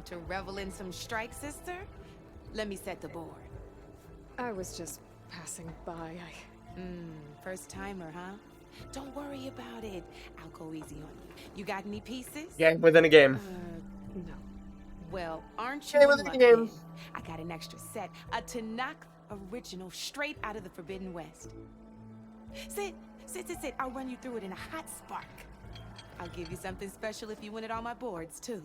To revel in some strike, sister? Let me set the board. I was just passing by. First timer, huh? Don't worry about it. I'll go easy on you. You got any pieces? Game within a game. No. Well, aren't you Game in within a luck game. then? I got an extra set, a Tanakh original, straight out of the Forbidden West. Sit. I'll run you through it in a hot spark. I'll give you something special if you win it on my boards, too.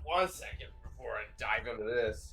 One second before I dive into this.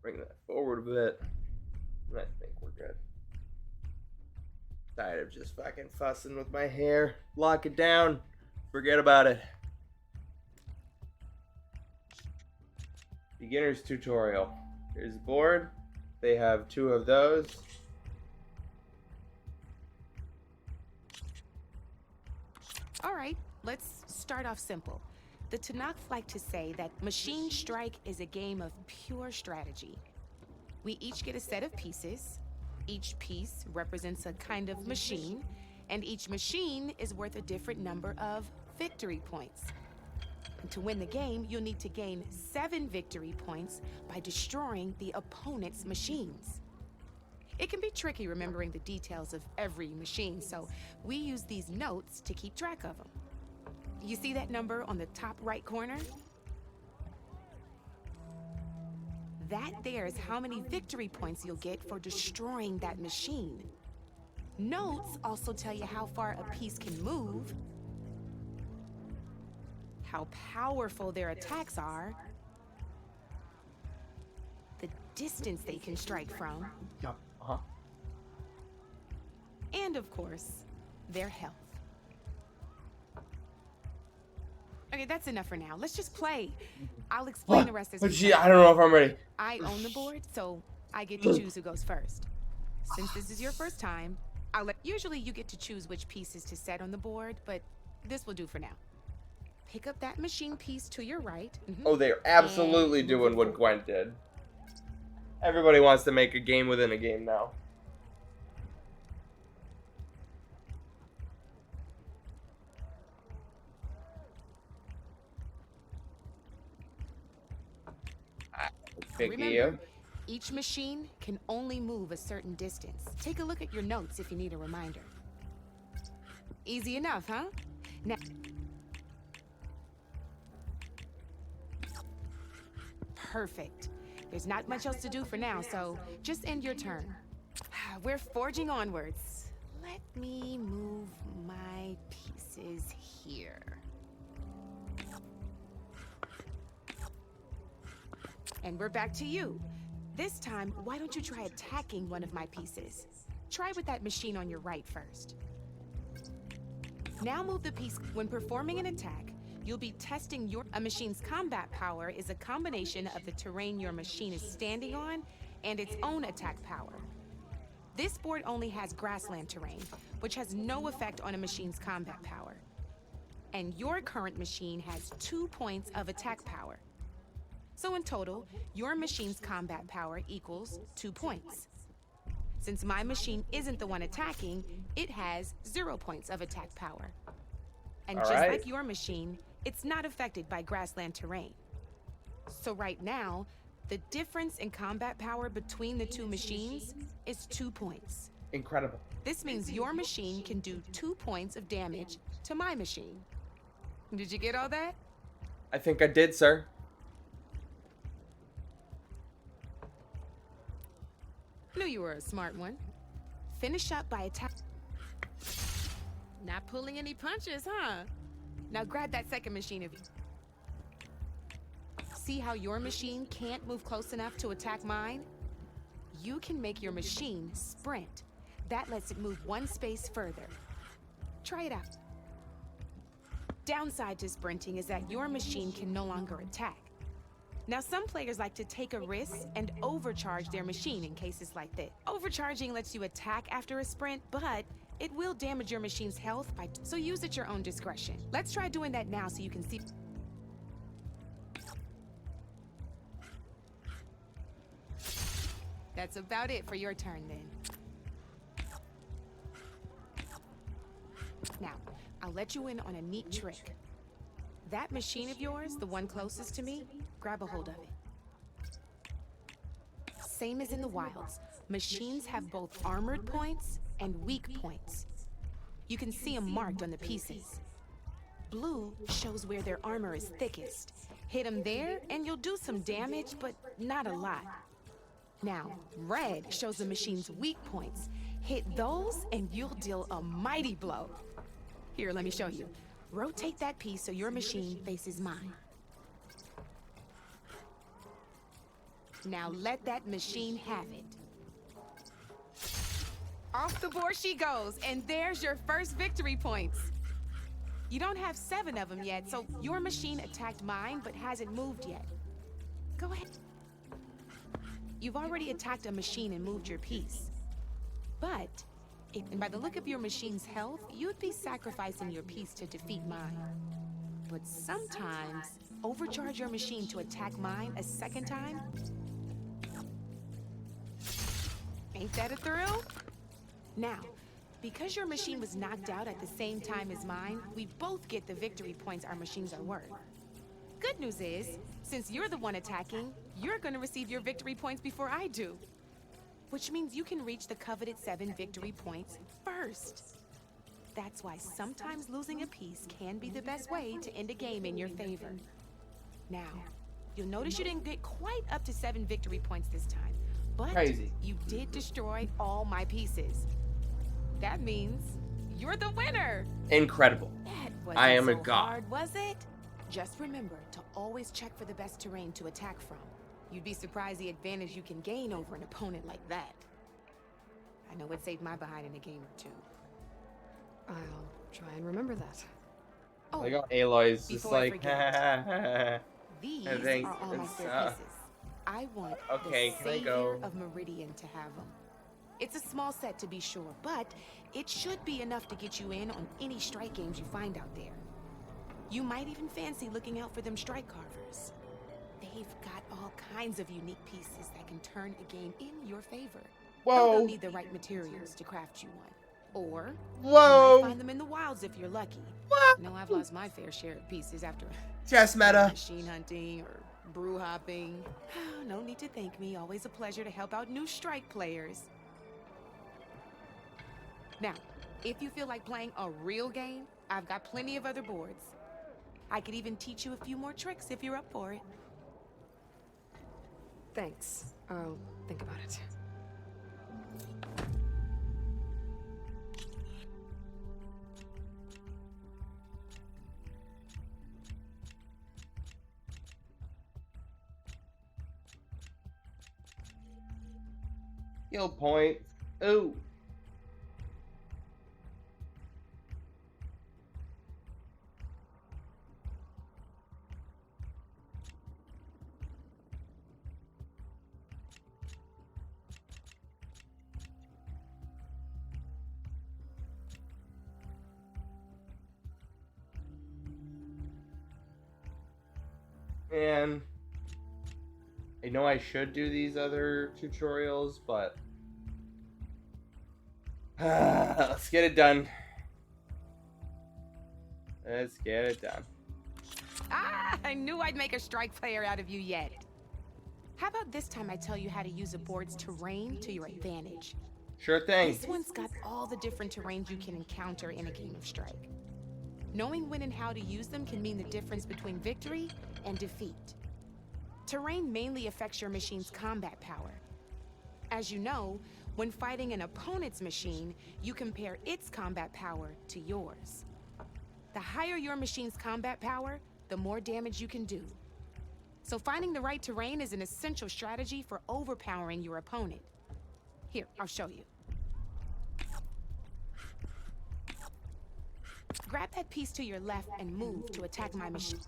Bring that forward a bit. I think we're good. Tired of just fucking fussing with my hair. Lock it down. Forget about it. Beginner's tutorial. Here's the board. They have 2 of those. All right, let's start off simple. The Tanakh like to say that Machine Strike is a game of pure strategy. We each get a set of pieces. Each piece represents a kind of machine, and each machine is worth a different number of victory points. And to win the game, you'll need to gain 7 victory points by destroying the opponent's machines. It can be tricky remembering the details of every machine, so we use these notes to keep track of them. You see that number on the top right corner? That there is how many victory points you'll get for destroying that machine. Notes also tell you how far a piece can move, how powerful their attacks are, the distance they can strike from, and of course, their health. Okay, that's enough for now. Let's just play. I'll explain the rest as we go. I don't know if I'm ready. I own the board, so I get to choose who goes first. Since this is your first time, usually you get to choose which pieces to set on the board, but this will do for now. Pick up that machine piece to your right. Oh, they're absolutely doing what Gwen did. Everybody wants to make a game within a game now. Remember, each machine can only move a certain distance. Take a look at your notes if you need a reminder. Easy enough, huh? Now, perfect. There's not much else to do for now, so just end your turn. We're forging onwards. Let me move my pieces here. And we're back to you. This time, why don't you try attacking one of my pieces? Try with that machine on your right first. Now move the piece. When performing an attack, you'll be testing a machine's combat power is a combination of the terrain your machine is standing on and its own attack power. This board only has grassland terrain, which has no effect on a machine's combat power. and your current machine has 2 points of attack power. So in total, your machine's combat power equals 2 points. Since my machine isn't the one attacking, it has 0 points of attack power. And just Alright. like your machine, it's not affected by grassland terrain. So right now, the difference in combat power between the two machines is 2 points. Incredible. This means your machine can do 2 points of damage to my machine. Did you get all that? I think I did, sir. Knew you were a smart one. Finish up by attack. Not pulling any punches, huh? Now grab that second machine of you. See how your machine can't move close enough to attack mine? You can make your machine sprint. That lets it move 1 space further. Try it out. Downside to sprinting is that your machine can no longer attack. Now, some players like to take a risk and overcharge their machine in cases like this. Overcharging lets you attack after a sprint, but it will damage your machine's health so use at your own discretion. Let's try doing that now so you can see. That's about it for your turn then. Now, I'll let you in on a neat trick. That machine of yours, the one closest to me, grab a hold of it. Same as in the wilds, machines have both armored points and weak points. You can see them marked on the pieces. Blue shows where their armor is thickest. Hit them there and you'll do some damage, but not a lot. Now, red shows the machine's weak points. Hit those and you'll deal a mighty blow. Here, let me show you. Rotate that piece so your machine faces mine. Now let that machine have it. Off the board she goes, and there's your first victory points. You don't have 7 of them yet, so your machine attacked mine but hasn't moved yet. Go ahead. You've already attacked a machine and moved your piece. But, and by the look of your machine's health, you'd be sacrificing your piece to defeat mine. But sometimes, overcharge your machine to attack mine a second time. Ain't that a thrill? Now, because your machine was knocked out at the same time as mine, we both get the victory points our machines are worth. Good news is, since you're the one attacking, you're gonna receive your victory points before I do. Which means you can reach the coveted 7 victory points first. That's why sometimes losing a piece can be the best way to end a game in your favor. Now, you'll notice you didn't get quite up to 7 victory points this time, but Crazy. you did destroy all my pieces. That means you're the winner. Incredible. That wasn't I am so a god. hard, was it? Just remember to always check for the best terrain to attack from. You'd be surprised the advantage you can gain over an opponent like that. I know it saved my behind in a game or two. I'll try and remember that. Oh, Like Aloy's just before I like, forget. These I think are all my it's, spare pieces. I want okay, the can I Savior go? of Meridian to have them. It's a small set to be sure, but it should be enough to get you in on any strike games you find out there. You might even fancy looking out for them strike carvers. They've got all kinds of unique pieces that can turn a game in your favor. Though Whoa. they'll need the right materials to craft you one. Or you Whoa. might find them in the wilds if you're lucky. What? No, I've lost my fair share of pieces after Chess meta. machine hunting or brew hopping. No need to thank me. Always a pleasure to help out new strike players. Now, if you feel like playing a real game, I've got plenty of other boards. I could even teach you a few more tricks if you're up for it. Thanks. I'll think about it. Skill points. Ooh. And I know I should do these other tutorials, but let's get it done. Let's get it done. Ah, I knew I'd make a strike player out of you yet. How about this time I tell you how to use a board's terrain to your advantage? Sure thing. This one's got all the different terrains you can encounter in a game of Strike. Knowing when and how to use them can mean the difference between victory and defeat. Terrain mainly affects your machine's combat power. As you know, when fighting an opponent's machine, you compare its combat power to yours. The higher your machine's combat power, the more damage you can do. So finding the right terrain is an essential strategy for overpowering your opponent. Here, I'll show you. Grab that piece to your left and move to attack my machine.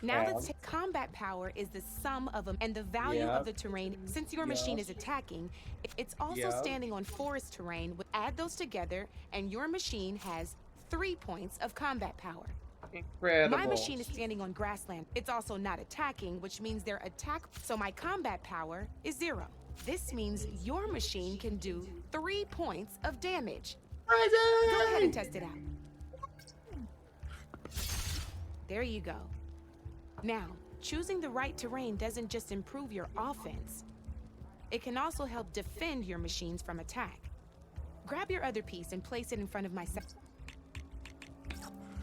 Now let's take combat power is the sum of them and the value of the terrain. Since your machine is attacking, it's also standing on forest terrain. Add those together and your machine has 3 points of combat power. Incredible. My machine is standing on grassland. It's also not attacking, which means their attack, so my combat power is 0. This means your machine can do 3 points of damage. Go ahead and test it out. There you go. Now, choosing the right terrain doesn't just improve your offense. It can also help defend your machines from attack. Grab your other piece and place it in front of my set.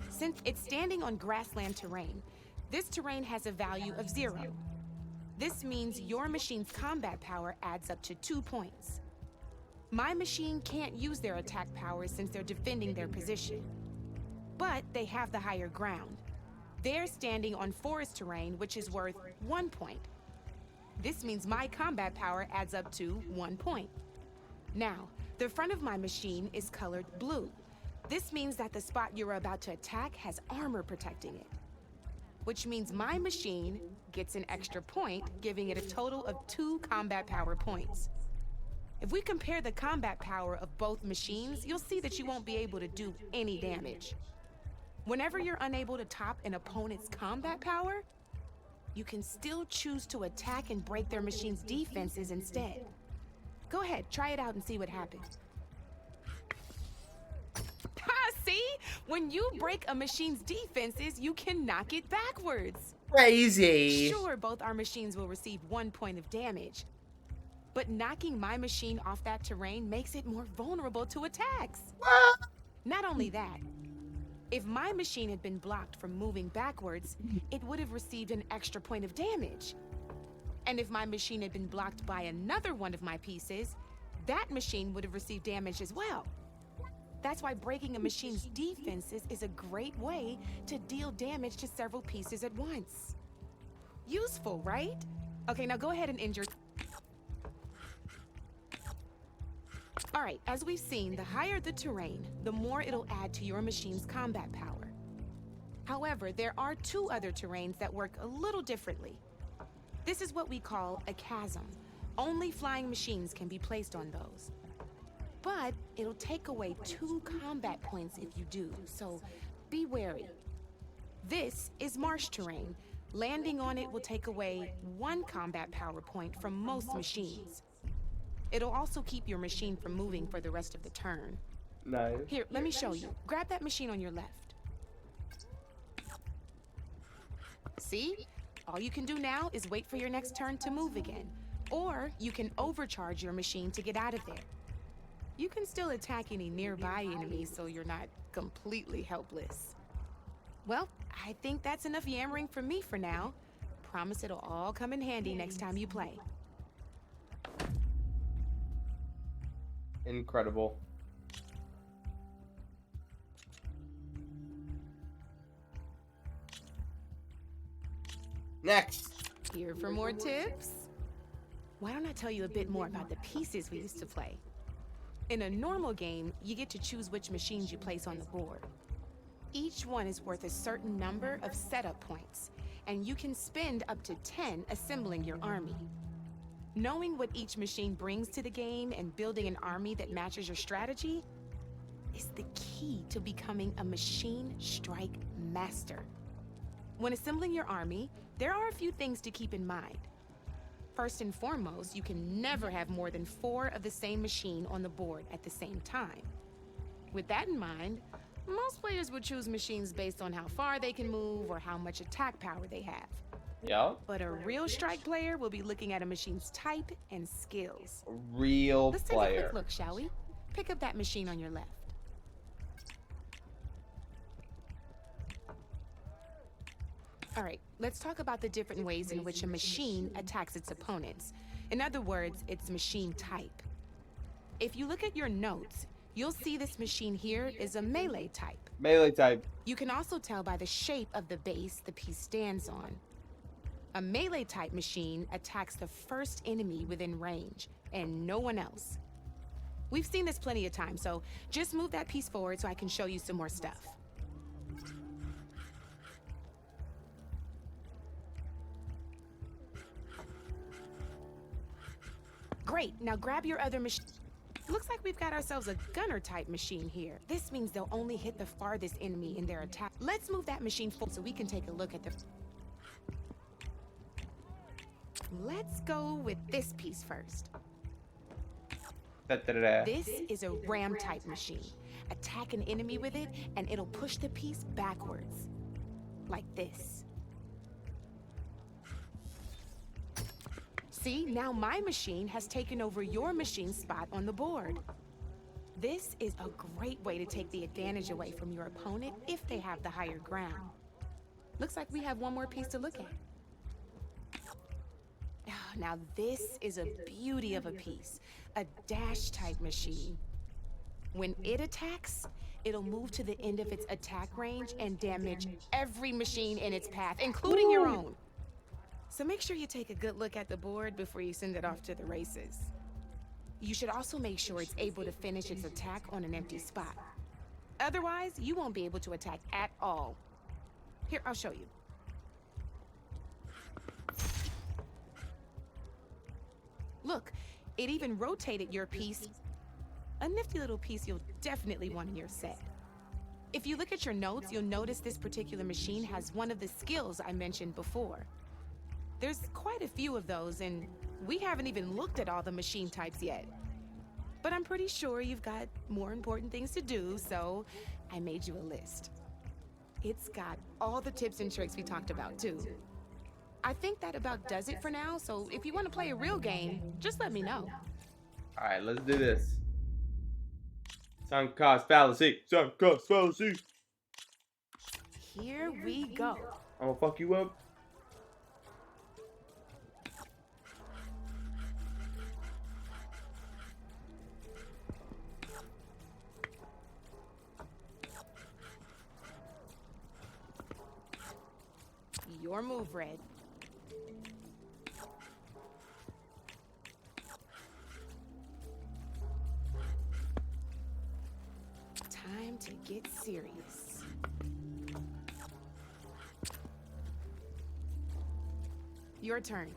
Since it's standing on grassland terrain, this terrain has a value of 0. This means your machine's combat power adds up to 2 points. My machine can't use their attack powers since they're defending their position. But they have the higher ground. They're standing on forest terrain, which is worth 1 point. This means my combat power adds up to 1 point. Now, the front of my machine is colored blue. This means that the spot you're about to attack has armor protecting it, which means my machine gets an extra point, giving it a total of 2 combat power points. If we compare the combat power of both machines, you'll see that you won't be able to do any damage. Whenever you're unable to top an opponent's combat power, you can still choose to attack and break their machine's defenses instead. Go ahead, try it out and see what happens. See? When you break a machine's defenses, you can knock it backwards. Crazy. Sure, both our machines will receive 1 point of damage. But knocking my machine off that terrain makes it more vulnerable to attacks. Not only that, if my machine had been blocked from moving backwards, it would have received an extra point of damage. And if my machine had been blocked by another one of my pieces, that machine would have received damage as well. That's why breaking a machine's defenses is a great way to deal damage to several pieces at once. Useful, right? Okay, now go ahead and injure. All right, as we've seen, the higher the terrain, the more it'll add to your machine's combat power. However, there are 2 other terrains that work a little differently. This is what we call a chasm. Only flying machines can be placed on those. But it'll take away 2 combat points if you do, so be wary. This is marsh terrain. Landing on it will take away 1 combat power point from most machines. It'll also keep your machine from moving for the rest of the turn. Nice. Here, let me show you. Grab that machine on your left. See? All you can do now is wait for your next turn to move again. Or you can overcharge your machine to get out of there. You can still attack any nearby enemies so you're not completely helpless. Well, I think that's enough yammering from me for now. Promise it'll all come in handy next time you play. Incredible. Next. Here for more tips? Why don't I tell you a bit more about the pieces we used to play? In a normal game, you get to choose which machines you place on the board. Each one is worth a certain number of setup points, and you can spend up to 10 assembling your army. Knowing what each machine brings to the game and building an army that matches your strategy is the key to becoming a machine strike master. When assembling your army, there are a few things to keep in mind. First and foremost, you can never have more than 4 of the same machine on the board at the same time. With that in mind, most players would choose machines based on how far they can move or how much attack power they have. Yeah. But a real strike player will be looking at a machine's type and skills. Real Let's take a player. quick look, shall we? Pick up that machine on your left. All right, let's talk about the different ways in which a machine attacks its opponents. In other words, its machine type. If you look at your notes, you'll see this machine here is a melee type. Melee type. You can also tell by the shape of the base the piece stands on. A melee type machine attacks the first enemy within range, and no one else. We've seen this plenty of times, so just move that piece forward so I can show you some more stuff. Great, now grab your other machine. Looks like we've got ourselves a gunner type machine here. This means they'll only hit the farthest enemy in their attack. Let's move that machine forward so we can take a look at the... Let's go with this piece first. Da-da-da-da. This is a ram type machine. Attack an enemy with it and it'll push the piece backwards. Like this. See, now my machine has taken over your machine's spot on the board. This is a great way to take the advantage away from your opponent if they have the higher ground. Looks like we have one more piece to look at. Now this is a beauty of a piece, a dash type machine. When it attacks, it'll move to the end of its attack range and damage every machine in its path, including your own. So make sure you take a good look at the board before you send it off to the races. You should also make sure it's able to finish its attack on an empty spot. Otherwise, you won't be able to attack at all. Here, I'll show you. Look, it even rotated your piece. A nifty little piece you'll definitely want in your set. If you look at your notes, you'll notice this particular machine has one of the skills I mentioned before. There's quite a few of those, and we haven't even looked at all the machine types yet. But I'm pretty sure you've got more important things to do, so I made you a list. It's got all the tips and tricks we talked about, too. I think that about does it for now, so if you want to play a real game, just let me know. Alright, let's do this. Sunk cost fallacy. Sunk cost fallacy. Here we go. I'm gonna fuck you up. Your move, Red. Time to get serious. Your turn.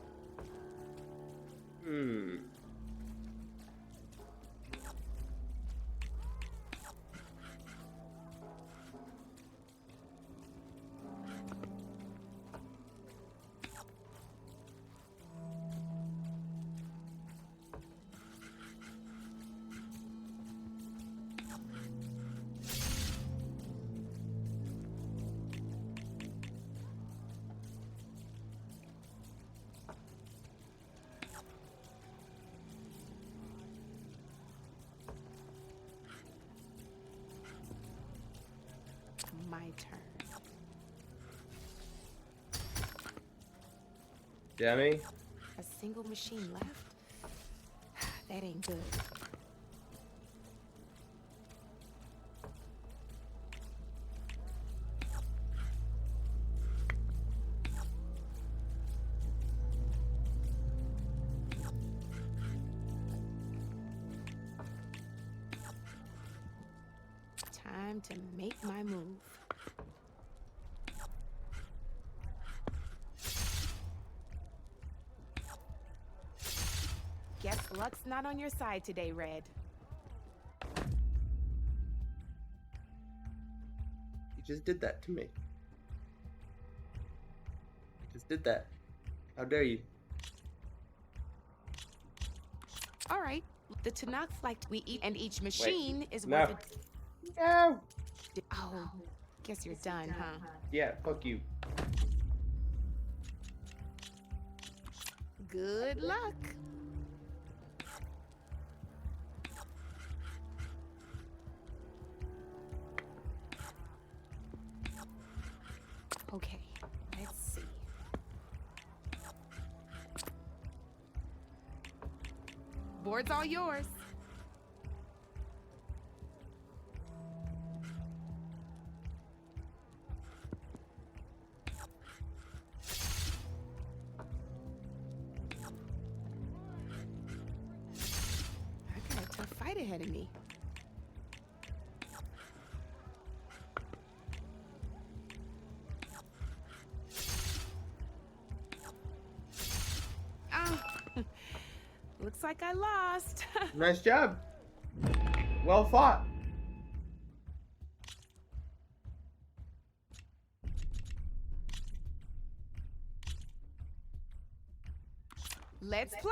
My turn. Demi? A single machine left? That ain't good. Time to make my move. Guess luck's not on your side today, Red. just did that to me. Just did that. How dare you? All right. The Tanakh like we eat, and each machine is No. worth a... No. Oh, guess you're done, huh? Yeah, fuck you. Good luck. Okay, let's see. Board's all yours. I got a tough fight ahead of me. Looks like I lost. Nice job. Well fought. Let's play.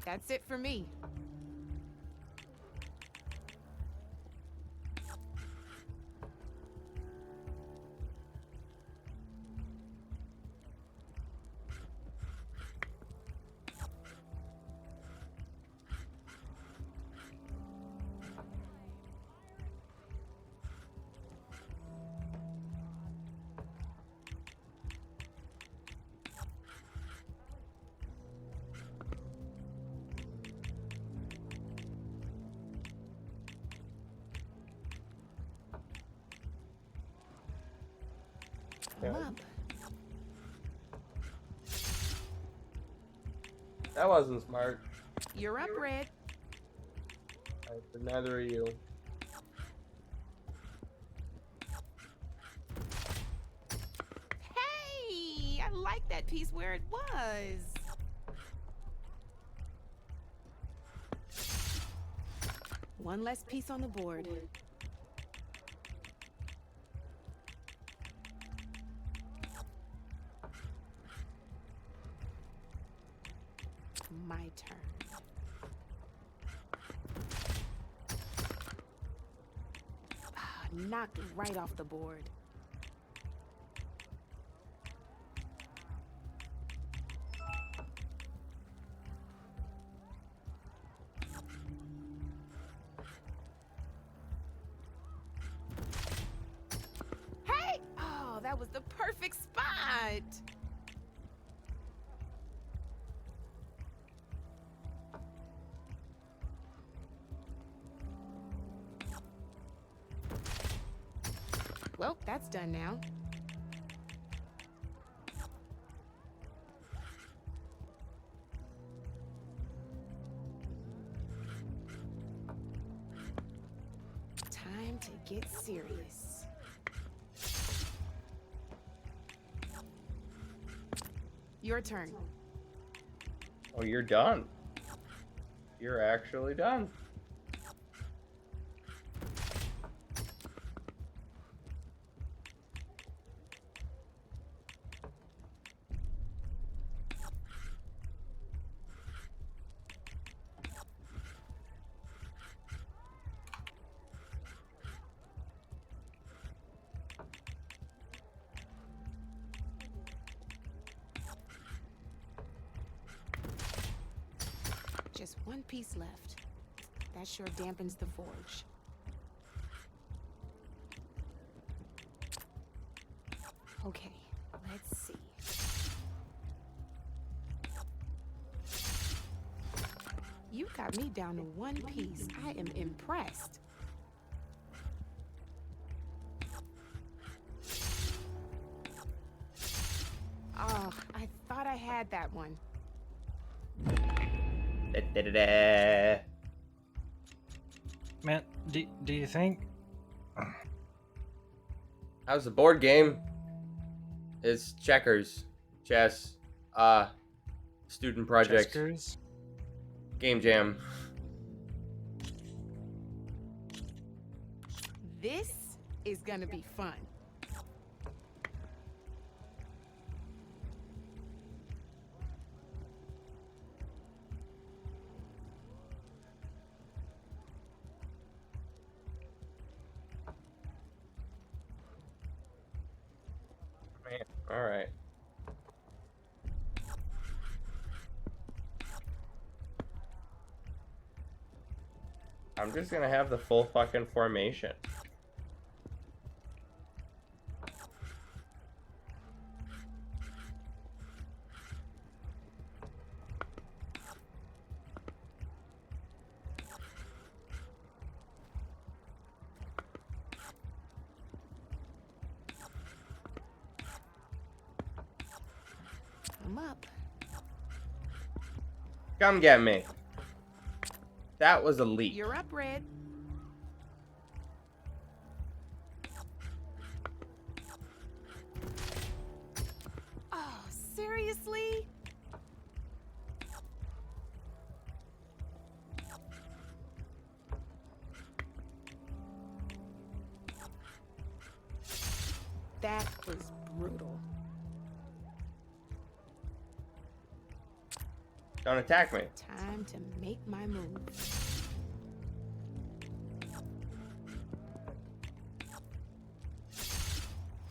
That's it for me. Come up. That wasn't smart. You're up, Red. Alright, but neither are you. Hey, I like that piece where it was. One less piece on the board. My turn. Knocked right off the board. Hey! Oh, that was the perfect spot. Well, that's done now. Time to get serious. Your turn. Oh, you're done. You're actually done. Just one piece left. That sure dampens the forge. Okay, let's see. You got me down to one piece. I am impressed. Oh, I thought I had that one. Da-da-da-da. Man, do you think? How's the board game? It's checkers, chess, student project, Cheskers? game jam. This is gonna be fun. All right. I'm just gonna have the full fucking formation. I'm up. Come get me. That was a leap. You're up, Red. Oh, seriously? That was brutal. Don't attack me. Time to make my move.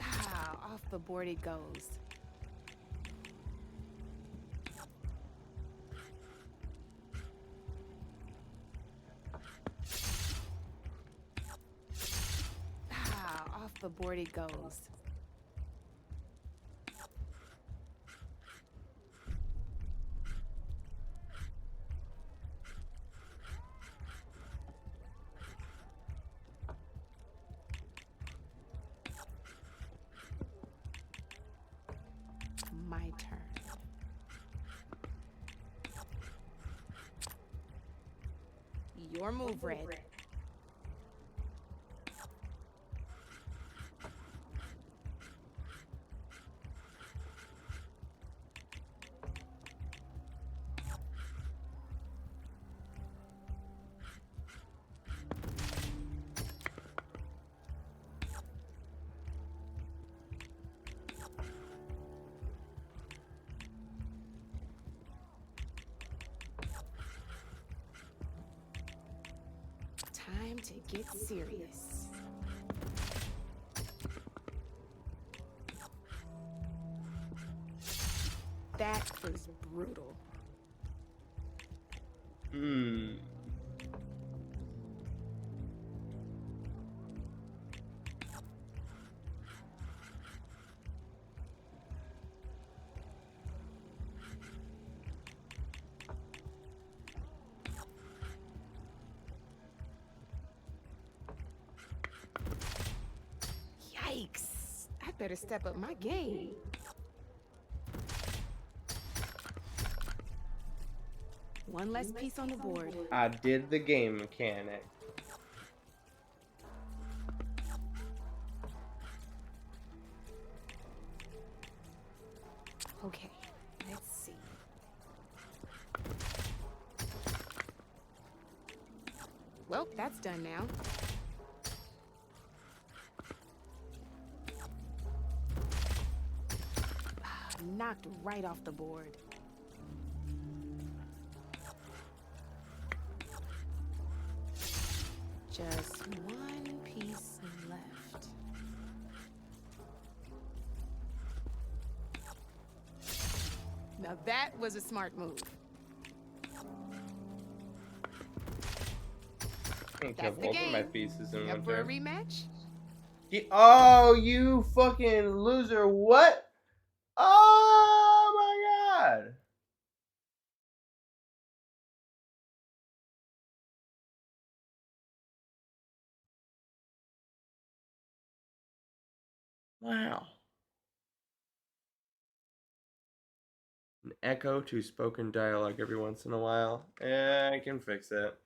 Ah, off the board it goes. Ah, off the board it goes. My turn. Your move, Red. Time to get serious. That was brutal. Hmm. Yikes! I better step up my game. One less piece on the board. I did the game mechanic. Okay, let's see. Well, that's done now. Knocked right off the board. Just one piece left. Now that was a smart move. I can That's kill the both of my game. pieces in Up one for a turn. rematch? Oh, you fucking loser. What? Oh my god. Wow. echo to spoken dialogue every once in a while. I can fix it.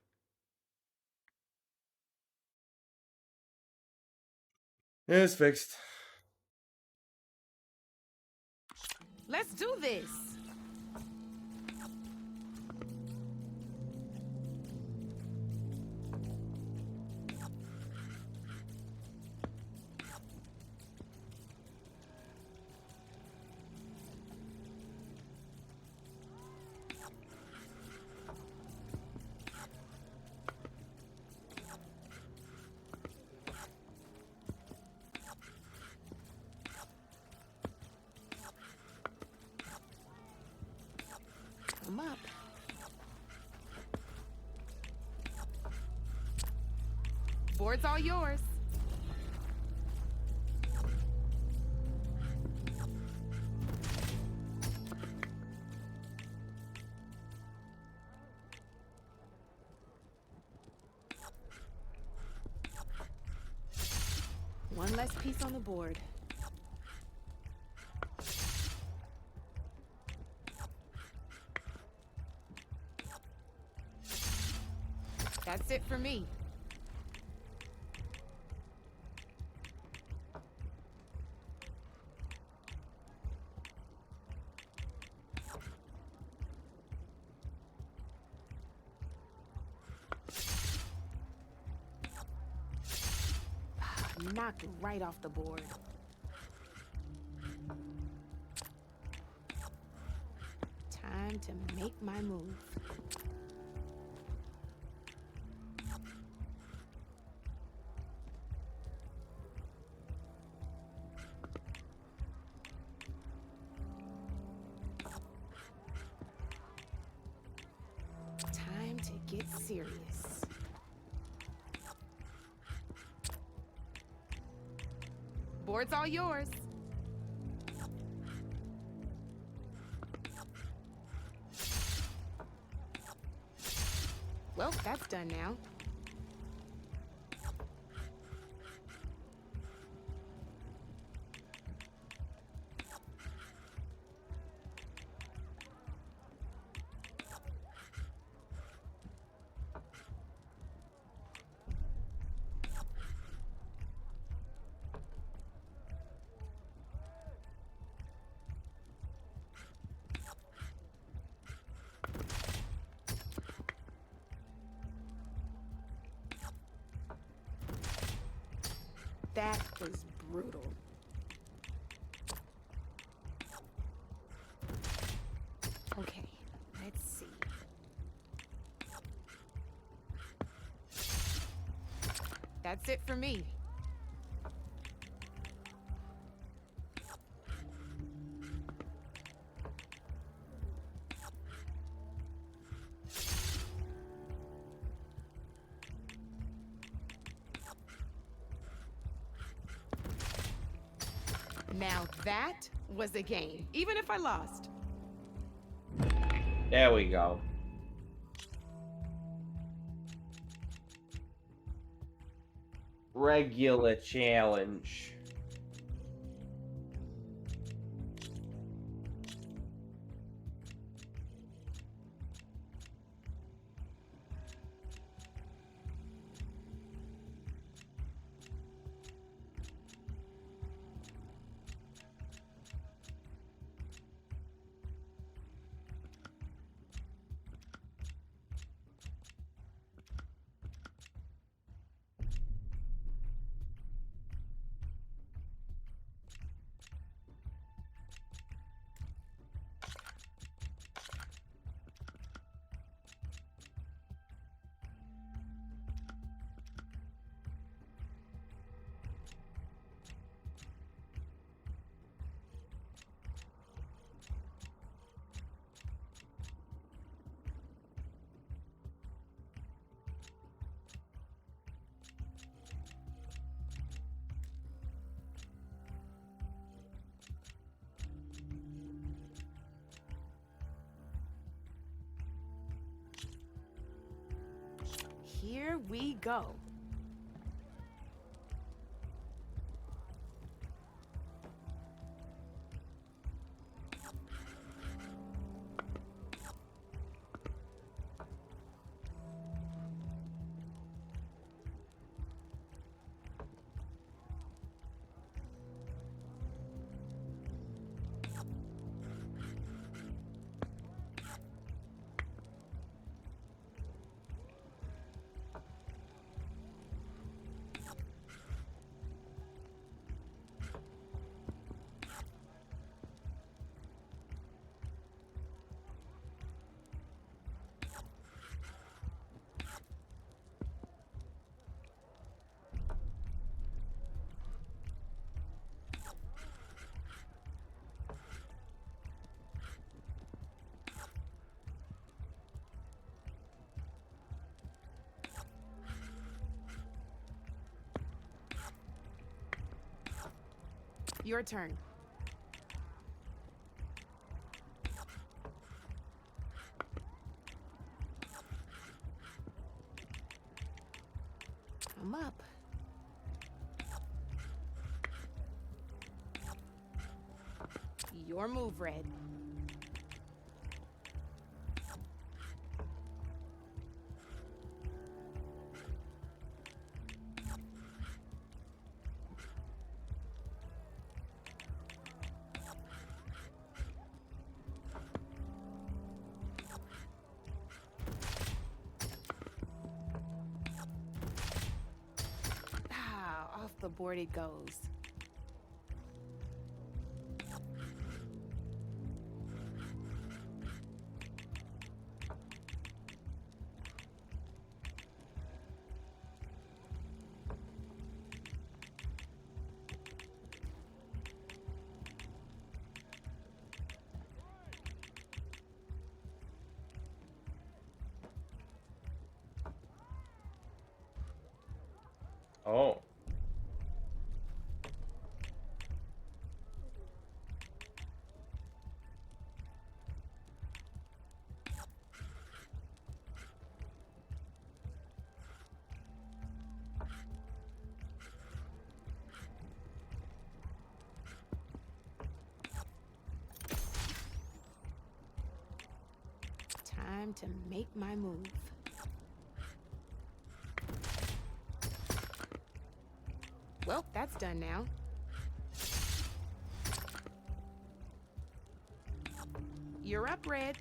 It is fixed. Let's do this. Come up. Board's all yours. One less piece on the board. That's it for me. Knocked right off the board. Time to make my move. Time to get serious. Board's all yours. Well, that's done now. That was brutal. Okay, let's see. That's it for me. Now that was a game, even if I lost. There we go. Regular challenge. Here we go. Your turn. I'm up. Your move, Red. Ah, off the board it goes. Oh. Time to make my move. Well, that's done now. You're up, Red.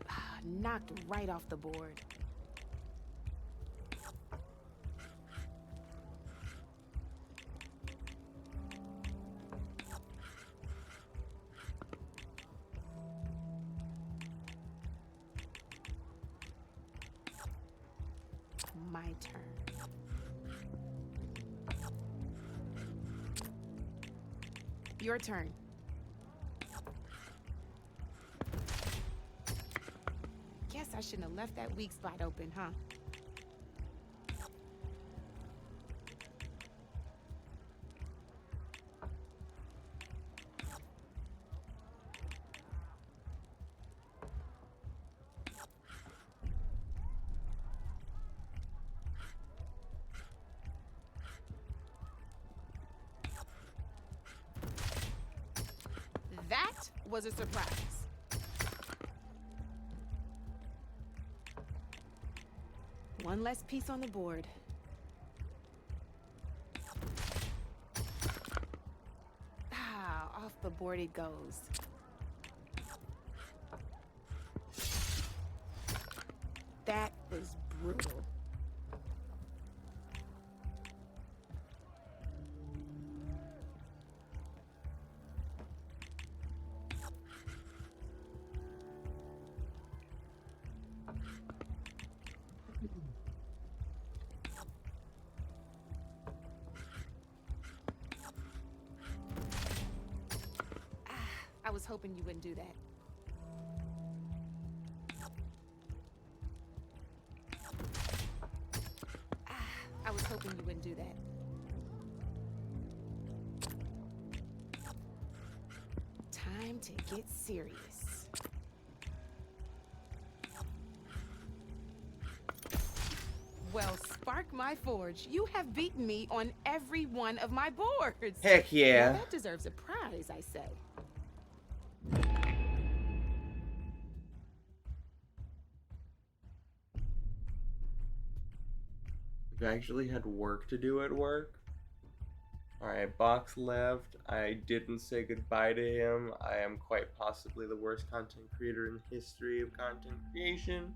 Ah, knocked right off the board. My turn. Your turn. Guess I shouldn't have left that weak spot open, huh? That was a surprise. One less piece on the board. Ah, off the board it goes. That was brutal. I was hoping you wouldn't do that. I was hoping you wouldn't do that. Time to get serious. Well, spark my forge. You have beaten me on every one of my boards. Heck yeah. Now that deserves a prize, I say. We've actually had work to do at work. Alright, box left. I didn't say goodbye to him. I am quite possibly the worst content creator in the history of content creation.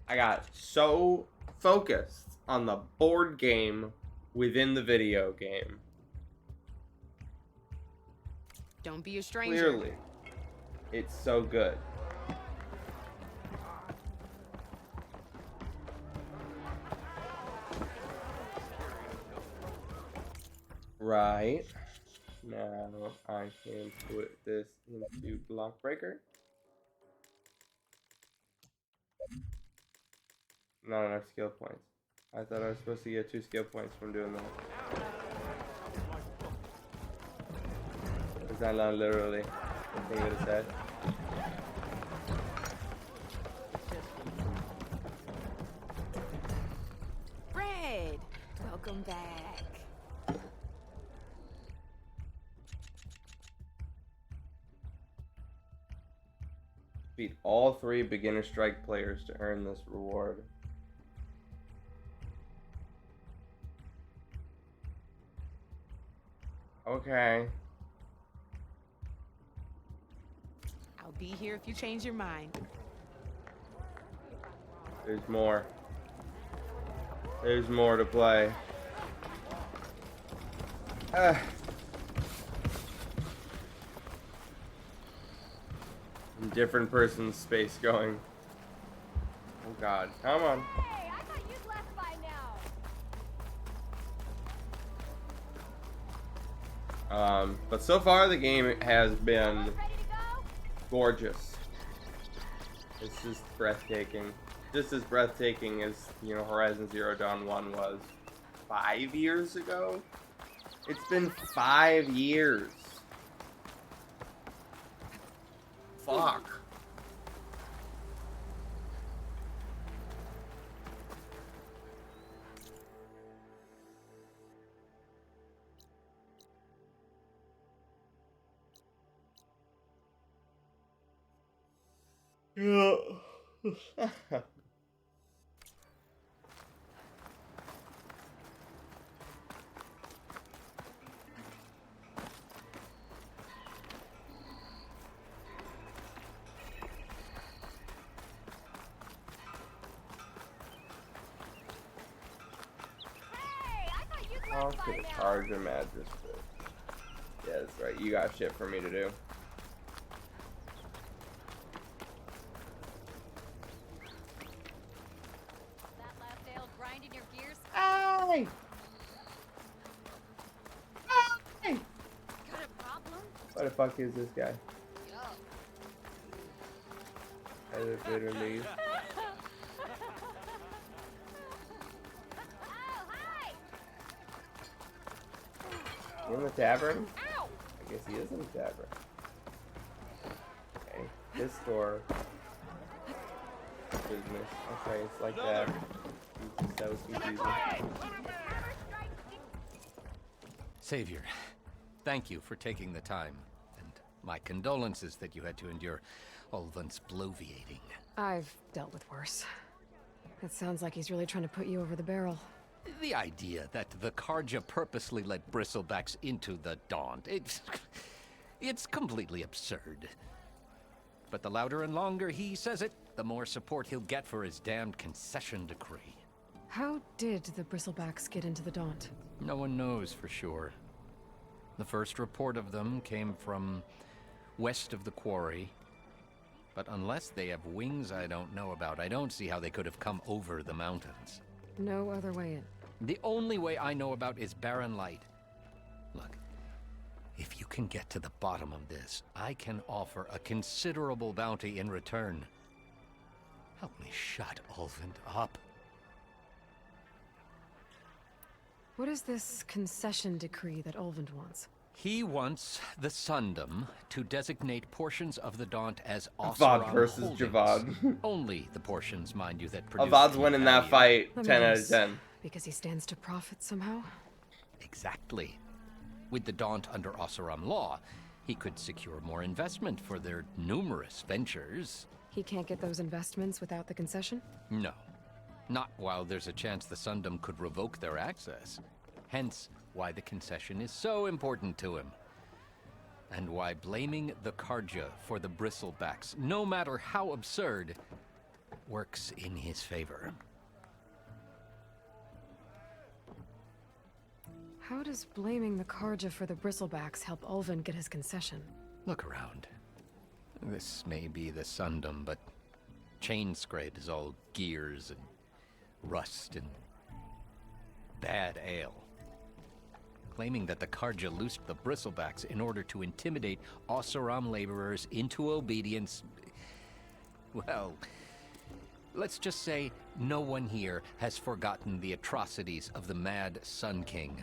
I got so focused on the board game within the video game. Don't be a stranger. Clearly, it's so good. Right. Now I can put this into block breaker. Not enough skill points. I thought I was supposed to get 2 skill points from doing that. Is that not literally the thing that it said? Fred, welcome back. Beat all 3 beginner strike players to earn this reward. Okay. I'll be here if you change your mind. There's more. There's more to play. Different person's space going. Oh god, come on. Hey, I thought you'd left by now. But so far the game has been Ready to go? gorgeous. It's just breathtaking. Just as breathtaking as, Horizon Zero Dawn 1 was 5 years ago. It's been 5 years. Fuck. Yeah. Hey, I thought you'd I'll left by get a now. charge of magistrate. Yeah, that's right. You got shit for me to do. That last ale grinding your gears? Hey! Hey! Got a problem? What the fuck is this guy? Yo. Elevator leave. Oh, hi! You in the tavern? Ow! I guess he is in the tavern. Okay. This store. Business. Okay, it's like that. That was confusing. Savior, thank you for taking the time, and my condolences that you had to endure Ulvin's bloviating. I've dealt with worse. It sounds like he's really trying to put you over the barrel. The idea that the Karja purposely let bristlebacks into the Daunt, it's completely absurd. But the louder and longer he says it, the more support he'll get for his damned concession decree. How did the Bristlebacks get into the Daunt? No one knows for sure. The first report of them came from west of the quarry. But unless they have wings I don't know about, I don't see how they could have come over the mountains. No other way in. The only way I know about is barren light. Look, if you can get to the bottom of this, I can offer a considerable bounty in return. Help me shut Ulvin up. What is this concession decree that Ulvund wants? He wants the Sundom to designate portions of the Daunt as Avad Oseram versus holdings. Javad. Only the portions, mind you, that produce Avad's the winning that value. fight Let me 10 out of guess. 10. Because he stands to profit somehow? Exactly. With the Daunt under Oseram law, he could secure more investment for their numerous ventures. He can't get those investments without the concession? No. Not while there's a chance the Sundom could revoke their access. Hence, why the concession is so important to him. And why blaming the Karja for the bristlebacks, no matter how absurd, works in his favor. How does blaming the Karja for the Bristlebacks help Ulvund get his concession? Look around. This may be the Sundom, but Chainscrape is all gears and rust and bad ale. Claiming that the Karja loosed the Bristlebacks in order to intimidate Oseram laborers into obedience. Well, Let's just say no one here has forgotten the atrocities of the Mad Sun King.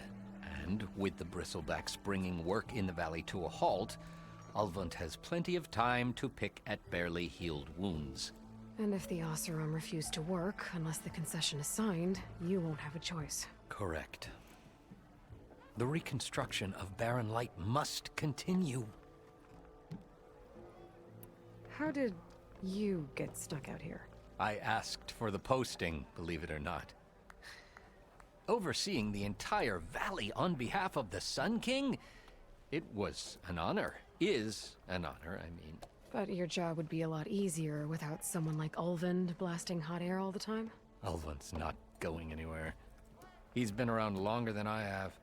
And with the bristlebacks bringing work in the valley to a halt, Ulvund has plenty of time to pick at barely healed wounds. And if the Oseram refuse to work, unless the concession is signed, you won't have a choice. Correct. The reconstruction of Barren Light must continue. How did you get stuck out here? I asked for the posting, believe it or not. Overseeing the entire valley on behalf of the Sun King? It was an honor. Is an honor, I mean. But your job would be a lot easier without someone like Ulvund blasting hot air all the time? Ulvund's not going anywhere. He's been around longer than I have.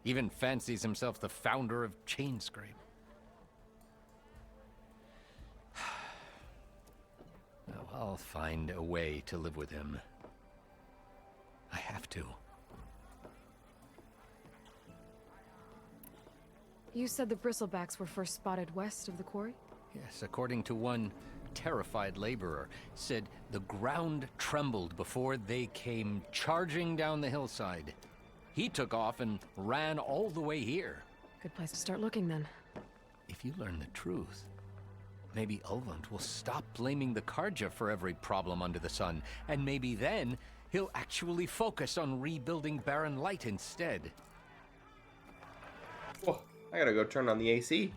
Even fancies himself the founder of Chainscrape. Well, I'll find a way to live with him. I have to. You said the bristlebacks were first spotted west of the quarry? Yes, according to one terrified laborer, said the ground trembled before they came charging down the hillside. He took off and ran all the way here. Good place to start looking, then. If you learn the truth, maybe Ulvund will stop blaming the Karja for every problem under the sun, and maybe then he'll actually focus on rebuilding Barren Light instead. Whoa, I gotta go turn on the AC.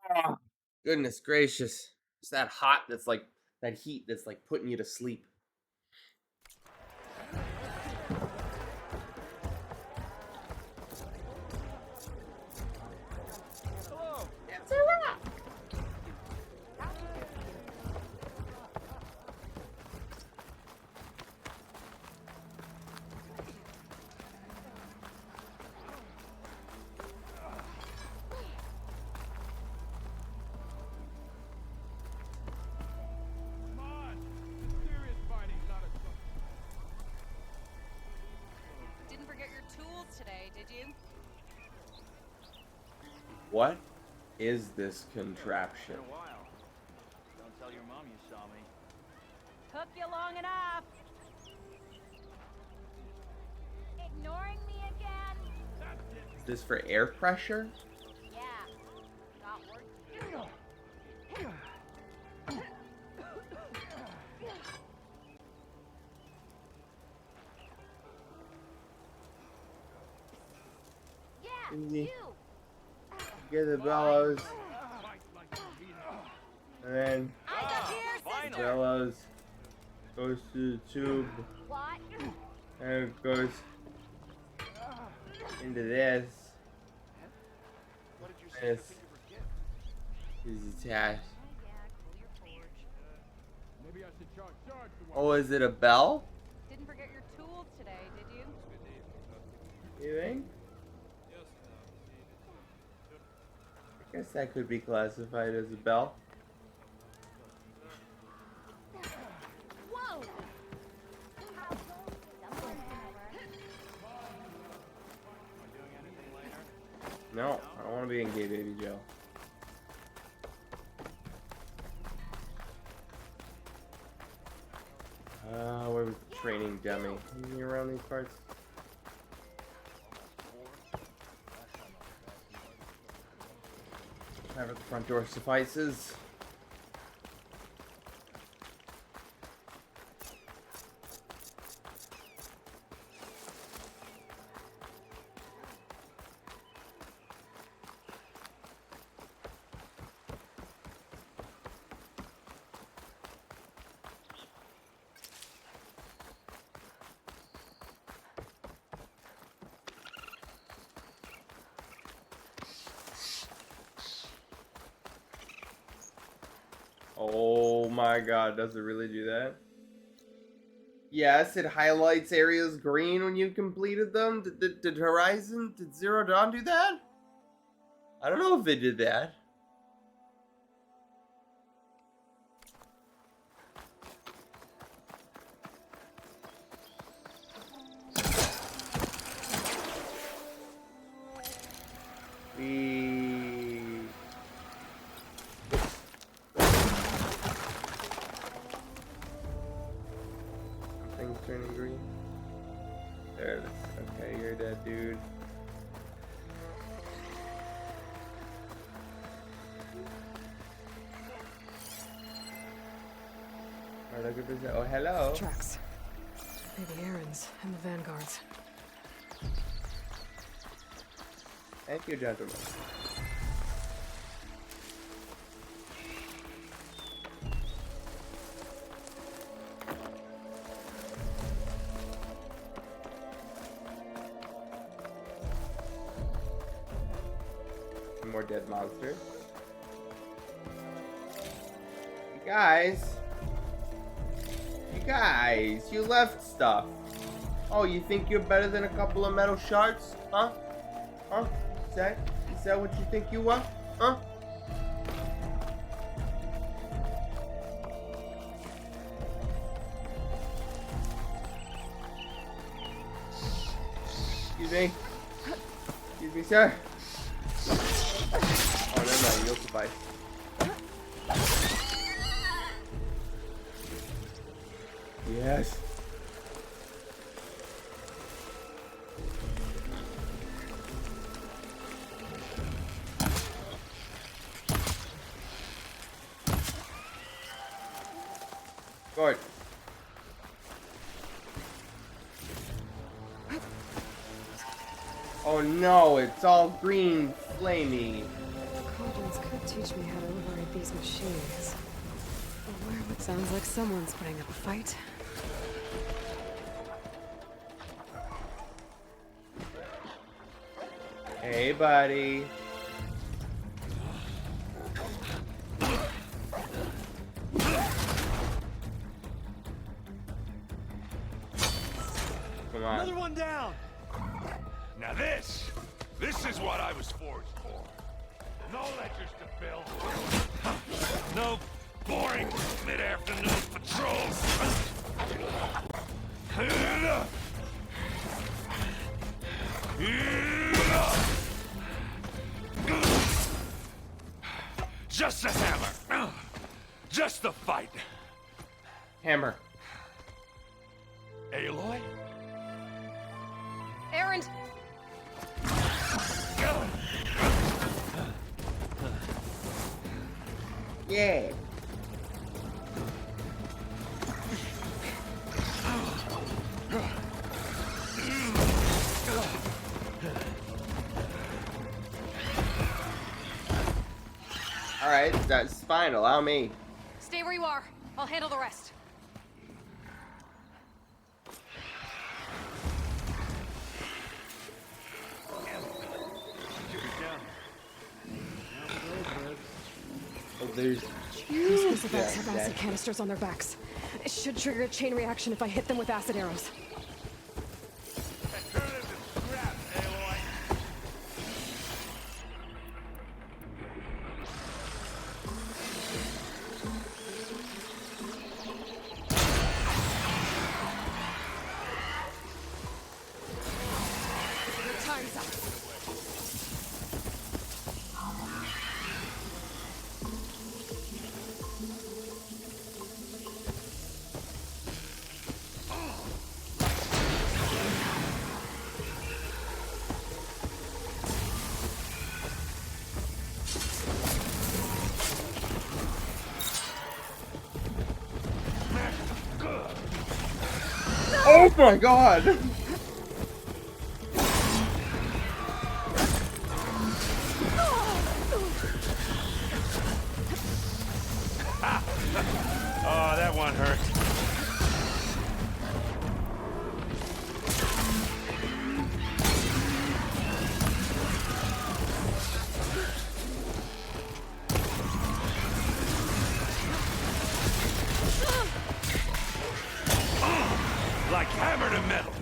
Ah, goodness gracious. It's that hot that's like, that heat that's like putting you to sleep. It's a rock. Didn't forget your tools today, did you? What is this contraption? Been a while. Don't tell your mom you saw me. Took you long enough. Ignoring me again? Is this for air pressure? Yeah. Not working. Yeah, Easy. you. Get the bellows. And then I got here, the sister. bellows goes to the tube. What? And it goes into this. This is attached. Oh, is it a bell? Didn't forget your tools today, did you? You think? I guess that could be classified as a bell. Whoa! No, I don't want to be in gay baby jail. Where was the training dummy? Is he around these parts? Have at the front door suffices. Oh my god, does it really do that? Yes, it highlights areas green when you completed them. Did Horizon, did Zero Dawn do that? I don't know if it did that. Things turning green. There it is. Okay, you're dead, dude. Alright, look at this. Oh, hello. Tracks. Maybe Aaron's and the Vanguards. Thank you, gentlemen. Some more dead monsters. You guys, you left stuff. Oh, you think you're better than a couple of metal shards? Huh? Huh? Is that what you think you are? Huh? Excuse me. Excuse me, sir. Oh, never mind. You'll suffice. Yes. Good. Oh no, it's all green flamey. Cauldrons could Teach me how to override these machines. It sounds like someone's putting up a fight. Hey, buddy. Come on. Another one down. Now this is what I was forged for. No ledgers to fill. No boring mid-afternoon patrols. Just a hammer. Just a fight. Hammer. Aloy? Errand! Yeah. Alright, that's fine. Allow me. Stay where you are. I'll handle the rest. Oh, there's Those Grizzlybacks Yeah, have acid exactly. canisters on their backs. It should trigger a chain reaction if I hit them with acid arrows. Turn it to scrap, Aloy. Time's up. Oh my god! Oh, that one hurt. Like hammer to metal.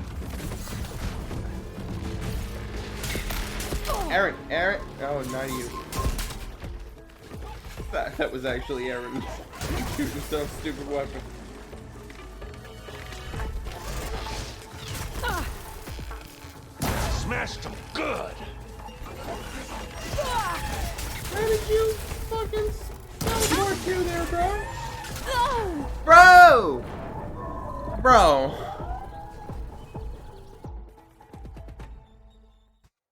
Aaron. Oh, not you. That was actually Aaron shooting some stupid weapon. Smashed them good. Where did you fucking teleport to there, bro? Bro!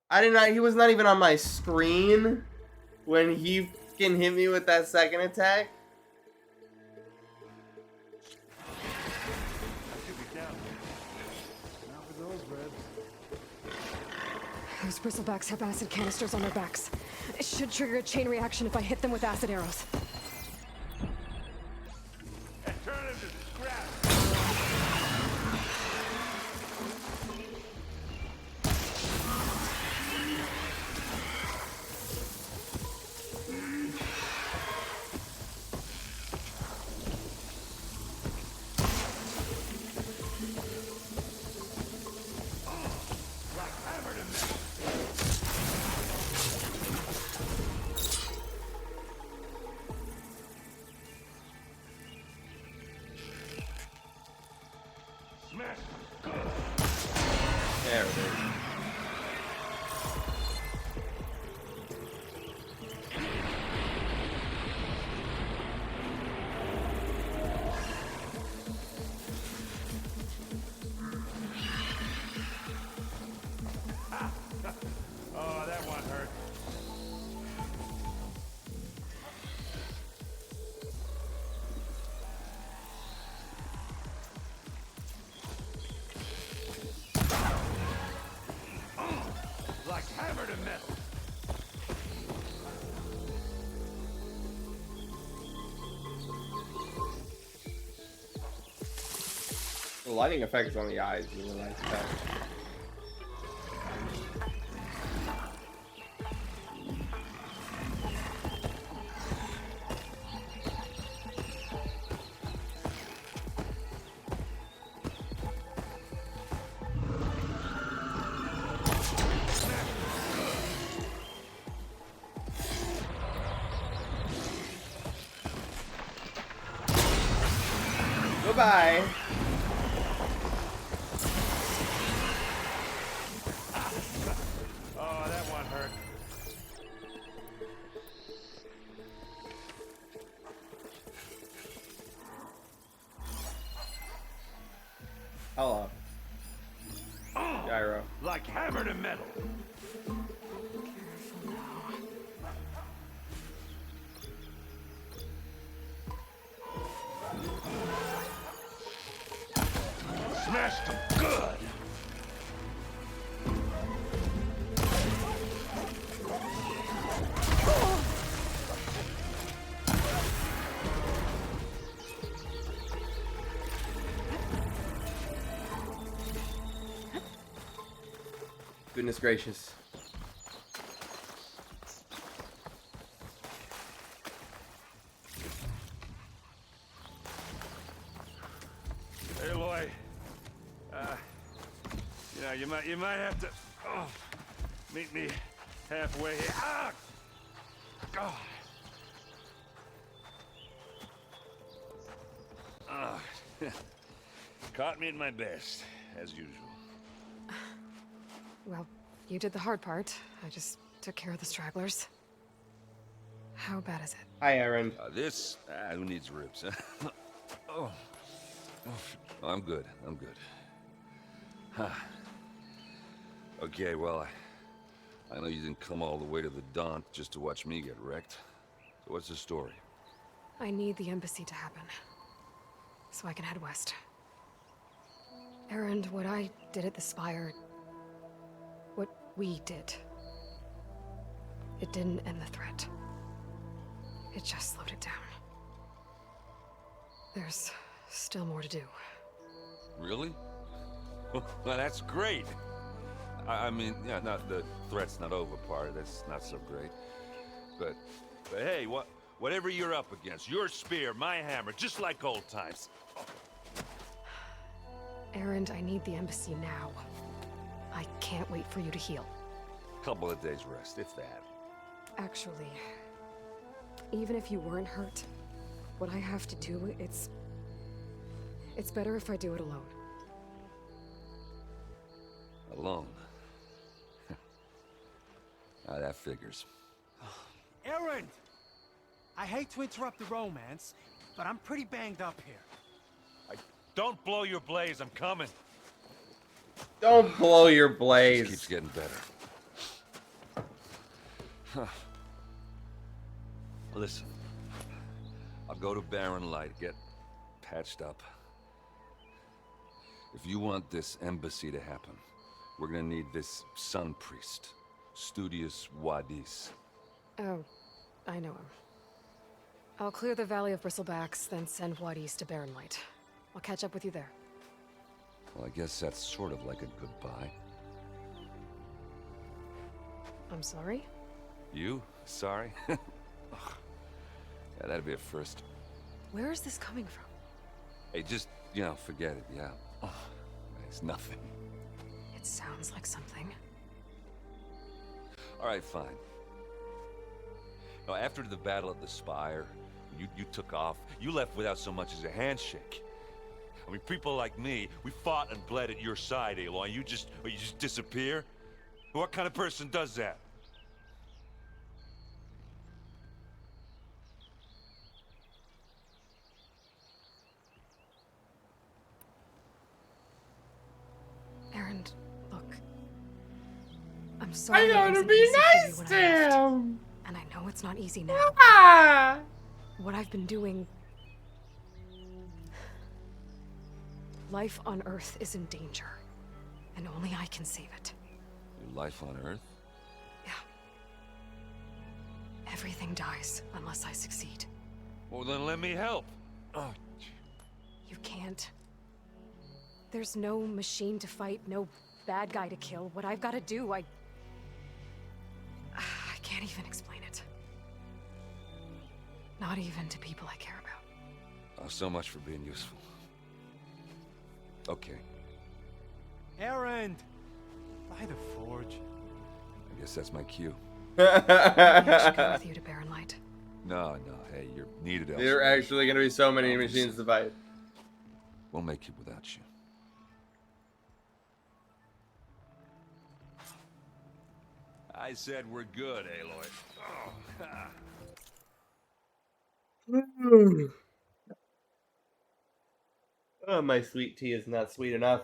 I did not. He was not even on my screen when he fucking hit me with that second attack. Those Bristlebacks have acid canisters on their backs. It should trigger a chain reaction if I hit them with acid arrows. And turn him to scrap. Like hammer to metal. lighting effects on the eyes is really nice. Goodbye. Oh, that one hurt. Hello. Gyro. Like hammered in metal. Smashed him good. Goodness gracious. Hey, Loy. You might have to meet me halfway here. Ah! God. Ah. Caught me at my best, as usual. Well, you did the hard part. I just took care of the stragglers. How bad is it? Hi, Aaron. Who needs ribs? Oh. I'm good. Huh. Okay, well, I know you didn't come all the way to the Daunt just to watch me get wrecked. So what's the story? I need the embassy to happen, so I can head west. Erend, what I did at the Spire... what we did... it didn't end the threat. It just slowed it down. There's still more to do. Really? Well, that's great. I mean, yeah, not the threat's not over part. That's not so great. But hey, whatever you're up against, your spear, my hammer, just like old times. Erend, I need the embassy now. I can't wait for you to heal. Couple of days rest, if that. Actually, even if you weren't hurt, what I have to do, it's better if I do it alone. Alone? That figures. Erend! I hate to interrupt the romance, but I'm pretty banged up here. Don't blow your blaze, I'm coming. Don't blow your Just blaze. keeps getting better. Huh. Listen, I'll go to Barren Light, get patched up. If you want this embassy to happen, we're gonna need this sun priest, Studius Wadis. Oh, I know him. I'll clear the Valley of Bristlebacks, then send Wadis to Barren Light. I'll catch up with you there. Well, I guess that's sort of like a goodbye. I'm sorry? You? Sorry? Ugh. Yeah, that'd be a first. Where is this coming from? Hey, just, forget it, yeah. Oh, it's nothing. It sounds like something. All right, fine. Now, after the battle at the Spire, you took off. You left without so much as a handshake. I mean, people like me, we fought and bled at your side, Aloy. You just disappear? What kind of person does that? Erend, look. I'm sorry. I gotta be nice to him. And I know it's not easy now. Ah! What I've been doing... Life on Earth is in danger. And only I can save it. Your life on Earth? Yeah. Everything dies unless I succeed. Well, then let me help. Oh, You can't. there's no machine to fight, no bad guy to kill. What I've got to do, I can't even explain it. Not even to people I care about. Oh, so much for being useful. Okay, Errand! By the forge. I guess that's my cue. Maybe I should go with you to Barren Light. No, hey, you're needed There elsewhere. are actually going to be so many machines to fight. We'll make it without you. I said we're good, Aloy. Oh, my sweet tea is not sweet enough.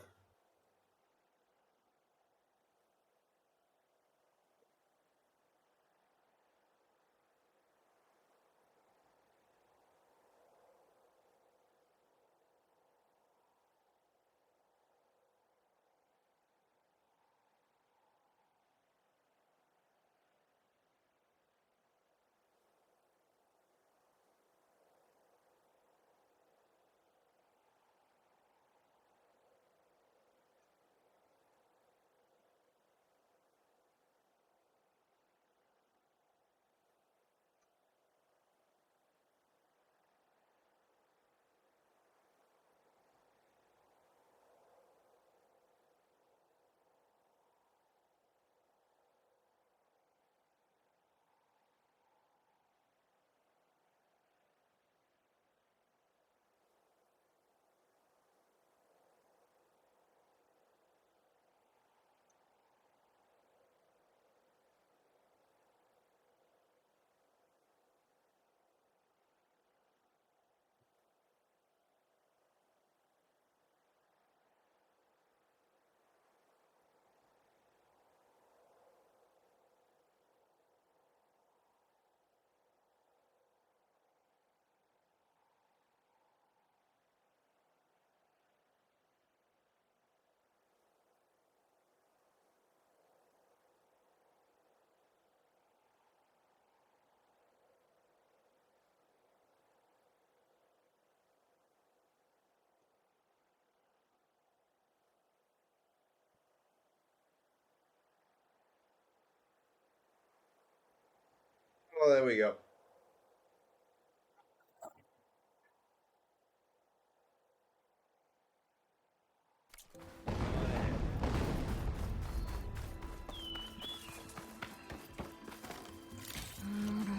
Well, there we go.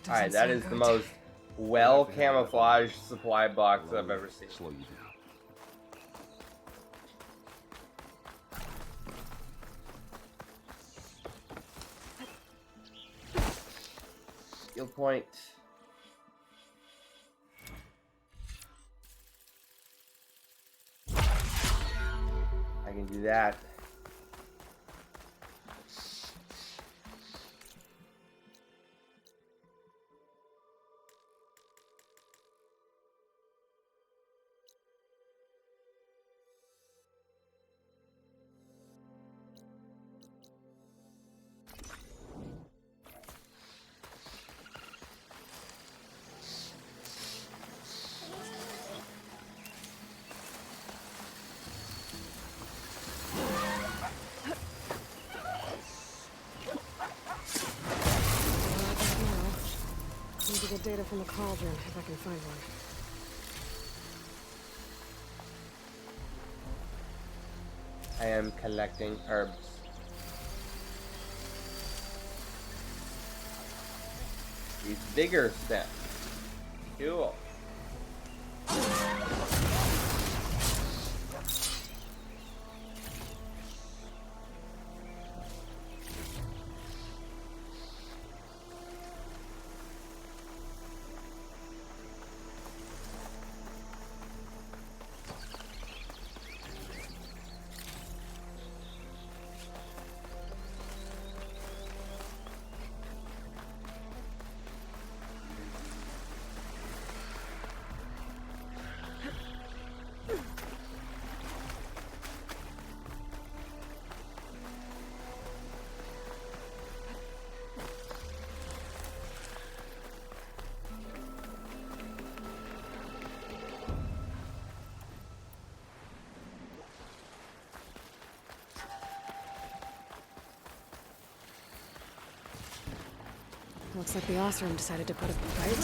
Alright, that is the most well camouflaged supply box I've ever seen. Slow you down. Skill point. I can do that. Need to get data from the cauldron, if I can find one. I am collecting herbs. These vigor stems. Cool. Looks like the Osram decided to put a fight.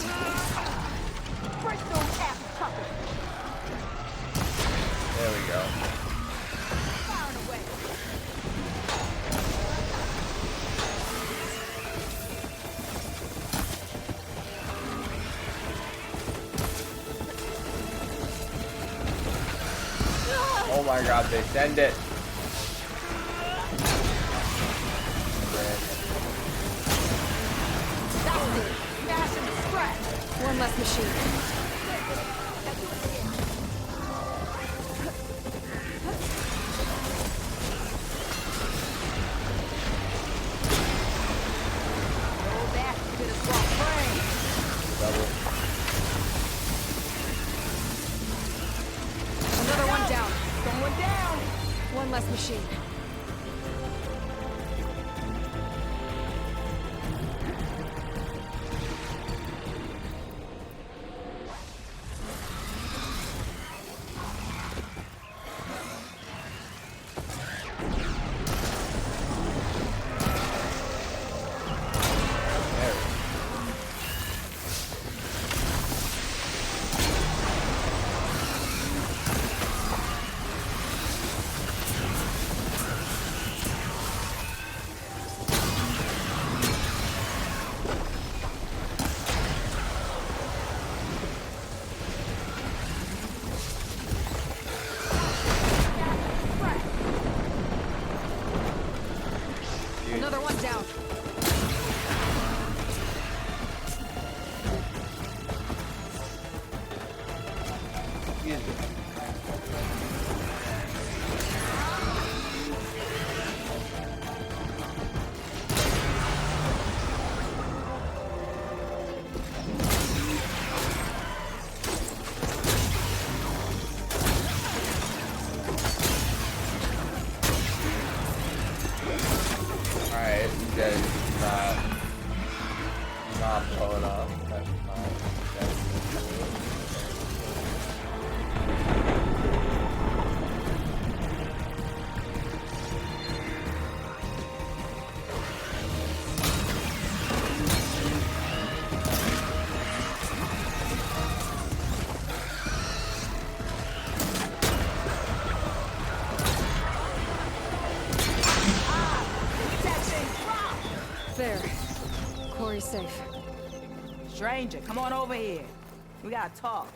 Break those ass puppets! There we go. Fire away! Oh my god, they send it. That's it! Smash and scratch! One less machine. Go back to the swamp brain! Double. Another one down. Going down! One less machine. There we go. Another one down. Excuse me. Alright, you guys not blowing up. That's fine. That's There. Quarry's safe. Stranger, come on over here. We gotta talk.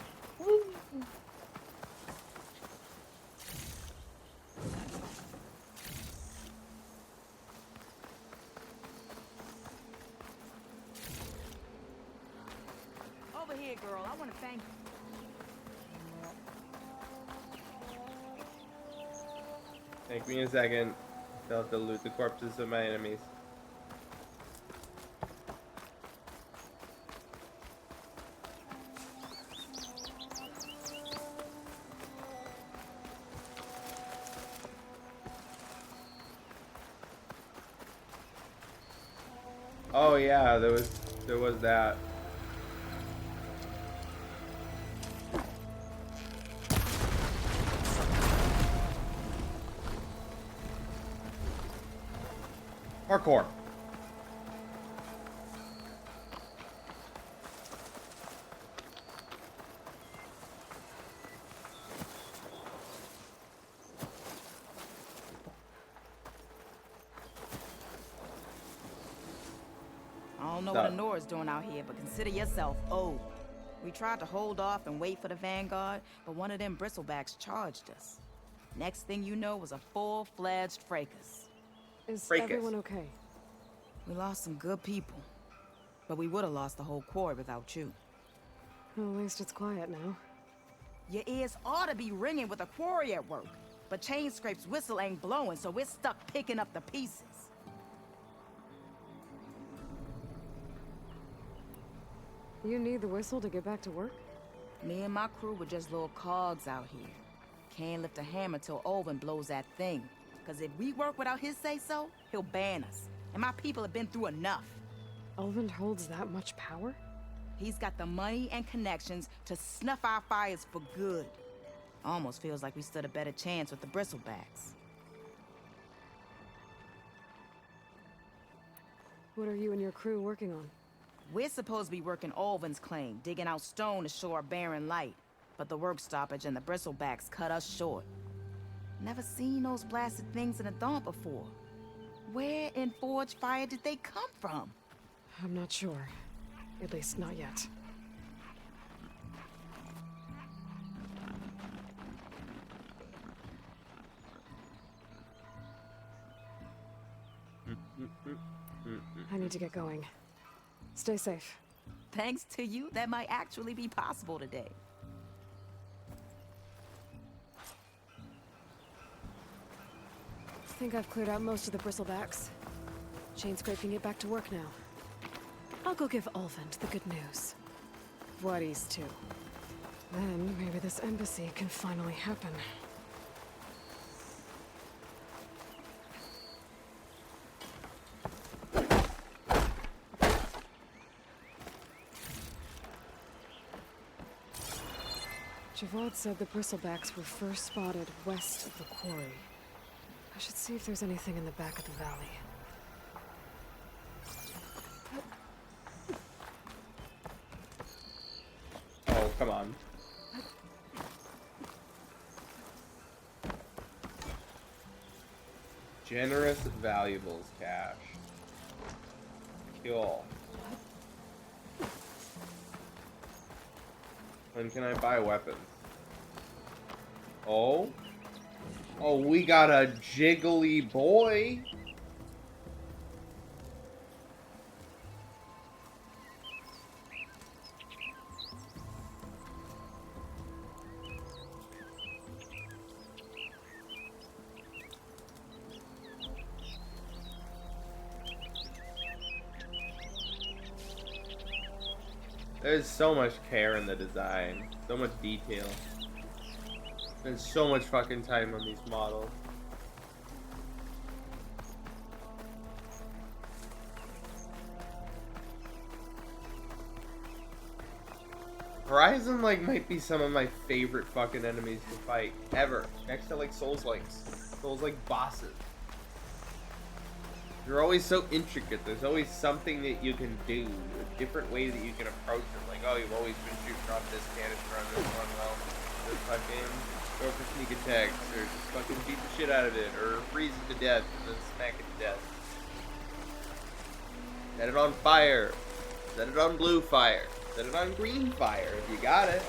Over here, girl. I want to thank you. Take me a second. Still have to loot the corpses of my enemies. Oh yeah, there was that. Parkour. I don't know what Honora's doing out here, but consider yourself old. We tried to hold off and wait for the Vanguard, but one of them bristlebacks charged us. Next thing you know was a full-fledged fracas. Is Fracas. everyone okay? We lost some good people, but we would have lost the whole quarry without you. Well, at least it's quiet now. Your ears ought to be ringing with a quarry at work, but Chain Scrape's whistle ain't blowing, so we're stuck picking up the pieces. You need the whistle to get back to work? Me and my crew were just little cogs out here. Can't lift a hammer till Olvin blows that thing. Cause if we work without his say-so, he'll ban us. And my people have been through enough. Elvin holds that much power? He's got the money and connections to snuff our fires for good. Almost feels like we stood a better chance with the bristlebacks. What are you and your crew working on? We're supposed to be working Alvin's claim, digging out stone to show our barren light. But the work stoppage and the bristlebacks cut us short. Never seen those blasted things in a dawn before. Where in Forge Fire did they come from? I'm not sure. At least not yet. I need to get going. Stay safe. Thanks to you, that might actually be possible today. I think I've cleared out most of the bristlebacks. Chain scraping get back to work now. I'll go give Ulvund the good news. What he's to. Then maybe this embassy can finally happen. Javad said the bristlebacks were first spotted west of the quarry. I should see if there's anything in the back of the valley. Oh, come on. Generous valuables cache. Cool. When can I buy weapons? Oh? Oh, we got a jiggly boy. There's so much care in the design, so much detail. There's so much fucking time on these models. Horizon, like, might be some of my favorite fucking enemies to fight ever. Next to, like, Souls-likes. Souls-like bosses. They're always so intricate. There's always something that you can do, a different way that you can approach them. Like, oh, you've always been shooting off this canister on this one. Well, just fucking go for sneak attacks, or just fucking beat the shit out of it, or freeze it to death and then smack it to death. Set it on fire. Set it on blue fire. Set it on green fire if you got it.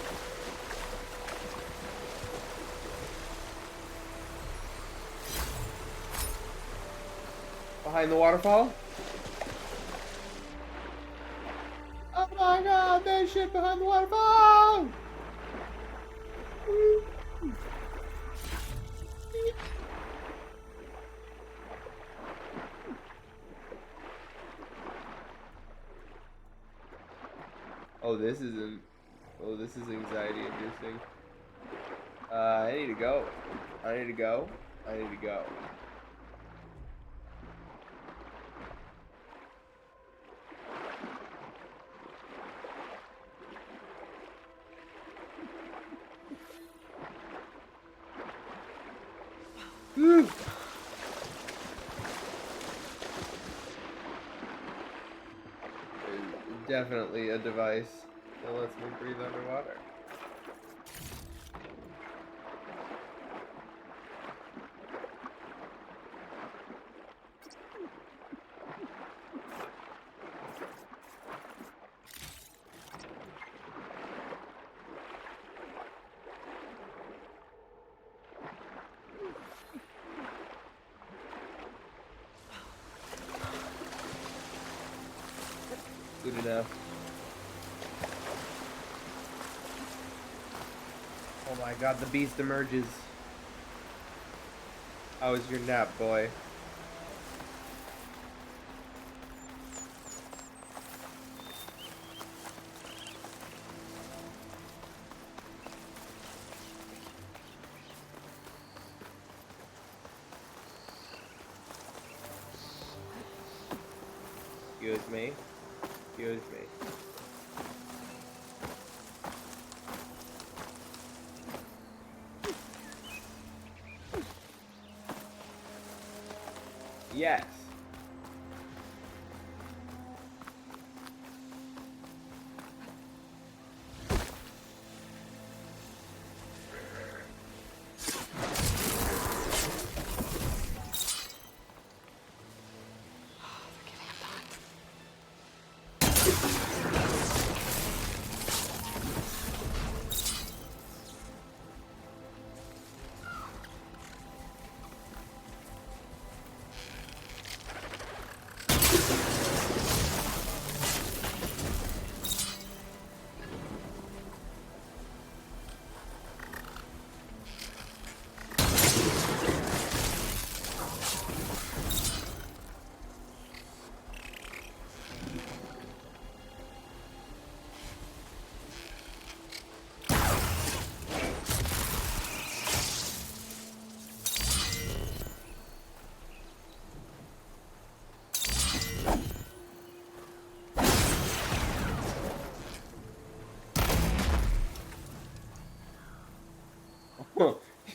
Behind the waterfall? Oh my god, there's shit behind the waterfall! Oh, this isn't. Oh, this is anxiety inducing. I need to go. I need to go. I need to go. Whew. Definitely a device that lets me breathe underwater. Good enough. Oh my god, the beast emerges. How was your nap, boy? Excuse me. Excuse me. Yes.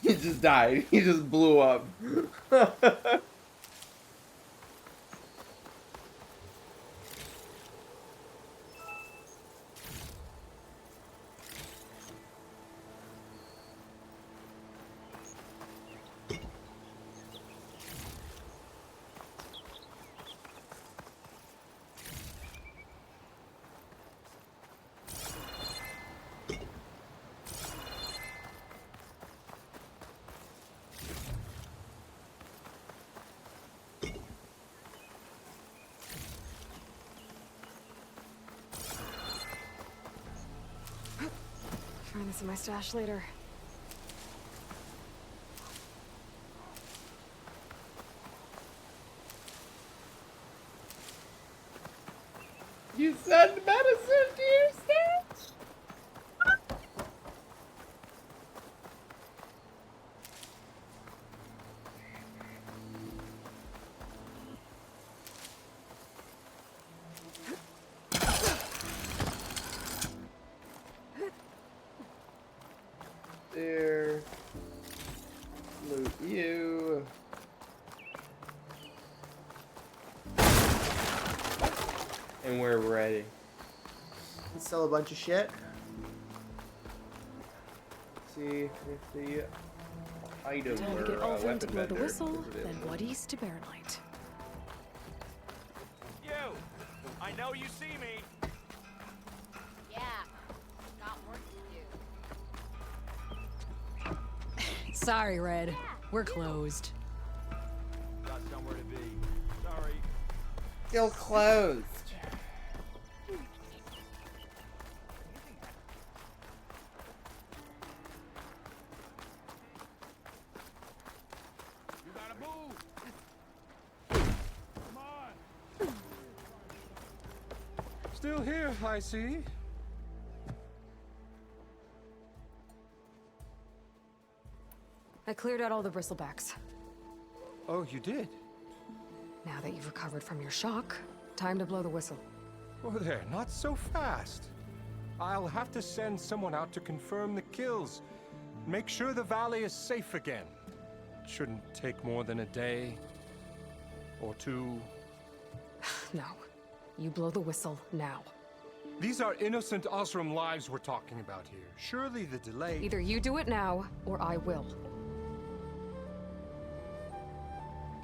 He just died. He just blew up. Find this in my stash later. You send medicine to your stash? There. Loot you. And we're ready. Let's sell a bunch of shit. See if the item Time or to get Ulfin weapon to blow the vendor whistle, is then available. Wadis to Bear Night. You! I know you see me. Yeah, got work to do. Sorry, Red. We're closed. Got somewhere to be. Sorry. Still closed. You gotta move. Come on. Still here, I see. I cleared out all the bristlebacks. Oh, you did? Now that you've recovered from your shock, time to blow the whistle. Oh, there, not so fast. I'll have to send someone out to confirm the kills. Make sure the valley is safe again. Shouldn't take more than a day or two. No. You blow the whistle now. These are innocent Osram lives we're talking about here. Surely the delay... Either you do it now, or I will.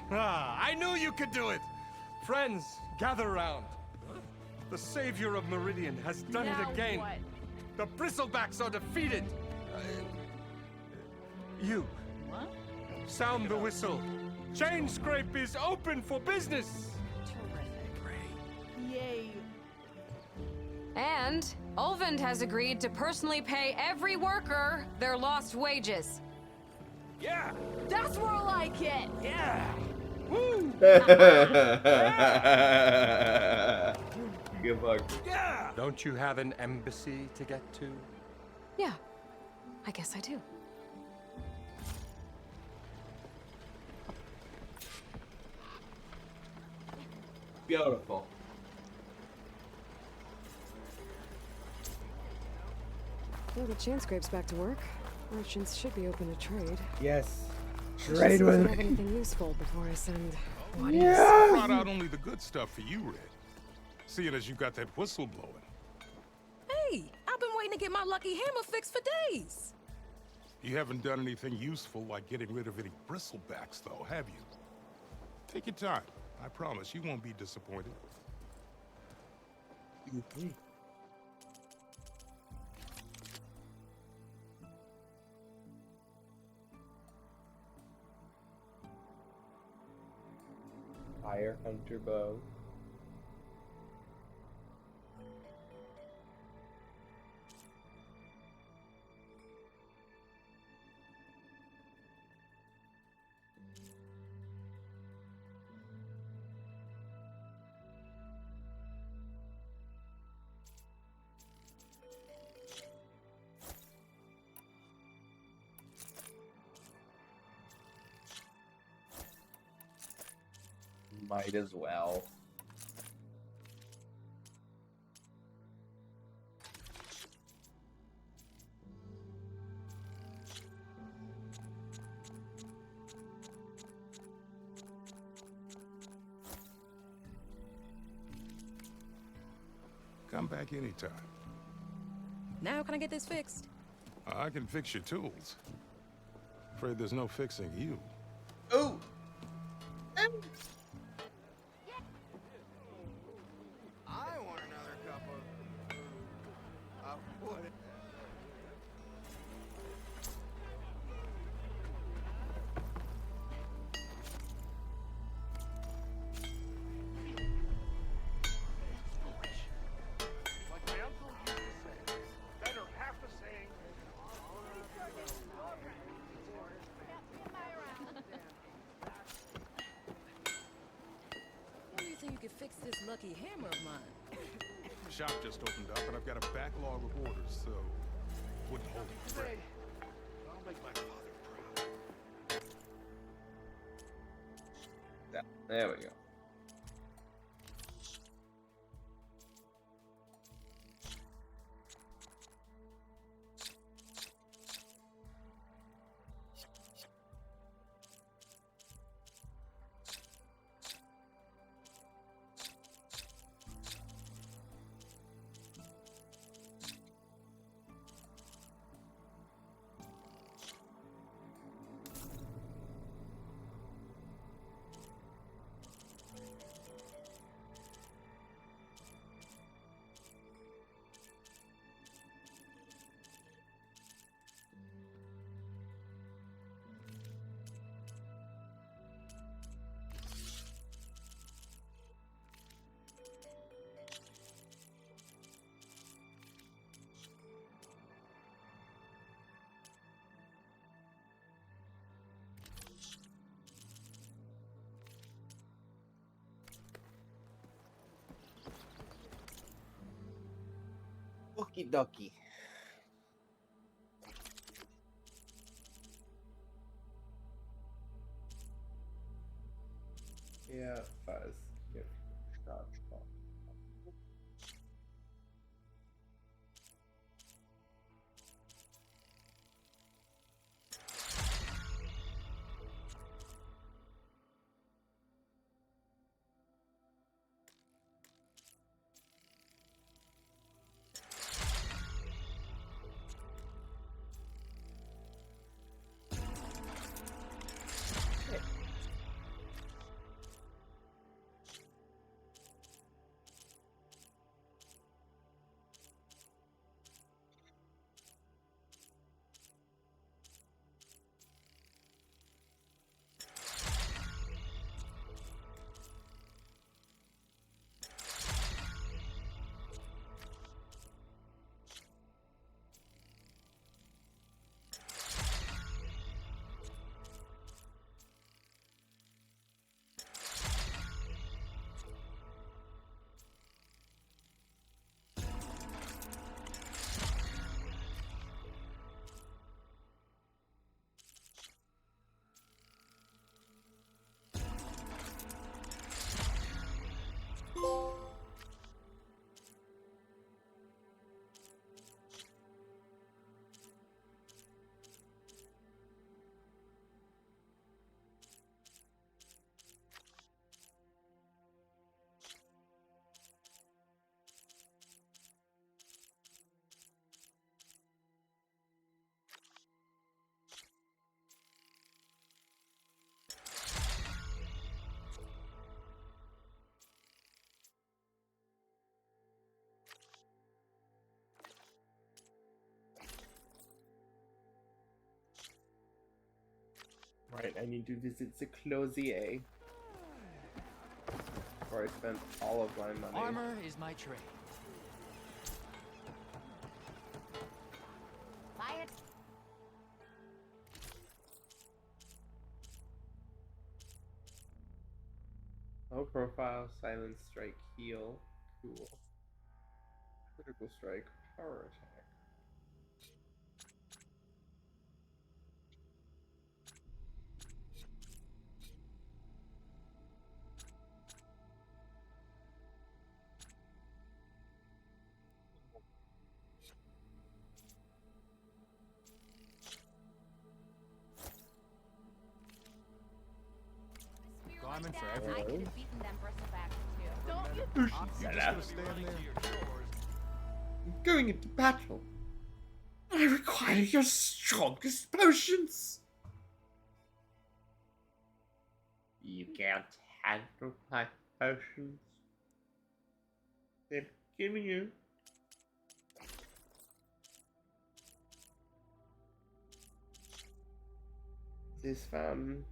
Ah, I knew you could do it! Friends, gather round. The savior of Meridian has done it again. What? The bristlebacks are defeated. You. What? Sound the whistle. Chain Scrape is open for business. Yay. And Ulvund has agreed to personally pay every worker their lost wages. Yeah. That's more like it. Yeah. Woo! Good luck. Yeah. Don't you have an embassy to get to? Yeah, I guess I do. Beautiful. Well, the chain scrape's back to work. Merchants should be open to trade. Yes. Just Trade see if with they have me. anything useful before I send Wadis. Yes. Brought out only the good stuff for you, Red. Seeing as you got that whistle blowing. Hey, I've been waiting to get my lucky hammer fixed for days. You haven't done anything useful like getting rid of any bristlebacks, though, have you? Take your time. I promise you won't be disappointed. Fire Hunter bow. Might as well. Come back anytime. Now can I get this fixed? I can fix your tools. Afraid there's no fixing you. Oh! I want another cup of wood. Like my uncle used to say, better half a saying. When do you think you could fix this lucky hammer of mine? Shop just opened up, and I've got a backlog of orders, so wouldn't hold it forever. I'll make my father proud. Yeah, there we go. Okie dokie. Yeah, fuzz. Gift shop. Right, I need to visit the Closier. Before I spend all of my money. Armor is my trade. Buy it. Low profile, silent strike, heal. Cool. Critical strike, power attack. Garmin for every- I could have beaten them bristlebacks too. Don't you? You just gotta stand there. going into battle. I require your strongest potions. You can't handle my potions. Then give me you. This fun.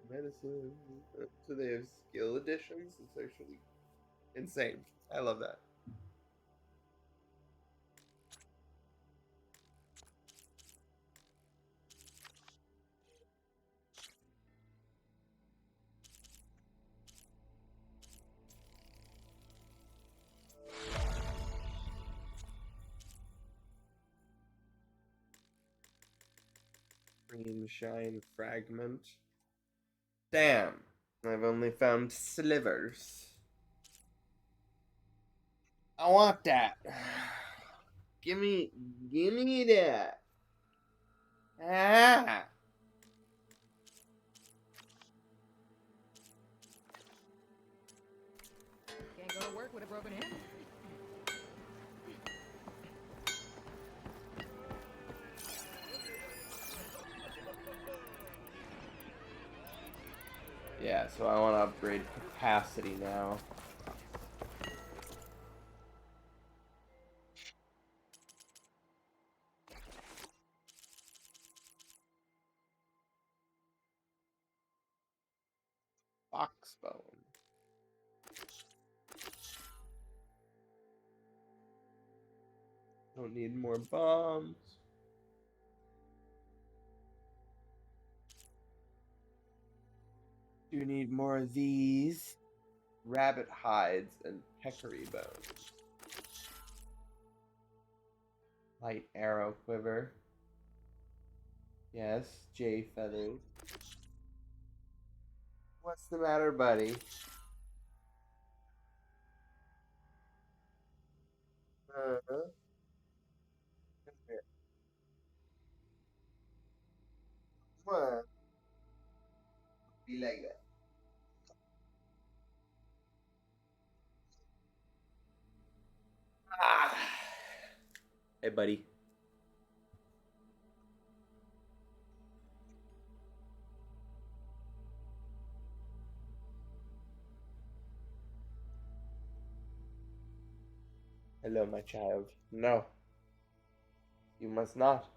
Medicine. So they have skill additions. It's actually insane. I love that. Green shine fragment. Damn, I've only found slivers. I want that. Give me that. Ah. Can't go to work with a broken hammer. Yeah, so I want to upgrade capacity now. Foxbone. Don't need more bombs. Do need more of these. Rabbit hides and peccary bones. Light arrow quiver. Yes, jay feathers. What's the matter, buddy? Come here. Come on. Be like that. Ah. Hey, buddy. Hello, my child. No. You must not.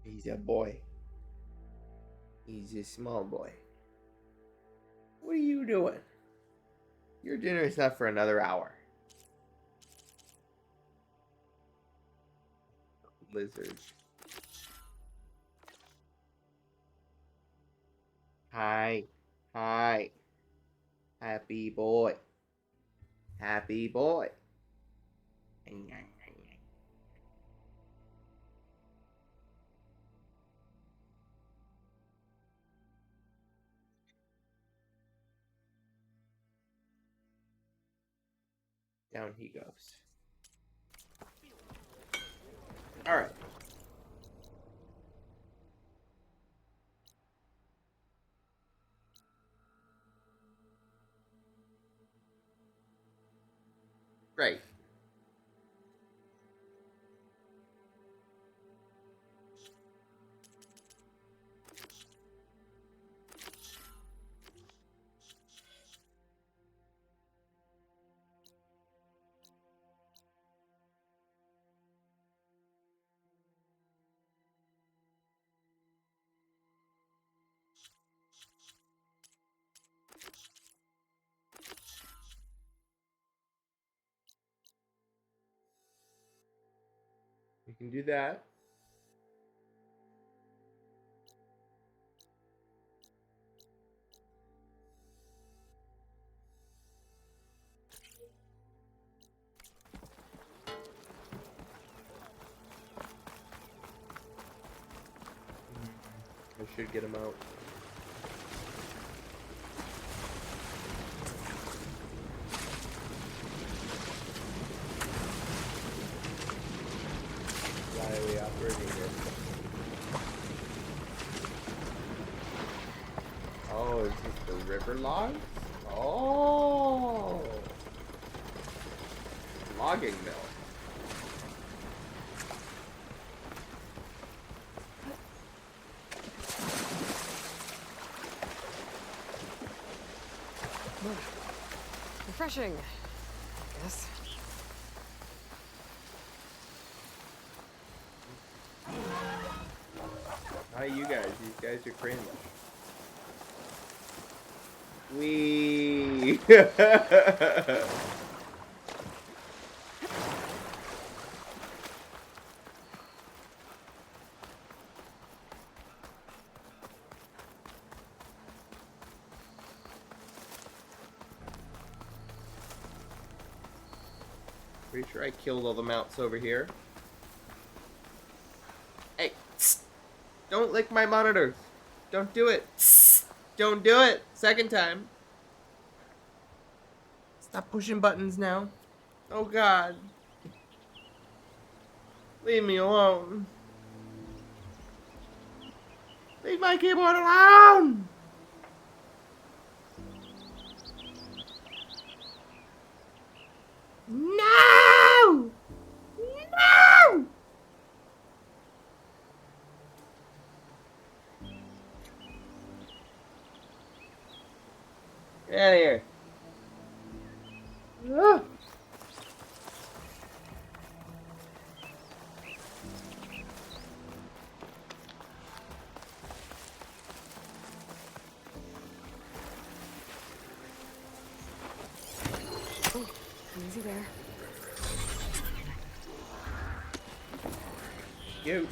He's a boy. He's a small boy. What are you doing? Your dinner is not for another hour. Lizard. Hi. Hi. Happy boy. Happy boy. Down he goes. Alright. Great. We can do that. I should get him out. For logs? Oh. Logging mill. Refreshing, I guess. Not you guys. These guys are crazy. Wee. Pretty sure I killed all the mounts over here. Hey, don't lick my monitors. Don't do it. Don't do it. Second time. Stop pushing buttons now. Oh God. Leave me alone. Leave my keyboard alone! No! No! Get out of here. Ah. Oh, easy there. You.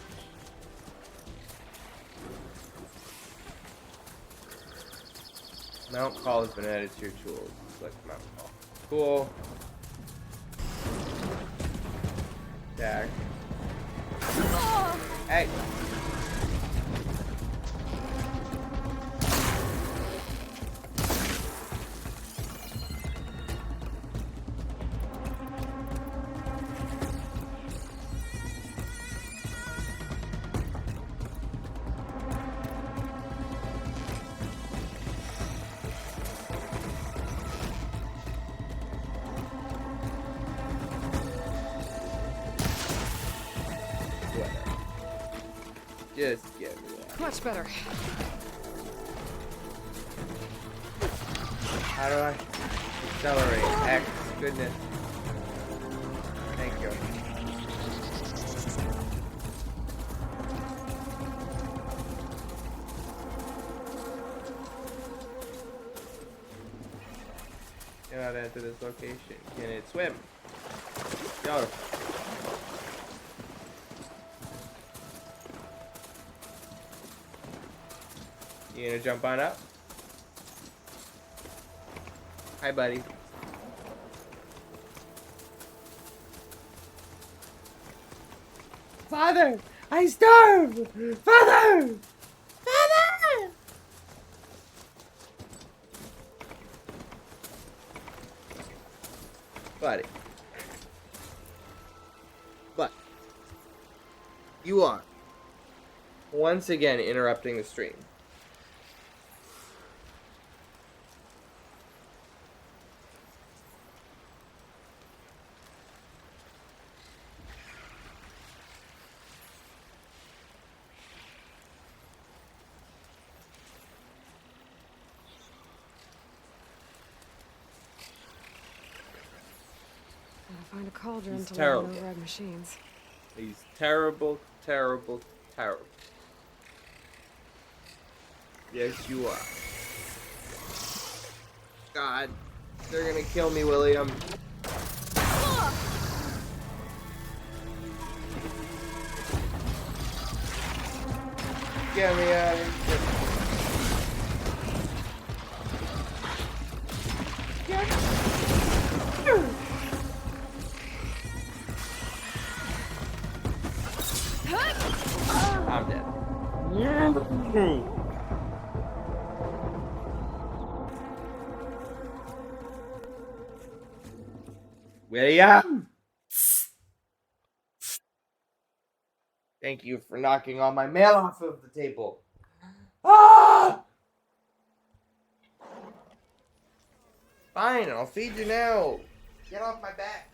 Mount call has been added to your tools. Select mount call. Cool. Attack. Hey. Just give me that. Much better. How do I accelerate? X, goodness. Thank you. Cannot enter this location. Can it swim? Go. You gonna jump on up? Hi, buddy. Father! I starve! Father! Father! Buddy. But you are once again interrupting the stream. Gotta find a cauldron He's to terrible. learn override machines. He's terrible, terrible, terrible. Yes, you are. God, they're gonna kill me, William. Get me out of here. I'm dead. William! Thank you for knocking all my mail off of the table. Ah! Fine, I'll feed you now. Get off my back.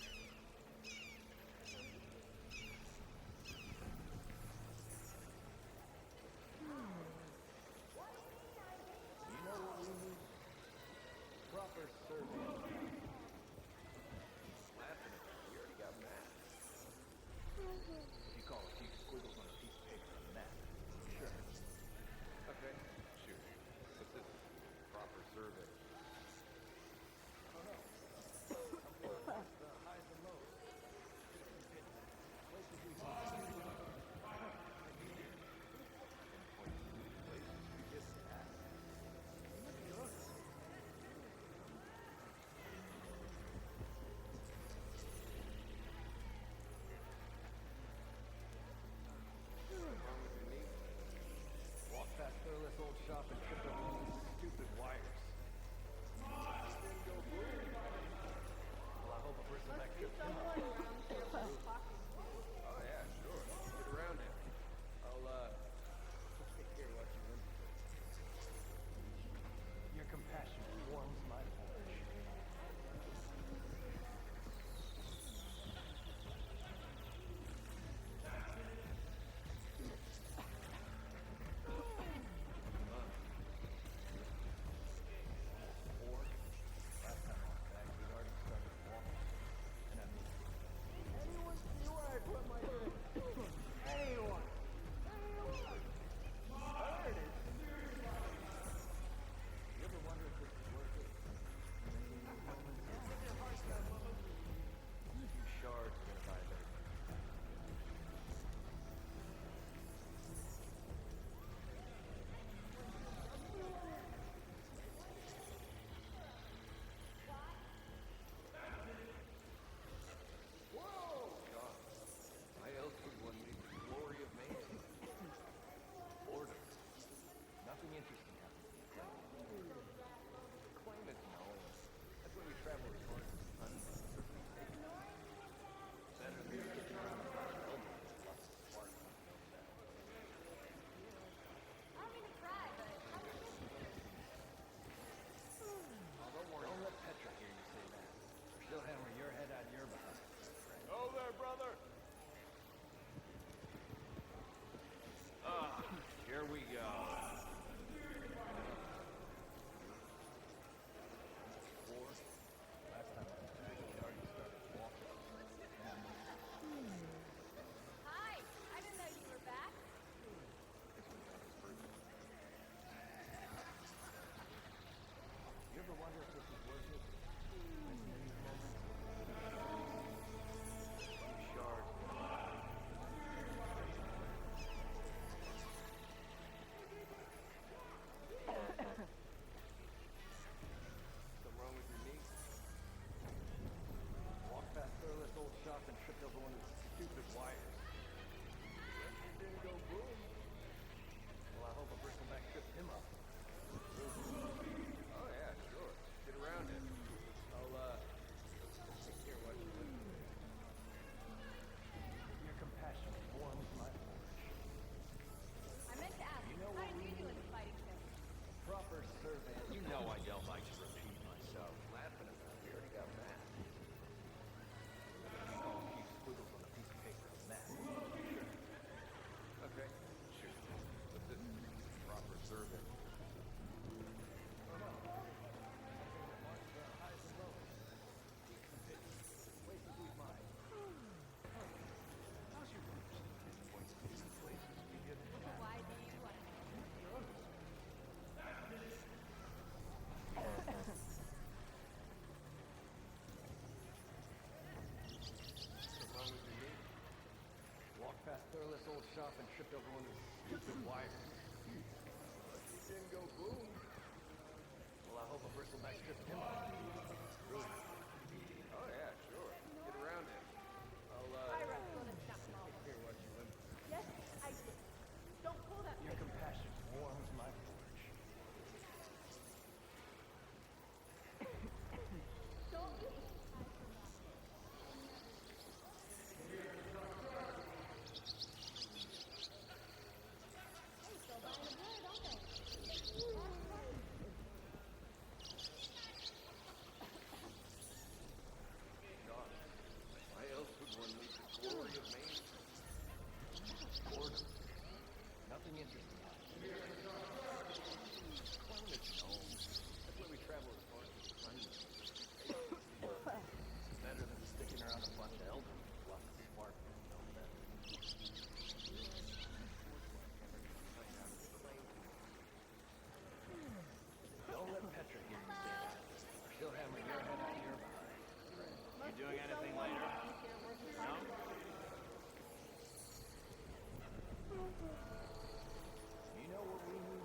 Off and tripped over one of the stupid wires. It didn't go boom. Well, I hope a bristleback tripped him up. Really? Oh yeah, sure. Get around it. I'll take care of what you want. Yes, I did. Don't pull that. Your compassion warms my forge. Don't you? You doing anything later? No? You know what we need?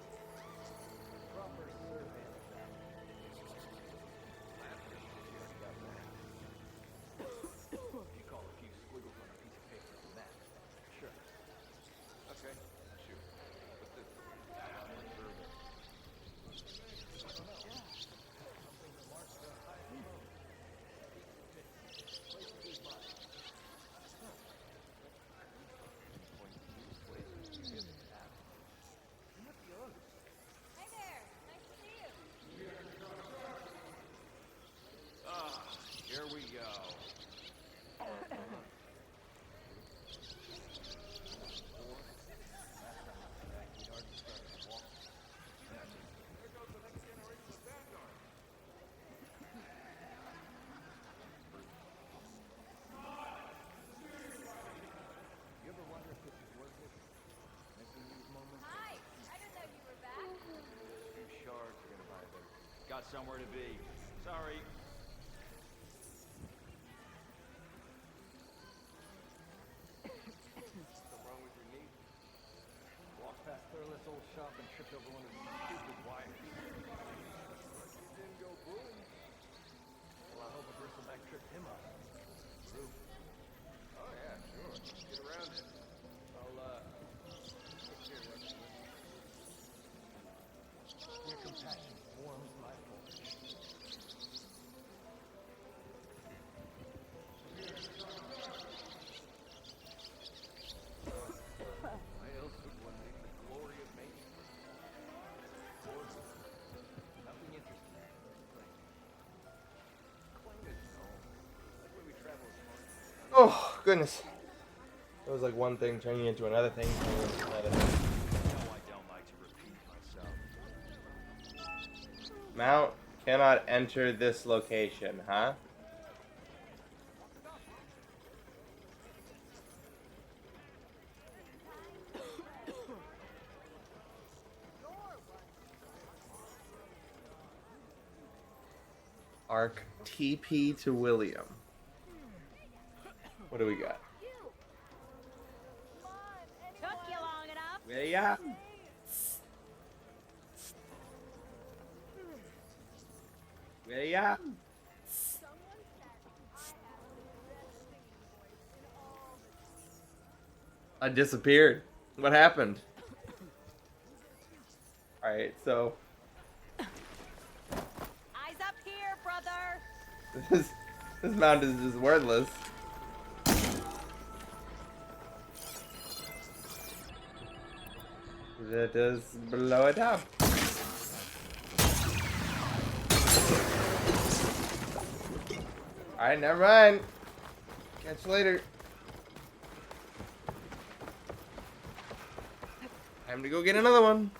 Proper survey of that. You call a few squiggles on a piece of paper a map. Sure. Okay, shoot. But this survey. Something that marks the high and low. Places is mine. Point to you, places you get the tap. You might be on. Hi there. Nice to see you. Here we go. You ever wonder if this is worth it? Missing these moments? Hi. I didn't know you were back. A few shards are gonna buy everything. Got somewhere to be. Sorry. Something wrong with your knee? Walked past Thurless old shop and tripped over one of these stupid wires. It didn't go boom. Well, I hope a bristleback tripped him up. Roof. Oh yeah, sure. Get around it. I'll take care of that. Your compassion warms my forge. Why else would one leave the glory of making? Nothing interesting. Claim it home. That's where we travel as far as Oh, goodness. It was like one thing turning into another thing, turning into another thing. No, I don't like to repeat myself. Mount cannot enter this location, huh? Arc TP to William. What do we got? Took you long enough. William. William. I disappeared. What happened? Alright, so Eyes up here, brother. this mount is just worthless. Just blow it up. Alright, never mind. Catch you later. Time to go get another one.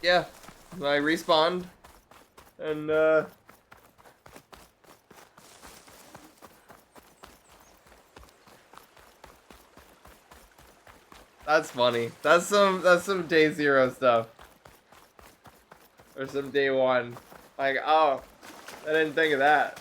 Yeah, I respawned. And, that's funny. That's some day zero stuff. Or some day one. Like, oh, I didn't think of that.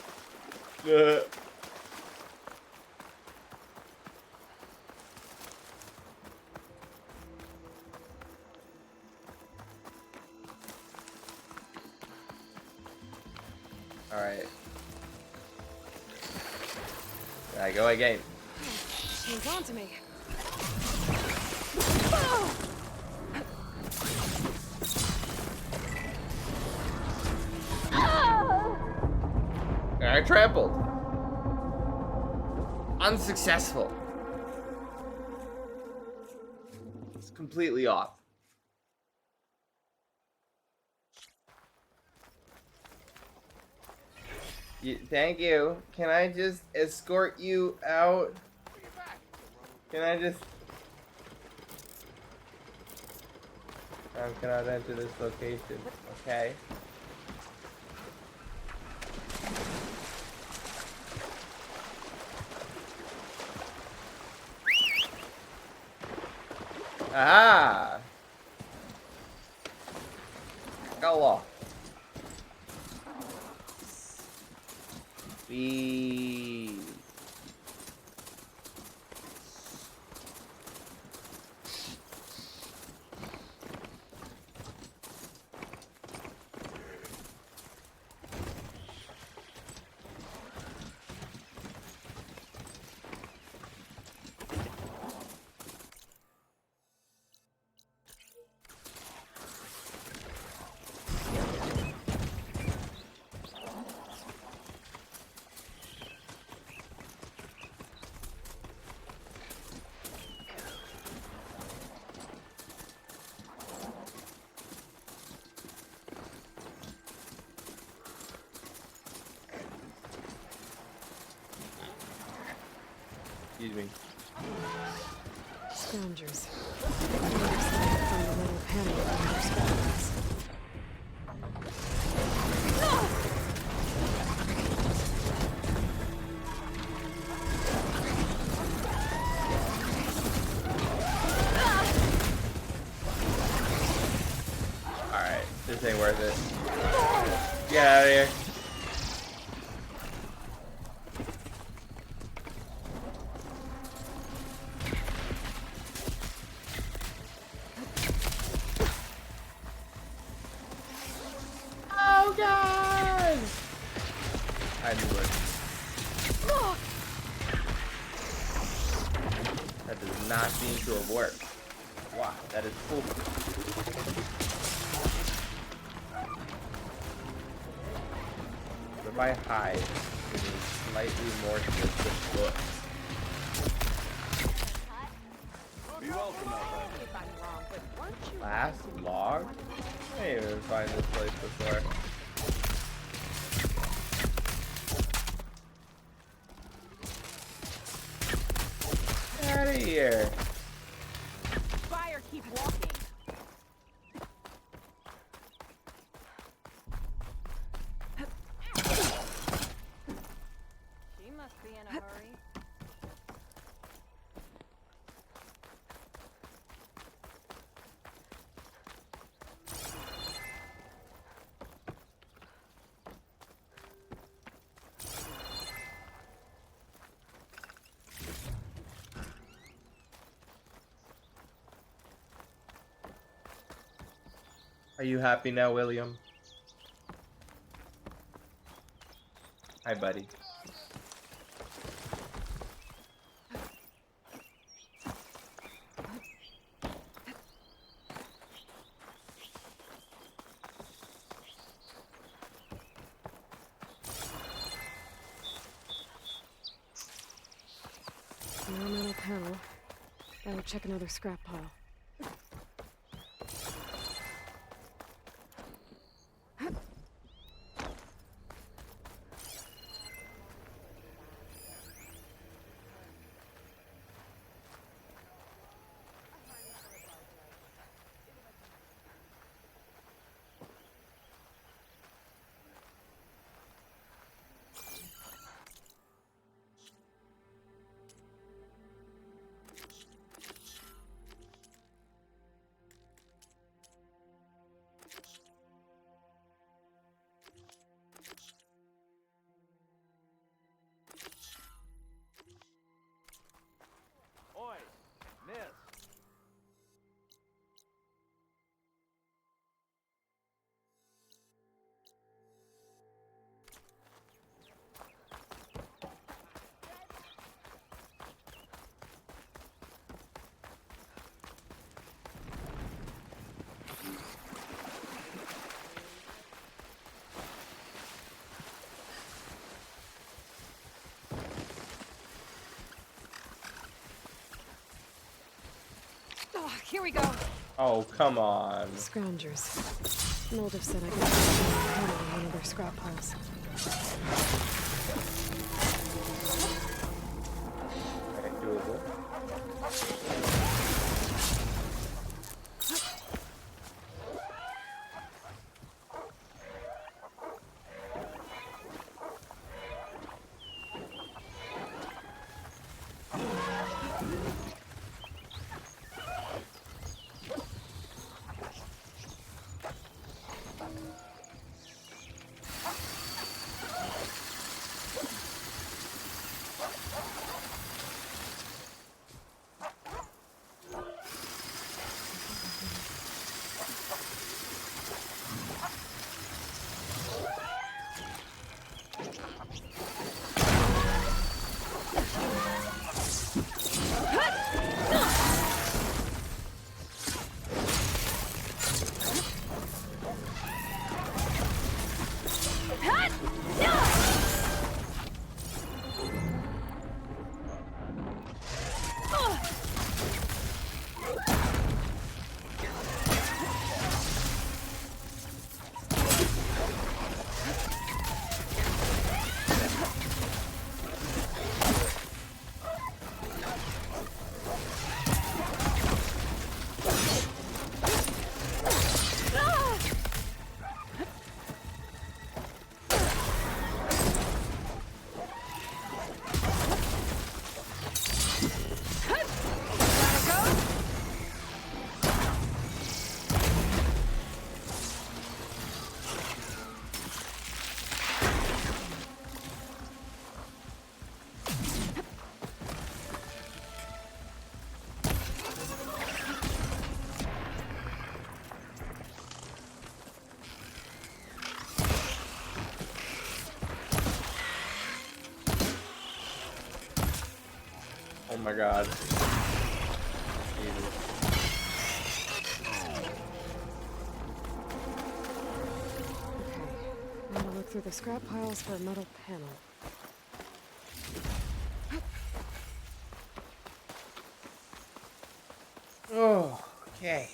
Alright. There I go again. She's on to me. I trampled. Unsuccessful. It's completely off. Thank you. Can I just escort you out? Can I just... I cannot enter this location. Okay. Aha! Go off. Speed. Excuse me. Scroungers. From the little panel on their scroungers. Alright, this ain't worth it. Get out of here. Oh god! I knew it. That does not seem to have worked. Wow, that is cool. If I hide, it is slightly more distant foot. Be welcome out there. Last log? I didn't even find this place before. Get out of here. Fire, keep walking. She must be in a hurry. Are you happy now, William? Hi, buddy. No metal panel. Better check another scrap pile. Oi, miss. Oh, here we go. Oh, come on. Scroungers. Mold have said I could find a panel in one of their scrap piles. Okay, doable. my god. Jesus. Okay. I'm gonna look through the scrap piles for a metal panel. Oh, okay.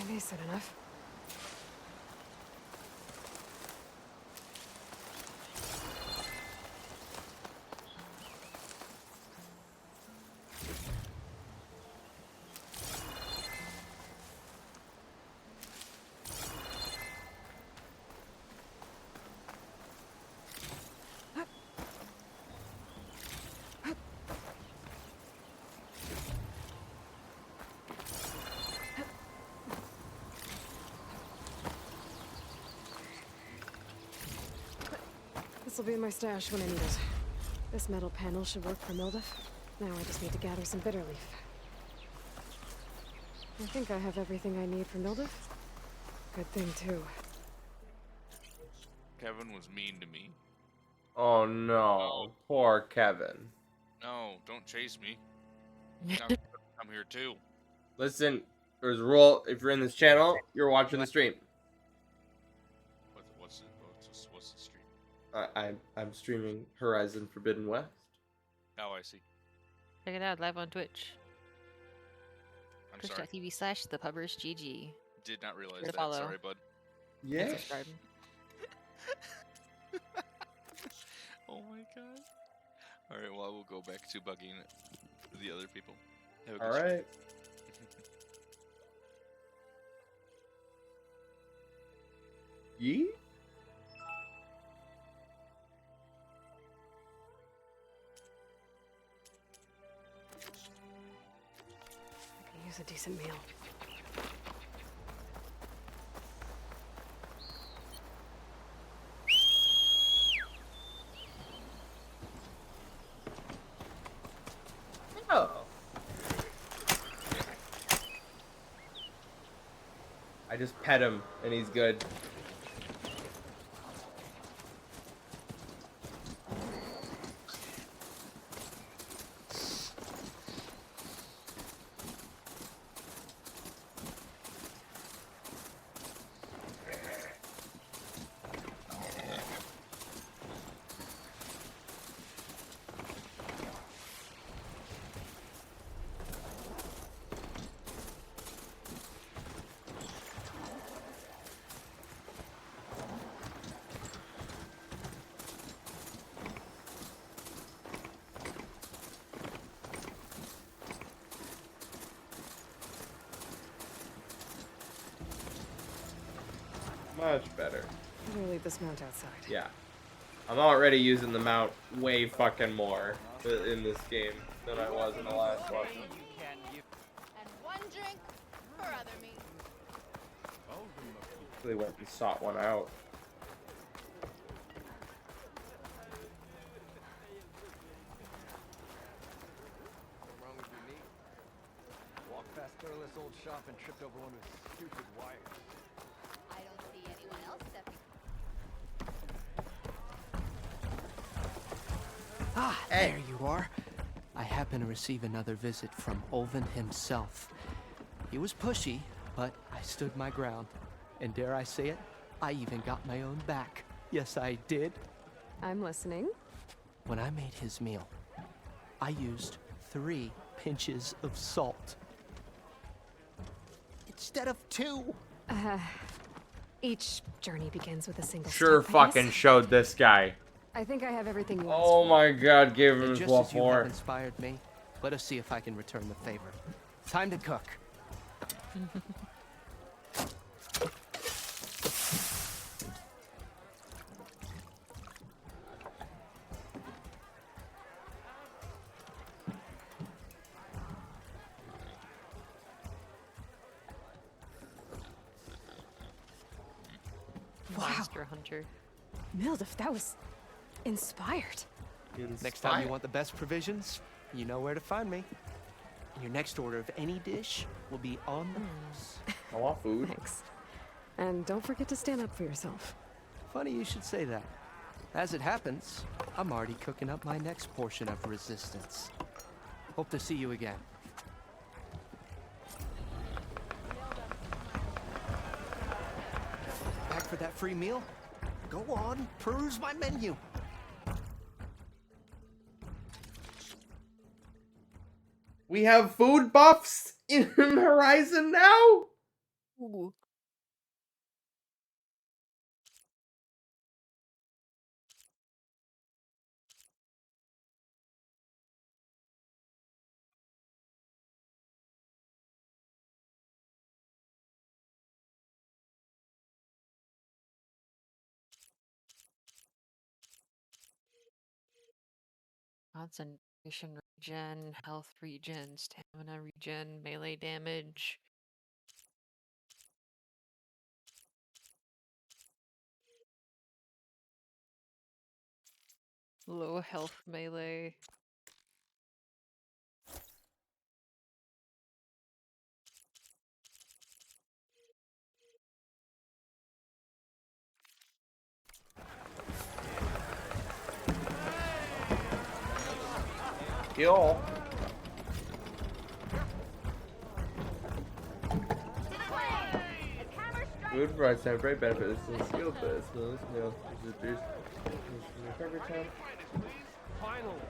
Decent enough. This'll be in my stash when I need it. This metal panel should work for Mildev. Now I just need to gather some bitter leaf. I think I have everything I need for Mildev. Good thing, too. Kevin was mean to me. Oh no, poor Kevin. No, don't chase me. I'm here too. Listen, there's a rule. If you're in this channel, you're watching the stream. What's the stream? I'm streaming Horizon Forbidden West. Oh, I see. Check it out live on Twitch. I'm sorry. Twitch.tv/thepubersgg. Did not realize Give a that. follow. Sorry, bud. Yeah. Subscribe. Oh my god. All right. Well, we'll go back to bugging the other people. Have a All good right. Yeet. I could use a decent meal. Oh. I just pet him and he's good. Much better. I'm gonna leave this mount outside. Yeah. I'm already using the mount way fucking more in this game than I was in the last one. And one drink for other me. Really went and sought one out. What's wrong with your knee? Walked past Thurless old shop and tripped over one of his stupid wires. I don't see anyone else stepping. Ah, there you are. I happen to receive another visit from Olvin himself. He was pushy, but I stood my ground. And dare I say it, I even got my own back. Yes, I did. I'm listening. When I made his meal, I used 3 pinches of salt. Instead of 2. Each journey begins with a single Sure step, I guess. fucking showed this guy. I think I have everything you Oh my god, give him And his just level as you 4. have inspired me, let us see if I can return the favor. Time to cook. Monster Hunter. Mildef, that was inspired. Next time you want the best provisions, you know where to find me. And your next order of any dish will be on the house. I want food. Thanks. And don't forget to stand up for yourself. Funny you should say that. As it happens, I'm already cooking up my next portion of resistance. Hope to see you again. Back for that free meal? Go on, peruse my menu. We have food buffs in Horizon now? Ooh. Concentration regen, health regen, stamina regen, melee damage. Low health melee. Kill. Food provides temporary benefits and skill boosts. Recovery time. Finally,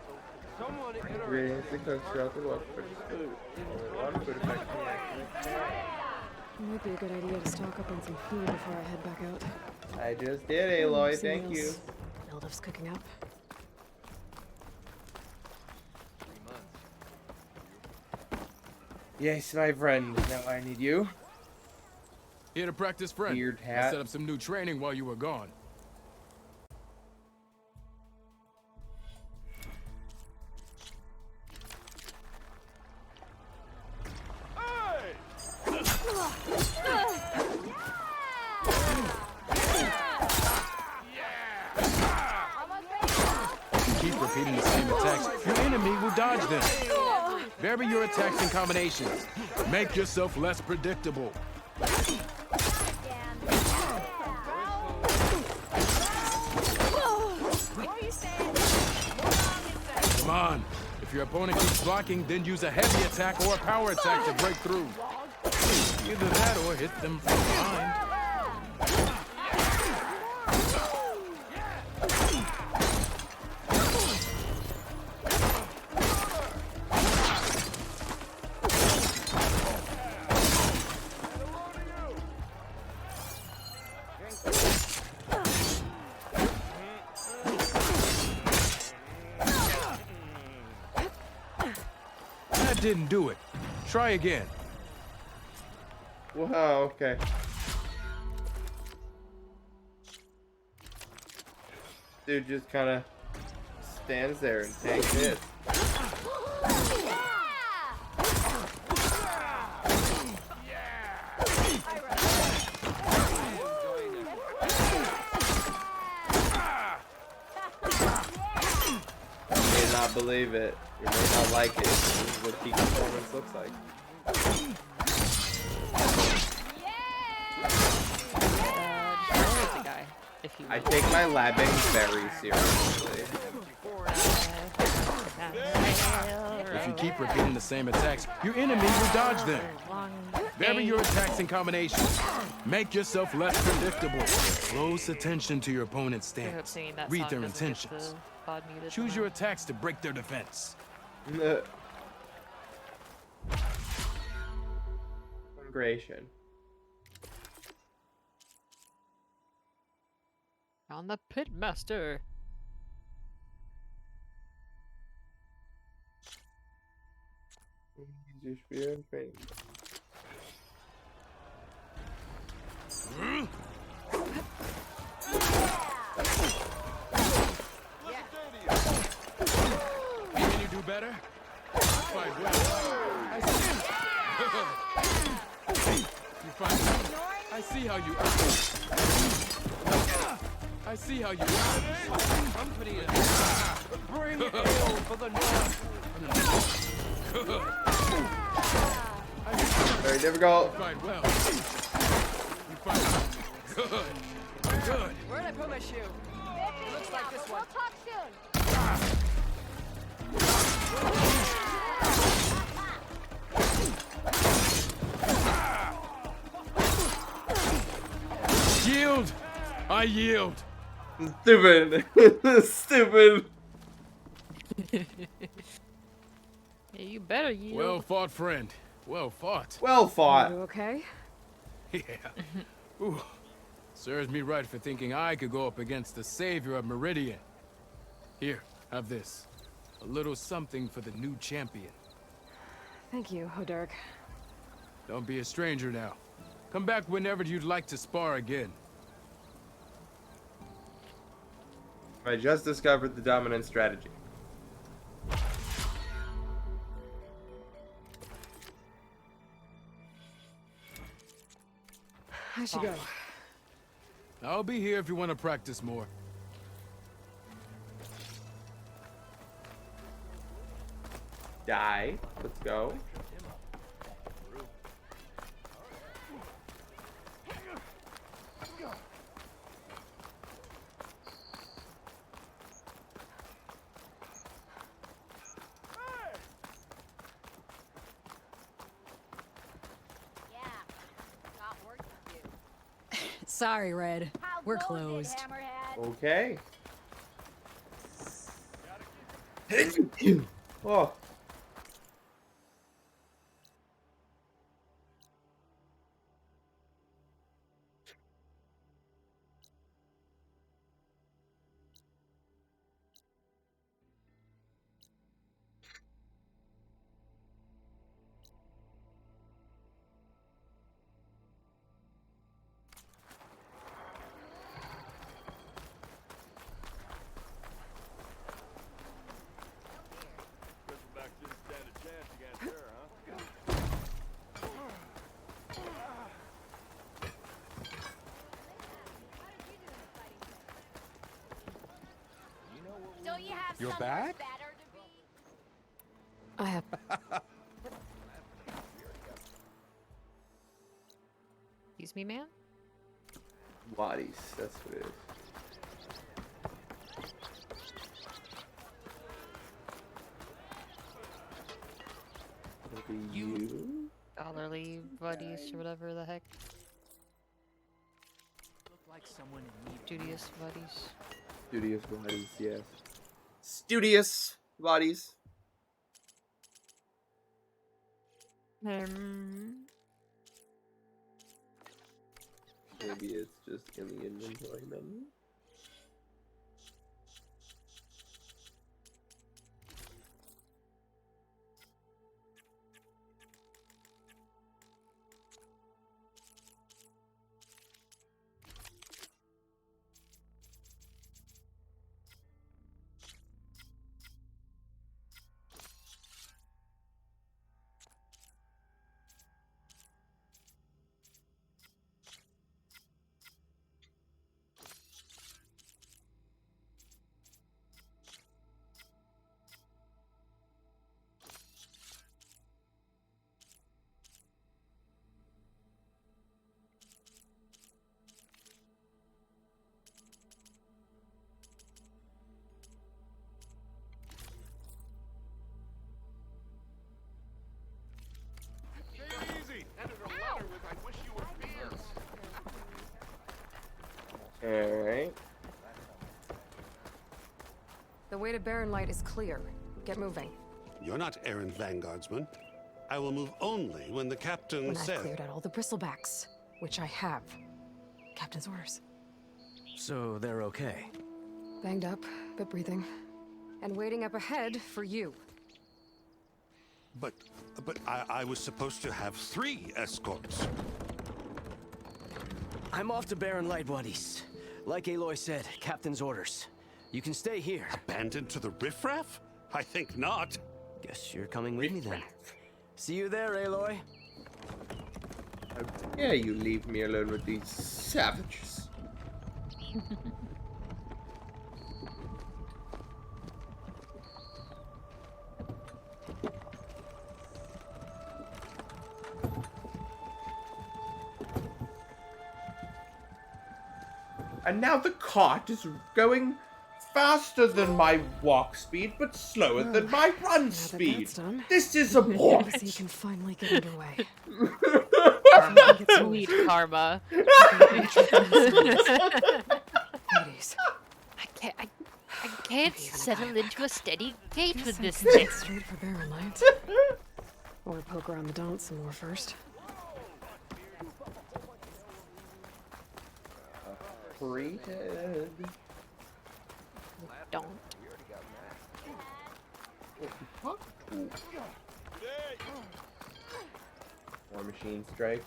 someone Ingredients that cook throughout the world for food. Only one food effect can It might be a good idea to stock up on some food before I head back out. I just did, Aloy. See Thank you. meals Mildef's cooking up. 3 months. Yes, my friend. Now I need you. Here to practice, friend. Weird I hat. set up some new training while you were gone. Keep repeating the same attacks. Your enemy will dodge them. Vary your attacks and combinations. Make yourself less predictable. Come on. If your opponent keeps blocking, then use a heavy attack or a power attack to break through. Either that or hit them from behind. That didn't do it. Try again. Wow, okay. Dude just kind of stands there and takes it. You may not believe it. You may not like it. This is what peak performance looks like. I take my labbing very seriously. If you keep repeating the same attacks, your enemy will dodge them. Vary your attacks and combinations. Make yourself less predictable. Close attention to your opponent's stance. Read their intentions. Choose your attacks to break their defense. Migration. On the Pitmaster. Use your spear and training. Can you do better? Fight well. I see. You fight well. I see how you. I see how you company. Bring ale for the north. Alright, there we go. Fight well. You fight good. Good. Where'd I put my shoe? It looks like this one. We'll talk soon. Yield. I yield. Stupid. Stupid. Yeah, you better yield. Well fought, friend. Well fought. Well fought. You okay? Yeah. Ooh. Serves me right for thinking I could go up against the savior of Meridian. Here, have this. A little something for the new champion. Thank you, Hoderick. Don't be a stranger now. Come back whenever you'd like to spar again. I just discovered the dominant strategy. I should go. I'll be here if you want to practice more. Die. Let's go. Sorry, Red. We're closed. Okay. Oh. Bristleback didn't stand a chance against her, huh? Don't you have You're somewhere back? better to be? I have. Excuse me, man? Bodies. That's what it is. It'll be you. Scholarly buddies or whatever the heck. Look like someone in need. Studious buddies. Studious bodies, yes. Studious bodies. Maybe it's just in the inventory menu. Easy. Editor letter with I wish you were beers. Alright. The way to Barren Light is clear. Get moving. You're not errand vanguardsman. I will move only when the captain When says. I've cleared out all the bristlebacks, which I have. Captain's orders. So they're okay. Banged up, but breathing. And waiting up ahead for you. But I was supposed to have 3 escorts. I'm off to Barren Light, buddies. Like Aloy said, captain's orders. You can stay here. Abandoned to the riffraff? I think not. Guess you're coming with me then. See you there, Aloy. How dare you leave me alone with these savages? And now the cart is going faster than my walk speed, but slower than my run speed. This is a bore. Embassy can finally get underway. Sweet karma. Hades. I can't settle into a steady gait with this Guess I thing. can straight for Barren Lights. Or poke around the Daunt some more first. Treated. Don't. War Machine Strike.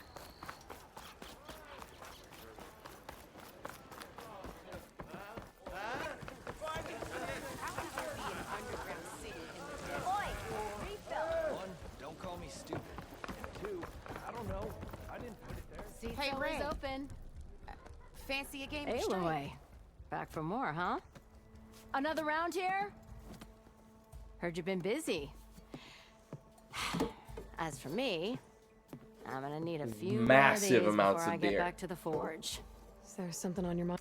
One, don't call me stupid. Two, I don't know. I didn't put it there. Seat's Hey, always Ray. open. Fancy a game Hey, of strike? Aloy. Back for more, huh? Another round here? Heard you've been busy. As for me, I'm gonna need a few Massive more of these amounts before of I get beer. back to the forge. Is there something on your mind?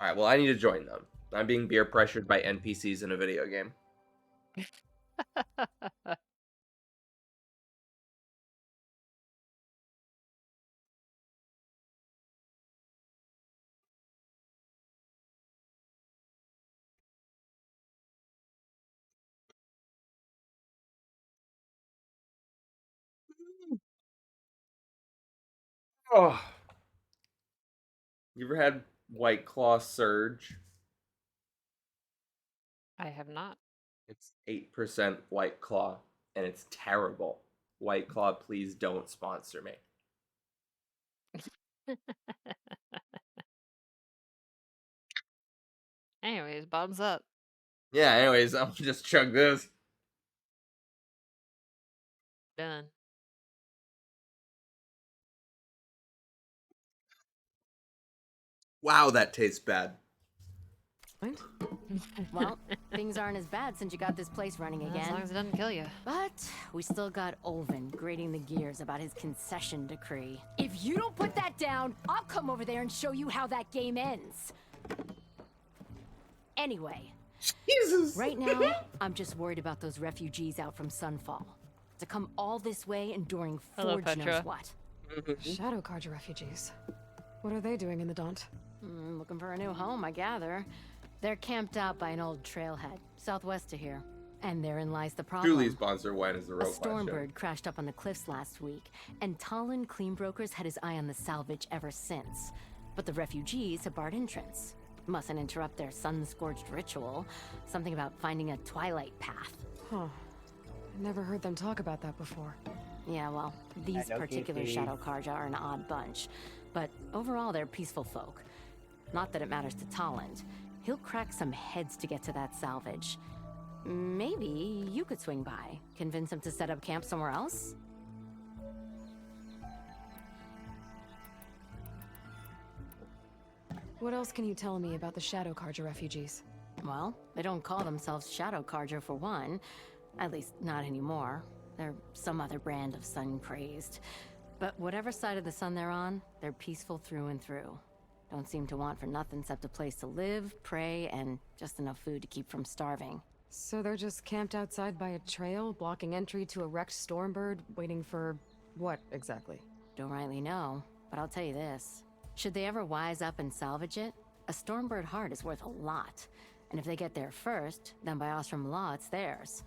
All right, well, I need to join them. I'm being beer pressured by NPCs in a video game. Oh. You ever had White Claw Surge? I have not. It's 8% White Claw, and it's terrible. White Claw, please don't sponsor me. Anyways, bottoms up. Yeah, anyways, I'll just chug this. Done. Wow, that tastes bad. Well, things aren't as bad since you got this place running again. As long as it doesn't kill you. But we still got Olvin grating the gears about his concession decree. If you don't put that down, I'll come over there and show you how that game ends. Anyway, Jesus. Right now, I'm just worried about those refugees out from Sunfall. To come all this way enduring Hello, Forge Petra. knows what. Shadow Carja refugees. What are they doing in the Daunt? Looking for a new home, I gather. They're camped out by an old trailhead, southwest of here. And therein lies the problem. Truly sponsor When is the A Rope Show. stormbird crashed up on the cliffs last week, and Talon Cleanbrokers had his eye on the salvage ever since. But the refugees have barred entrance. Mustn't interrupt their sun-scorched ritual. Something about finding a twilight path. Huh. Never heard them talk about that before. Yeah, well, these Hello, particular Kitty. Shadow Karja are an odd bunch. But overall, they're peaceful folk. Not that it matters to Talent. He'll crack some heads to get to that salvage. Maybe you could swing by, convince him to set up camp somewhere else? What else can you tell me about the Shadow Carja refugees? Well, they don't call themselves Shadow Karja for one. At least, not anymore. They're some other brand of sun-crazed. But whatever side of the sun they're on, they're peaceful through and through. Don't seem to want for nothing except a place to live, pray, and just enough food to keep from starving. So they're just camped outside by a trail, blocking entry to a wrecked stormbird, waiting for what exactly? Don't rightly know, but I'll tell you this. Should they ever wise up and salvage it, a stormbird heart is worth a lot. And if they get there first, then by Ostrom law, it's theirs.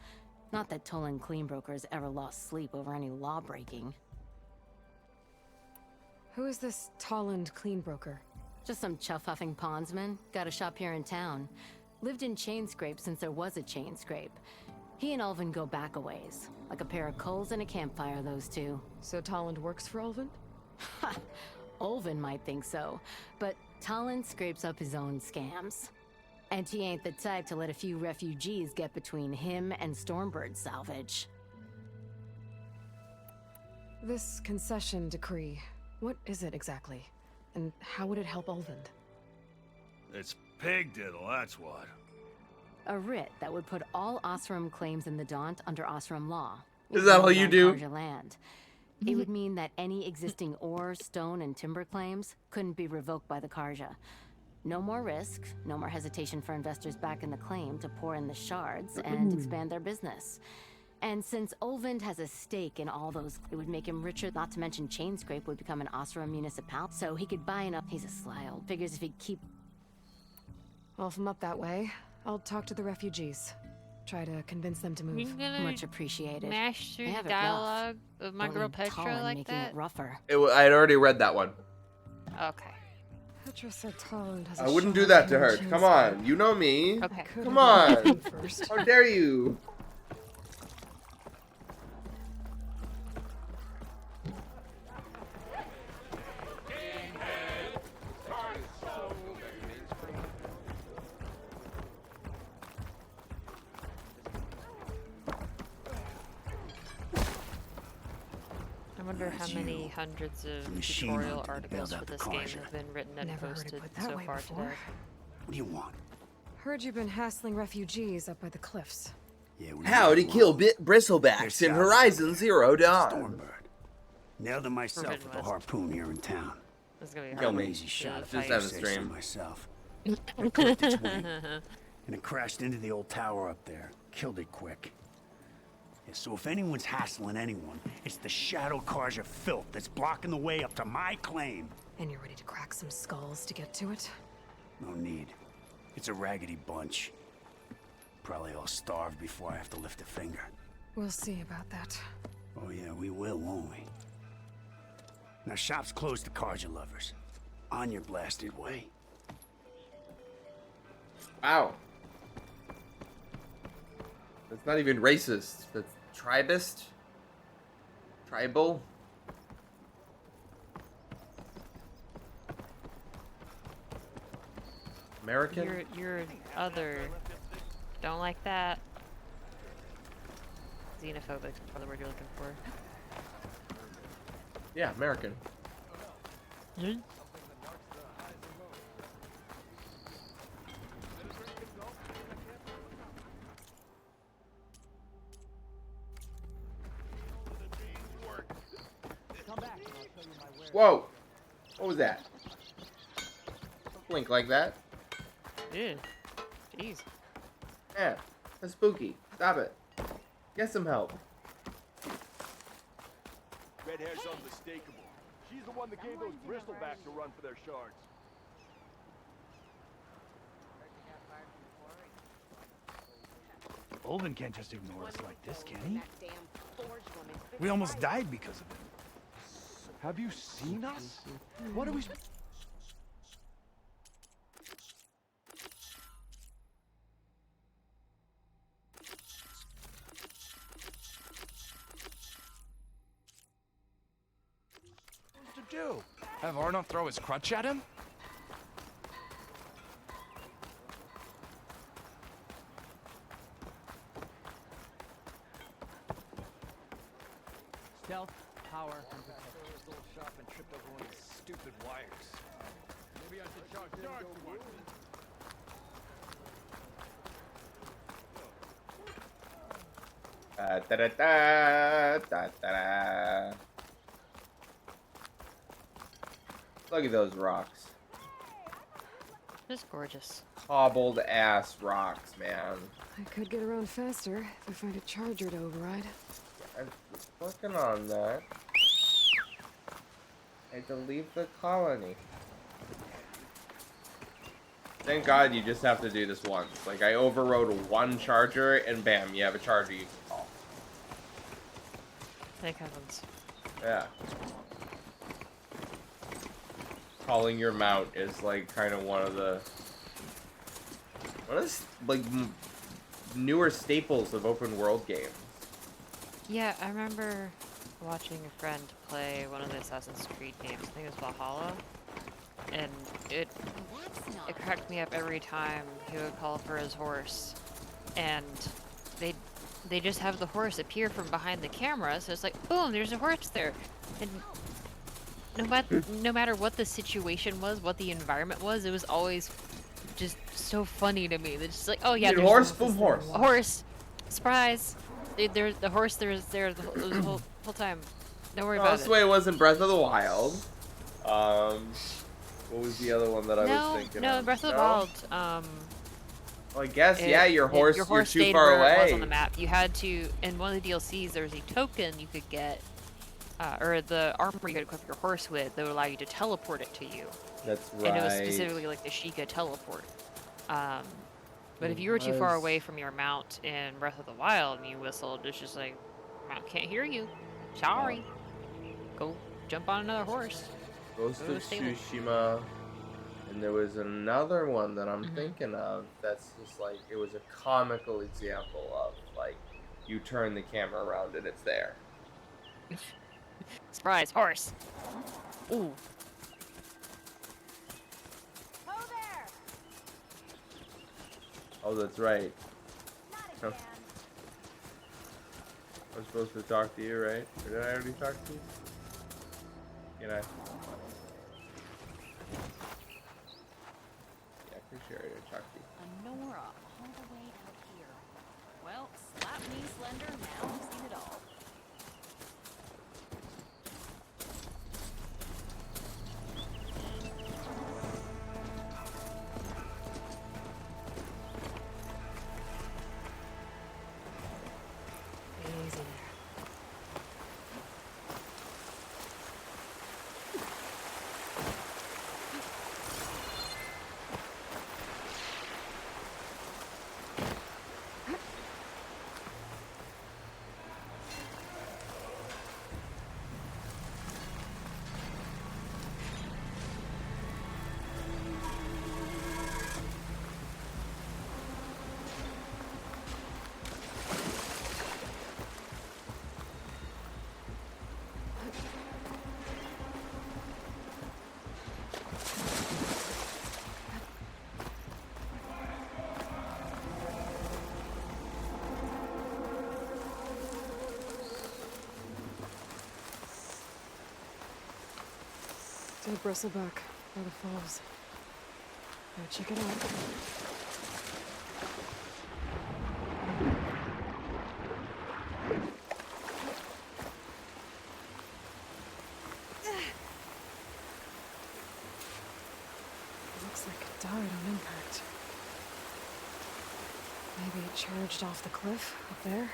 Not that Tolan Cleanbrokers ever lost sleep over any law breaking. Who is this Tolland Cleanbroker? Just some chuff-huffing pondsman. Got a shop here in town. Lived in Chainscrape since there was a Chainscrape. He and Ulvin go back a ways. Like a pair of coals and a campfire, those two. So Tolland works for Ulvin? Ha! Ulvin might think so, but Talon scrapes up his own scams. And he ain't the type to let a few refugees get between him and Stormbird salvage. This concession decree, what is it exactly? And how would it help Ulvin? It's pig diddle, that's what. A writ that would put all Osram claims in the Daunt under Osram law. Is that all you do? Karja land. It would mean that any existing ore, stone, and timber claims couldn't be revoked by the Karja. No more risk, no more hesitation for investors back in the claim to pour in the shards and expand their business. And since Olvind has a stake in all those, it would make him richer, not to mention Chainscrape would become an Osra municipality, so he could buy enough. He's a sly old. Figures if he'd keep... Well, if I'm up that way, I'll talk to the refugees. Try to convince them to You move. gonna Much appreciated. mash through They the have it rough. dialogue of my Don't girl need Petra Talon like making that? it rougher. I had already read that one. Okay. Petra said Talon has I a wouldn't do shot that at to her. him Come Chainscrape. on, you know me. Okay. Come on. First. How dare you? I wonder how many hundreds of machine tutorial hunter that bailed articles for out the this game Carja. have been written and Never heard it posted put that so way far before. today. What do you want? Heard you've been hassling refugees up by the cliffs. Yeah, we How to kill bristlebacks in Horizon Zero Dawn. Stormbird. Nailed him myself Forbidden with a West. harpoon here in town. This is gonna be Kill hard. me. Easy shot if Just I have do a say so stream. myself. It clipped its wing, and it crashed into the old tower up there. Killed it quick. Yeah, so if anyone's hassling anyone, it's the Shadow Carja filth that's blocking the way up to my claim. And you're ready to crack some skulls to get to it? No need. It's a raggedy bunch. Probably all starved before I have to lift a finger. We'll see about that. Oh yeah, we will, won't we? Now shop's closed to Carja lovers. On your blasted way. Wow. That's not even racist. That's tribist. Tribal. American. You're other. Don't like that. Xenophobic is probably the word you're looking for. Yeah, American. Whoa! What was that? Don't blink like that. Ew. Jeez. Yeah, that's spooky. Stop it. Get some help. Red hair's unmistakable. She's the one that gave those bristlebacks a run for their shards. Olvin can't just ignore us like this, can he? We almost died because of him. Have you seen us? What are we... To do? Have Arnon throw his crutch at him? Stealth, power, and protection. This little shop and tripped over one of these stupid wires. Maybe I should charge them to one. Da, da, da, da, da, da. Look at those rocks. Just gorgeous. Cobbled ass rocks, man. I could get around faster if I find a charger to override. I'm working on that. I had to leave the colony. Thank God you just have to do this once. Like, I overrode one charger, and bam, you have a charger you can call. Thank heavens. Yeah. Calling your mount is, like, kind of one of the like, newer staples of open world games. Yeah, I remember watching a friend play one of the Assassin's Creed games. I think it was Valhalla. And it cracked me up every time he would call for his horse. And they just have the horse appear from behind the camera, so it's like, boom, there's a horse there. And no matter what the situation was, what the environment was, it was always just so funny to me. They're just like, oh yeah, there's horse, boom, horse. A horse. Surprise. There's the horse there the whole time. Don't worry Well, about that's it. the way it was in Breath of the Wild. What was the other one that I was thinking No, of? Breath of the Wild, well, I guess, yeah, your horse you're too stayed far where away. it was on the map. You had to, in one of the DLCs, there was a token you could get, or the armor you could equip your horse with that would allow you to teleport it to you. That's right. And it was specifically like the Sheikah teleport. But if you were too far away from your mount in Breath of the Wild and you whistled, it's just like, mount can't hear you. Sorry. Go jump on another horse. Ghost of Tsushima. And there was another one that I'm thinking of that's just like, it was a comical example of, like, you turn the camera around and it's there. Surprise, horse. Ooh. Oh, that's right. I'm supposed to talk to you, right? Or did I already talk to you? Can I? Yeah, pretty sure I already talked to you. Nora, all the way out here. Well, slap me, Slender. Now I've seen it all. Easy there. To the bristleback by the falls. Gotta check it out. Looks like it died on impact. Maybe it charged off the cliff up there.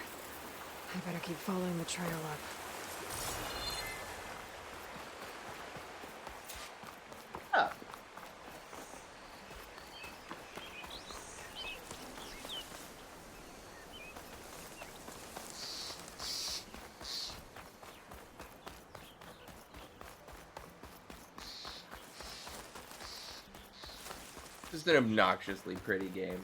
I better keep following the trail up. Just an obnoxiously pretty game.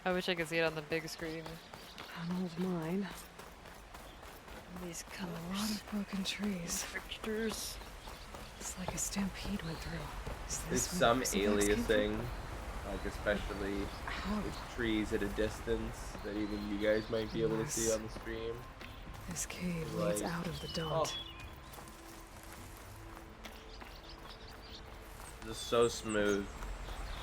I wish I could see it on the big screen. An old mine. These A lot of broken trees. Pictures. It's like a stampede went through. Is There's this where some the bristleback's came from? aliasing, like especially with trees at a distance that even you guys might be able to see on the stream. This cave Like- leads out of the daunt. Just so smooth.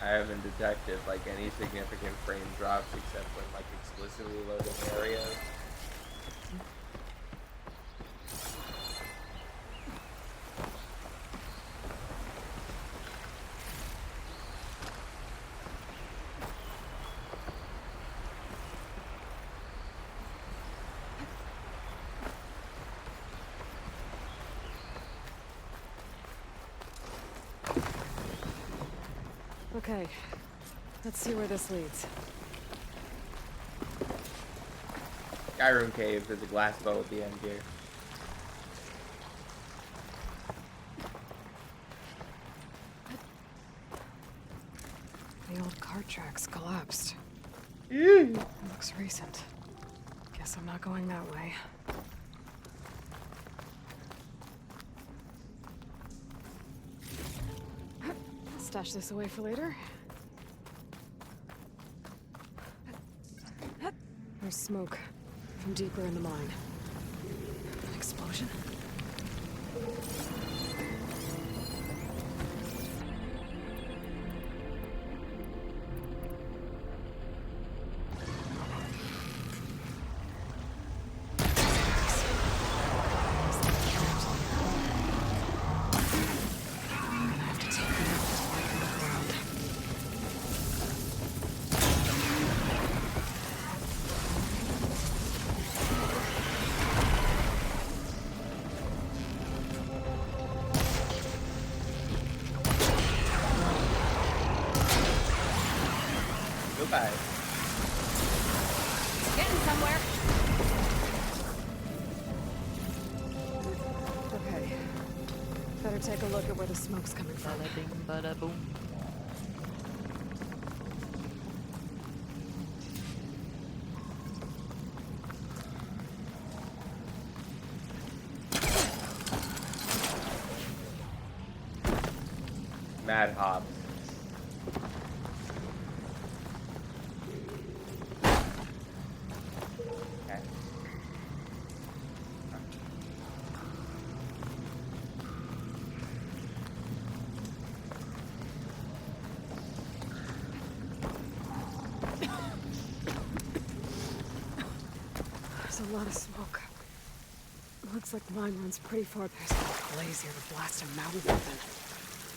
I haven't detected like any significant frame drops except when like explicitly loading areas. Okay, let's see where this leads. Skyrim Cave, there's a glass bow at the end here. The old cart tracks collapsed. Looks recent. Guess I'm not going that way. Stash this away for later. There's smoke from deeper in the mine. An explosion? Bye. Getting somewhere. Okay. Better take a look at where the smoke's coming from. Bada bing, bada boom. Mad Hops. Okay. There's a lot of smoke. Looks like the mine runs pretty far. There's a blaze here to blast a mountain open.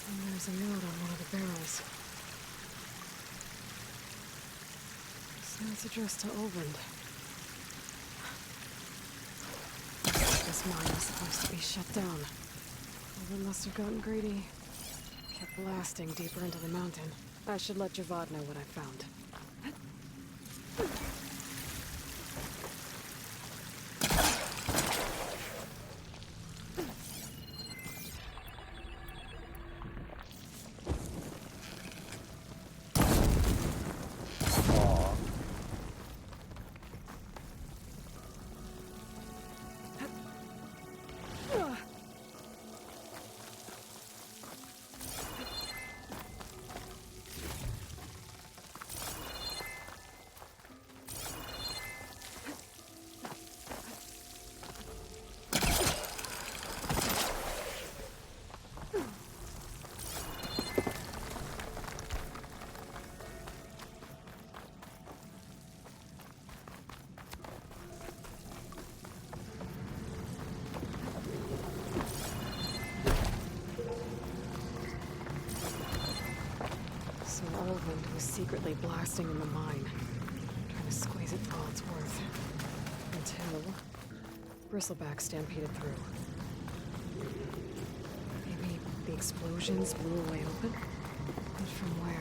And there's a note on one of the barrels. This note's addressed to Olvend. This mine was supposed to be shut down. Olvend must have gotten greedy. Kept blasting deeper into the mountain. I should let Javad know what I found. So Olvend was secretly blasting in the mine, trying to squeeze it for all it's worth. Until Bristleback stampeded through. Maybe the explosions blew a way open? But from where?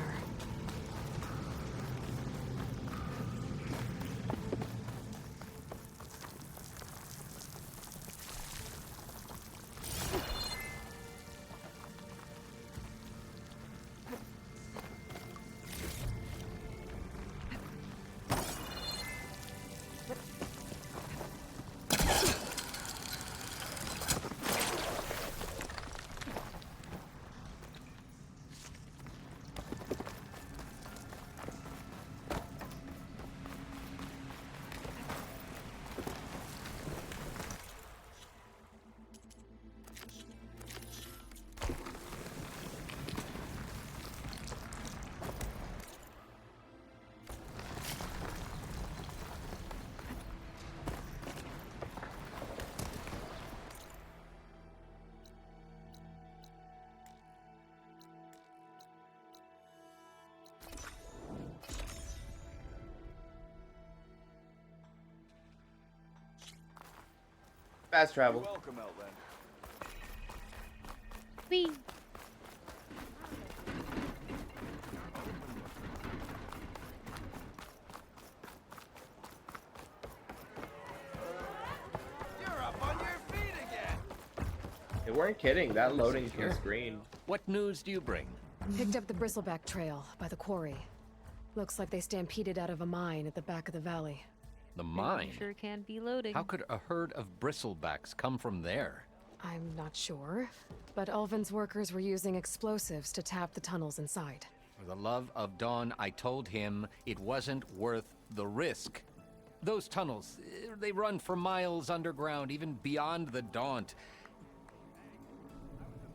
Fast travel. You're welcome, Outlander. Whee! You're up on your feet again. They weren't kidding. That loading screen. What news do you bring? Picked up the Bristleback trail by the quarry. Looks like they stampeded out of a mine at the back of the valley. The mine? Sure can be loading. How could a herd of bristlebacks come from there? I'm not sure, but Olvend's workers were using explosives to tap the tunnels inside. For the love of Dawn, I told him it wasn't worth the risk. Those tunnels, they run for miles underground, even beyond the Daunt.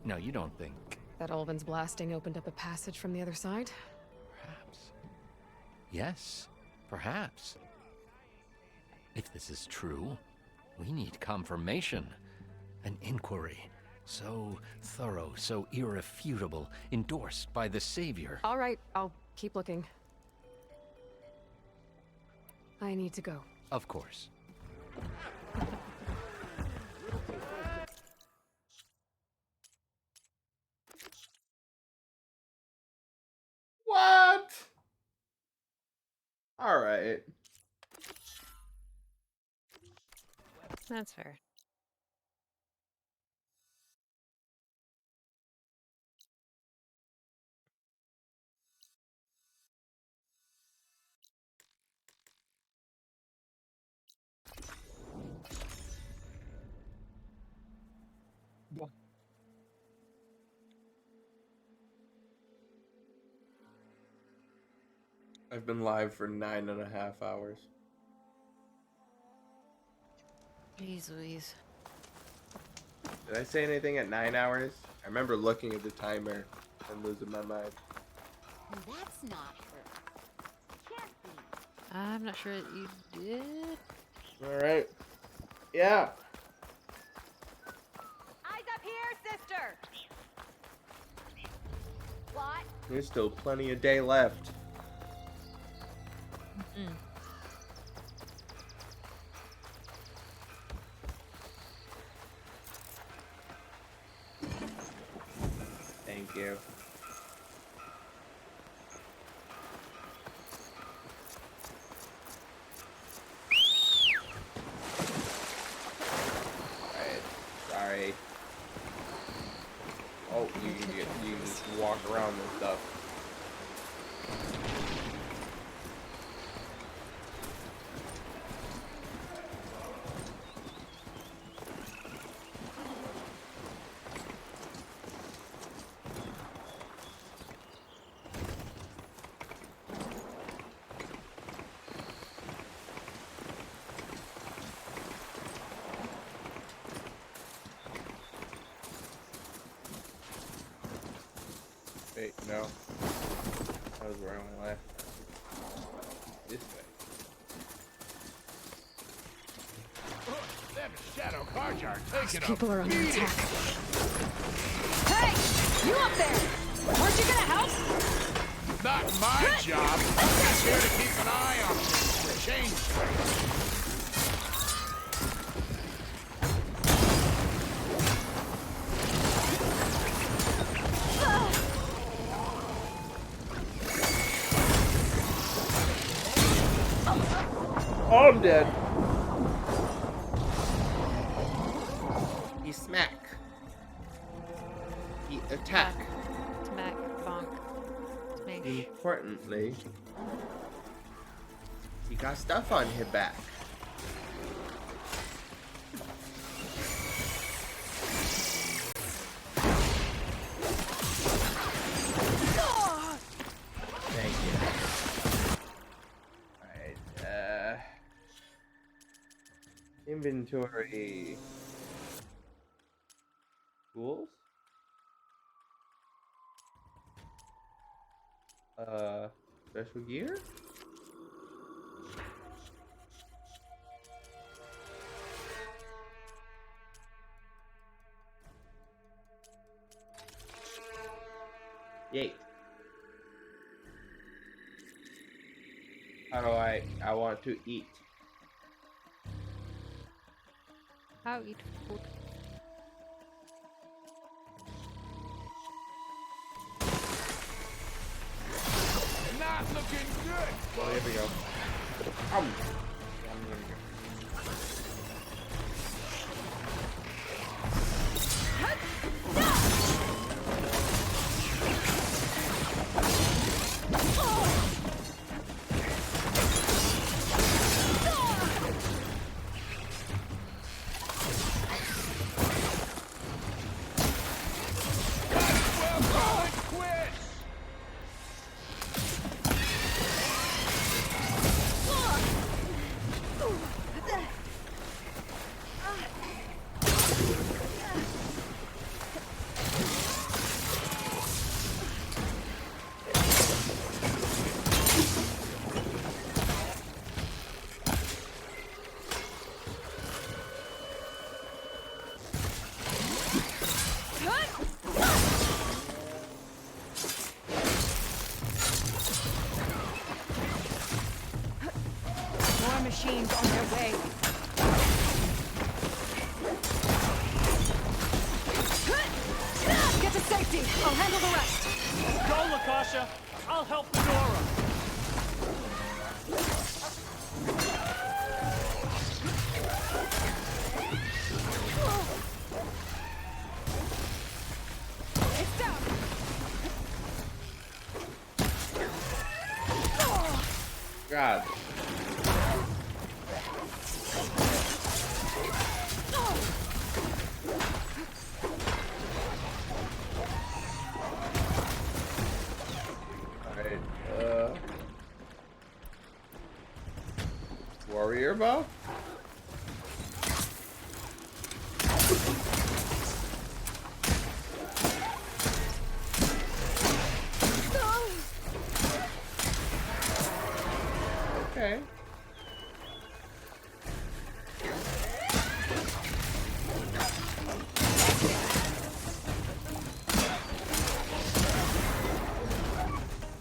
No, you don't think. That Olvend's blasting opened up a passage from the other side? Perhaps. Yes, perhaps. If this is true, we need confirmation. An inquiry. So thorough, so irrefutable, endorsed by the Savior. All right, I'll keep looking. I need to go. Of course. What? All right. That's fair. I've been live for 9.5 hours. Jeez Louise. Did I say anything at 9 hours? I remember looking at the timer and losing my mind. That's not her. Can't be. I'm not sure that you did. Alright. Yeah. Eyes up here, sister! What? There's still plenty of day left. Mm-mm. Thank you. Alright, sorry. Oh, you can just walk around and stuff. Wait, no. That was the wrong way. This way. Them shadow cards are taking People are under attack. Hey! You up there! Aren't you gonna help? Not my job. I'm just here to keep an eye on the change trade. Oh, I'm dead. He smack. He attack. Smack, bonk, smash. Importantly, he got stuff on his back. Thank you. Alright, inventory. Tools? Special gear? Yay. How do I want to eat? How eat food? Not looking good. Oh, here we go. More machines on their way. Get to safety. I'll handle the rest. Go, Lakasha. I'll help Fedora. God. Alright, warrior buff? Okay.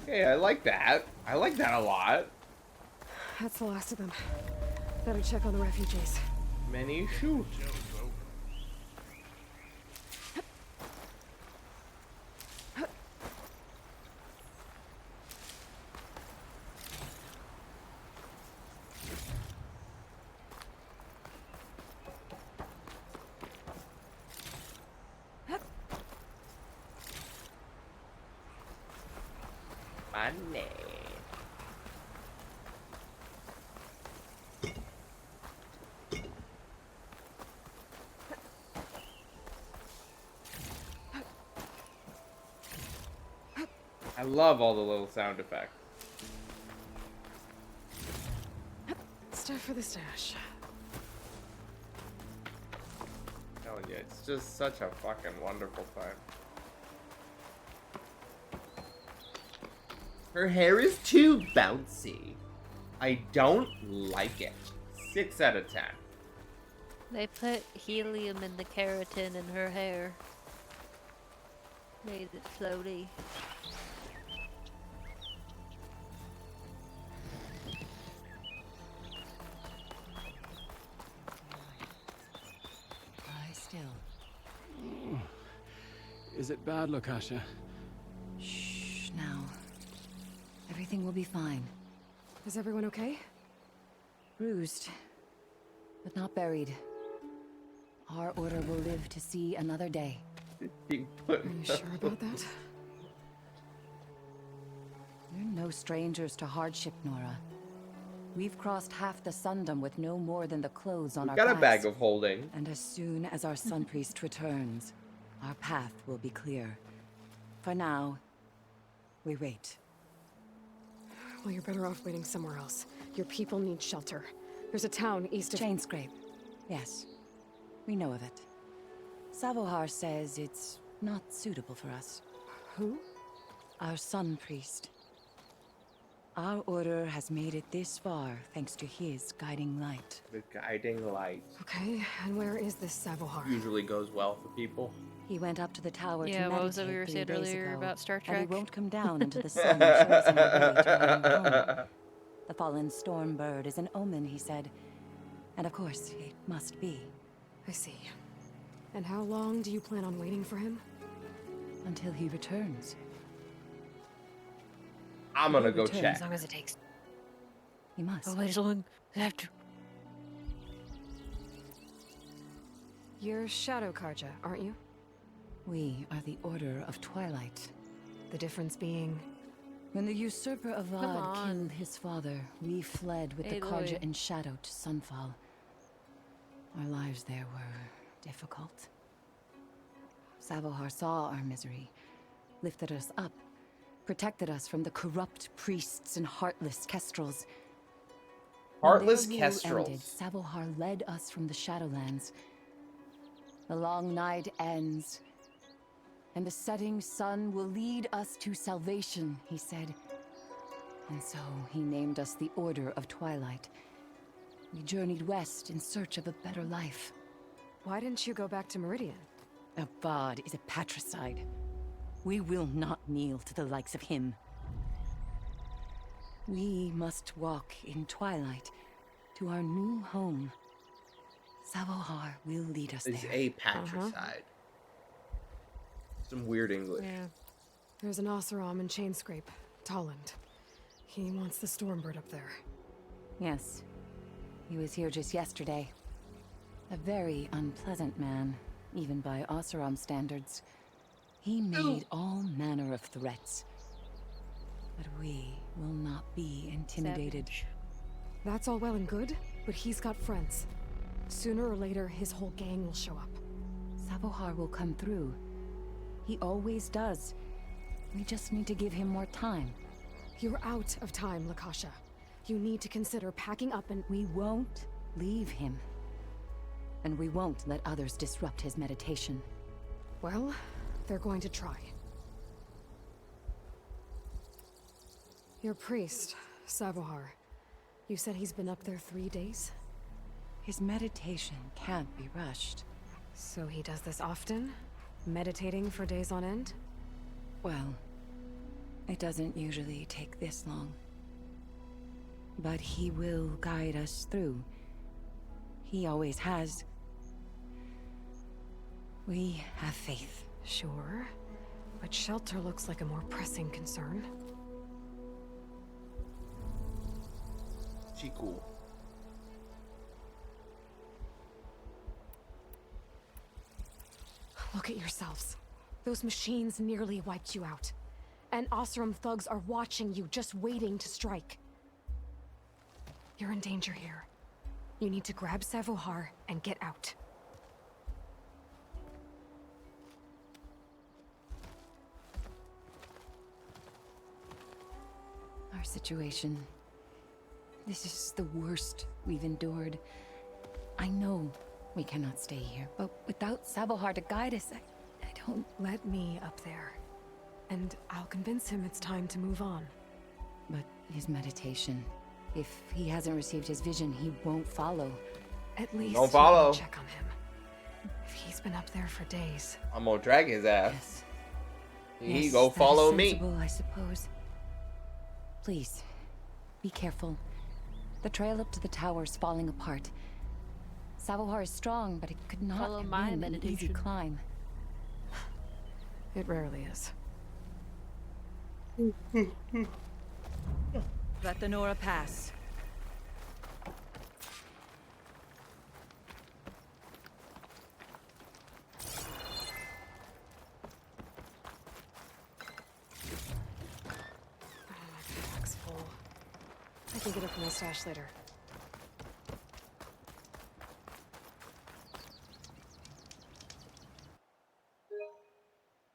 Okay, I like that. I like that a lot. That's the last of them. Better check on the refugees. Many shoot. Money. I love all the little sound effects. Stuff for the stash. Telling you, it's just such a fucking wonderful time. Her hair is too bouncy. I don't like it. 6 out of 10. They put helium in the keratin in her hair. Made it floaty. Lie still. Is it bad, Lokasha? Shh, now. Everything will be fine. Is everyone okay? Bruised, but not buried. Our order will live to see another day. Are you sure about that? We're no strangers to hardship, Nora. We've crossed half the Sundom with no more than the clothes on our Got a backs. bag of holding. And as soon as our Sun Priest returns, our path will be clear. For now, we wait. Well, you're better off waiting somewhere else. Your people need shelter. There's a town east of... Chainscrape. Yes. We know of it. Savohar says it's not suitable for us. Who? Our Sun Priest. Our order has made it this far thanks to his guiding light. The guiding light. Okay, and where is this Savohar? Usually goes well for people. He went up to the tower to Yeah, meditate what was it we were 3 saying days earlier ago, about Star and Trek? he won't come down until the sun shows him the way to our new home. The fallen storm bird is an omen, he said. And of course, it must be. I see. And how long do you plan on waiting for him? Until he returns. I'm gonna go returns check. As long as it takes. He must. Oh, wait, as long as I have to. You're Shadow Karja, aren't you? We are the Order of Twilight. The difference being... When the usurper Avad killed his father, we fled with the Karja Louis. in shadow to Sunfall. Our lives there were difficult. Savohar saw our misery, lifted us up, protected us from the corrupt priests and heartless kestrels. Heartless When their rule kestrels. ended, Savohar led us from the Shadowlands. The long night ends, and the setting sun will lead us to salvation, he said. And so he named us the Order of Twilight. We journeyed west in search of a better life. Why didn't you go back to Meridian? Avad is a patricide. We will not kneel to the likes of him. We must walk in twilight to our new home. Savohar will lead us It's there. a patricide. Some weird English. Yeah. There's an Oseram in Chainscrape, Tolland. He wants the Stormbird up there. Yes. He was here just yesterday. A very unpleasant man, even by Oseram standards. He made all manner of threats. But we will not be intimidated. That's all well and good, but he's got friends. Sooner or later, his whole gang will show up. Savohar will come through. He always does. We just need to give him more time. You're out of time, Lakasha. You need to consider packing up and— We won't leave him. And we won't let others disrupt his meditation. Well, they're going to try. Your priest, Savohar. You said he's been up there 3 days? His meditation can't be rushed. So he does this often? Meditating for days on end? Well, it doesn't usually take this long. But he will guide us through. He always has. We have faith. Sure. But shelter looks like a more pressing concern. She cool. Look at yourselves. Those machines nearly wiped you out. And Oseram thugs are watching you, just waiting to strike. You're in danger here. You need to grab Savohar and get out. Our situation. This is the worst we've endured. I know we cannot stay here, but without Savohar to guide us, I don't... Let me up there. And I'll convince him it's time to move on. But his meditation... If he hasn't received his vision, he won't follow. At least don't follow. Check on him. If he's been up there for days. I'm gonna drag his ass. Yes. He go follow that is me. sensible, I suppose. Please, be careful. The trail up to the tower is falling apart. Savohar is strong, but it could not Follow have my been an easy meditation. climb. It rarely is. Let the Nora pass. My bag's full. I can get it from my stash later.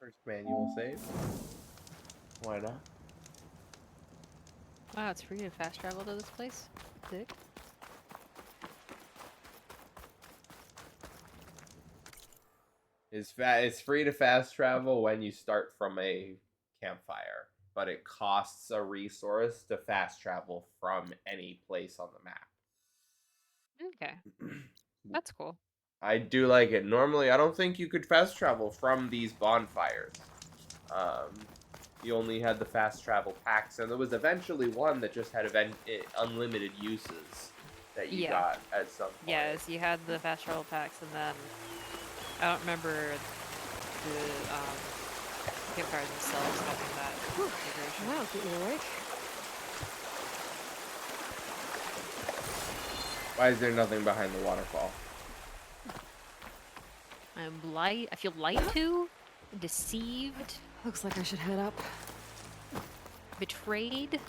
First manual save. Why not? Wow, it's free to fast travel to this place? Sick. It's free to fast travel when you start from a campfire, but it costs a resource to fast travel from any place on the map. Okay. That's cool. I do like it. Normally, I don't think you could fast travel from these bonfires. You only had the fast travel packs, and there was eventually one that just had unlimited uses that you got at some point. Yes, you had the fast travel packs, and then I don't remember the campfires themselves having that configuration. Wow, get you awake. Why is there nothing behind the waterfall? I'm light. I feel light too. Deceived. Looks like I should head up. Betrayed.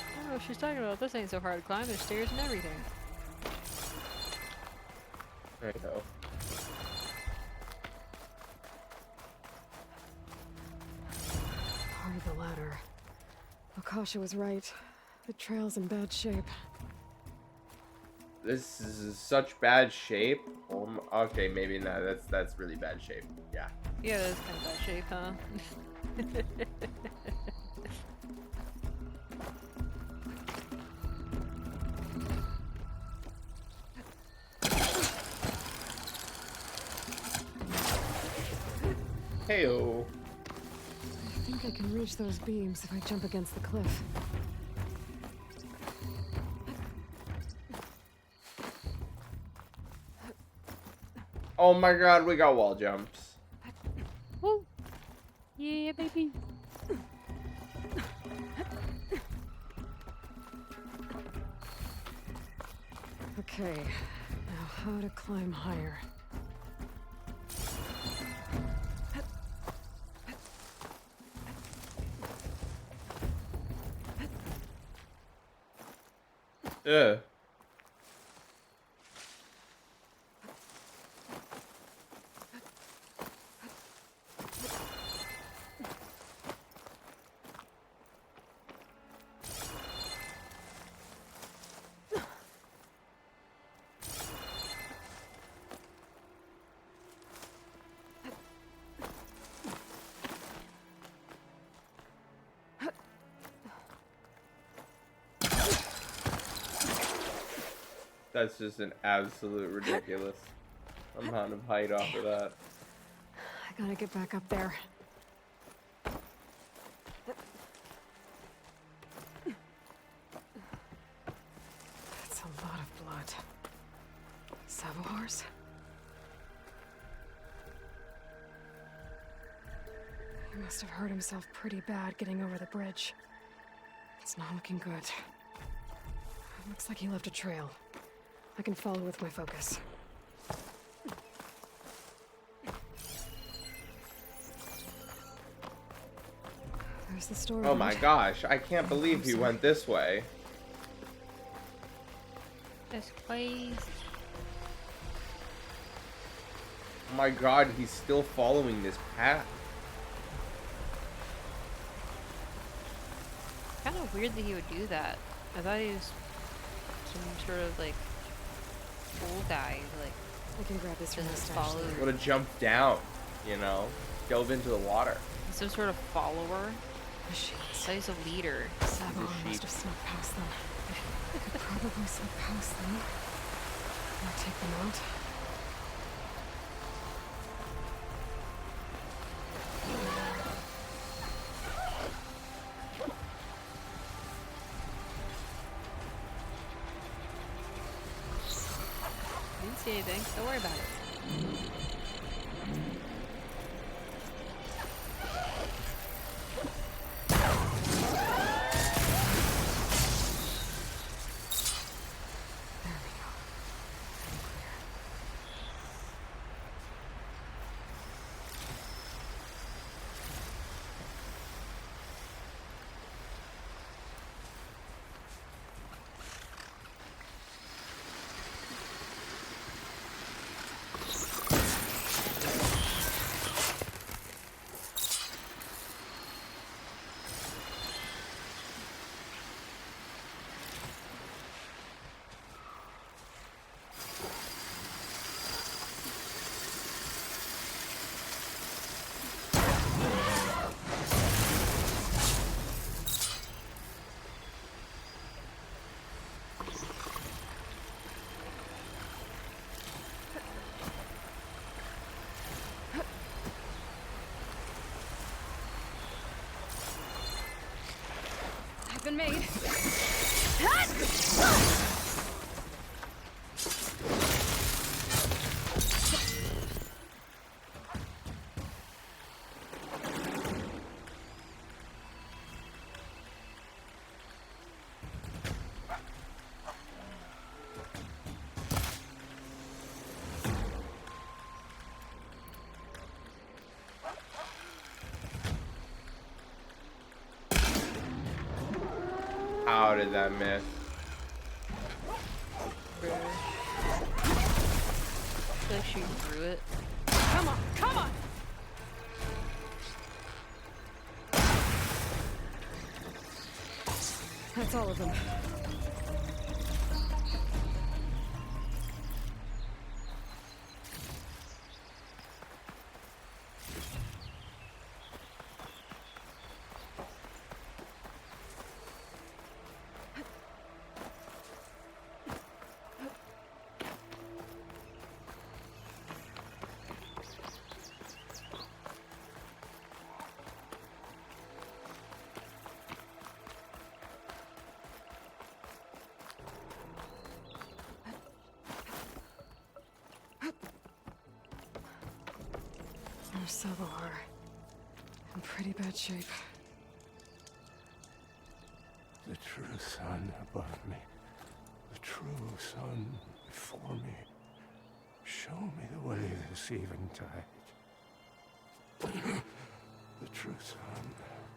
I don't know what she's talking about. This ain't so hard to climb. There's stairs and everything. There you go. Part of the ladder. Akasha was right. The trail's in bad shape. This is such bad shape. Okay, maybe not. That's really bad shape. Yeah. Yeah, that's kind of bad shape, huh? Heyo. I think I can reach those beams if I jump against the cliff. Oh my god, we got wall jumps. Woo! Yeah, baby. Okay, now how to climb higher. Ugh. That's just an absolute ridiculous amount of height off of that. I gotta get back up there. That's a lot of blood. Sabohars? He must have hurt himself pretty bad getting over the bridge. It's not looking good. Looks like he left a trail. I can follow with my focus. There's the store. Oh my gosh, I can't believe he went this way. This place. Oh my god, he's still following this path. Kind of weird that he would do that. I thought he was some sort of like cool guy who like I can grab this from doesn't the follow. Would have jumped down, you know, delve into the water. He's some sort of follower. Machines. So he's a leader. Sabohar must have snuck past them. I could probably slip past them. Or take them out. Didn't see anything. Don't worry about it. Been made. How did that miss? I feel like she threw it. Come on, come on! That's all of them. There's Sabohar. In pretty bad shape. The true sun above me. The true sun before me. Show me the way this eventide. The true sun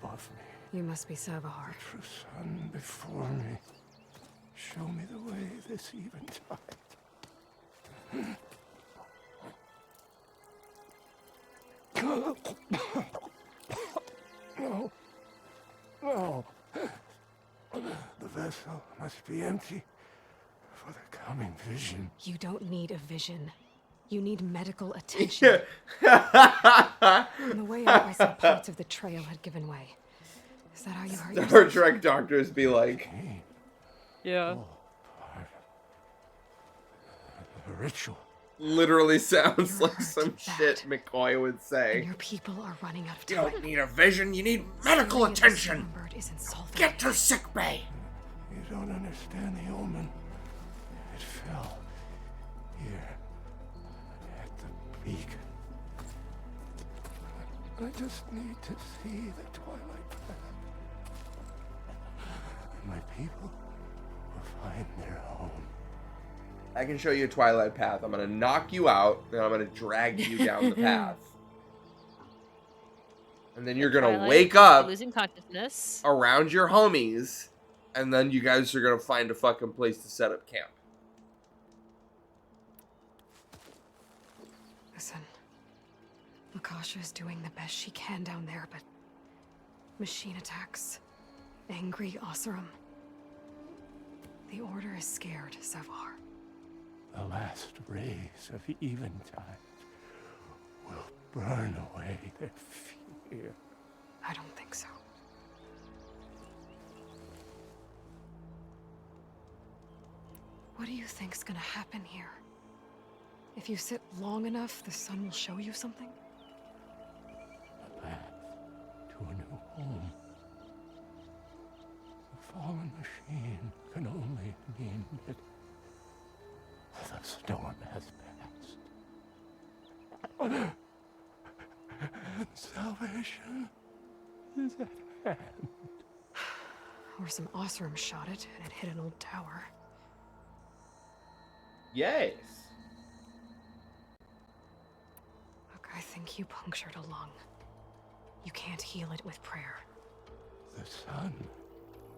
above me. You must be Savahar. The true sun before me. Show me the way this eventide. No. No. The vessel must be empty for the coming vision. You don't need a vision. You need medical attention. On the way out, I saw parts of the trail had given way. Is that how you hurt yourself? Star Trek doctors be like, Yeah. A ritual. literally sounds like some shit McCoy would say. Your people are running out of You time. don't need a vision, you need medical attention. Bird isn't solving. Get to sickbay. You don't understand the omen. It fell here at the beacon. I just need to see the twilight path. And my people will find their home. I can show you a twilight path. I'm gonna knock you out, and I'm gonna drag you down the path. And then you're gonna Twilight, wake up losing consciousness. around your homies, and then you guys are gonna find a fucking place to set up camp. Listen, Makasha is doing the best she can down there, but machine attacks, angry Oseram. The Order is scared, Savahar. The last rays of eventide will burn away their fear. I don't think so. What do you think's gonna happen here? If you sit long enough, the sun will show you something? A path to a new home. The fallen machine can only mean that the storm has passed. And salvation is at hand. Or some Oseram shot it, and it hit an old tower. Yes. Look, I think you punctured a lung. You can't heal it with prayer. The sun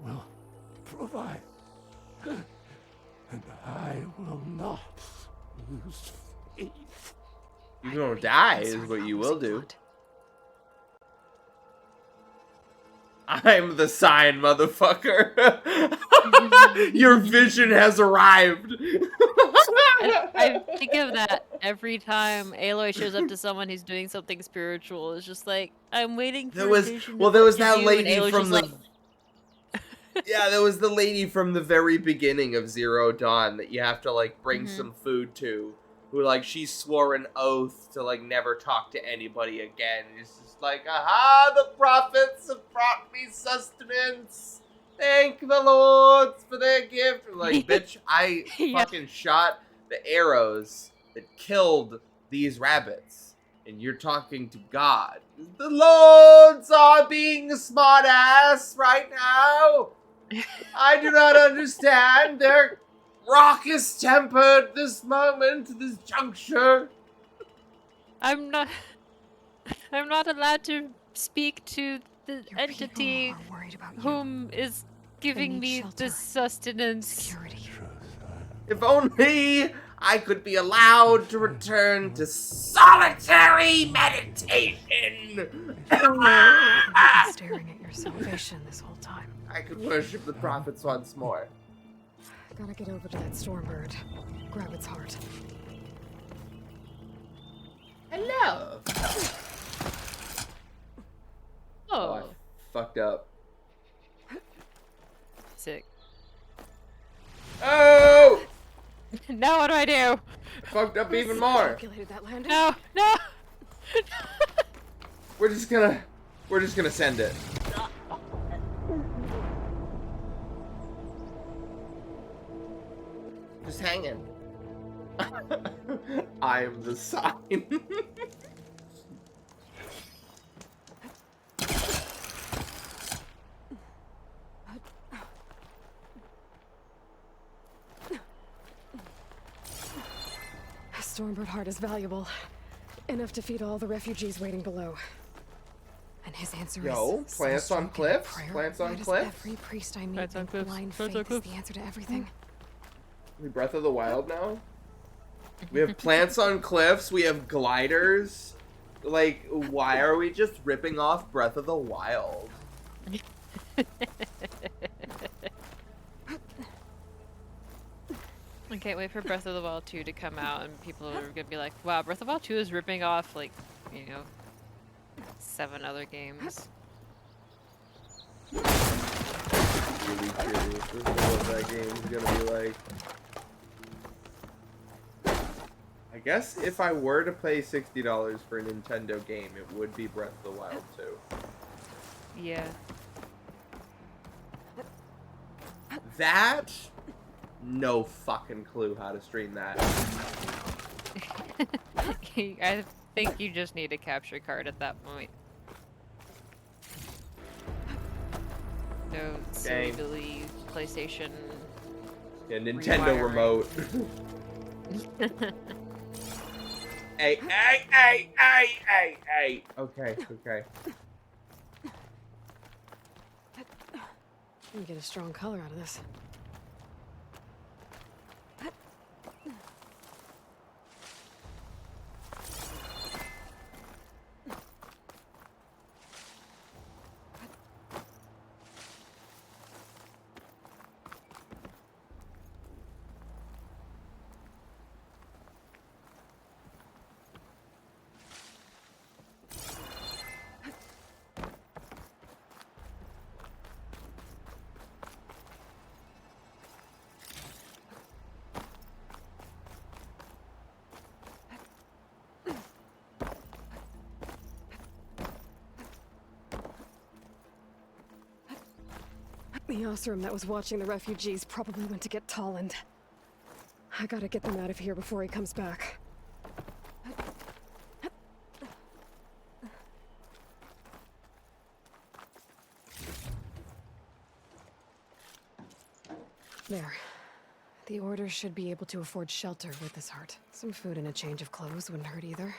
will provide. And I will not lose faith. You're gonna die is what you will do. I'm the sign, motherfucker. Your vision has arrived. I think of that every time Aloy shows up to someone who's doing something spiritual. It's just like, I'm waiting for There was a vision well, to there was come that to you, and lady Aloy's from just the like, yeah, there was the lady from the very beginning of Zero Dawn that you have to like bring some food to. Who like she swore an oath to like never talk to anybody again. It's just like, aha, the prophets have brought me sustenance. Thank the Lord for their gift. Like, bitch, I fucking shot the arrows that killed these rabbits. And you're talking to God. The Lords are being a smart ass right now. I do not understand their raucous temper at this moment, this juncture. I'm not allowed to speak to the entity whom is giving me this sustenance. If only I could be allowed to return to solitary meditation. Staring at your salvation this whole time. I could worship the prophets once more. Gotta get over to that Stormbird. Grab its heart. Hello. Oh, I fucked up. Sick. Oh! Now what do I do? Fucked up even more. Calculated that landing. No, no. We're just gonna send it. Just hanging. I'm the sign. Stormbird heart is valuable. Enough to feed all the refugees waiting below. And his answer Yo, is... plants on cliffs? Plants on cliffs? Every priest I meet Plants on think cliffs. blind Plants faith on is cliffs. the answer to everything. We Breath of the Wild now? We have plants on cliffs, we have gliders. Like, why are we just ripping off Breath of the Wild? I can't wait for Breath of the Wild 2 to come out and people are gonna be like, wow, Breath of the Wild 2 is ripping off, like, you know, 7 other games. Really curious as to what that game's gonna be like. I guess if I were to pay $60 for a Nintendo game, it would be Breath of the Wild 2. Yeah. That? No fucking clue how to stream that. I think you just need a capture card at that point. No silly Billy PlayStation. Yeah, Nintendo remote. Hey. Okay. You get a strong color out of this. The Osram that was watching the refugees probably went to get Tolland. I gotta get them out of here before he comes back. There. The Order should be able to afford shelter with this heart. Some food and a change of clothes wouldn't hurt either.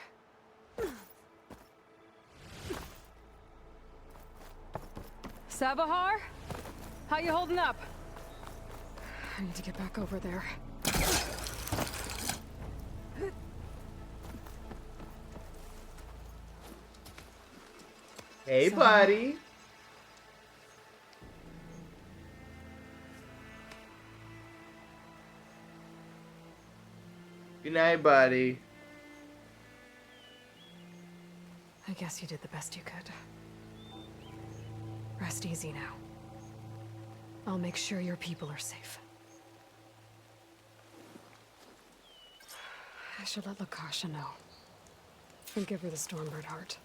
Sabahar? How you holding up? I need to get back over there. Hey, buddy. Good night, buddy. I guess you did the best you could. Rest easy now. I'll make sure your people are safe. I should let Lakasha know. And give her the Stormbird heart.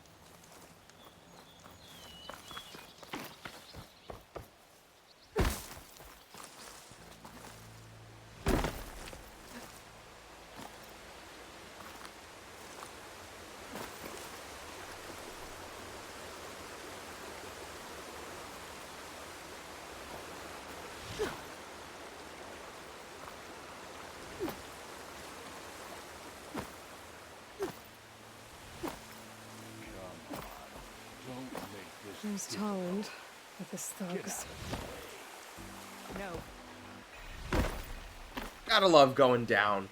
There's Tolland with his thugs. No. Gotta love going down.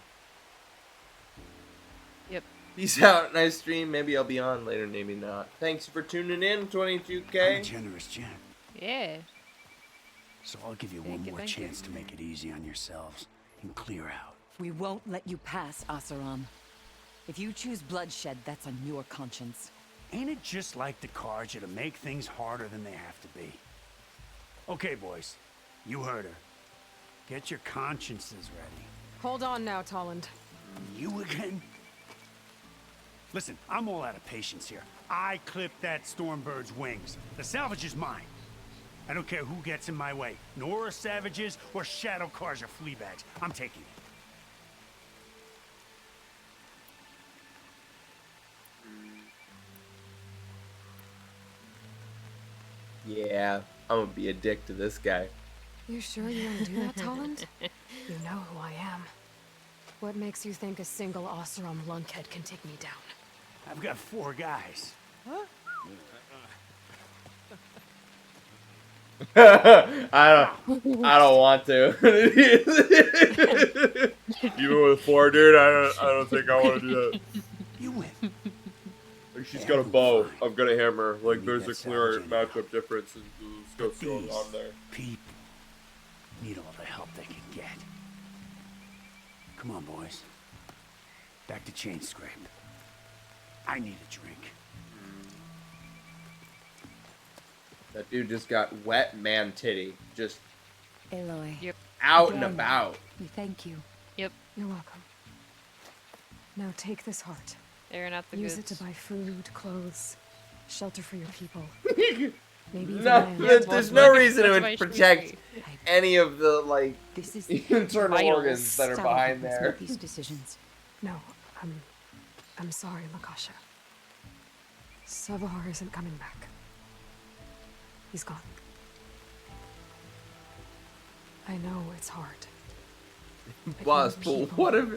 Yep. Peace out. Nice stream. Maybe I'll be on later, maybe not. Thanks for tuning in, 22K. I'm a generous gent. Yeah. So I'll give you one more chance to make it easy on yourselves and clear out. We won't let you pass, Asaram. If you choose bloodshed, that's on your conscience. Ain't it just like the Karja to make things harder than they have to be? Okay, boys. You heard her. Get your consciences ready. Hold on now, Tolland. You again? Listen, I'm all out of patience here. I clipped that Stormbird's wings. The salvage is mine. I don't care who gets in my way. Nora savages or Shadow Karja fleabags. I'm taking it. Yeah, I'm gonna be a dick to this guy. You sure you want to do that, Tolland? You know who I am. What makes you think a single Oseram lunkhead can take me down? I've got 4 guys. Huh? I don't want to. Even with 4, dude, I don't think I want to do that. You win. Like, she's got a bow. I've got a hammer. Like, there's a clear matchup difference in what's going on there. People need all the help they can get. Come on, boys. Back to Chain Scrape. I need a drink. That dude just got wet man titty. Just Aloy. Yep. Out and about. We thank you. Yep. You're welcome. Now take this heart. Airing out the Use goods. it to buy food, clothes, shelter for your people. Maybe even No, land. there's no reason to protect any of the, like, internal organs that are behind there. These decisions. No, I'm sorry, Lakasha. Savar isn't coming back. He's gone. I know it's hard. Boss, but what if...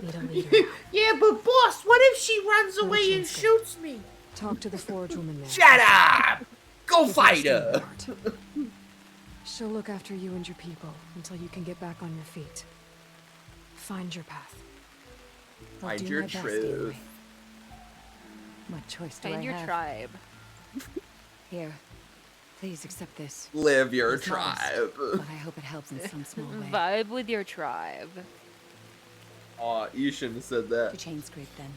Yeah, but boss, what if she runs away and shoots me? Talk to the Forge woman now. Shut up! Go fight her! She'll look after you and your people until you can get back on your feet. Find your path. I'll Find do your my best, truth. Aloy. What choice do Find I your have? tribe. Here, please accept this. Live your It's modest, tribe. but I hope it helps in some small way. Vibe with your tribe. Aw, you shouldn't have said that. To chain scrape then.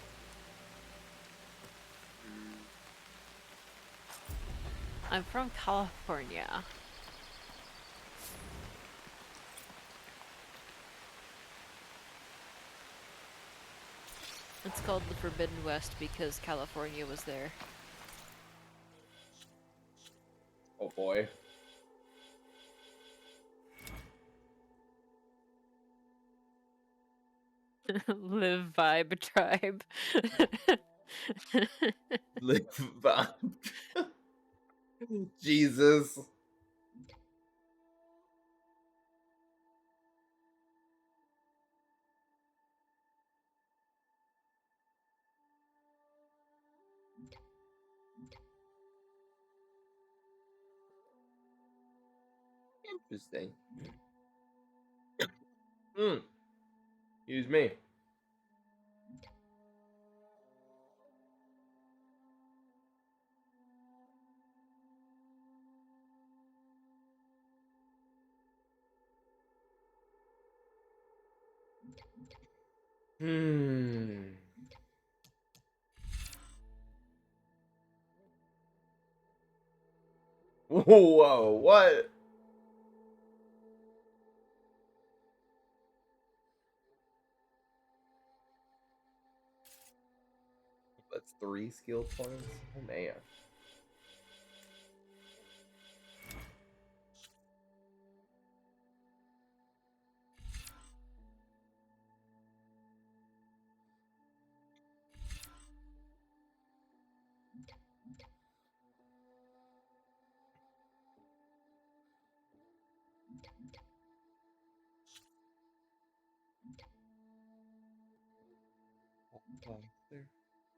I'm from California. It's called the Forbidden West because California was there. Oh boy. Live vibe tribe. Live vibe. Jesus. Interesting. Excuse me. Whoa, what? That's 3 skill points? Oh man.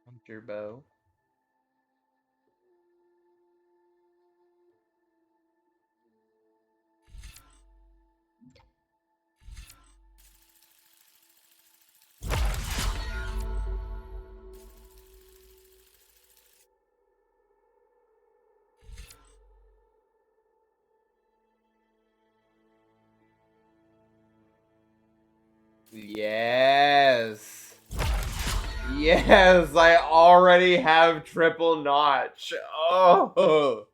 Hunter bow. Yes. Yes, I already have triple notch. Oh.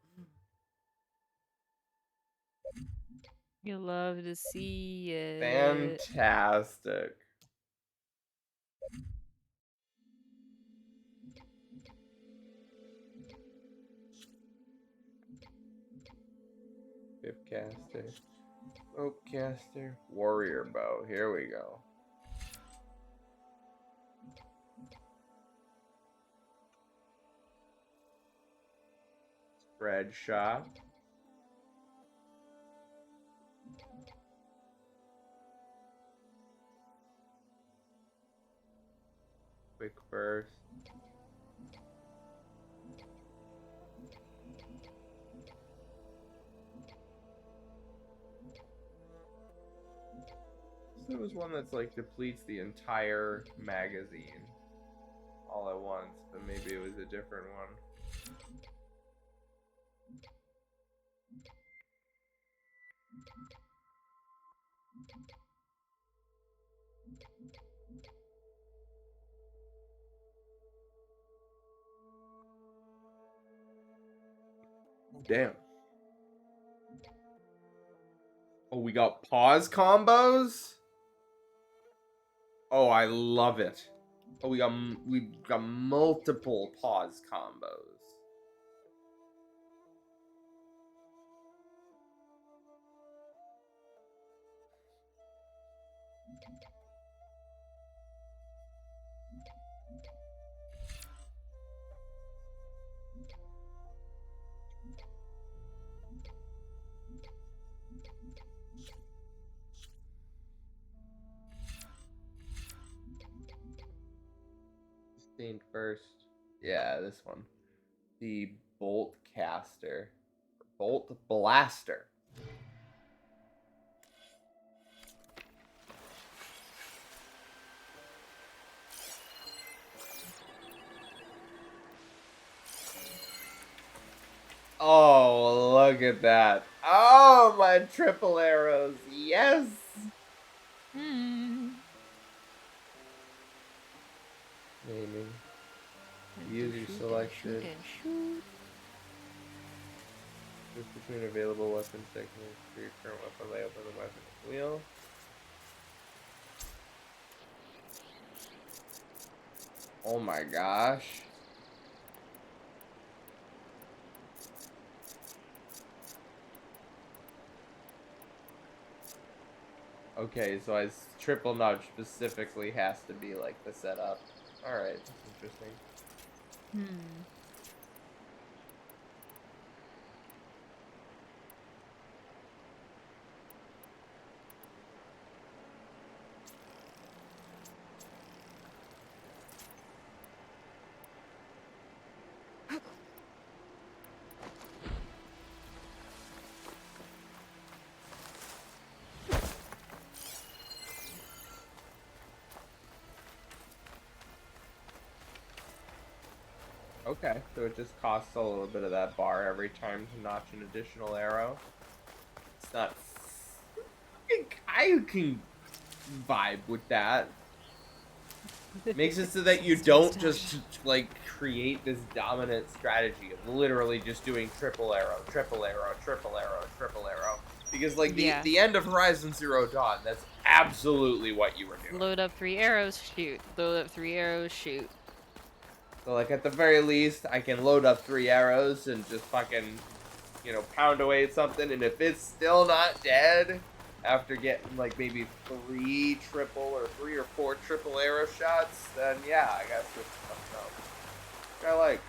You love to see it. Fantastic. Fifth caster. Rope caster. Warrior bow. Here we go. Spread shot. there was one that's like depletes the entire magazine all at once, but maybe it was a different one. Damn. Oh, we got pause combos? Oh, I love it. Oh, we got multiple pause combos. Sustained first. Yeah, this one. The Bolt Caster. Bolt Blaster. Oh, look at that. Oh, my triple arrows. Yes. Naming. User selected. Choose between available weapon techniques for your current weapon layout on the weapon wheel. Oh my gosh. Okay, so triple nudge specifically has to be like the setup. Alright, that's interesting. Okay, so it just costs a little bit of that bar every time to notch an additional arrow. It's not... I can vibe with that. Makes it so that you don't just, like, create this dominant strategy of literally just doing triple arrow, triple arrow, triple arrow, triple arrow. Because, like, the end of Horizon Zero Dawn, that's absolutely what you were doing. Load up 3 arrows, shoot. Load up 3 arrows, shoot. So, like, at the very least, I can load up 3 arrows and just fucking, you know, pound away at something. And if it's still not dead after getting, like, maybe 3 or 4 triple arrow shots, then, yeah, I gotta switch something up. Which I like.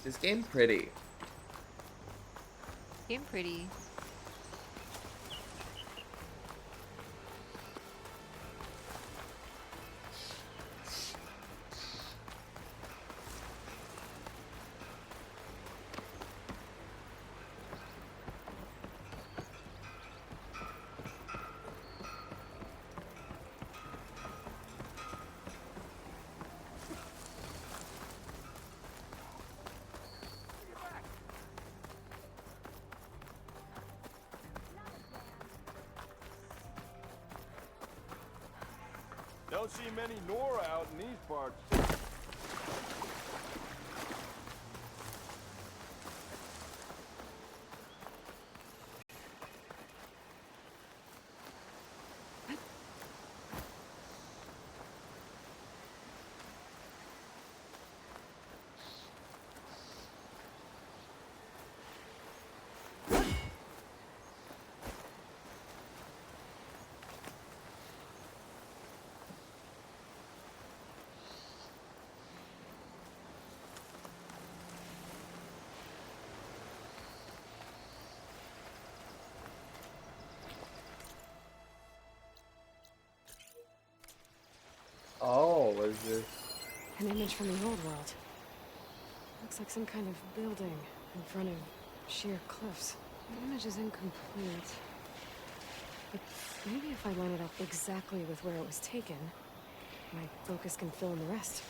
This game pretty. Game pretty. Don't see many Nora out in these parts. Oh, what is this? An image from the old world. Looks like some kind of building. in front of sheer cliffs. The image is incomplete. But maybe if I line it up exactly with where it was taken, my focus can fill in the rest.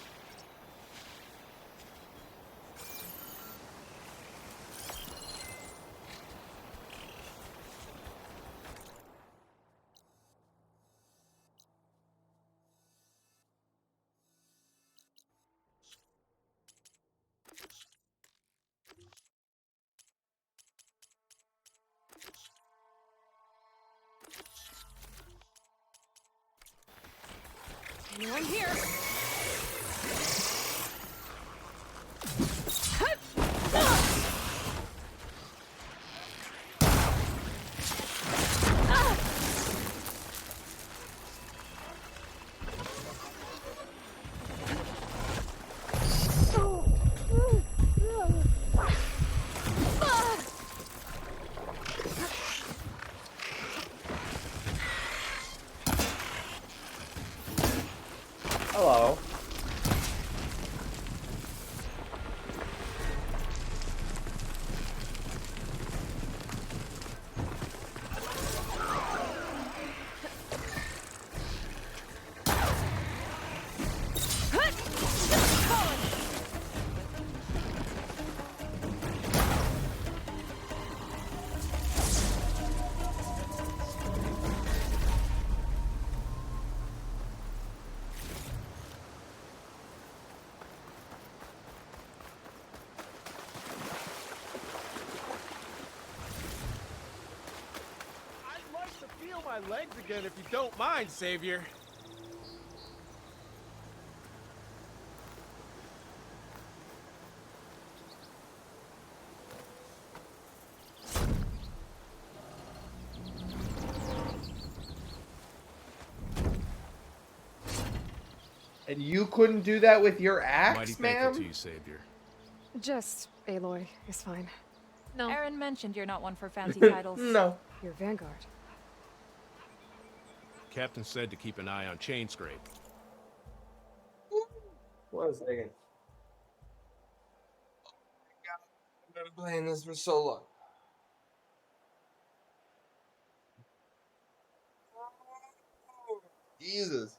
Anyone here? Hello. I'd like to feel my legs again if you don't mind, Savior. And you couldn't do that with your Mighty axe, thankful to ma'am? you, Savior. Just Aloy is fine. No. Aaron mentioned you're not one for fancy titles. No. Your Vanguard. Captain said to keep an eye on Chain Scrape. One second. I've been playing this for so long. Jesus.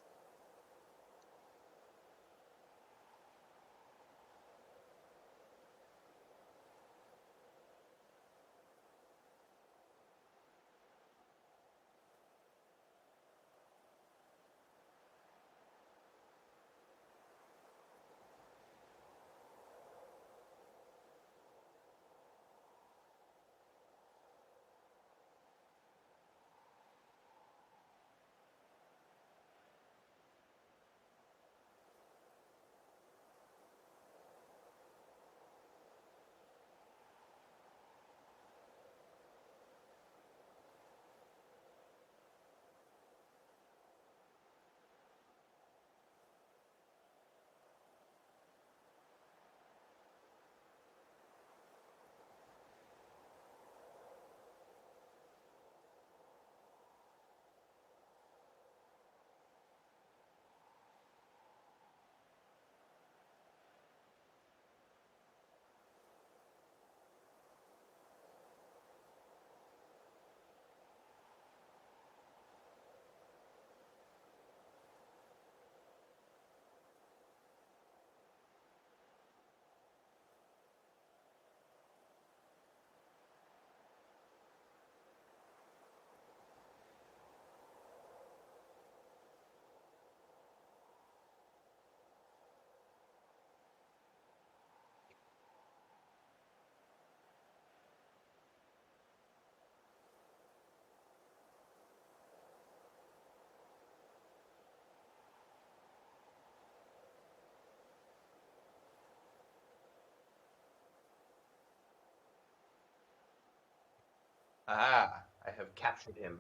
Ah, I have captured him.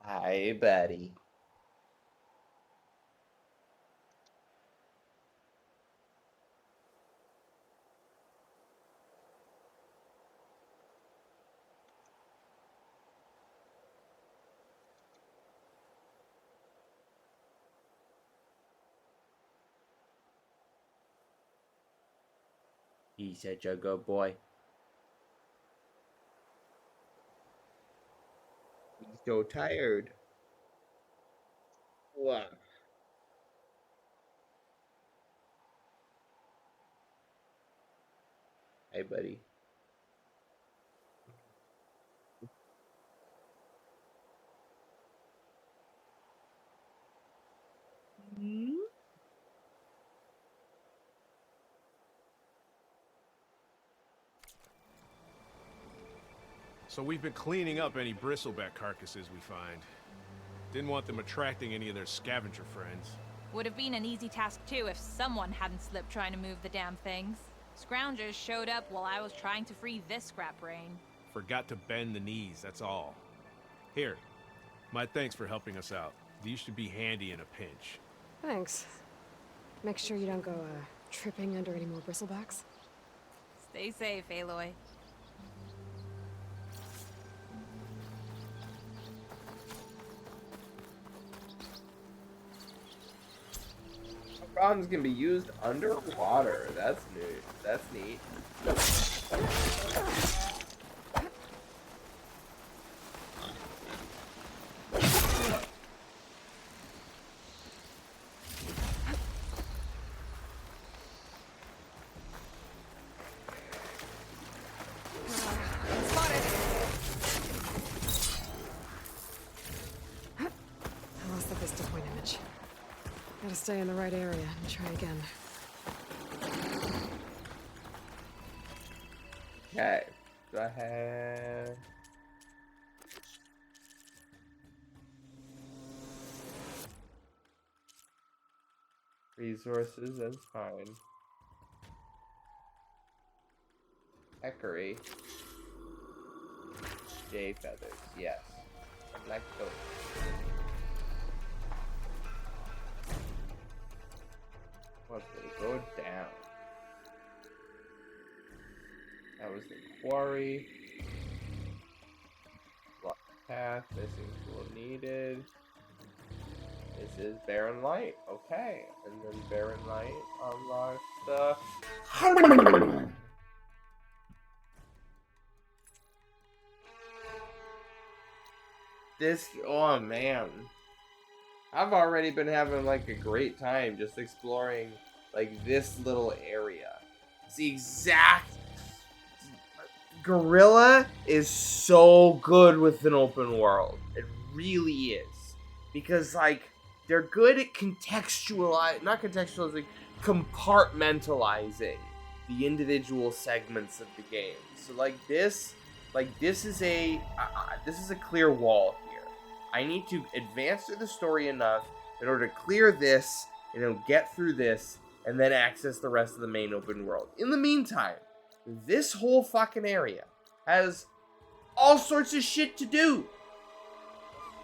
Hi, buddy. He's such a good boy. He's so tired. Wow. Hey, buddy. So we've been cleaning up any bristleback carcasses we find. Didn't want them attracting any of their scavenger friends. Would have been an easy task too if someone hadn't slipped trying to move the damn things. Scroungers showed up while I was trying to free this scrap brain. Forgot to bend the knees, that's all. Here, my thanks for helping us out. These should be handy in a pinch. Thanks. Make sure you don't go, tripping under any more bristlebacks. Stay safe, Aloy. Bronze can be used underwater. That's neat. That's neat. I lost the Vista Point image. Gotta stay in the right area and try again. Okay. Do I have... resources? That's fine. Heckery. Jay feathers. Yes. Black coat. What will go down? That was the quarry. Block path. Missing tool needed. This is Barren Light. Okay. And then Barren Light unlocks the... This... Oh, man. I've already been having, like, a great time just exploring, like, this little area. It's the exact... Gorilla is so good with an open world. It really is. Because, like, they're good at compartmentalizing the individual segments of the game. So, this is a clear wall here. I need to advance through the story enough in order to clear this, get through this, and then access the rest of the main open world. In the meantime, this whole fucking area has all sorts of shit to do.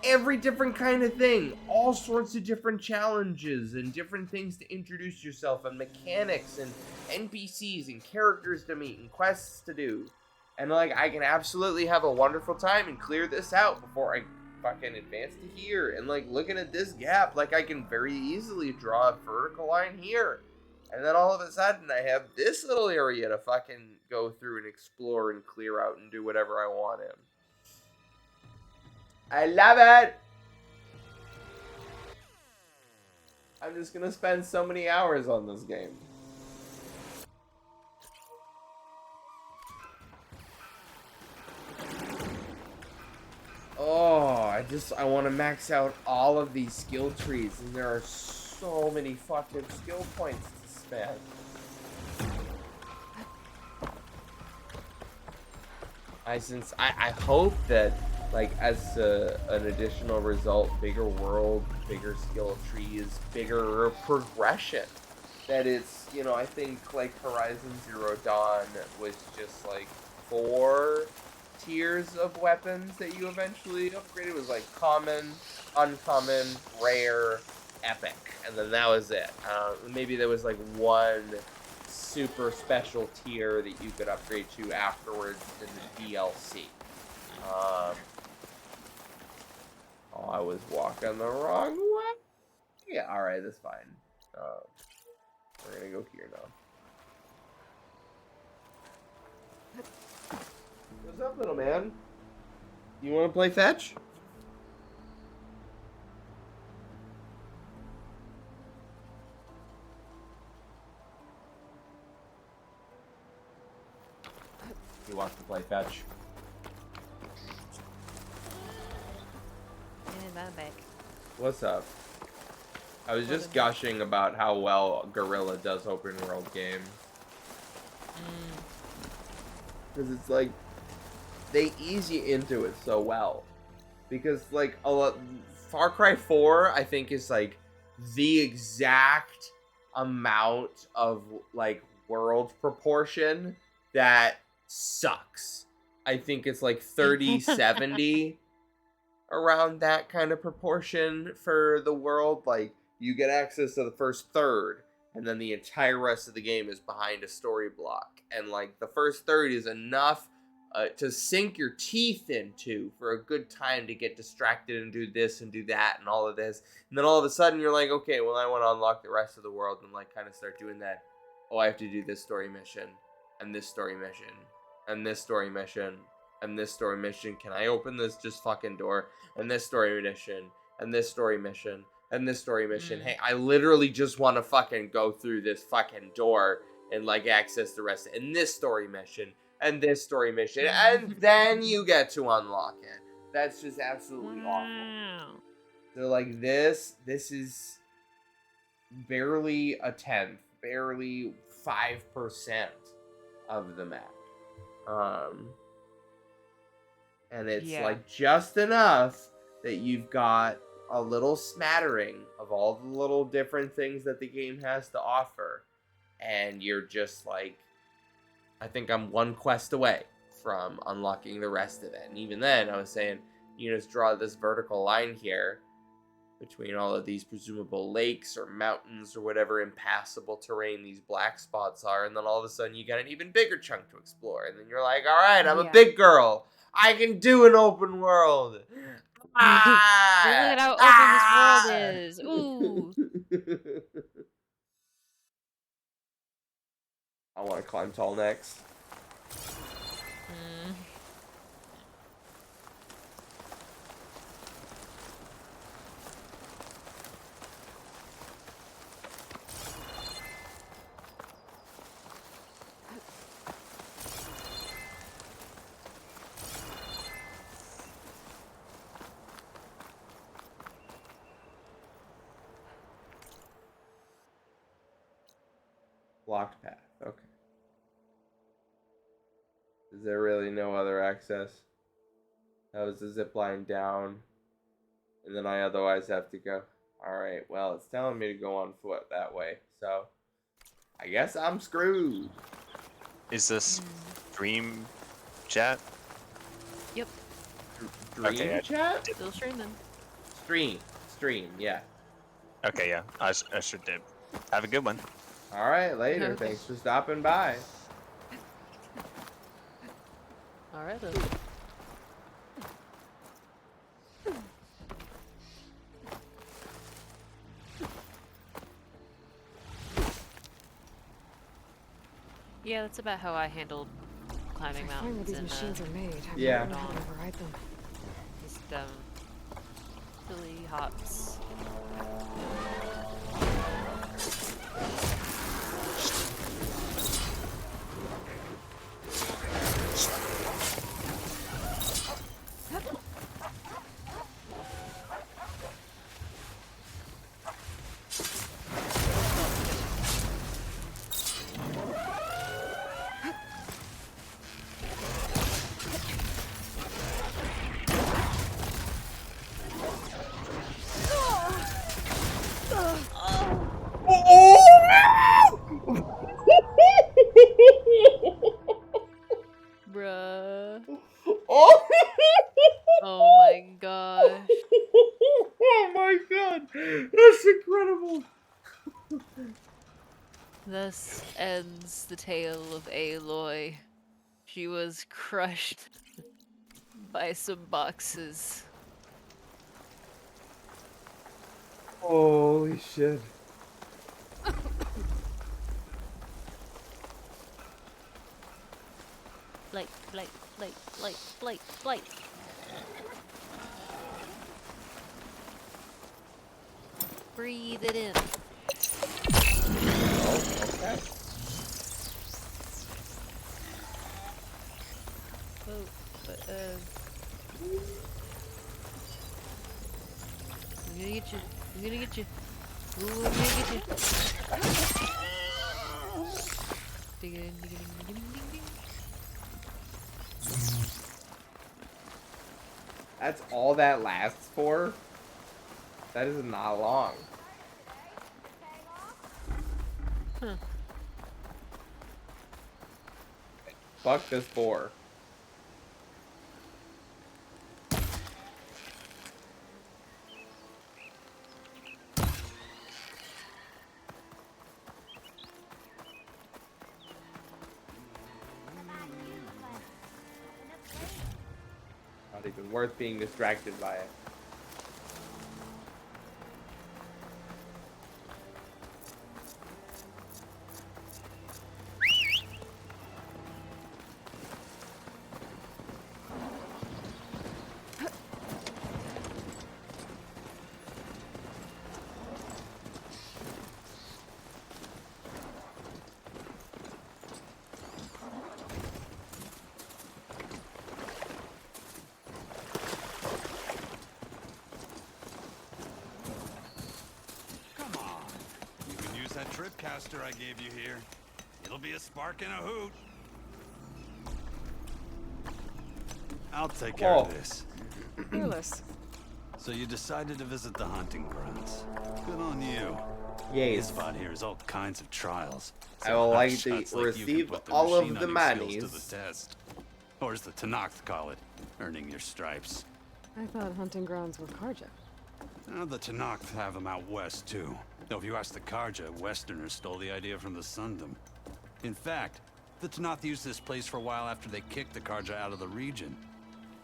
Every different kind of thing. All sorts of different challenges and different things to introduce yourself and mechanics and NPCs and characters to meet and quests to do. And, I can absolutely have a wonderful time and clear this out before I fucking advance to here. And, looking at this gap, I can very easily draw a vertical line here. And then all of a sudden, I have this little area to fucking go through and explore and clear out and do whatever I want in. I love it! I'm just gonna spend so many hours on this game. Oh, I want to max out all of these skill trees, and there are so many fucking skill points to spend. I hope that, as an additional result, bigger world, bigger skill trees, bigger progression. That it's, I think, Horizon Zero Dawn was just, 4 tiers of weapons that you eventually upgraded. It was, common, uncommon, rare, epic. And then that was it. Maybe there was, one super special tier that you could upgrade to afterwards in the DLC. Oh, I was walking the wrong way. Yeah, alright, that's fine. We're gonna go here now. up, little man? You want to play fetch? He wants to play fetch. And I'm back. What's up? I was just gushing about how well Gorilla does open world games. Because it's like, they ease you into it so well. Because like, Far Cry 4, I think, is like the exact amount of like world proportion that sucks. I think it's like 30-70 around that kind of proportion for the world. Like, you get access to the first third, and then the entire rest of the game is behind a story block. And like, the first third is enough to sink your teeth into for a good time to get distracted and do this and do that and all of this. And then all of a sudden you're like, okay, well, I want to unlock the rest of the world and like kind of start doing that. Oh, I have to do this story mission and this story mission and this story mission and this story mission. Can I open this just fucking door? And this story mission and this story mission and this story mission. Hey, I literally just want to fucking go through this fucking door and like access the rest. And this story mission and this story mission, and then you get to unlock it. That's just absolutely awful. So like this is barely a tenth, barely 5% of the map. And it's like just enough that you've got a little smattering of all the little different things that the game has to offer. And you're just like, I think I'm one quest away from unlocking the rest of it. And even then, I was saying, you just draw this vertical line here between all of these presumable lakes or mountains or whatever impassable terrain these black spots are. And then all of a sudden, you got an even bigger chunk to explore. And then you're like, all right, I'm a big girl. I can do an open world. Look at how open this world is. Ooh. I want to climb tall next. Blocked path. Okay. Is there really no other access? That was the zip line down. And then I otherwise have to go. Alright, well, it's telling me to go on foot that way. So, I guess I'm screwed. Is this Dream Chat? Yep. Dream Chat? Still streaming. Stream, yeah. Okay, yeah. I sure did. Have a good one. Alright, later. Okay. Thanks for stopping by. Alright then. Yeah, that's about how I handled climbing I find where mountains. these in, machines are made. I've Yeah. never known how to override them. Just silly hops. Bruh. Oh! Oh my gosh. Oh my god! That's incredible! Thus ends the tale of Aloy. She was crushed by some boxes. Holy shit. Blight, blight, blight, blight, blight, blight. Breathe it in. Oh, okay. Oh, but, I'm gonna get you. I'm gonna get you. Ooh, I'm gonna get you. Dig it in, dig it in, dig it in, dig it in. That's all that lasts for? That is not long. Huh. Fuck this boar. Not even worth being distracted by it. That trip caster I gave you here. It'll be a spark and a hoot. I'll take care of this. Fearless. So you decided to visit the hunting grounds. Good on you. Yes. This spot here is all kinds of trials. I will like to hotshots like you can receive put the all of machine the hunting skills monies. to the test. Or as the Tanakh call it, earning your stripes. I thought hunting grounds were Karja. The Tanakh have them out west, too. Though if you ask the Karja, Westerners stole the idea from the Sundom. In fact, the Tanakh used this place for a while after they kicked the Karja out of the region.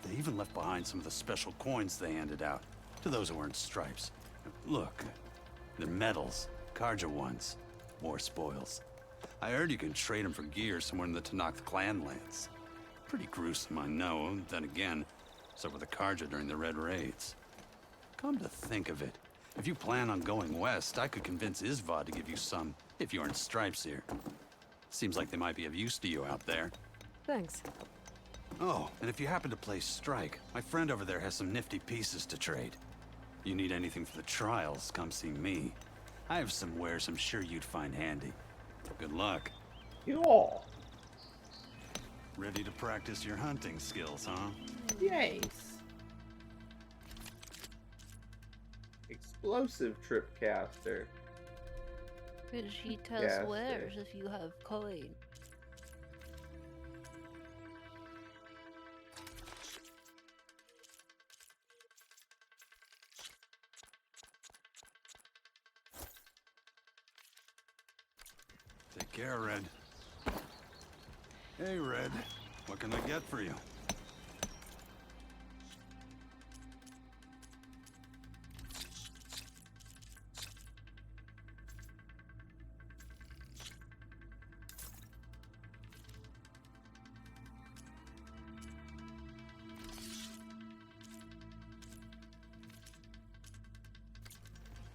They even left behind some of the special coins they handed out to those who earned stripes. Look, they're medals, Karja ones, more spoils. I heard you can trade them for gear somewhere in the Tanakh clan lands. Pretty gruesome, I know. Then again, so were the Karja during the Red Raids. Come to think of it, if you plan on going west, I could convince Isvad to give you some, if you earn stripes here. Seems like they might be of use to you out there. Thanks. Oh, and if you happen to play Strike, my friend over there has some nifty pieces to trade. You need anything for the trials, come see me. I have some wares I'm sure you'd find handy. Good luck. Cool. Ready to practice your hunting skills, huh? Yes. Explosive trip caster. Could she tell Yes, wares if you have coin? Take care, Red. Hey, Red. What can I get for you?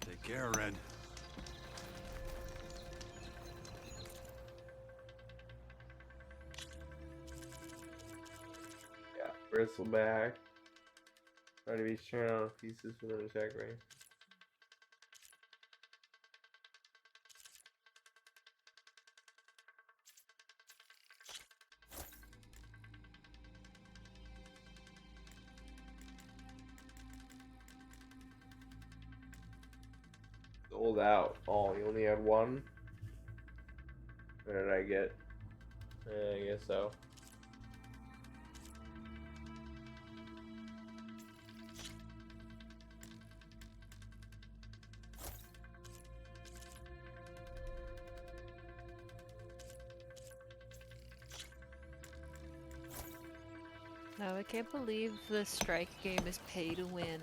Take care, Red. Yeah, bristleback. Try to be stranded on pieces within attack range. Sold out. Oh, you only had one? What did I get? I guess so. No, I can't believe the strike game is pay to win.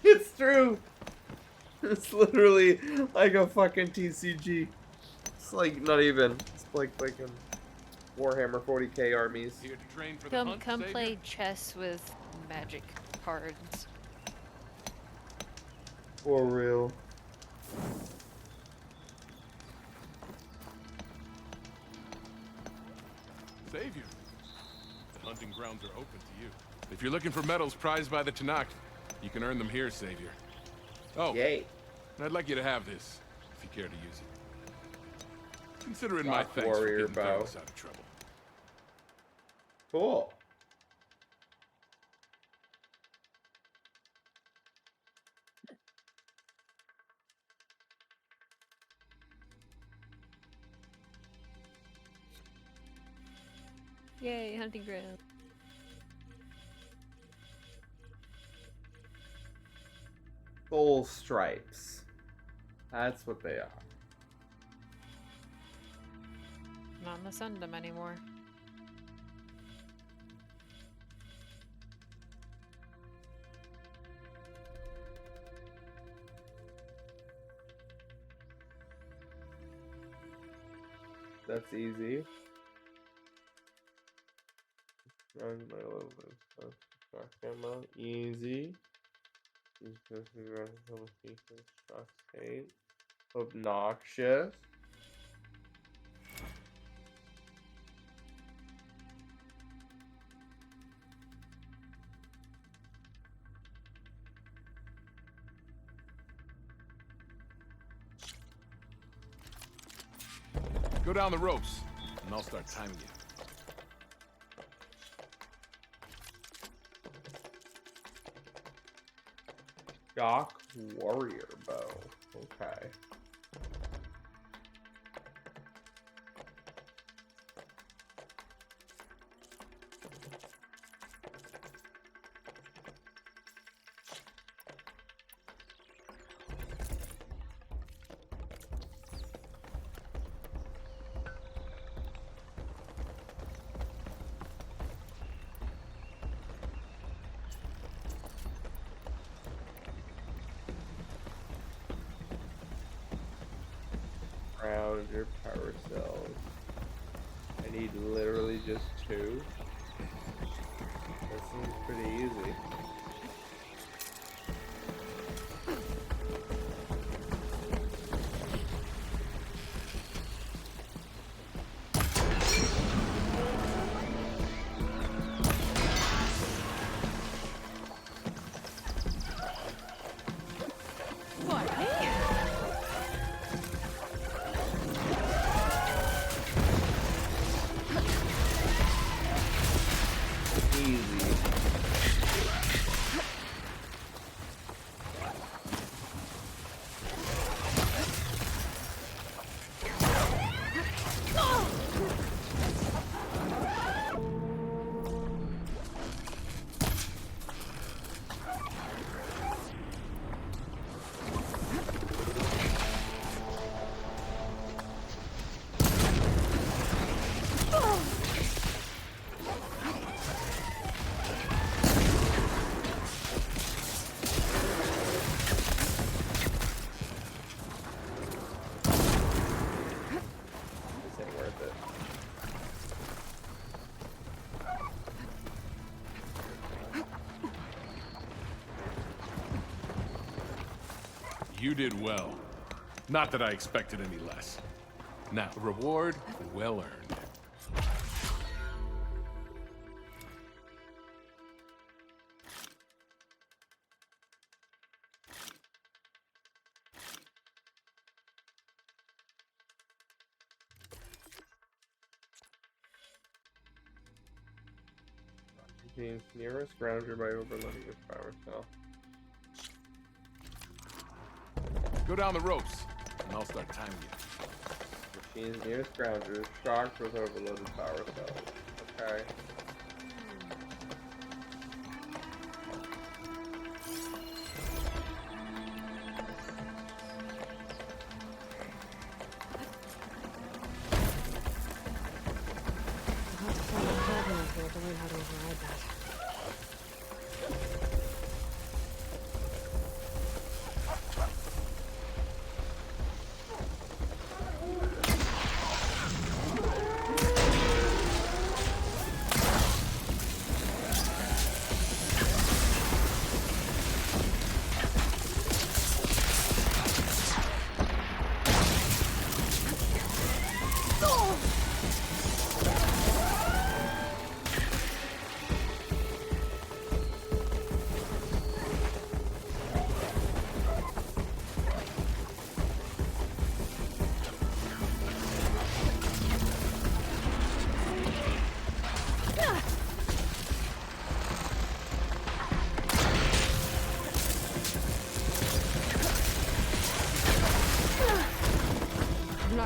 It's true. It's literally like a fucking TCG. It's like not even. It's like fucking Warhammer 40k armies. Here to train for the Come, hunt, come Savior? play chess with magic cards. For real. Savior. The hunting grounds are open to you. If you're looking for medals prized by the Tanakh, you can earn them here, Savior. Oh, yay. I'd like you to have this, if you care to use it. Consider it my Rock thanks for warrior getting bow. Fergus out of trouble. Cool. Yay, hunting ground. Full stripes. That's what they are. Not in the Sundom anymore. That's easy. Easy. Obnoxious. Go down the ropes, and I'll start timing you. Shock warrior bow. Okay. Round your power cells. I need literally just 2. That seems pretty easy. You did well. Not that I expected any less. Now, reward well earned. Contains nearest grounder by overloading its power cell. Go down the ropes, and I'll start timing you. Machine's nearest grounder is shocked with overloaded power cells. Okay. I'll have to find a program here to learn how to override that.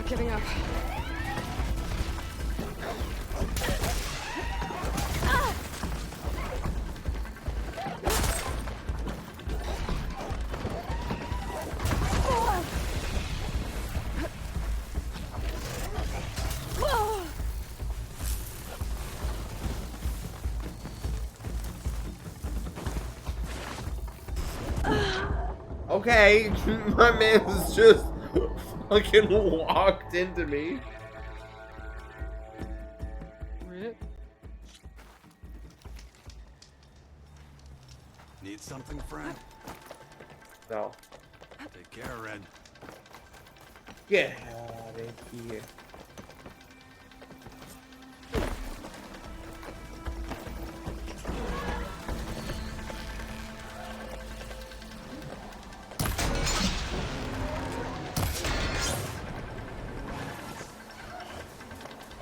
not giving up. Okay, my man's just fucking walked into me. Rip. Need something, friend? No. Take care, Red. Get out of here.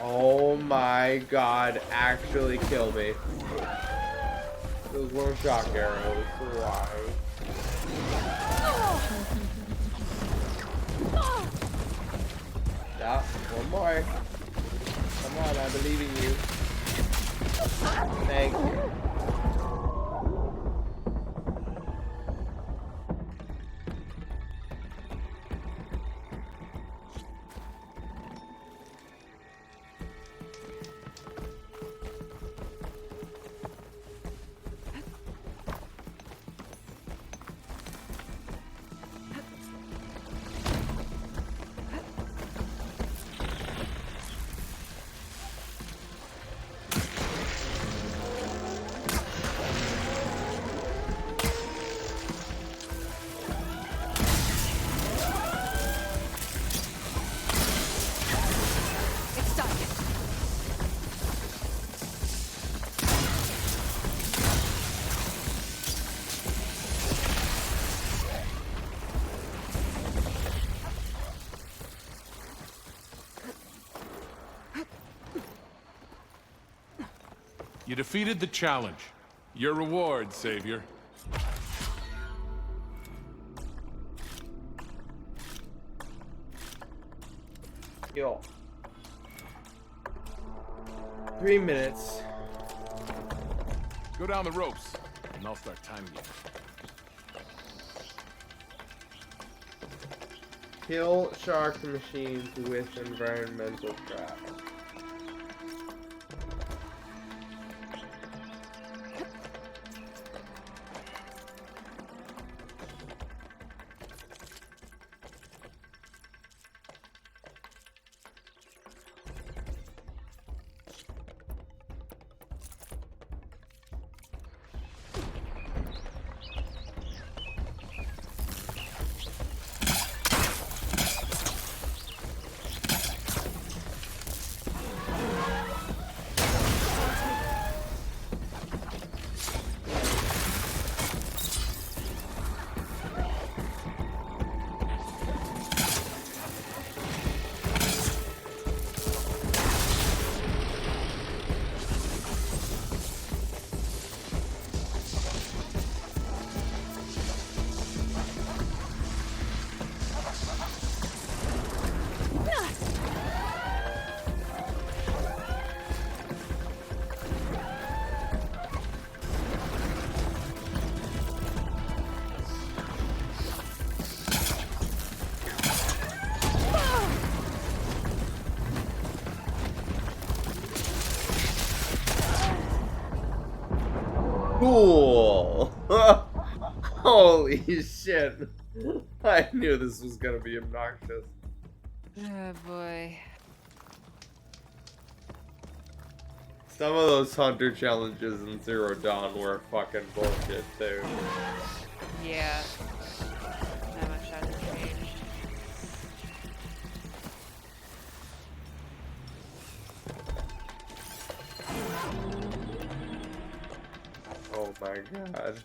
Oh my god, actually kill me. Those weren't shock arrows, why? Yeah, one more. Come on, I believe in you. Thank you. You defeated the challenge. Your reward, Savior. Yo. 3 minutes. Go down the ropes, and I'll start timing you. Kill shark machines with environmental traps. Cool. Holy shit. I knew this was gonna be obnoxious. Oh boy. Some of those hunter challenges in Zero Dawn were fucking bullshit too. Yeah. Not much hasn't changed. Oh my god.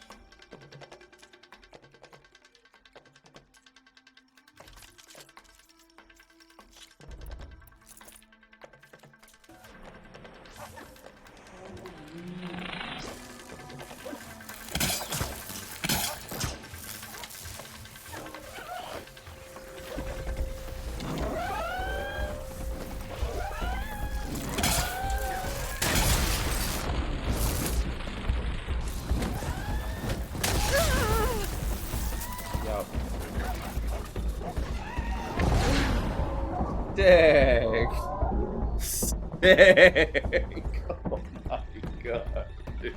Sick. Sick. Oh my god, dude.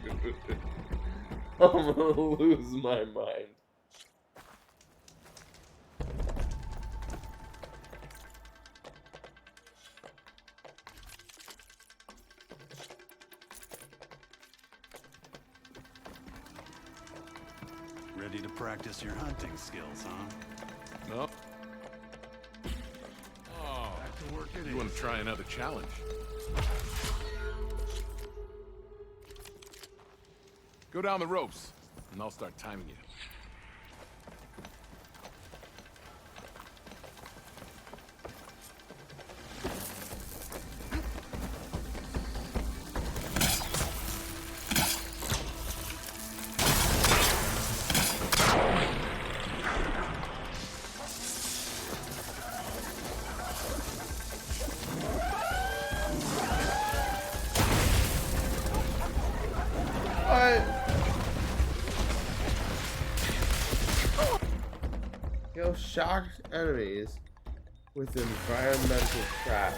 I'm gonna lose my mind. Ready to practice your hunting skills, huh? No. Oh, Back to work it you want is. to try another challenge? Go down the ropes, and I'll start timing you. Kill shocked enemies with environmental trap.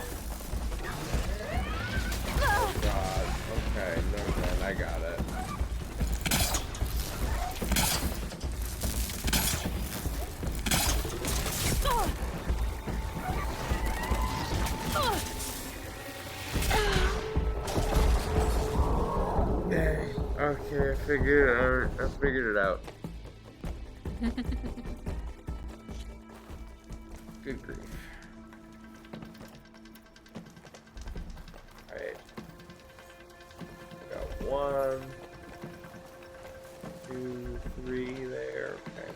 Oh god. Okay, never mind, I got it. Dang. Okay, I figured it out. Good grief. Alright. Got 1, 2, 3 there. Okay.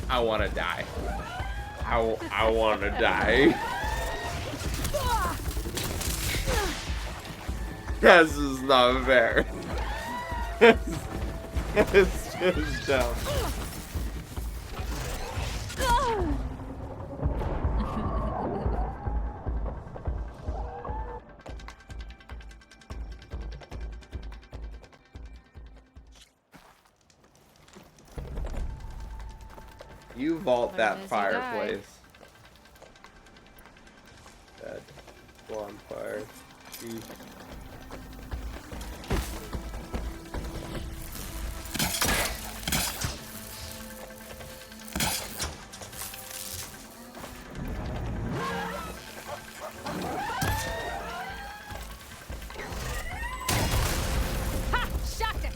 I want to die. I want to die. This is not fair. It's just dumb. You vault that fireplace. That bonfire. Jeez. Ha! Shocked it!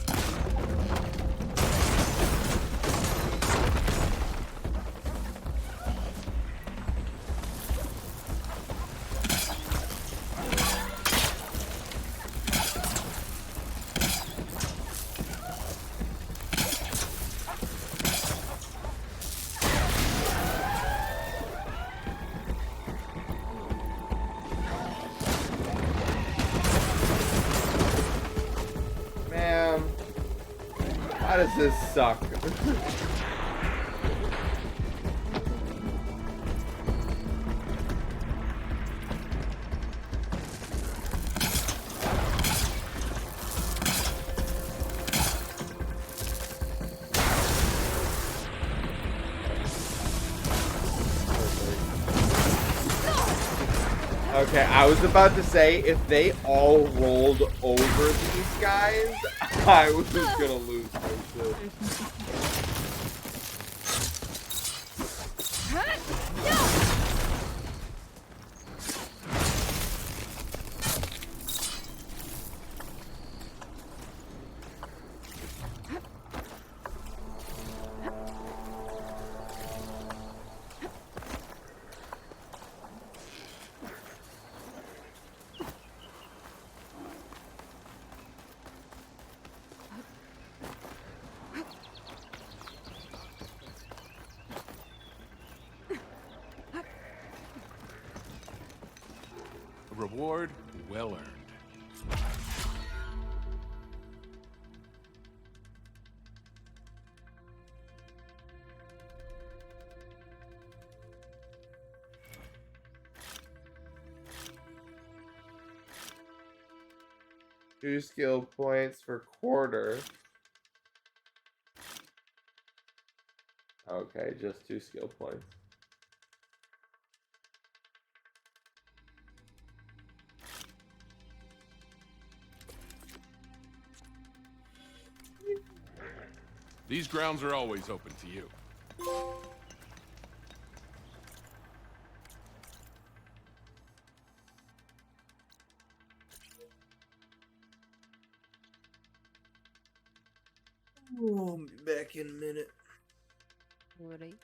Man, why does this suck? Okay, I was about to say, if they all rolled over these guys, I was just gonna lose my shit. A reward well earned. 2 skill points for quarter. Okay, just 2 skill points. These grounds are always open to you. I'll be back in a minute. Woody.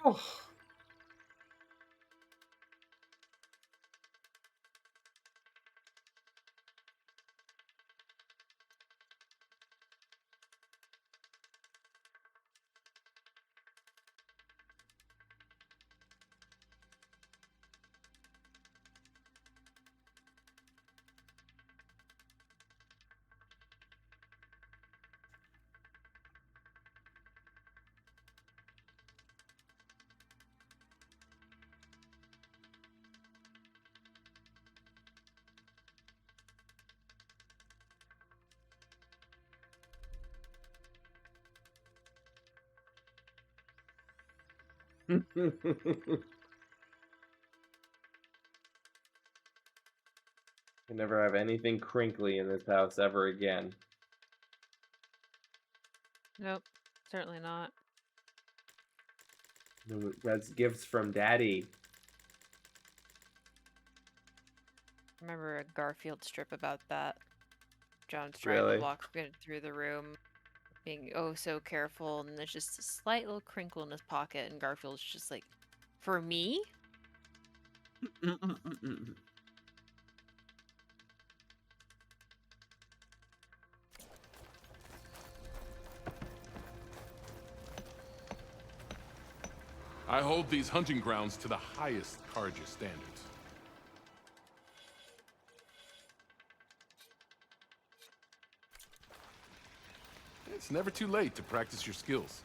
Oh. Can never have anything crinkly in this house ever again. Nope, certainly not. No, that's gifts from Daddy. Remember a Garfield strip about that. John's trying Really? to walk through the room, being oh so careful, and there's just a slight little crinkle in his pocket, and Garfield's just like, "For me?" I hold these hunting grounds to the highest Karja standards. It's never too late to practice your skills.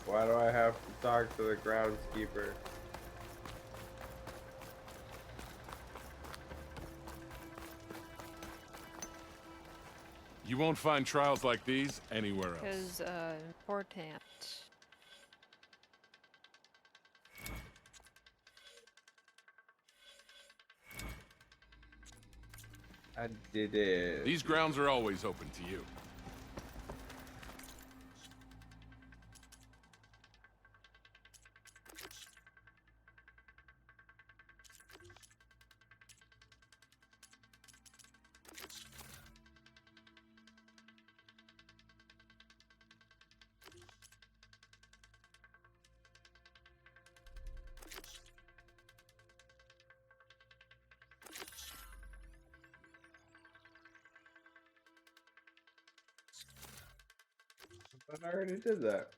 Why do I have to talk to the groundskeeper? You won't find trials like these anywhere else. Because important. I did it. These grounds are always open to you. But I already did that.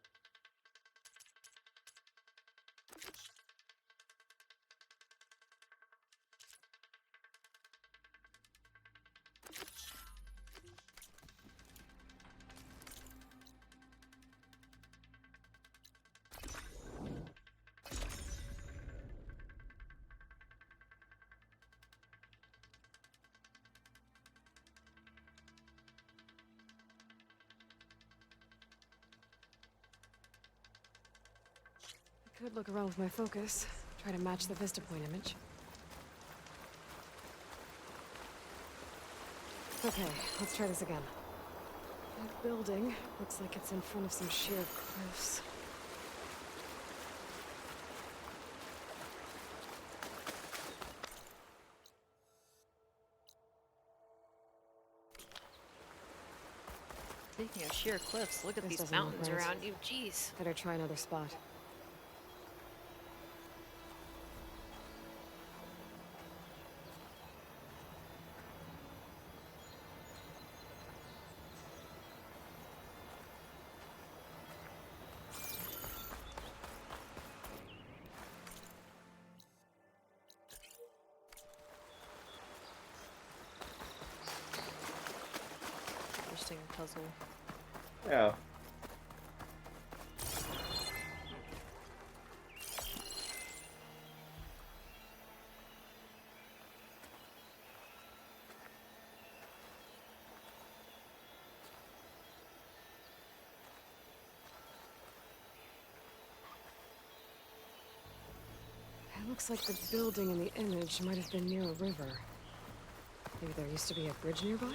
Could look around with my focus. Try to match the Vista Point image. Okay, let's try this again. That building looks like it's in front of some sheer cliffs. Speaking of sheer cliffs, look at This these doesn't look mountains right. around you. Jeez. Better try another spot. Interesting puzzle. Yeah. It looks like the building in the image might have been near a river. Maybe there used to be a bridge nearby?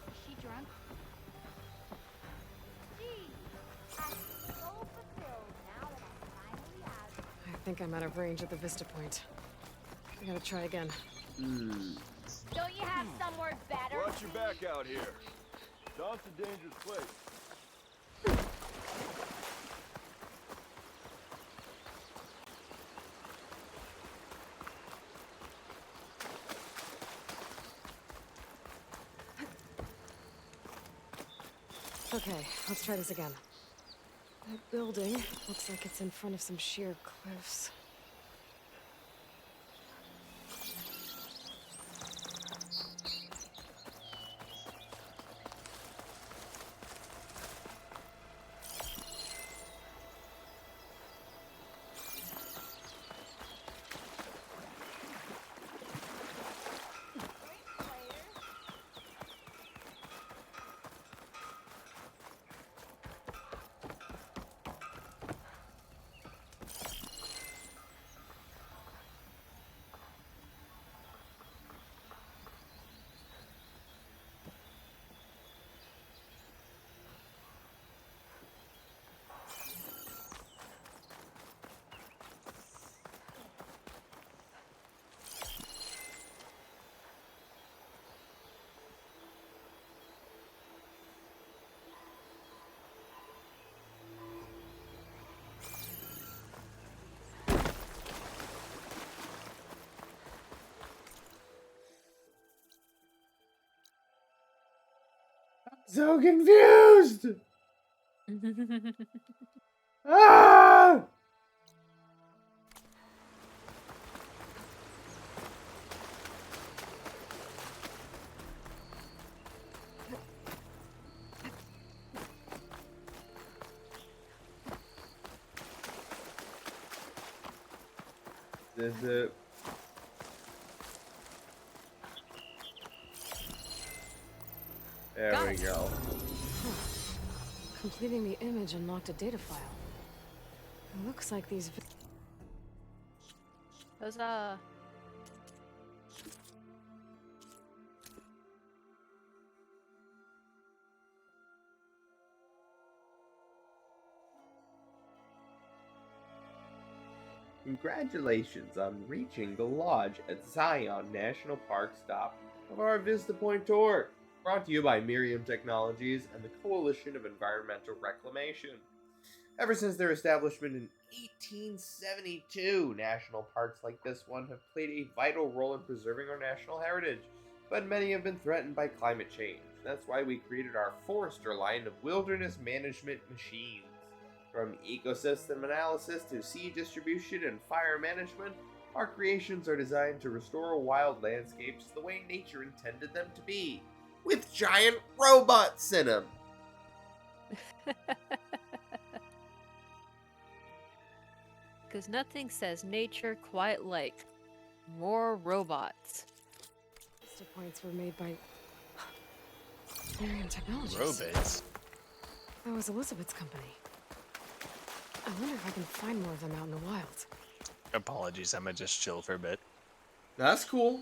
Is she drunk? Gee, I'm so fulfilled now that I'm finally out. I think I'm out of range at the Vista Point. I gotta try again. Don't you have somewhere better? Watch your back out here. Dawn's a dangerous place. Okay, let's try this again. That building looks like it's in front of some sheer cliffs. So confused! Ah! This is it. There we go. Completing the image unlocked a data file. It looks like these... Huzzah. Congratulations on reaching the lodge at Zion National Park stop of our Vista Point tour. Brought to you by Miriam Technologies and the Coalition of Environmental Reclamation. Ever since their establishment in 1872, national parks like this one have played a vital role in preserving our national heritage, but many have been threatened by climate change. That's why we created our Forester line of wilderness management machines. From ecosystem analysis to seed distribution and fire management, our creations are designed to restore wild landscapes the way nature intended them to be, with giant robots in them. Because nothing says nature quite like more robots. The points were made by Miriam Technologies. Robots? That was Elizabeth's company. I wonder if I can find more of them out in the wild. Apologies, I'm gonna just chill for a bit. That's cool.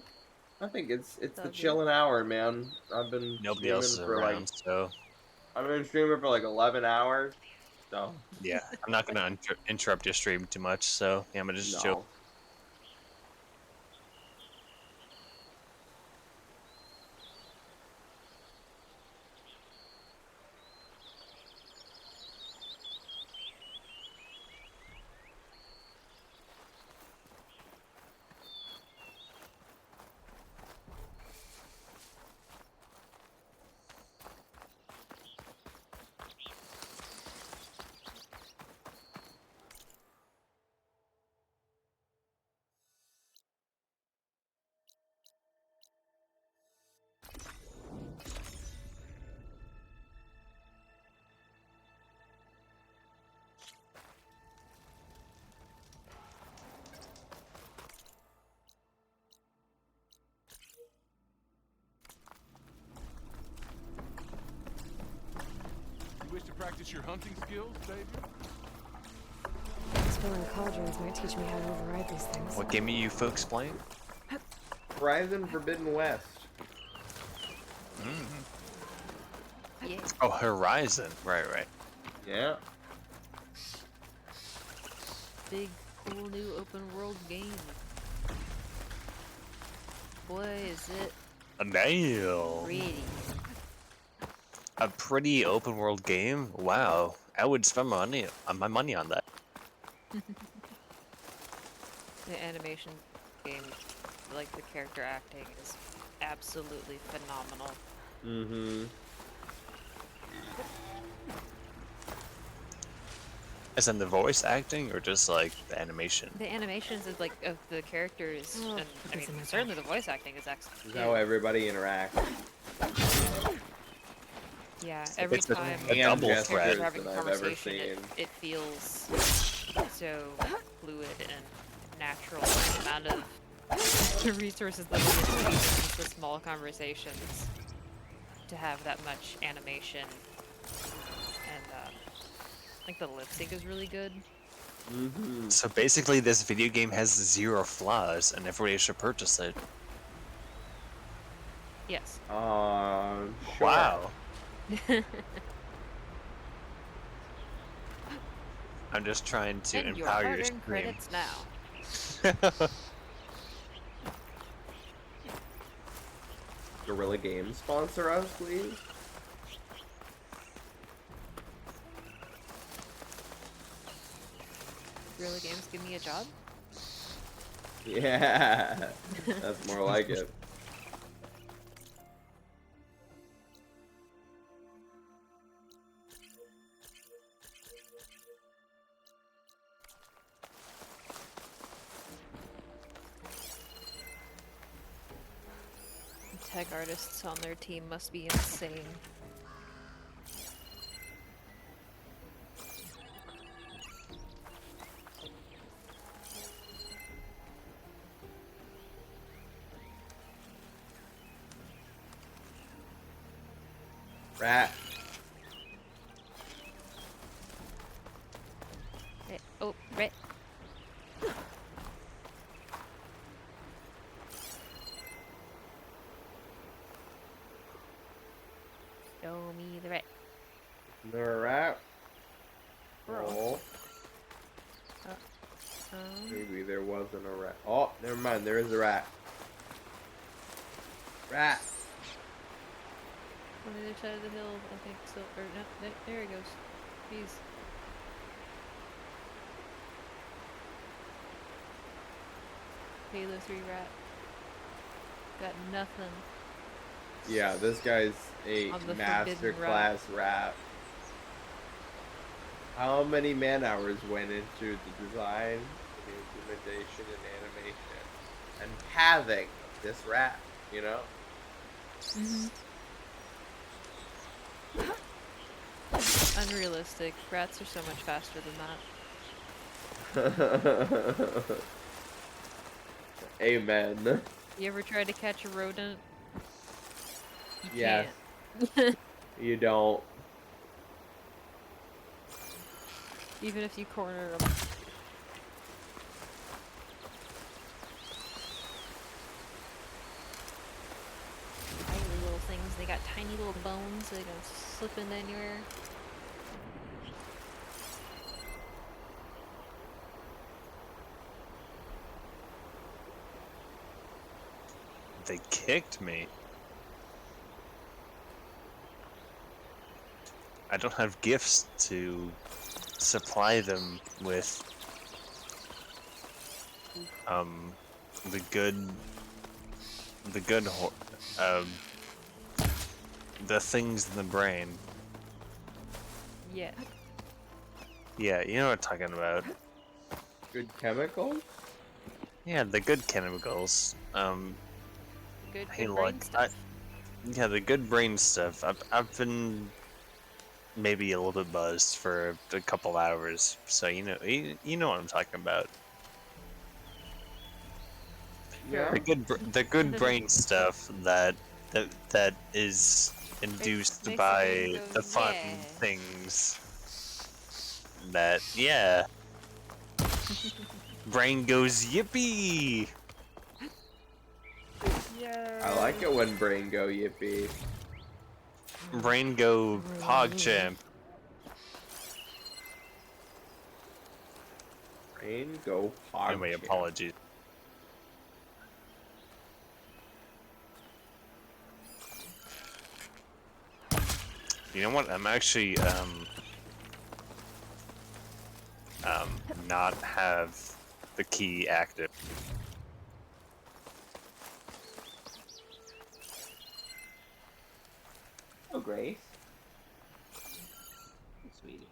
I think it's the chilling hour, man. I've been Nobody else is streaming for around, so I've been streaming for like 11 hours. So yeah, I'm not gonna interrupt your stream too much. So yeah, I'm gonna just chill. You wish to practice your hunting skills, Savior? Exploring cauldrons might teach me how to override these things. What game are you folks playing? Horizon Forbidden West. Yeah. Oh, Horizon. Right. Yeah. Big, cool new open world game. Boy, is it Damn. pretty. A pretty open world game. Wow, I would spend my money on that. The animation game, like the character acting, is absolutely phenomenal. Mm-hmm. As in the voice acting, or just like the animation? The animations of the characters, Oh, and I mean certainly the voice acting is excellent. Is how everybody interacts. Yeah, every It's a time double characters threat are having a that I've ever conversation, seen. it feels so fluid and natural. The amount of the resources that we use for small conversations to have that much animation, and I think the lip sync is really good. Mm-hmm. So basically, this video game has 0 flaws, and everybody should purchase it. Yes. Sure. Wow. I'm just trying to And your empower your hard-earned stream. credits now. Guerrilla Games sponsor us, please. Guerrilla Games give me a job? Yeah, that's more like it. Tech artists on their team must be insane. Rat. Oh, rat. Show me the rat. The rat. Bro. Oh. Maybe there wasn't a rat. Oh, never mind. There is a rat. Rat. On the other side of the hill, I think. So, or no, there he goes. Jeez. Halo 3 rat. Got nothing. Yeah, this guy's a On the master forbidden class rat. How many man hours went into the design, the implementation, and animation, and pathing of this rat? You know. Unrealistic. Rats are so much faster than that. Amen. You ever try to catch a rodent? You Yes. can't. You don't. Even if you corner them. Tiny little things. They got tiny little bones. They can slip in anywhere. They kicked me. I don't have gifts to supply them with the the things in the brain. Yeah. Yeah, you know what I'm talking about. Good chemicals? Yeah, the good chemicals. Good Hey, brain look, stuff. yeah, the good brain stuff. I've been maybe a little bit buzzed for a couple hours, so you know what I'm talking about. Yeah. The good brain stuff that is induced Makes the by brain go, the fun yeah. things that brain goes yippee. I like it when brain go yippee. Brain go PogChamp. Brain go PogChamp. Anyway, apologies. You know what? I'm actually not have the key active. Oh, Grace. Sweetie.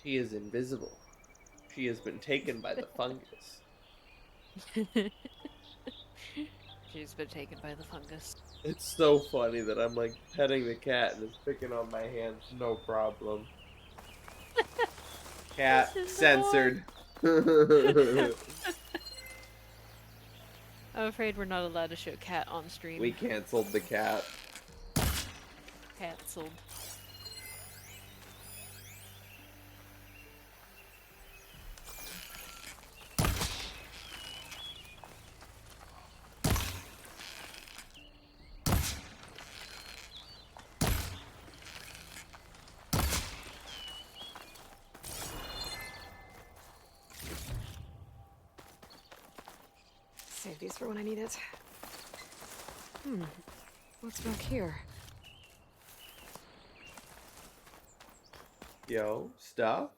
She is invisible. She has been taken by the fungus. She's been taken by the fungus. It's so funny that I'm like petting the cat and it's picking on my hands, no problem. Cat censored. I'm afraid we're not allowed to show cat on stream. We canceled the cat. Cancelled. Save these for when I need it. What's back here? Yo, stuff?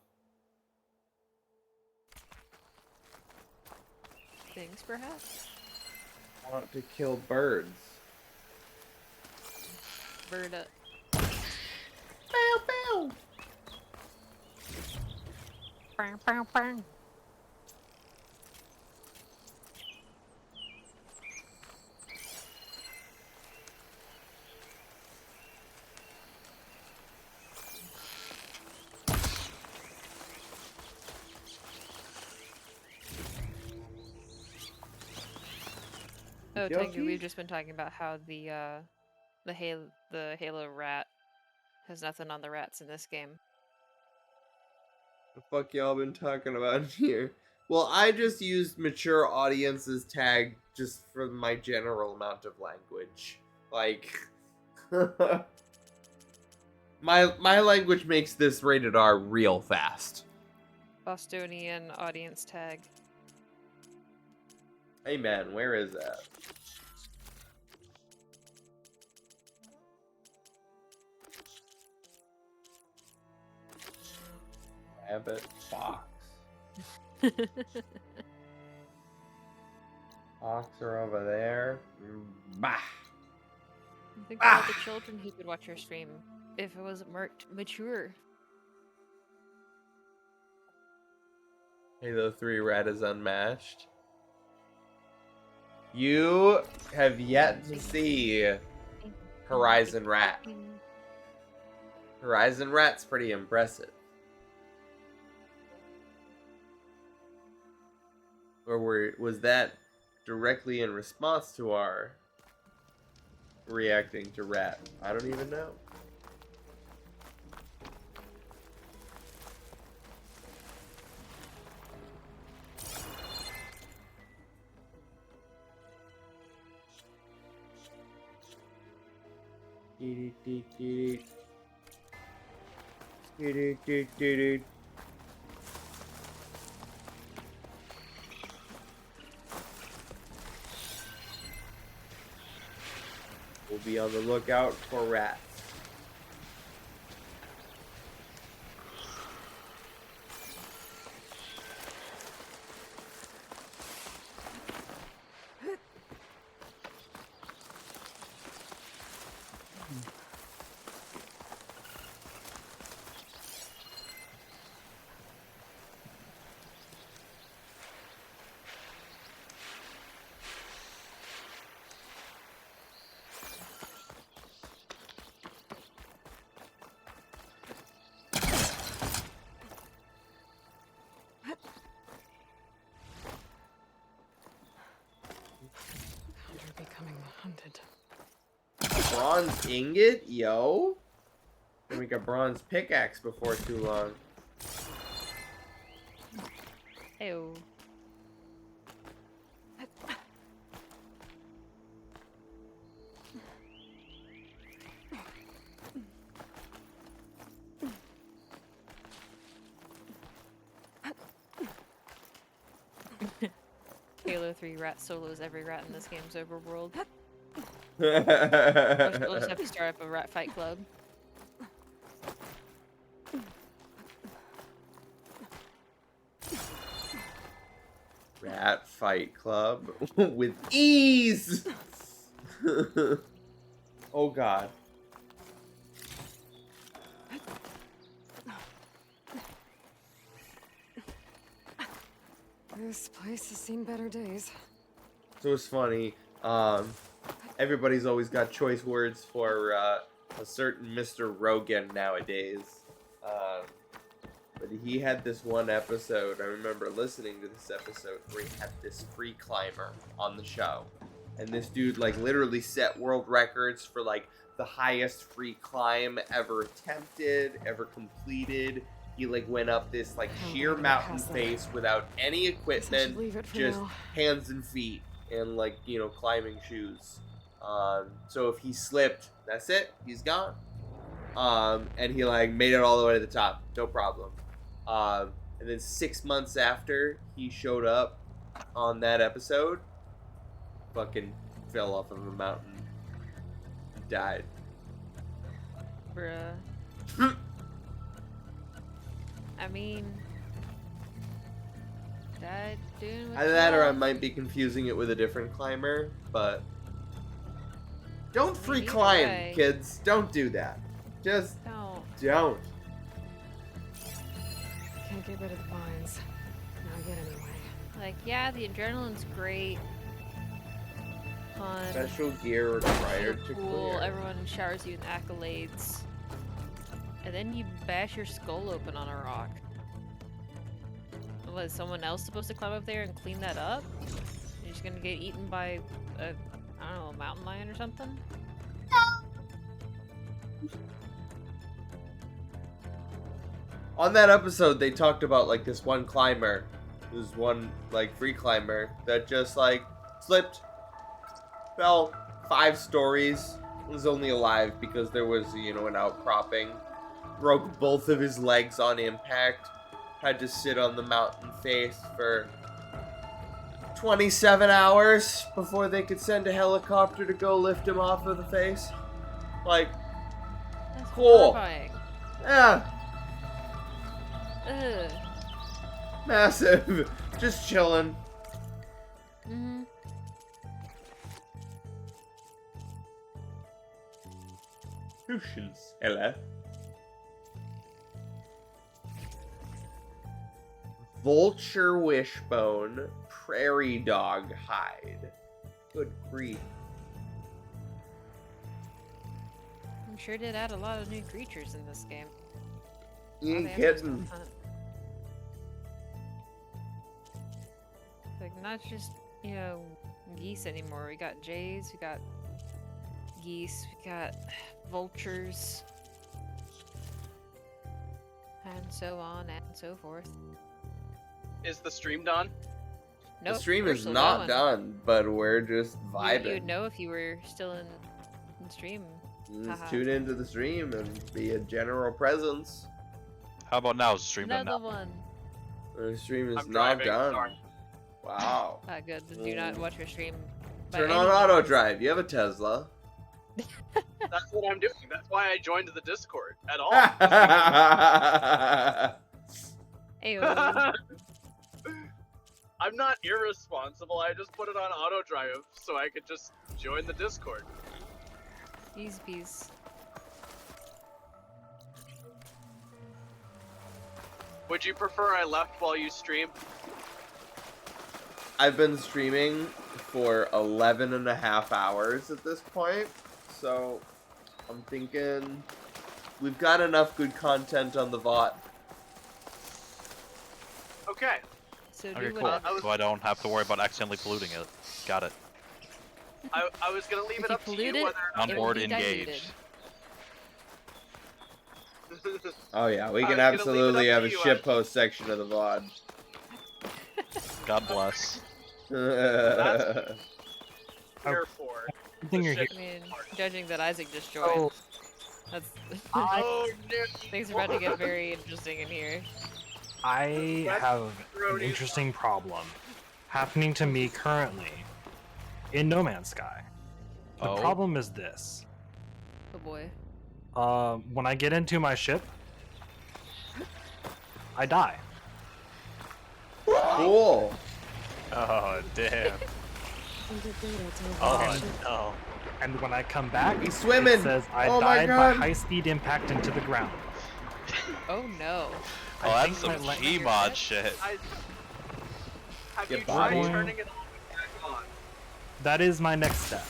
Things, perhaps? Want to kill birds. Bird up. Bow, bow. Bang, bang, bang. Oh, Tengu, we've just been talking about how the Halo rat has nothing on the rats in this game. The fuck y'all been talking about here? Well, I just used mature audiences tag just for my general amount of language. Like, my language makes this rated R real fast. Bostonian audience tag. Hey man, where is that? Rabbit fox. Hawks are over there. Bah. Think about the children who could watch your stream if it wasn't marked mature. Halo 3 Rat is unmatched. You have yet to see Horizon Rat. Horizon Rat's pretty impressive. Or was that directly in response to our reacting to Rat? I don't even know. We'll be on the lookout for rats. You're becoming hunted. Bronze ingot? Yo. Gonna make a bronze pickaxe before too long. Ew. Halo 3 rat solos every rat in this game's overworld. We'll just have to start up a rat fight club. Rat fight club with ease. Oh god. This place has seen better days. So it's funny. Everybody's always got choice words for a certain Mr. Rogan nowadays. But he had this one episode, I remember listening to this episode, where he had this free climber on the show. And this dude, like, literally set world records for, like, the highest free climb ever attempted, ever completed. He, like, went up this, like, sheer mountain face without any equipment, just hands and feet, and, like, you know, climbing shoes. So if he slipped, that's it, he's gone. And he, like, made it all the way to the top, no problem. And then 6 months after he showed up on that episode, fucking fell off of a mountain. Died. Bruh. I mean, died doing what Either that or I might be confusing it with a different climber, but don't free climb, kids. Don't do that. Just don't. Can't get rid of the vines. Not yet anyway. Like, yeah, the adrenaline's great. Fun. Special gear required to Cool. clear. Everyone showers you in accolades. And then you bash your skull open on a rock. Was someone else supposed to climb up there and clean that up? You're just gonna get eaten by a, I don't know, a mountain lion or something? On that episode, they talked about, like, this one climber. This one, like, free climber that just, like, slipped, fell 5 stories, was only alive because there was, you know, an outcropping. Broke both of his legs on impact. Had to sit on the mountain face for 27 hours before they could send a helicopter to go lift him off of the face. Like, that's cool. Horrifying. Yeah. Ugh. Massive. Just chilling. Mm-hmm. Lucian's Hella. Vulture wishbone, prairie dog hide. Good grief. I'm sure did add a lot of new creatures in this game. You Oh, ain't they have those kidding. Like, not just, you know, geese anymore. We got jays, we got geese, we got vultures, and so on and so forth. Is the stream done? Nope, The stream we're is still not going. done, but we're just vibing. You would know if you were still in stream. Just Haha. tune into the stream and be a general presence. How about now? Is the stream done Another now? one. The stream is I'm not driving, done. sorry. Wow. Ah, good. Do not watch your stream. by Turn on any auto means. drive. You have a Tesla. That's what I'm doing. That's why I joined the Discord at all. Ayo. I'm not irresponsible. I just put it on auto drive so I could just join the Discord. Easy peas. Would you prefer I left while you stream? I've been streaming for 11 and a half hours at this point, so I'm thinking we've got enough good content on the VOD. Okay. So Okay, cool. So I don't have to worry about accidentally polluting it. Got it. I was gonna leave If it you up to pollute you it, whether or On not board be diluted. engaged. Oh yeah, we I can was gonna leave it absolutely up have to a you, shitpost section of the VOD. God bless. here for. Thing you're I here. mean, judging that Isaac just joined, Oh. that's Oh, no. things are about to get very interesting in here. I have an interesting problem happening to me currently in No Man's Sky. The Oh. problem is this. Oh boy. When I get into my ship, I die. Cool. Oh, damn. Oh, no. And when I come back, He's swimming. it says I Oh my died by God. high-speed impact into the ground. Oh no. Oh, I that's think some my Gmod shit. Have Get you tried bombed. turning it back on? That is my next step.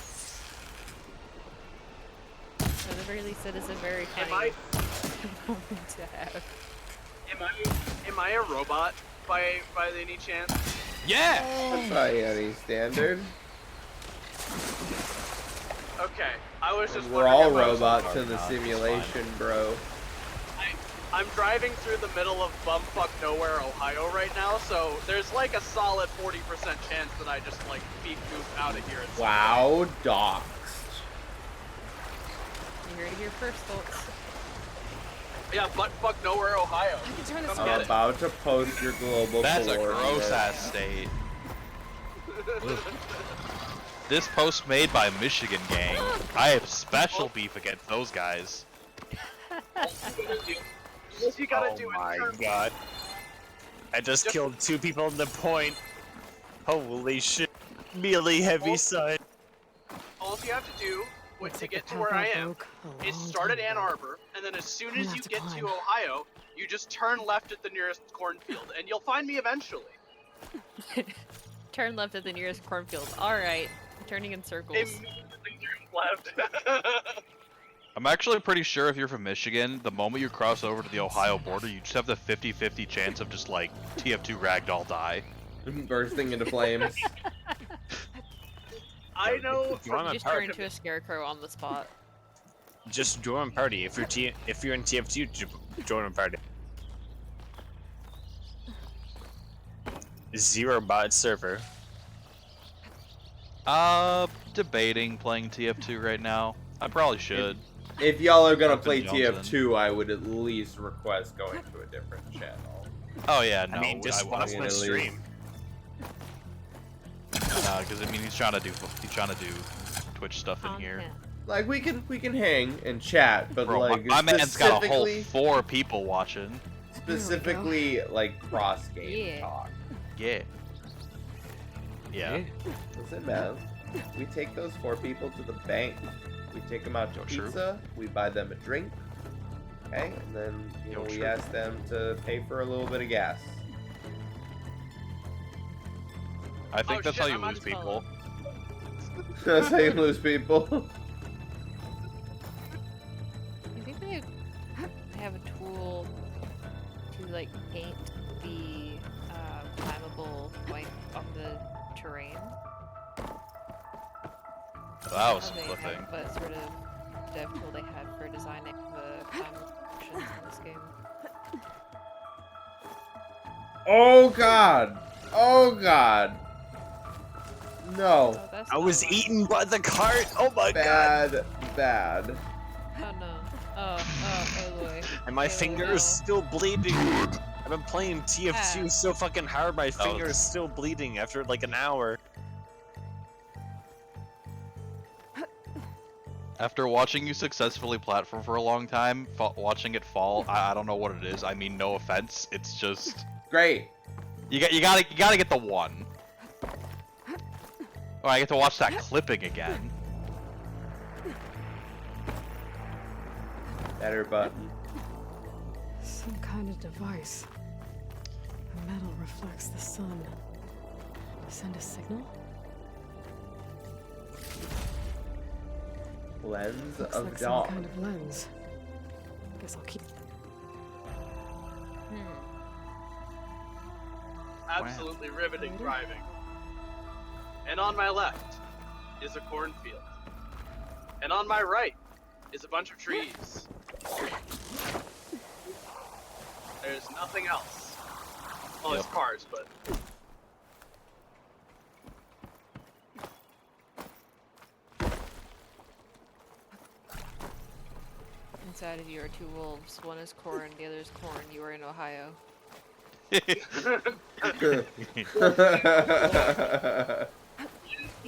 At the very least, it is a very funny Am I moment to have. am I a robot by any chance? Yeah. That's not any standard. Okay, I was just We're wondering all if I was- robots in the simulation, bro. I'm driving through the middle of bumfuck nowhere, Ohio right now, so there's like a solid 40% chance that I just like beep boop out of here. At some Wow, doxed. You heard it here first, folks. point. Yeah, buttfuck nowhere, Ohio. turn Come I'm get it. about to post your global That's a coordinates. gross ass state. This post made by Michigan gang. I have special beef against those guys. You gotta Oh do my it. god. I just killed 2 people in the point. Holy shit. Melee heavy side. All you have to do when Looks to like get the to where path I I am broke a is long start at time Ann ago. Arbor, and then as soon I'm as gonna you have to get climb. to Ohio, you just turn left at the nearest cornfield, and you'll find me eventually. Turn left at the nearest cornfield. Alright. Turning in circles. Immediately turn left. I'm actually pretty sure if you're from Michigan, the moment you cross over to the Ohio border, you just have the 50-50 chance of just like TF2 ragdoll die. Bursting into flames. I know Join from my Just turn party. into a scarecrow on the spot. Just join party. If you're in TF2, join a party. 0 bot server. Debating playing TF2 right now. I probably should. If y'all are gonna Captain play Johnson. TF2, I would at least request going to a different channel. Oh yeah, no. I mean, just watch mean, my at least- stream. Because I mean, he's trying to do Twitch stuff in here. Like we can hang and chat, but Bro, like my man's got a whole specifically- 4 people watching. specifically like cross game Yeah. talk. Yeah. Yeah. Listen, man, we take those 4 people to the bank. We take them out to pizza. We buy them a drink. Okay, and then we ask them to pay for a little bit of gas. I think that's how you lose people. That's how you lose people. You think they have a tool to like paint the climbable point of the terrain? That was How they a thing. have what sort of dev tool they had for designing the climbable sections in this game? Oh god! Oh god! No. I was eaten by the cart. Oh my god. god. Bad. Oh no. Oh Aloy. And my Aloy, finger no. is still bleeding. I've been playing TF2 so fucking hard, my finger is still bleeding after like an hour. After watching you successfully platform for a long time, watching it fall, I don't know what it is. I mean, no offense. It's just great. You gotta get the one. Oh, I get to watch that clipping again. Better button. Some kind of device. The metal reflects the sun. Send a signal? Lens Looks of like dawn. some kind of lens. Guess I'll keep. Absolutely riveting driving. And on my left is a cornfield. And on my right is a bunch of trees. There's nothing else. Well, there's cars, but... Inside of you are two wolves. One is corn, the other is corn. You are in Ohio.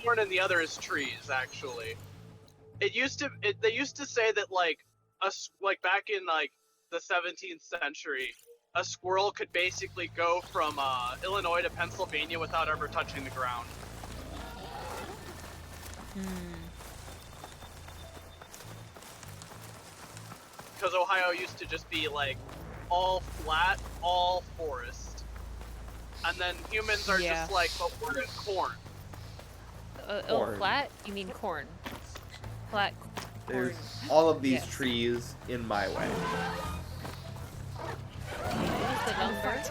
Corn and the other is trees, actually. They used to say that like back in like the 17th century, a squirrel could basically go from Illinois to Pennsylvania without ever touching the ground. Because Ohio used to just be like all flat, all forest. And then humans are just like, but we're in corn. Oh, flat? You mean corn? Flat corn. There's all of these trees in my way. What is the number? Let's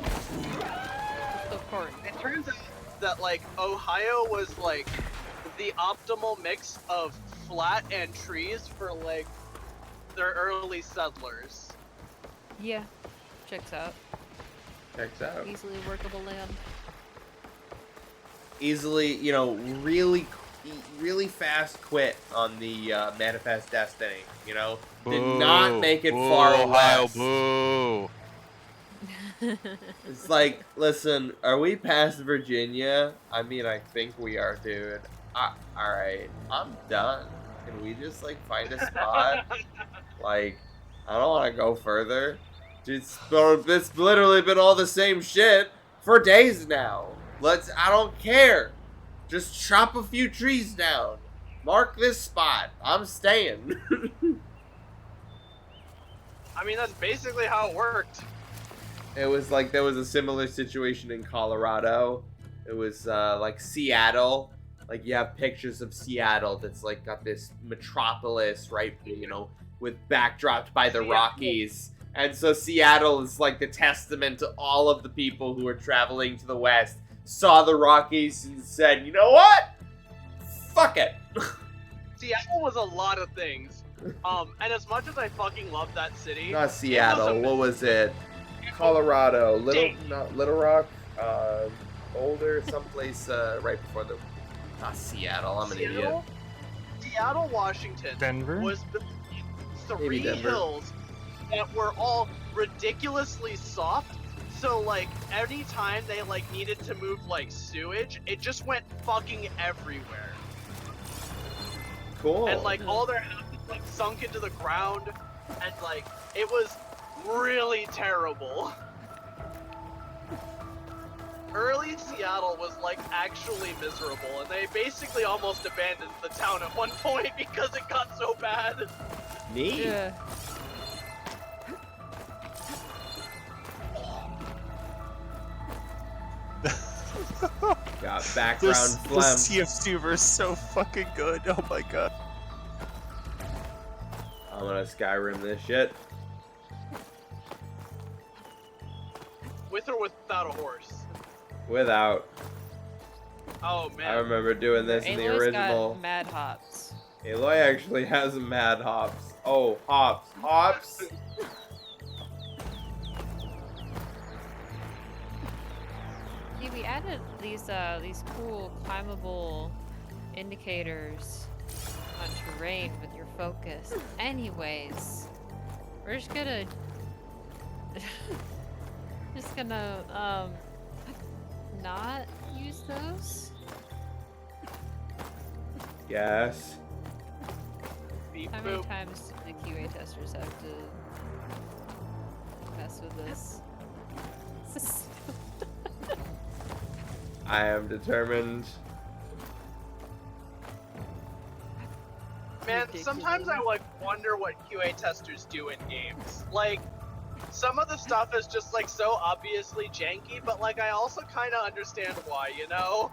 go corn. It turns out that like Ohio was like the optimal mix of flat and trees for like their early settlers. Yeah, checks out. Checks out. Easily workable land. Easily, really fast quit on the Manifest Destiny, Did not make it far Ohio, west. boo. It's like, listen, are we past Virginia? I mean, I think we are, dude. Alright, I'm done. Can we just, find a spot? I don't want to go further. It's literally been all the same shit for days now. I don't care. Just chop a few trees down. Mark this spot. I'm staying. I mean, that's basically how it worked. It was like there was a similar situation in Colorado. It was Seattle. Like you have pictures of Seattle that's got this metropolis, right? With backdropped by the Rockies. And so Seattle is the testament to all of the people who are traveling to the west, saw the Rockies and said, you know what? Fuck it. Seattle was a lot of things. And as much as I fucking love that city, Not Seattle. What was it? Colorado. Little Rock. Boulder. Someplace right before the. Not Seattle. I'm an idiot. Seattle, Washington. Denver? Was three hills that were all ridiculously soft. So anytime they needed to move sewage, it just went fucking everywhere. Cool. And all their houses sunk into the ground, and it was really terrible. early Seattle was like actually miserable, and they basically almost abandoned the town at one point because it got so bad. Neat. Yeah. Got background The phlegm. CF2 is so fucking good. Oh my god. I'm gonna Skyrim this shit. With or without a horse? Without. Oh man. I remember doing this in the Aloy's original. got mad hops. Aloy actually has mad hops. Oh, hops. Hops? See, we added these cool climbable indicators on terrain with your focus. Anyways, we're just gonna not use those. Yes. Beep How many boop. times do the QA testers have to mess with this? I am determined. Man, sometimes I like wonder what QA testers do in games. Like, some of the stuff is just like so obviously janky, but like I also kind of understand why, you know?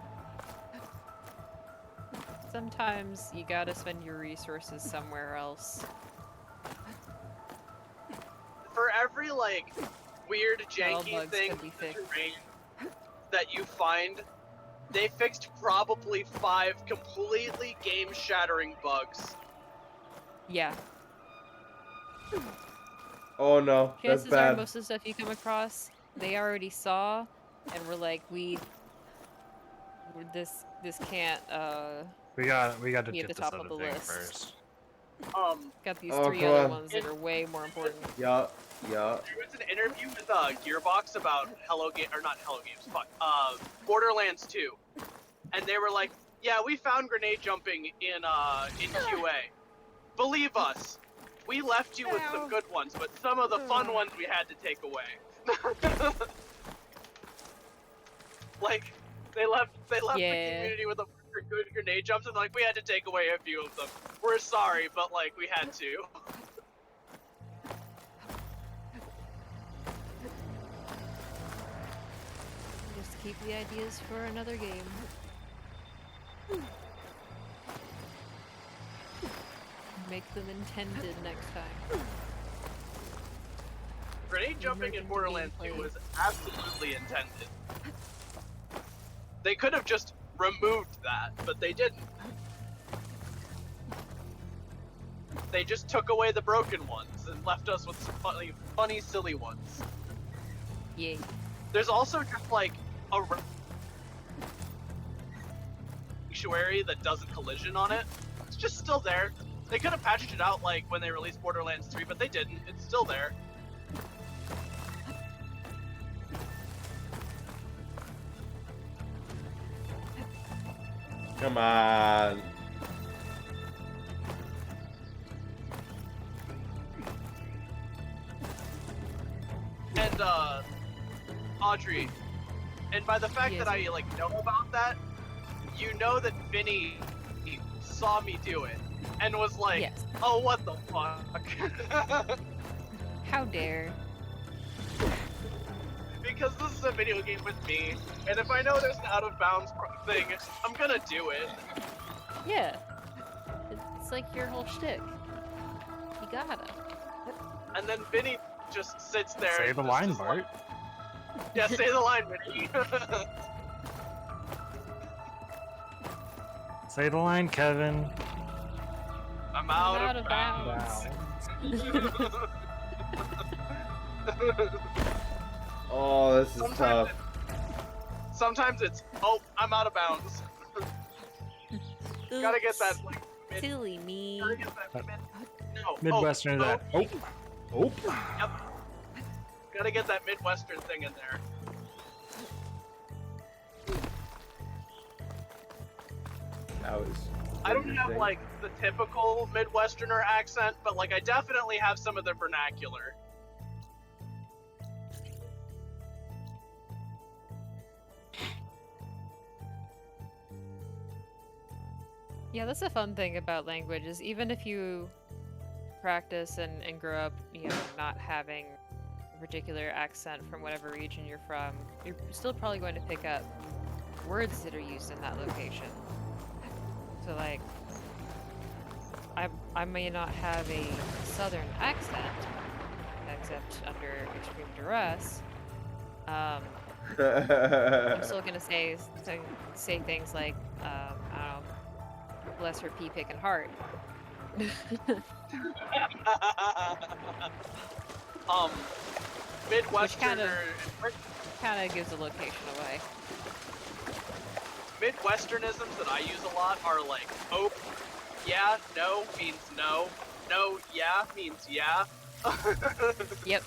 Sometimes you gotta spend your resources somewhere else. For every like weird All janky bugs thing can be in the fixed. terrain that you find, they fixed probably 5 completely game-shattering bugs. Yeah. Oh no, that's Chances are bad. most of the stuff you come across, they already saw, and we're like, this can't We got to be at get the this top other of the thing list. first. Got these Oh, 3 come other on. ones that are way more important. Yeah, yeah. There was an interview with Gearbox about Borderlands 2, and they were like, "Yeah, we found grenade jumping in QA. Believe us, we left you with some good ones, but some of the fun ones we had to take away." Like, they left the community with a good grenade jumps, and like we had to take away a few of them. We're sorry, but like we had to. Just keep the ideas for another game. Make them intended next time. Grenade jumping in Borderlands 2 was absolutely intended. They could have just removed that, but they didn't. They just took away the broken ones and left us with some funny, silly ones. Yay. There's also just like a sanctuary that does a collision on it. It's just still there. They could have patched it out like when they released Borderlands 3, but they didn't. It's still there. Come on. And Audrey, and by the fact that I like know about that, you know that Vinny saw me do it and was like, "Oh, what the fuck?" How dare? Because this is a video game with me, and if I know there's an out of bounds thing, I'm gonna do it. Yeah. It's like your whole shtick. You gotta. And then Vinny just sits there. Say and the just line, is Bart. like, yeah, say the line, Vinny. Say the line, Kevin. I'm out of bounds. Oh, this is tough. Sometimes it's, oh, I'm out of bounds. Gotta get that, like, silly me. Gotta get that no, Midwestern that. Oh. Yep. Gotta get that Midwestern thing in there. That was. I don't have interesting. like the typical Midwesterner accent, but like I definitely have some of the vernacular. Yeah, that's a fun thing about language is even if you practice and grow up, you know, not having a particular accent from whatever region you're from, you're still probably going to pick up words that are used in that location. So like, I may not have a southern accent, except under extreme duress. I'm still gonna say things like, I don't know, bless her pea picking heart. Midwesterner. Kind of gives the location away. Midwesternisms that I use a lot are like, oh, yeah, no means no. No, yeah means yeah. Yep.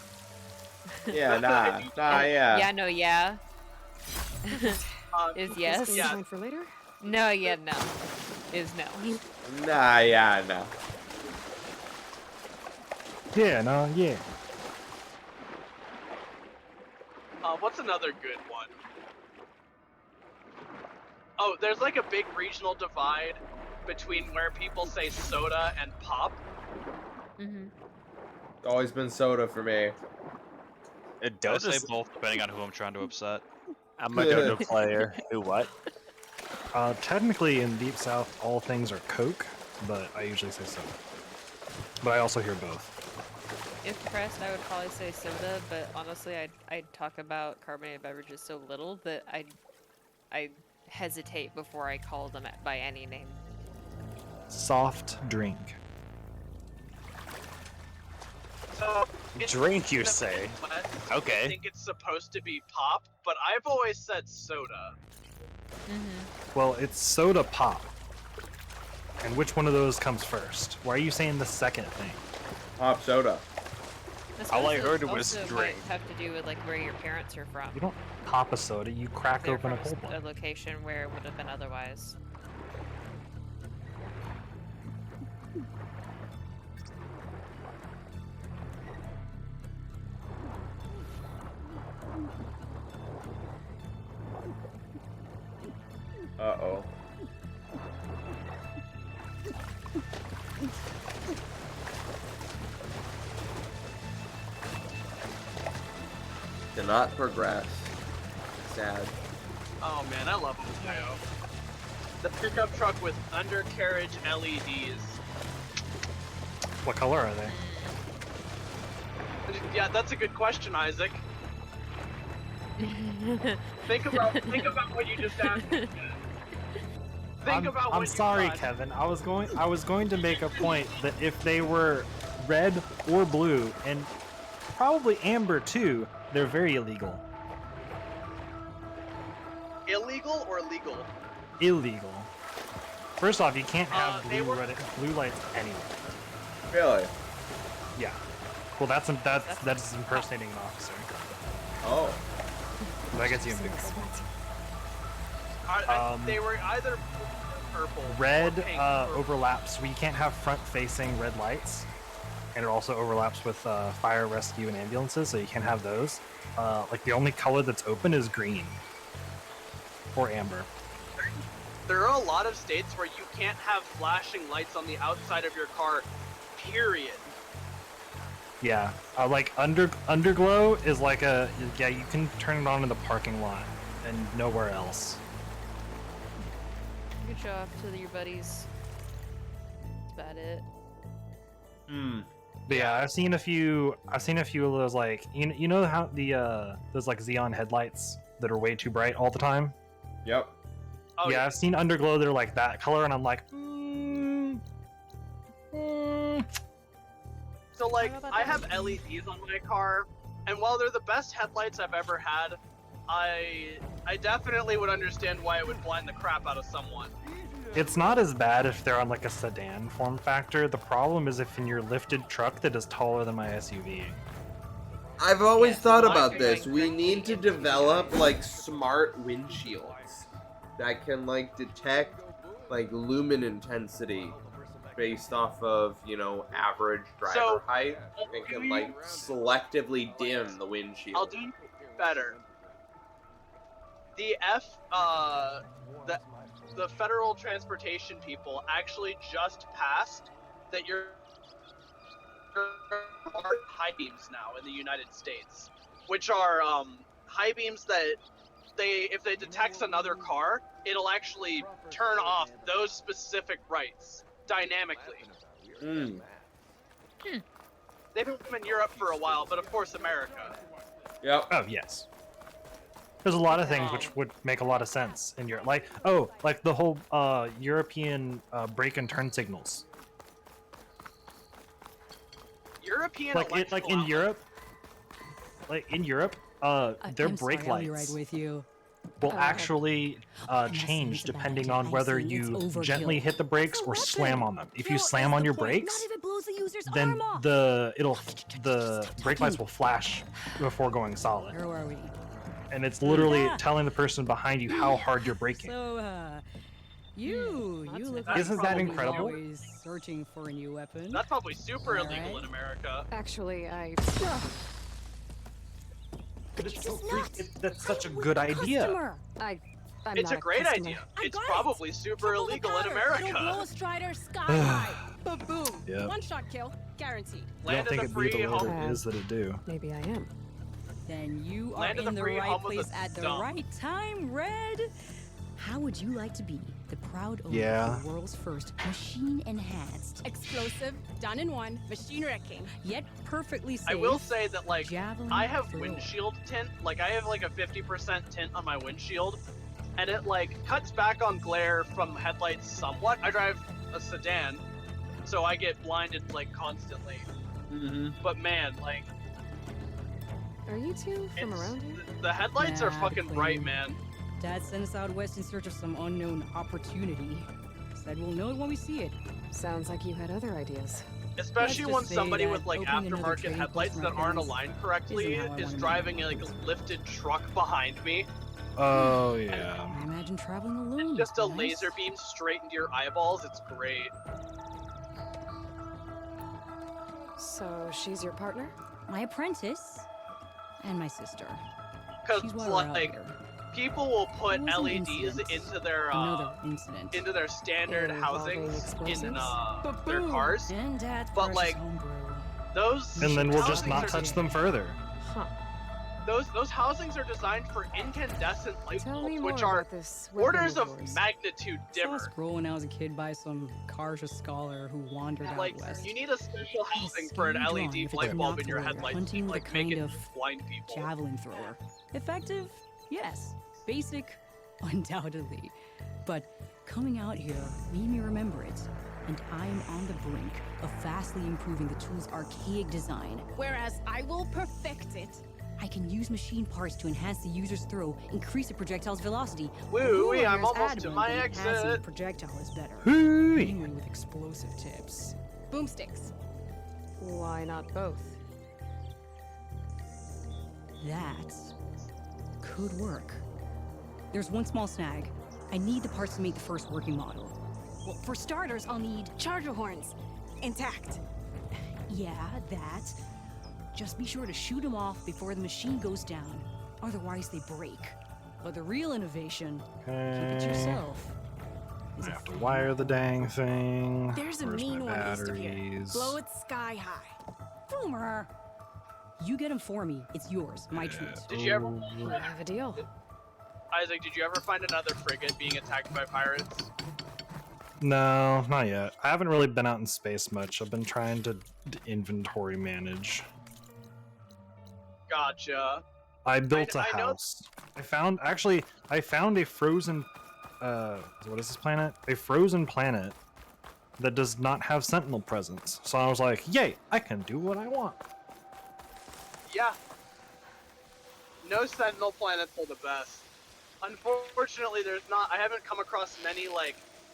Yeah, nah, yeah. Yeah, no, yeah. Is yes. Yeah. For later? No, yeah, no. Is no. Nah, yeah, no. Yeah, no, yeah. What's another good one? Oh, there's like a big regional divide between where people say soda and pop. Mm-hmm. It's always been soda for me. I say both, depending on who I'm trying to upset. I'm a Dota player. Who what? Technically, in Deep South, all things are Coke, but I usually say soda. But I also hear both. If pressed, I would probably say soda, but honestly, I'd talk about carbonated beverages so little that I hesitate before I call them by any name. Soft drink. So, Drink, you say? Okay. I think it's supposed to be pop, but I've always said soda. Well, it's soda pop. And which one of those comes first? Why are you saying the second thing? Pop soda. All I heard It was also drink. might have to do with like where your parents are from. You don't pop a soda, you crack They're open a from cold one. a location where it would have been otherwise. Uh-oh. Cannot progress. Sad. Oh man, I love Ohio. The pickup truck with undercarriage LEDs. What color are they? Yeah, that's a good question, Isaac. Think about what you just asked. I'm sorry, Kevin. I was going to make a point that if they were red or blue, and probably amber too, they're very illegal. Illegal or legal? Illegal. First off, you can't have they were- blue lights anywhere. Really? Yeah. Well, that's impersonating an officer. Oh. That gets you in big trouble. They were either blue or purple. Red or pink, overlaps. We can't have front-facing red lights, and it also overlaps with fire, rescue, and ambulances, so you can't have those. Like the only color that's open is green or amber. There are a lot of states where you can't have flashing lights on the outside of your car, period. Yeah, like underglow is like you can turn it on in the parking lot and nowhere else. You can show off to your buddies. That's about it. But yeah, I've seen a few of those, like you know how the those like xenon headlights that are way too bright all the time. Yep. Oh, yeah, I've seen underglow that are like that color, and I'm like, So like, I have LEDs on my car, and while they're the best headlights I've ever had, I definitely would understand why it would blind the crap out of someone. It's not as bad if they're on like a sedan form factor. The problem is if in your lifted truck that is taller than my SUV. I've always thought about this. We need to develop like smart windshields that can like detect like lumen intensity based off of, you know, average driver height and can like selectively dim the windshield. I'll do the federal transportation people actually just passed that you're high beams now in the United States, which are high beams that if they detects another car, it'll actually turn off those specific rights dynamically. They've been in Europe for a while, but of course America. Yep. Oh yes. There's a lot of things which would make a lot of sense in Europe, like the whole European brake and turn signals. European Like in Europe, their I'm brake sorry, I'll be lights right with you. will actually change depending on whether you gently hit the brakes or slam on them. If you slam on your brakes, then the brake lights will flash before going solid. Where are we? And it's literally telling the person behind you how hard you're braking. So, you look Isn't like that someone who's incredible? always searching for a new weapon. That's probably super All illegal right. in America. Actually, I... That's such a good idea. I'm It's not a great customer. idea. It's probably super illegal in It'll blow America. a strider sky high. Boom. Yep. One shot kill, guaranteed. I don't think it'd be the home. what it is that it do. Maybe I am. Then you are Land of in the the free, right home of the place at the dumb. right time, Red. How would you like to be the proud owner Yeah. of the world's first machine-enhanced, Explosive, done in one, machine wrecking. yet perfectly safe? I will say that javelin I have thrower? windshield tint. I have a 50% tint on my windshield, and it cuts back on glare from headlights somewhat. I drive a sedan, so I get blinded constantly. But man, Are you two from around here? the headlights are Nah, fucking bright, clean. man. Dad sent us out west in search of some unknown opportunity. Said we'll know it when we see it. Sounds like you had other ideas. Especially Let's when just say somebody that with opening another aftermarket trading headlights post that in aren't Raccoons aligned correctly isn't how I is wanna driving a lifted truck behind me. Oh yeah. I imagine traveling alone. Just a must be nice. laser beam straight into your eyeballs. It's great. So she's your partner? My apprentice and my sister. Because She's why we're out here. people will put There was an LEDs incident. into their Another incident. into their standard Involving housings in explosives? their cars. And Dad's But precious homebrew. those And then we'll just housings not are- touch them further. Huh. Those housings are designed for incandescent light Tell me bulbs, more which are about this weapon orders of of yours. magnitude Saw dimmer. scroll when I was a kid by some Karja scholar who wandered out west. You need a special housing for an Scary drawing LED if it's light bulb not in your for headlights hunting to with a make kind it of blind people. Javelin thrower. Effective? Yes. Basic? Undoubtedly. But coming out here made me remember it. And I am on the brink of vastly improving the tool's archaic design. Whereas I will perfect it. I can use machine parts to enhance the user's throw, increase the projectile's velocity. Woo-wee, I'm Whoever's almost to adamant my that enhancing the exit. projectile is better. Hoo-wee. Mainly with explosive tips. Boomsticks. Why not both? That could work. There's one small snag. I need the parts to make the first working model. Well, for starters, I'll need charger horns. Intact. Yeah, that. Just be sure to shoot them off before the machine goes down. Otherwise, they break. But the real innovation, keep it yourself. I have to wire the dang thing. There's a Where's mean my one east of here. batteries? Blow it sky high. Boomer! You get them for me. It's yours. My treat. Did you ever, I have a deal. Isaac? Did you ever find another frigate being attacked by pirates? No, not yet. I haven't really been out in space much. I've been trying to inventory manage. Gotcha. I built a I know- house. I found a frozen what is this planet? A frozen planet that does not have sentinel presence. So I was like, yay, I can do what I want. Yeah. No Sentinel planets are the best. Unfortunately, I haven't come across many,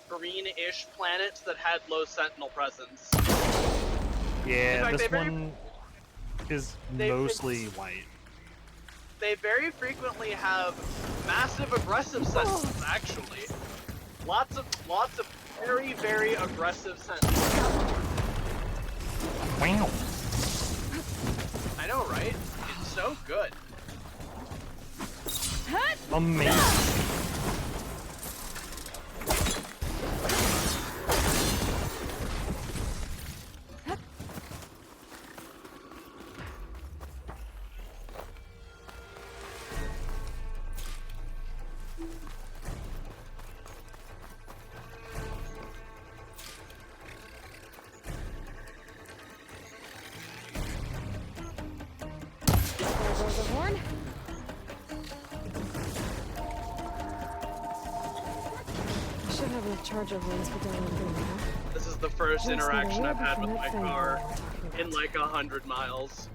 green-ish planets that had low Sentinel presence. Yeah, In fact, this they very- one is they- mostly white. They very frequently have massive aggressive Sentinels, actually. Lots of very, very aggressive Sentinels. Wow. I know, right? It's so good. Amazing. horn? I should have enough charger horns for downloading now. This is the first Just interaction the I've had with that my thing car we were talking in like 100 miles.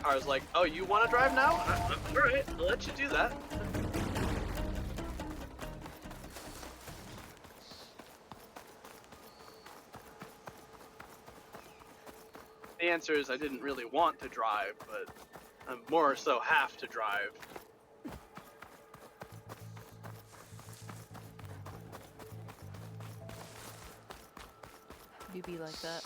I was like, oh, you want to drive now? Alright, I'll let you do that. The answer is I didn't really want to drive, but I more so have to drive. You be like that.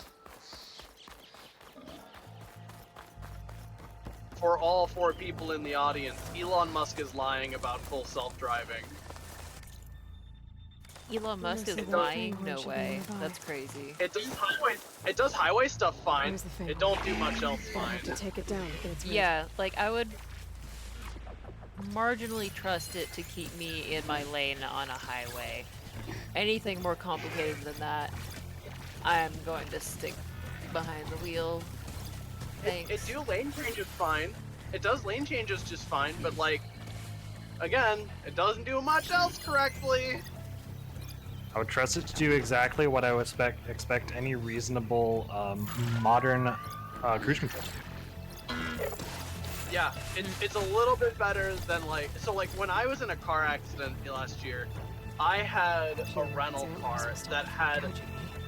For all 4 people in the audience, Elon Musk is lying about full self-driving. Elon Musk is lying? No way. That's crazy. It does highway stuff fine. It don't do much else fine. To take it down. Get its Yeah, like I would marginally trust it to keep me in my lane on a highway. Anything more complicated than that, I'm going to stick behind the wheel. It do lane changes fine. It does lane changes just fine, but like, again, it doesn't do much else correctly. I would trust it to do exactly what I would expect any reasonable modern cruise control. Yeah, it's a little bit better than like, so like when I was in a car accident last year, I had a rental car that had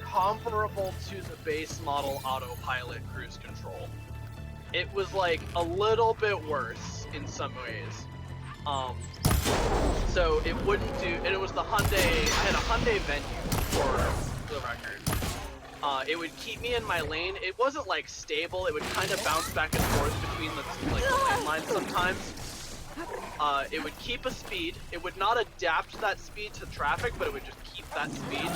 comparable to the base model autopilot cruise control. It was like a little bit worse in some ways. So it wouldn't do, and it was the Hyundai, I had a Hyundai Venue for the record. It would keep me in my lane. It wasn't like stable, it would kind of bounce back and forth between the lane lines sometimes. It would keep a speed. It would not adapt that speed to traffic, but it would just keep that speed.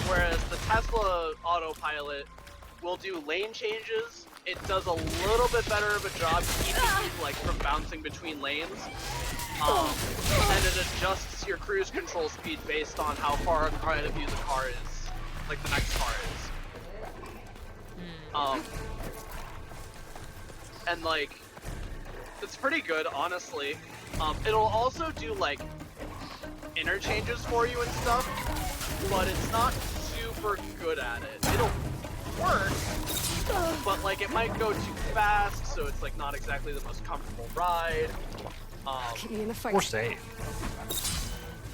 Whereas the Tesla autopilot will do lane changes. It does a little bit better of a job keeping you like from bouncing between lanes. And it adjusts your cruise control speed based on how far ahead of you the car is, like the next car is. And like, it's pretty good, honestly. It'll also do like interchanges for you and stuff, but it's not super good at it. It'll work, but like it might go too fast, so it's like not exactly the most comfortable ride. Or safe.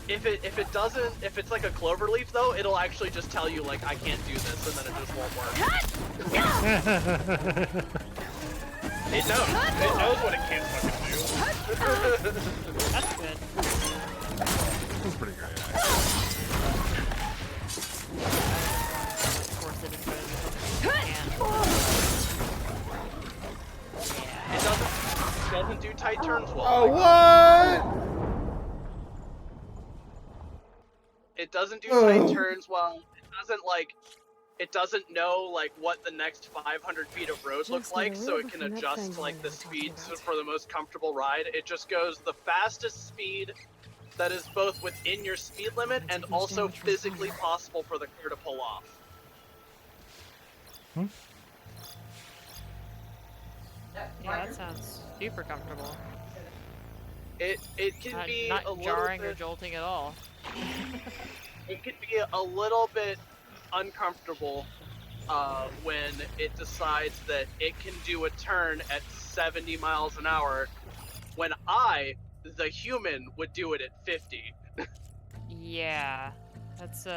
If it's like a cloverleaf though, it'll actually just tell you like I can't do this, and then it just won't work. It knows. It knows what it can't fucking do. That's good. That's pretty great. It doesn't do tight turns well. Oh, what? It doesn't do tight turns well. It doesn't know like what the next 500 feet of road look like, so it can adjust like the speed for the most comfortable ride. It just goes the fastest speed that is both within your speed limit and also physically possible for the car to pull off. Yeah, that sounds super comfortable. It can be not a little jarring bit, or jolting at all. It can be a little bit uncomfortable when it decides that it can do a turn at 70 miles an hour when I, the human, would do it at 50. Yeah, that's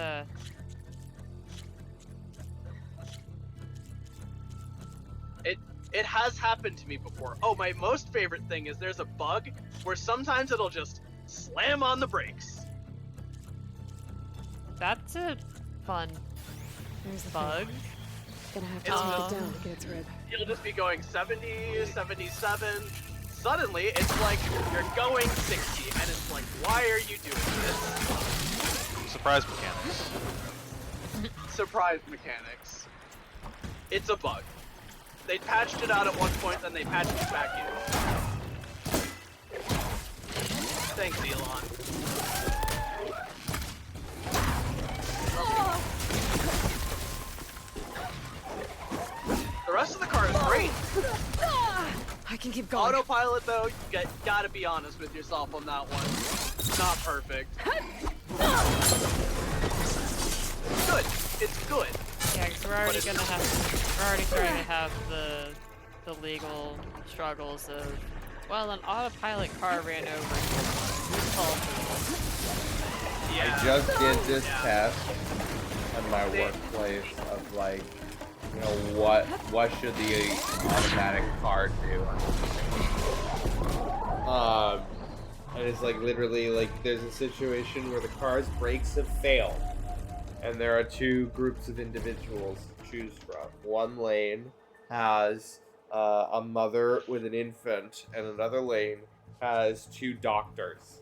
It has happened to me before. Oh, my most favorite thing is there's a bug where sometimes it'll just slam on the brakes. That's a fun bug. Gonna have to take it down to get its rib. You'll just be going 70, 77. Suddenly, it's like you're going 60, and it's like, why are you doing this? Surprise mechanics. Surprise mechanics. It's a bug. They patched it out at one point, then they patched it back in. Thanks, Elon. rest of the car is great. I can keep going. Autopilot, though, you gotta be honest with yourself on that one. Not perfect. Good. It's good. Yeah, because we're already gonna have, we're already starting to have the legal struggles of, well, an autopilot car ran over you. I just did this test at my workplace of like, you know, what should the automatic car do? And it's like literally like there's a situation where the car's brakes have failed, and there are two groups of individuals to choose from. One lane has a mother with an infant, and another lane has two doctors.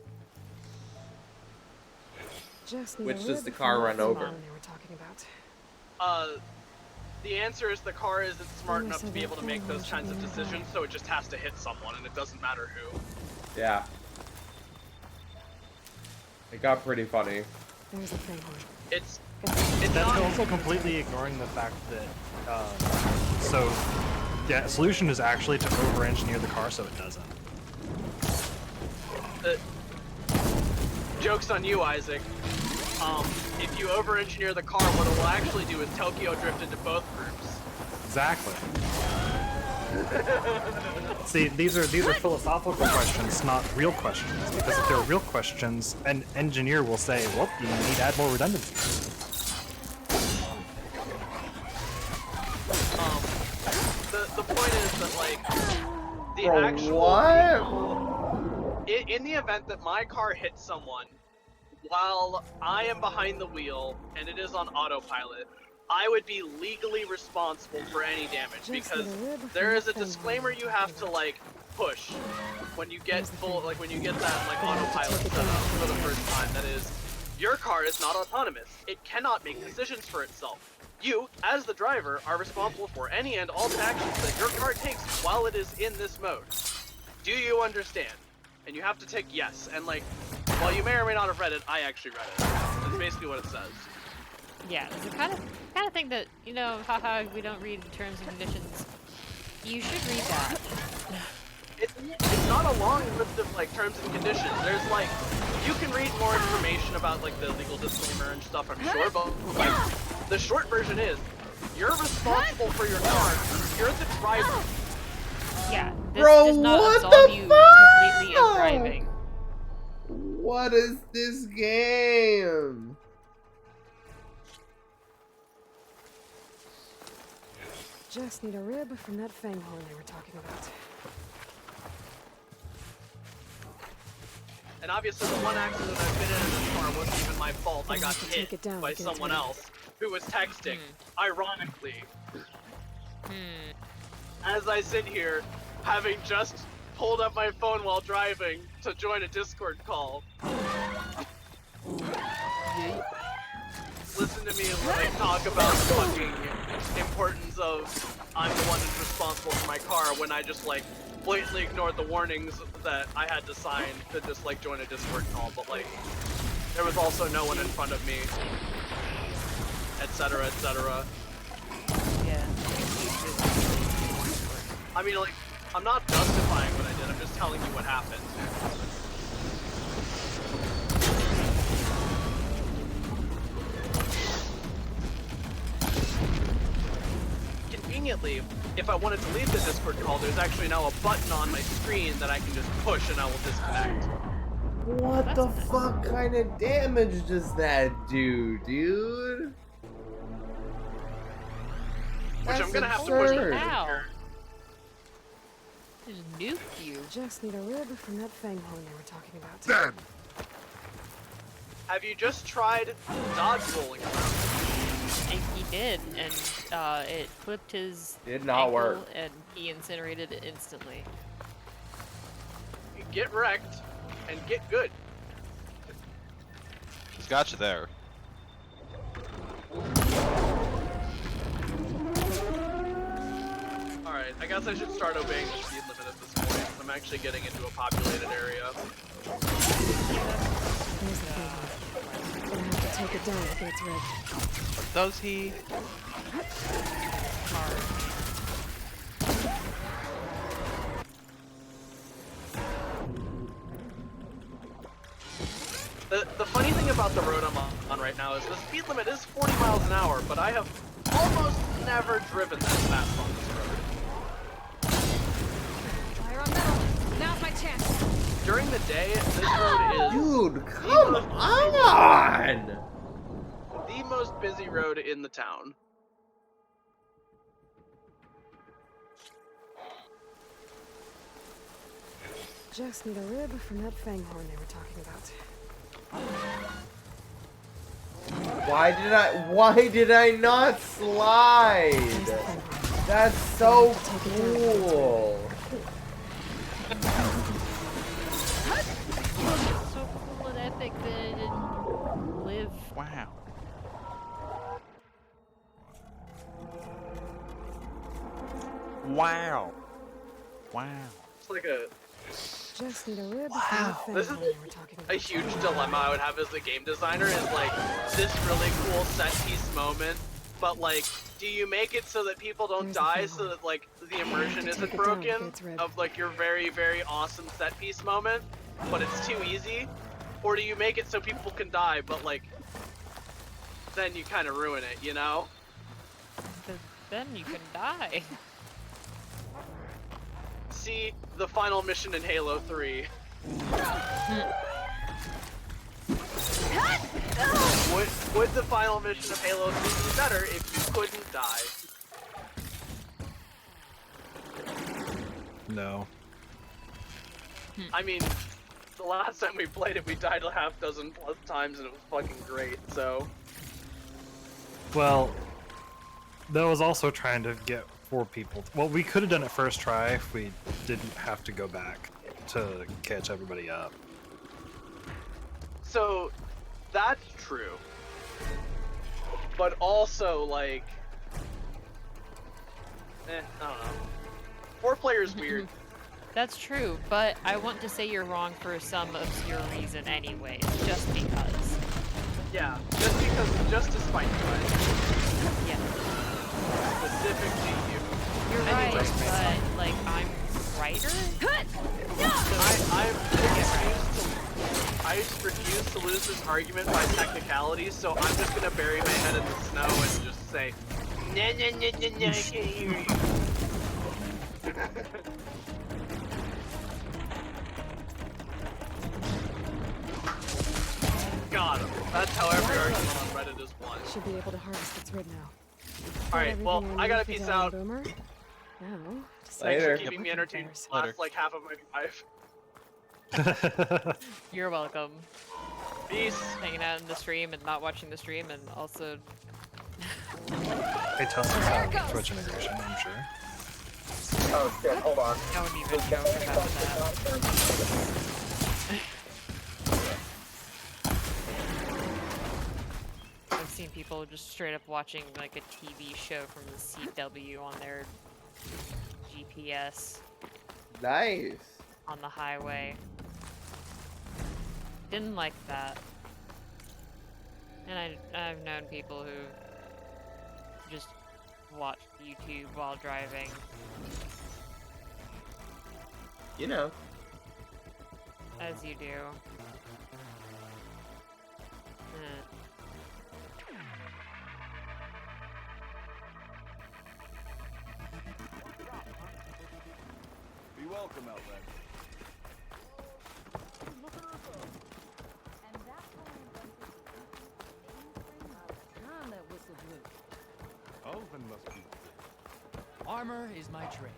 Which does the car run over? They were talking about. The answer is the car isn't smart enough to be able to make those kinds of decisions, so it just has to hit someone, and it doesn't matter who. Yeah. It got pretty funny. There's a thing. It's That's not also completely ignoring the fact that, so, yeah, solution is actually to over-engineer the car so it doesn't. Joke's on you, Isaac. If you over-engineer the car, what it will actually do is Tokyo drift into both groups. Exactly. See, these are philosophical questions, not real questions. Because if they're real questions, an engineer will say, well, you need to add more redundancy. The point is that, like, the Bro, actual vehicle, in the event that my car hits someone while I am behind the wheel and it is on autopilot, I would be legally responsible for any damage, because there is a disclaimer you have to like push when you get when you get that like autopilot set up for the first time. That is, your car is not autonomous. It cannot make decisions for itself. You, as the driver, are responsible for any and all actions that your car takes while it is in this mode. Do you understand? And you have to tick yes. And like, while you may or may not have read it, I actually read it. That's basically what it says. Yeah, it's the kind of thing that, you know, haha, we don't read terms and conditions. You should read that. It's not a long list of like terms and conditions. There's like, you can read more information about like the legal disclaimer and stuff, I'm sure, but like, the short version is, you're responsible for your car. You're the driver. Yeah, this Bro, does not what absolve the you fuck? completely of driving. What is this game? Just need a rib from that fang horn they were talking about. And obviously the one accident I've been in this car wasn't even my fault. I got hit by someone else who was texting, ironically. As I sit here, having just pulled up my phone while driving to join a Discord call. Listen to me like talk about the fucking importance of I'm the one who's responsible for my car when I just like blatantly ignored the warnings that I had to sign to just like join a Discord call, but like there was also no one in front of me, etc, etc. Yeah. I mean, like, I'm not justifying what I did, I'm just telling you what happened. Conveniently, if I wanted to leave the Discord call, there's actually now a button on my screen that I can just push and I will disconnect. What the fuck kind of damage does that do, dude? Which I'm gonna have to push Ow. here. Just nuked you. Just need a rib from that fang horn they were talking about. Dead. Have you just tried dodge rolling around? And he did, and it clipped his Did not ankle, work. and he incinerated it instantly. Get wrecked and get good. He's got you there. Alright, I guess I should start obeying the speed limit at this point. I'm actually getting into a populated area. There's the fang horn. Gonna have to take it down to get its rig. Does he? The funny thing about the road I'm on right now is the speed limit is 40 miles an hour, but I have almost never driven that fast on this road. Fire on metal. Now's my chance. During the day, this road is Dude, come on! the most busy road in the town. Just need a rib from that fanghorn they were talking about. Why did I not slide? That's so cool. So cool and epic that it didn't live. Wow. Wow. Wow. It's like a Just need a rib wow. from This that is fanghorn they were talking about. a huge dilemma I would have as a game designer is like this really cool set piece moment, but like, do you make it so that people don't die so that like the immersion isn't broken of like your very, very awesome set piece moment, but it's too easy? Or do you make it so people can die, but like, then you kind of ruin it, you know? Because then you can die. See the final mission in Halo 3. Would the final mission of Halo 3 be better if you couldn't die? No. I mean, the last time we played it, we died a half dozen plus times and it was fucking great, so... Well, that was also trying to get 4 people. Well, we could have done it first try if we didn't have to go back to catch everybody up. So, that's true. But also, like... I don't know. 4 players weird. That's true, but I want to say you're wrong for some obscure reason anyways, just because. Yeah, just to spite you guys. Yeah. Specifically you. You're right, but, like, I'm a writer? I refuse to lose this argument by technicalities, so I'm just gonna bury my head in the snow and just say, nah, nah, nah, nah, nah, I can't hear you. Got him. That's how every argument on Reddit is won. Should be able to harvest its rib now. Alright, well, I gotta peace out. Boomer. Now, Thanks for keeping me entertained for the last, like, half of my life. You're welcome. Peace. Hanging out in the stream and not watching the stream, and also... Hey, Tusk has Twitch integration, I'm sure. Oh shit, hold on. No one even knows about that. I've seen people just straight up watching like a TV show from the CW on their GPS. Nice. On the highway. Didn't like that. And I've known people who just watch YouTube while driving. You know. As you do. Be welcome, Outlander. That whistle blew. Alvin must be. Armor is my trade.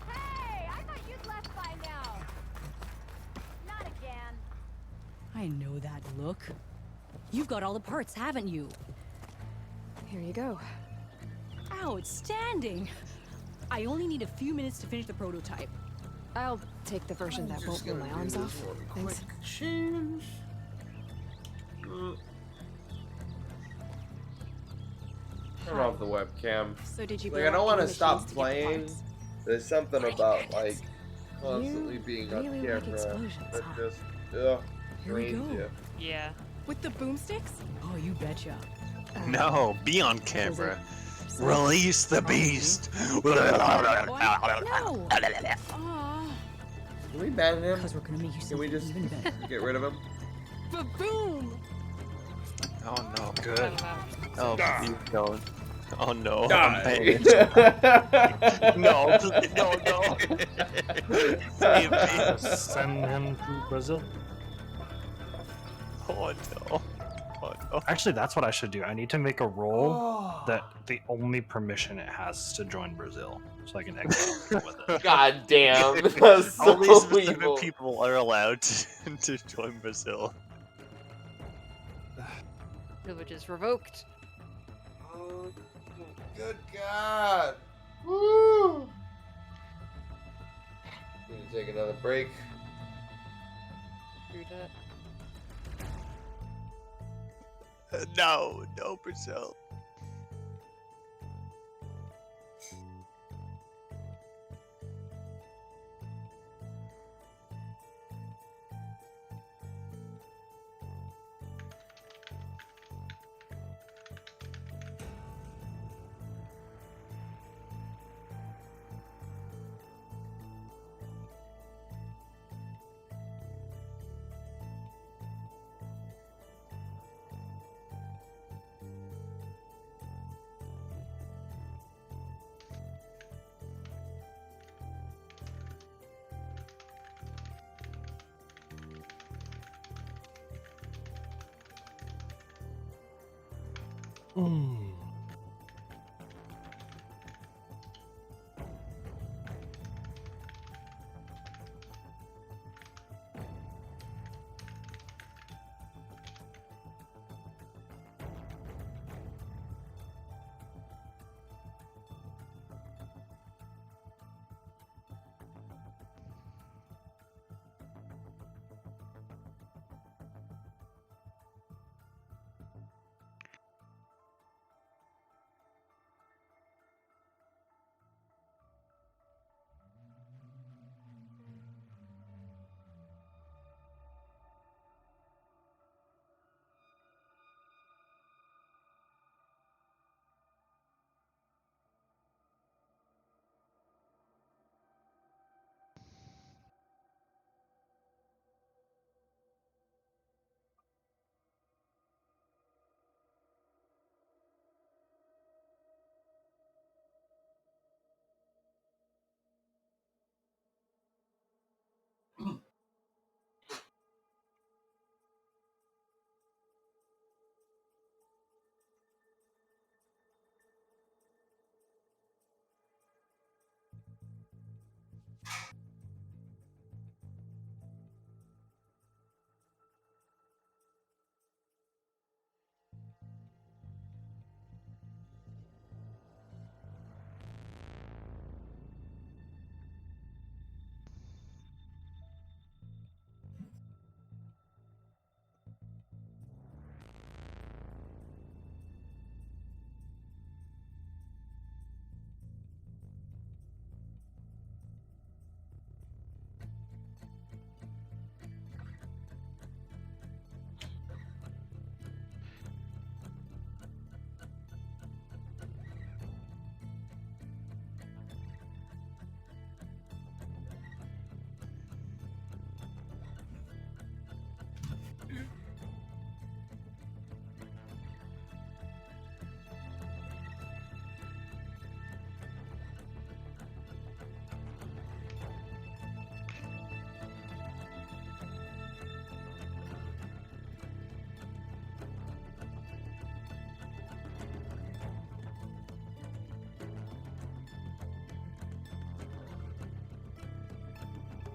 Hey, I thought you'd left by now. Not again. I know that look. You've got all the parts, haven't you? Here you go. Outstanding! I only need a few minutes to finish the prototype. I'll take the version that won't blow my arms off. Thanks. Change. Turn off the webcam. So did you Like, blow I don't up want any to stop machines to get the playing, parts? There's something about like constantly You being on really like camera explosions, that huh? just Here we drains go. you. Yeah. With the boomsticks? Oh, you betcha. No, be on camera. Release the beast. No. Can we ban him? Because we're gonna make you Can we something just even better. get rid of him? Ba-boom! Oh no. Good. Oh, Die. please don't. Oh no. Die. I'm paying. No, please, no. Save me. Send him to Brazil. Oh no. Oh no. Actually, that's what I should do. I need to make a role that the only permission it has to join Brazil, so I can exit with it. God damn. That's so Only specific evil. people are allowed to join Brazil. Privilege is revoked. Oh, good God. Woo. Need to take another break. Screw that. No, Brazil.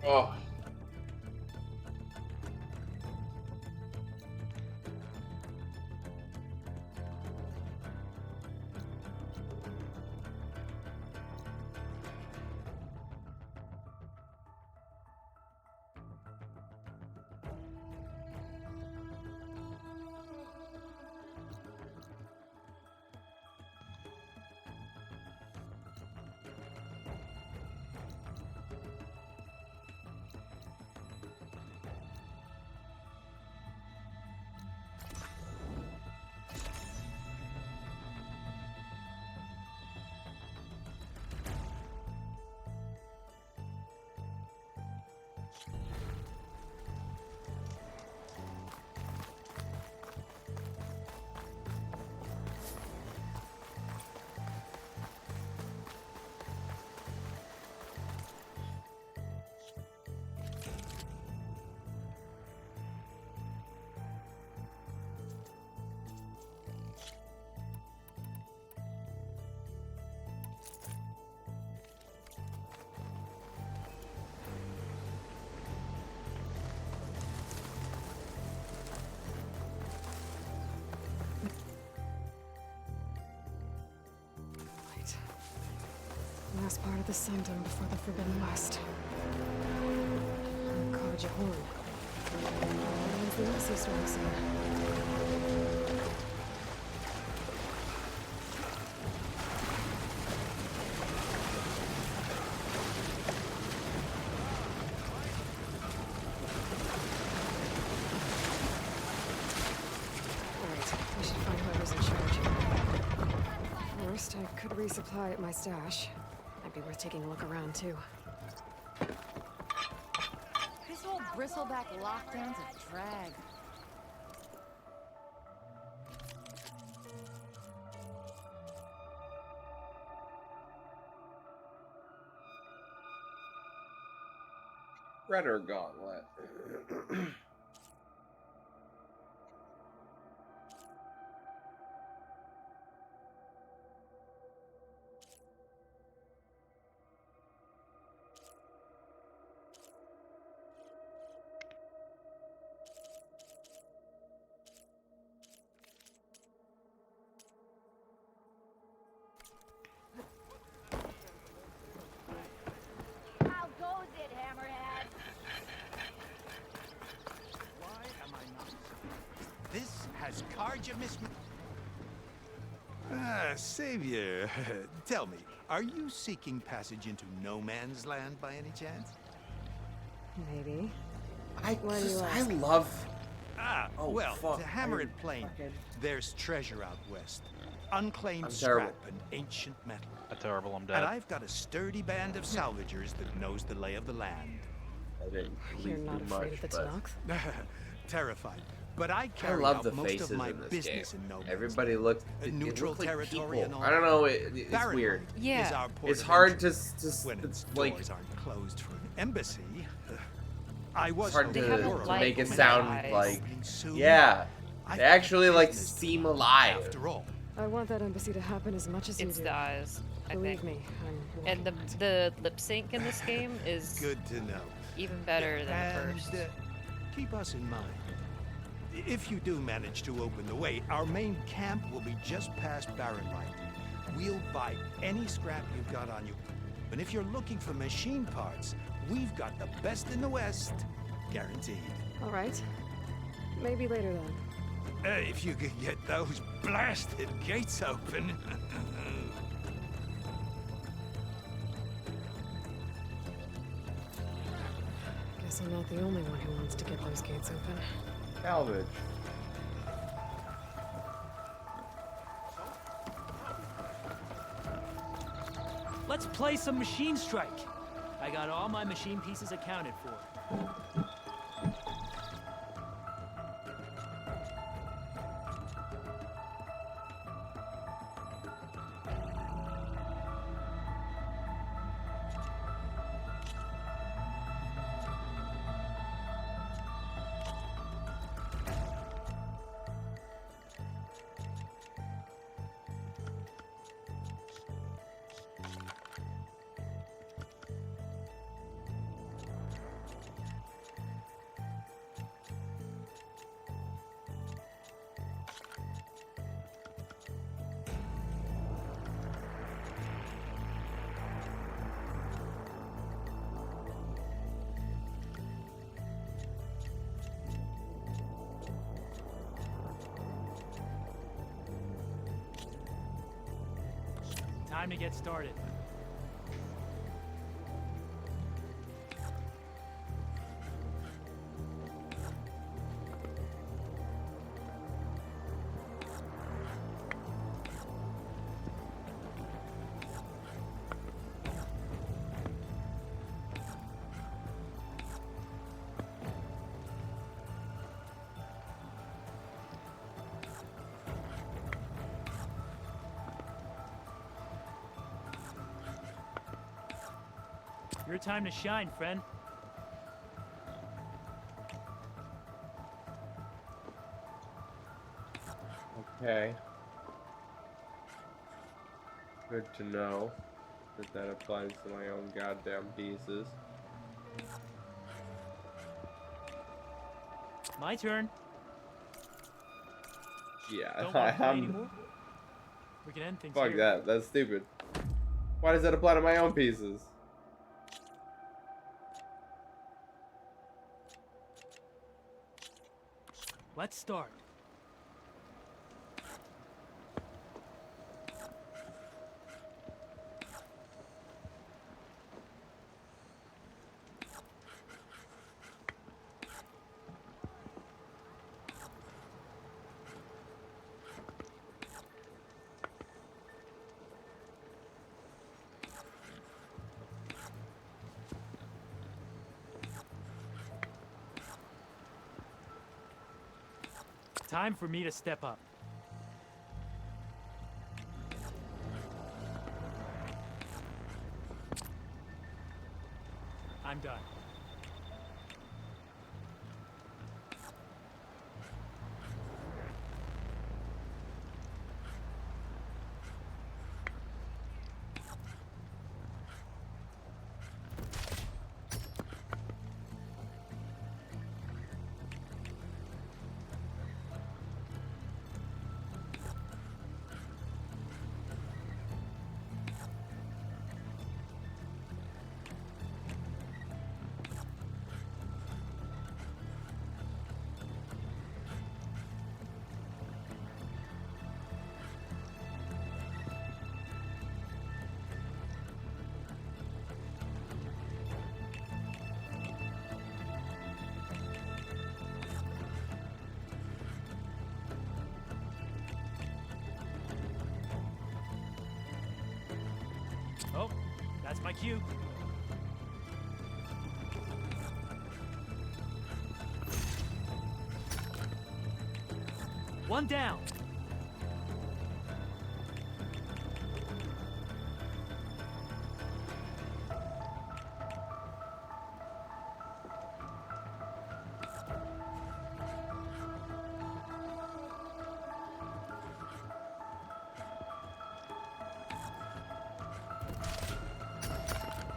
Oh. last part of the Sundom before the Forbidden West. Kaja Horn. When's the embassy story scene? First, I could resupply at my stash. Might be worth taking a look around, too. This whole bristleback lockdown's a drag. Redder Gauntlet. How goes it, Hammerhead? Why am I not? This has Karja Miss. Savior, tell me, are you seeking passage into no man's land by any chance? Maybe. I ask? love. Oh, well, fuck. to hammer it plain, there's treasure out west. Unclaimed I'm scrap terrible. and ancient metal. Terrible, I'm dead. And I've got a sturdy band of salvagers that knows the lay of the land. I didn't You're leave not too afraid much, of the but Tanakh? Terrified. But I I carry love out the most faces of my in this business game. in no man's Everybody land. looks A they neutral look like territory people. and all. I don't know. It's Barren weird. is our port It's of hard entry. to When its like. doors aren't closed for an embassy. I was It's hard hoping to for a make it local sound enterprise like. opening soon. Yeah, I've they got actually like business to seem do, alive. After all. I want that embassy to happen as much as you It's do. the eyes, I Believe think. me, I'm And the lip sync in this game is Good to know. even better than the And first. keep us in mind. If you do manage to open the way, our main camp will be just past Barren Light. We'll buy any scrap you've got on you. And if you're looking for machine parts, we've got the best in the West. Guaranteed. All right. Maybe later then. If you could get those blasted gates open. Guess I'm not the only one who wants to get those gates open. Salvage. Let's play some Machine Strike. I got all my machine pieces accounted for. Time to get started. Your time to shine, friend. Okay. Good to know that that applies to my own goddamn pieces. My turn. Yeah, Don't want to play I'm. anymore? We can end things Fuck here. that. That's stupid. Why does that apply to my own pieces? Let's start. Time for me to step up. I'm done. Oh, that's my cue. One down.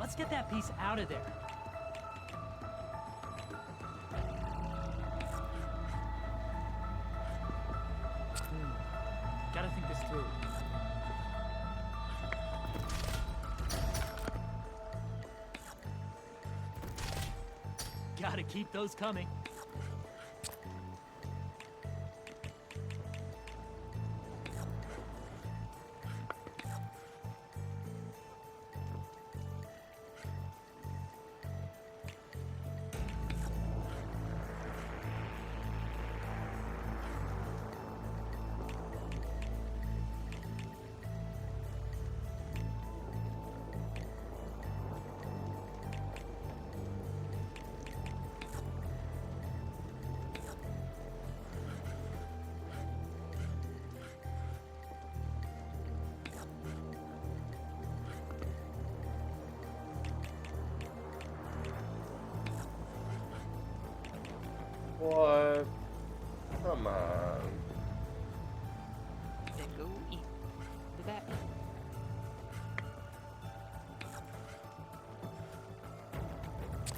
Let's get that piece out of there. Gotta think this through. Gotta keep those coming. What? Come on. Then go eat the back.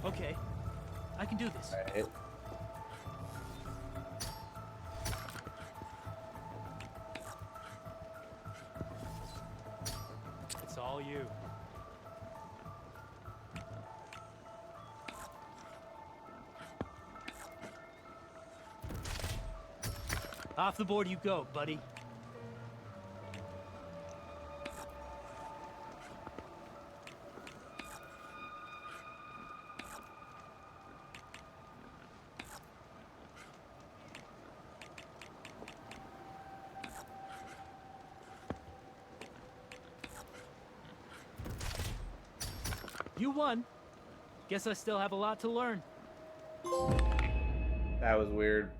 Okay, I can do this. Alright. It's all you. Off the board you go, buddy. You won. Guess I still have a lot to learn. That was weird.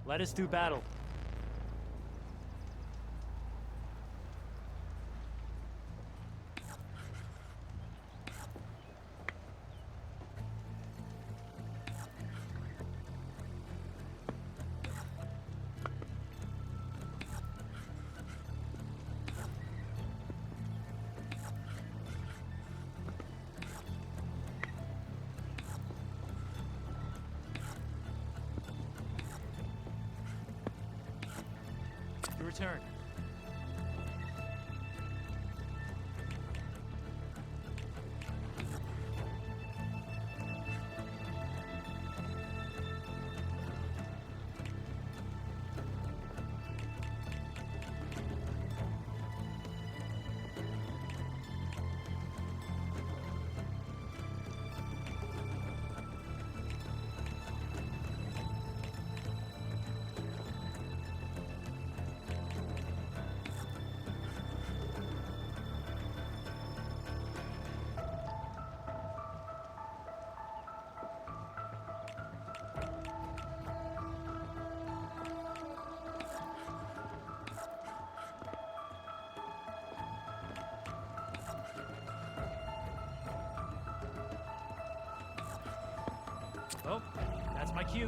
Let us do battle. Your turn. Oh, that's my cue.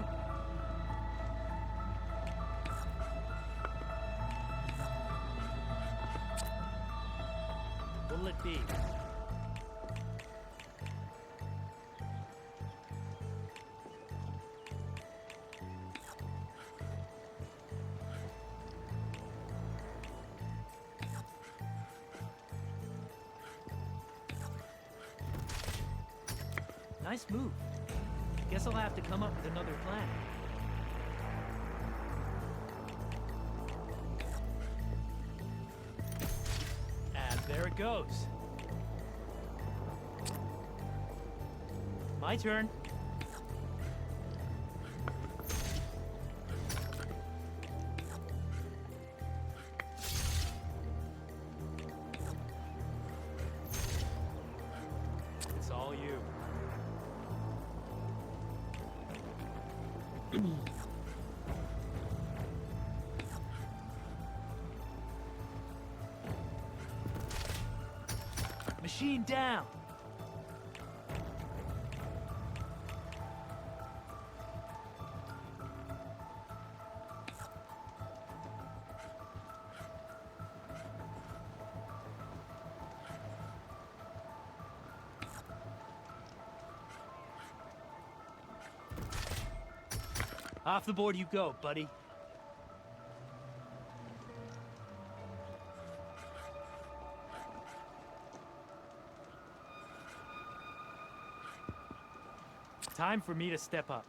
What'll it be? Nice move. Guess I'll have to come up with another plan. And there it goes. My turn. It's all you. Machine down. Off the board you go, buddy. Time for me to step up.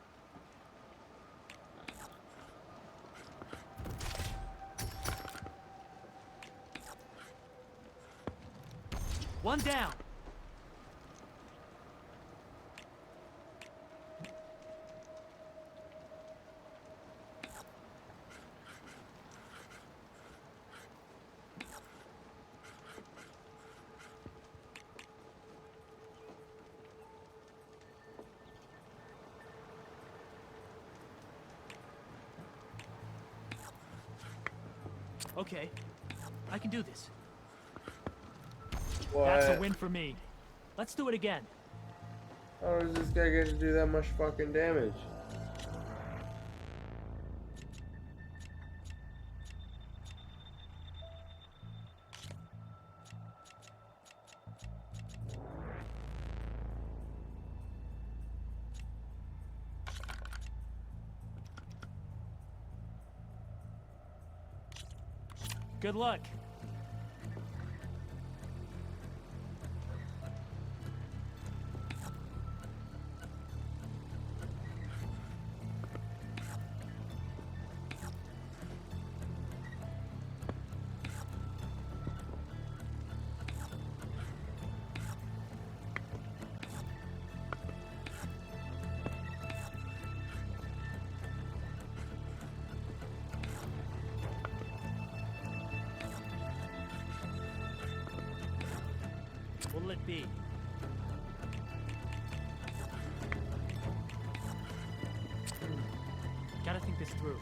One down. Okay, I can do this. What? That's a win for me. Let's do it again. How does this guy get to do that much fucking damage? Good luck. What'll it be? Gotta think this through. through.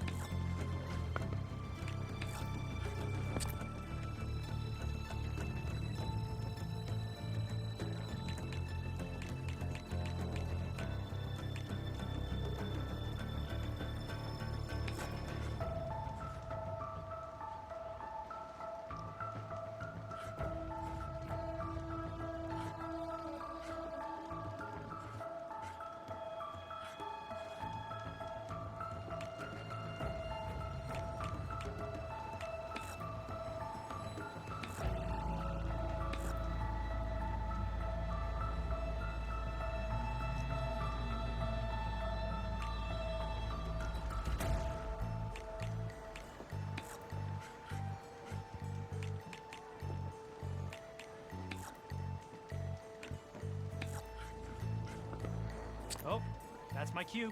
Oh, that's my cue.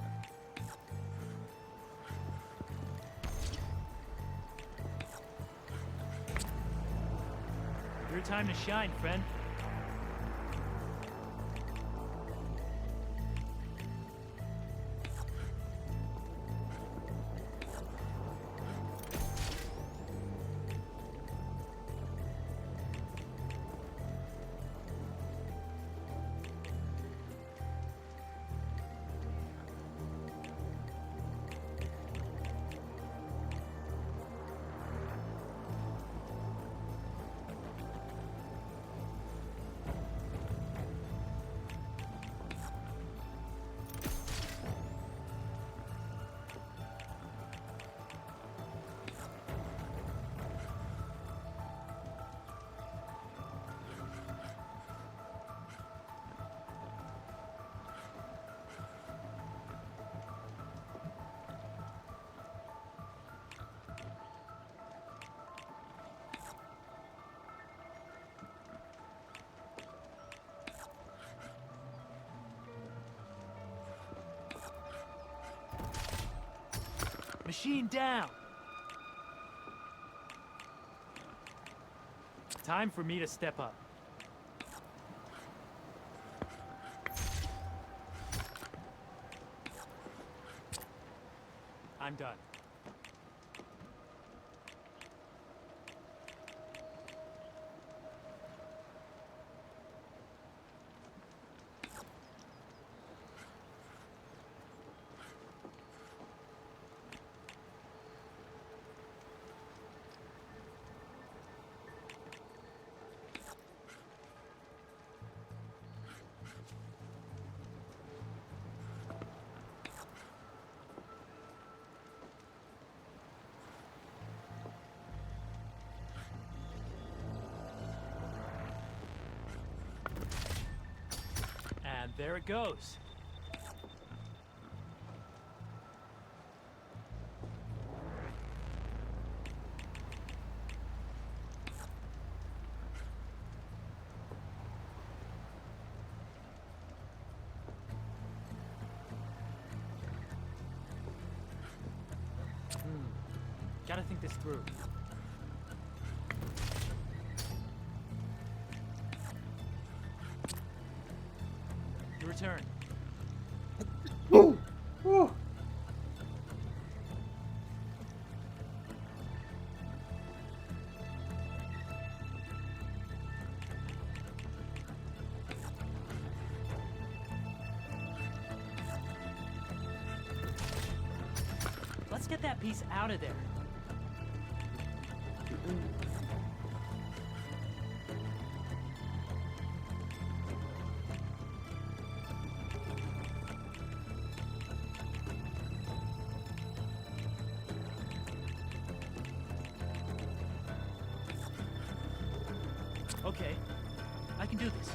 Your time to shine, friend. Machine down! Time for me to step up. I'm done. And there it goes. Gotta think this through. Your turn. Ooh. Ooh. Let's get that piece out of there. Okay, I can do this.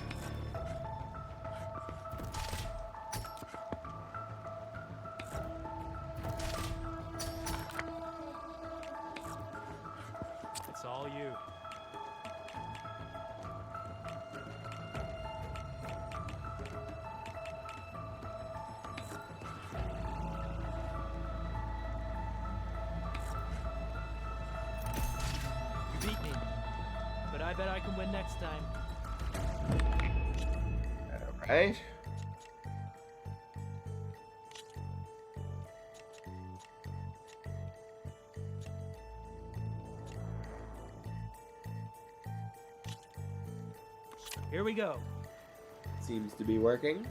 It's all you. You beat me, but I bet I can win next time. Alright. Here we go. Seems to be working.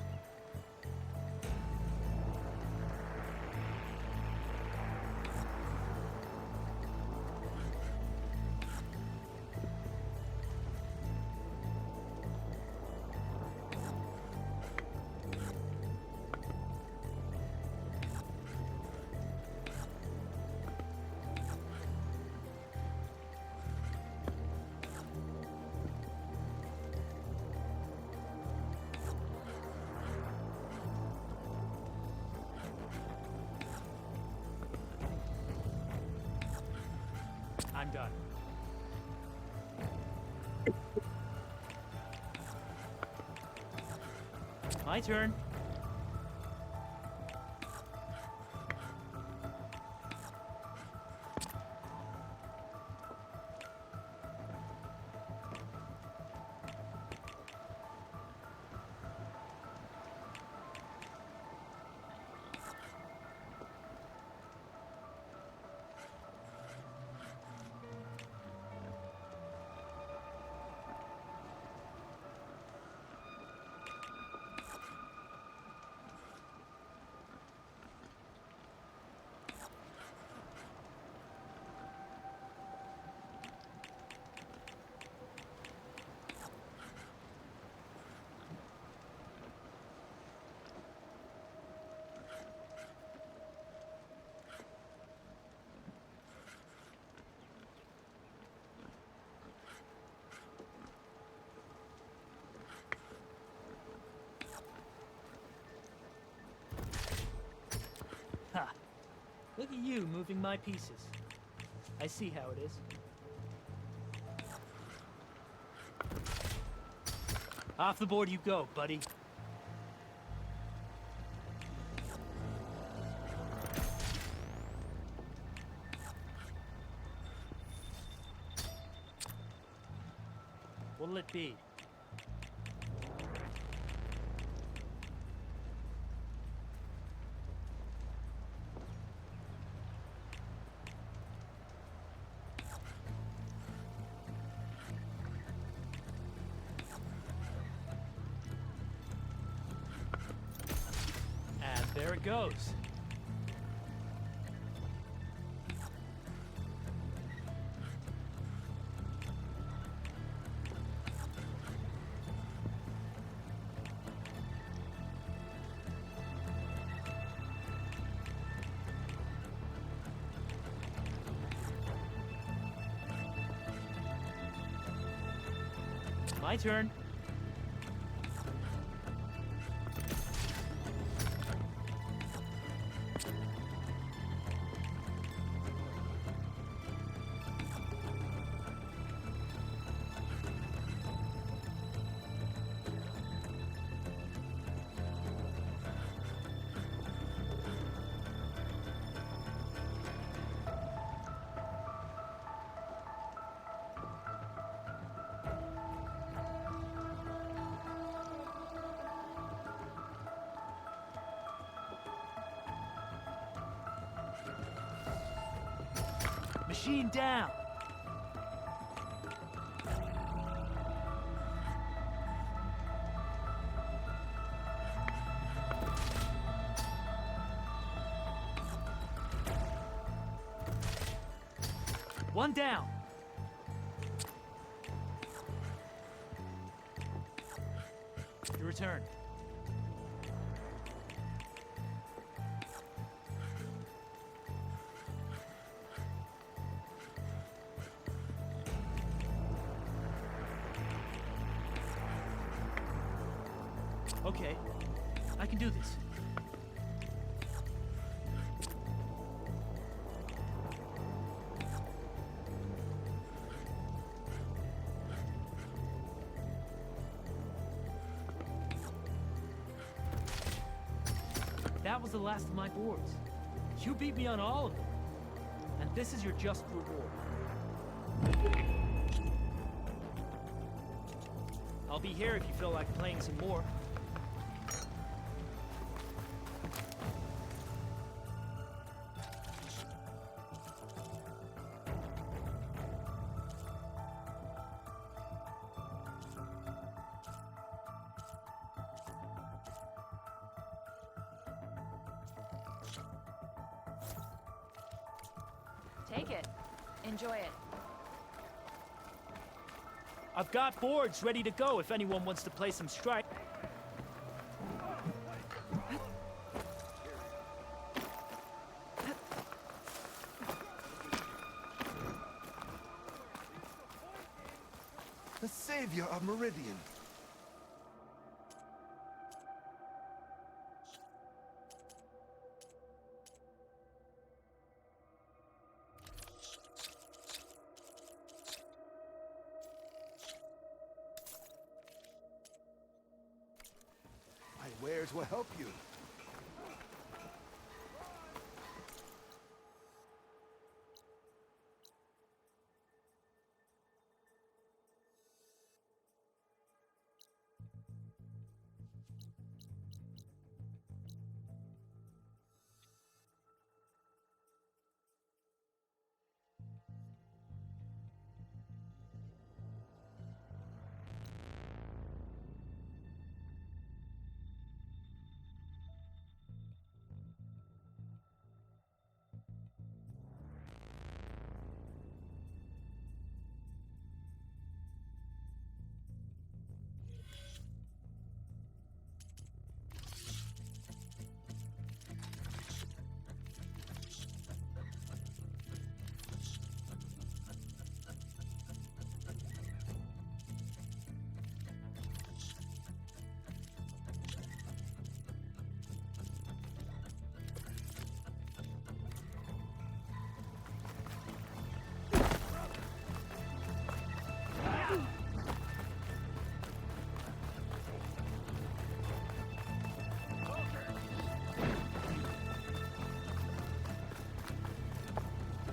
I'm done. My turn. Ha! Look at you moving my pieces. I see how it is. Off the board you go, buddy. What'll it be? And there it goes. My turn. Machine down. One down. Your return. Okay, I can do this. That was the last of my boards. You beat me on all of them. And this is your just reward. I'll be here if you feel like playing some more. Take it. Enjoy it. I've got boards ready to go if anyone wants to play some strike. The savior of Meridian. My wares will help you.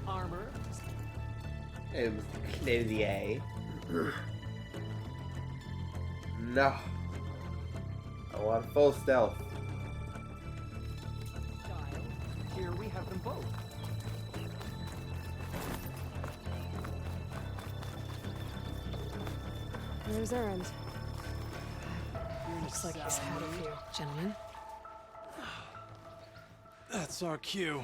Armor. It was Closier. No. I want full stealth. Here we have them both. There's our end. Looks like he's had a few, gentlemen. That's our cue.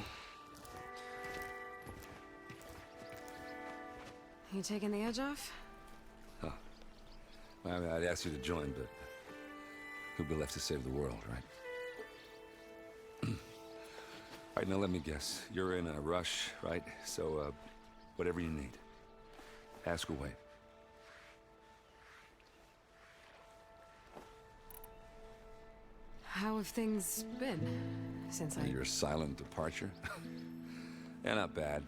You taking the edge off? Huh. Well, I mean, I'd ask you to join, but who'd be left to save the world, right? All right, now let me guess. You're in a rush, right? So, whatever you need. Ask away. How have things been since Your silent departure? Yeah, not bad.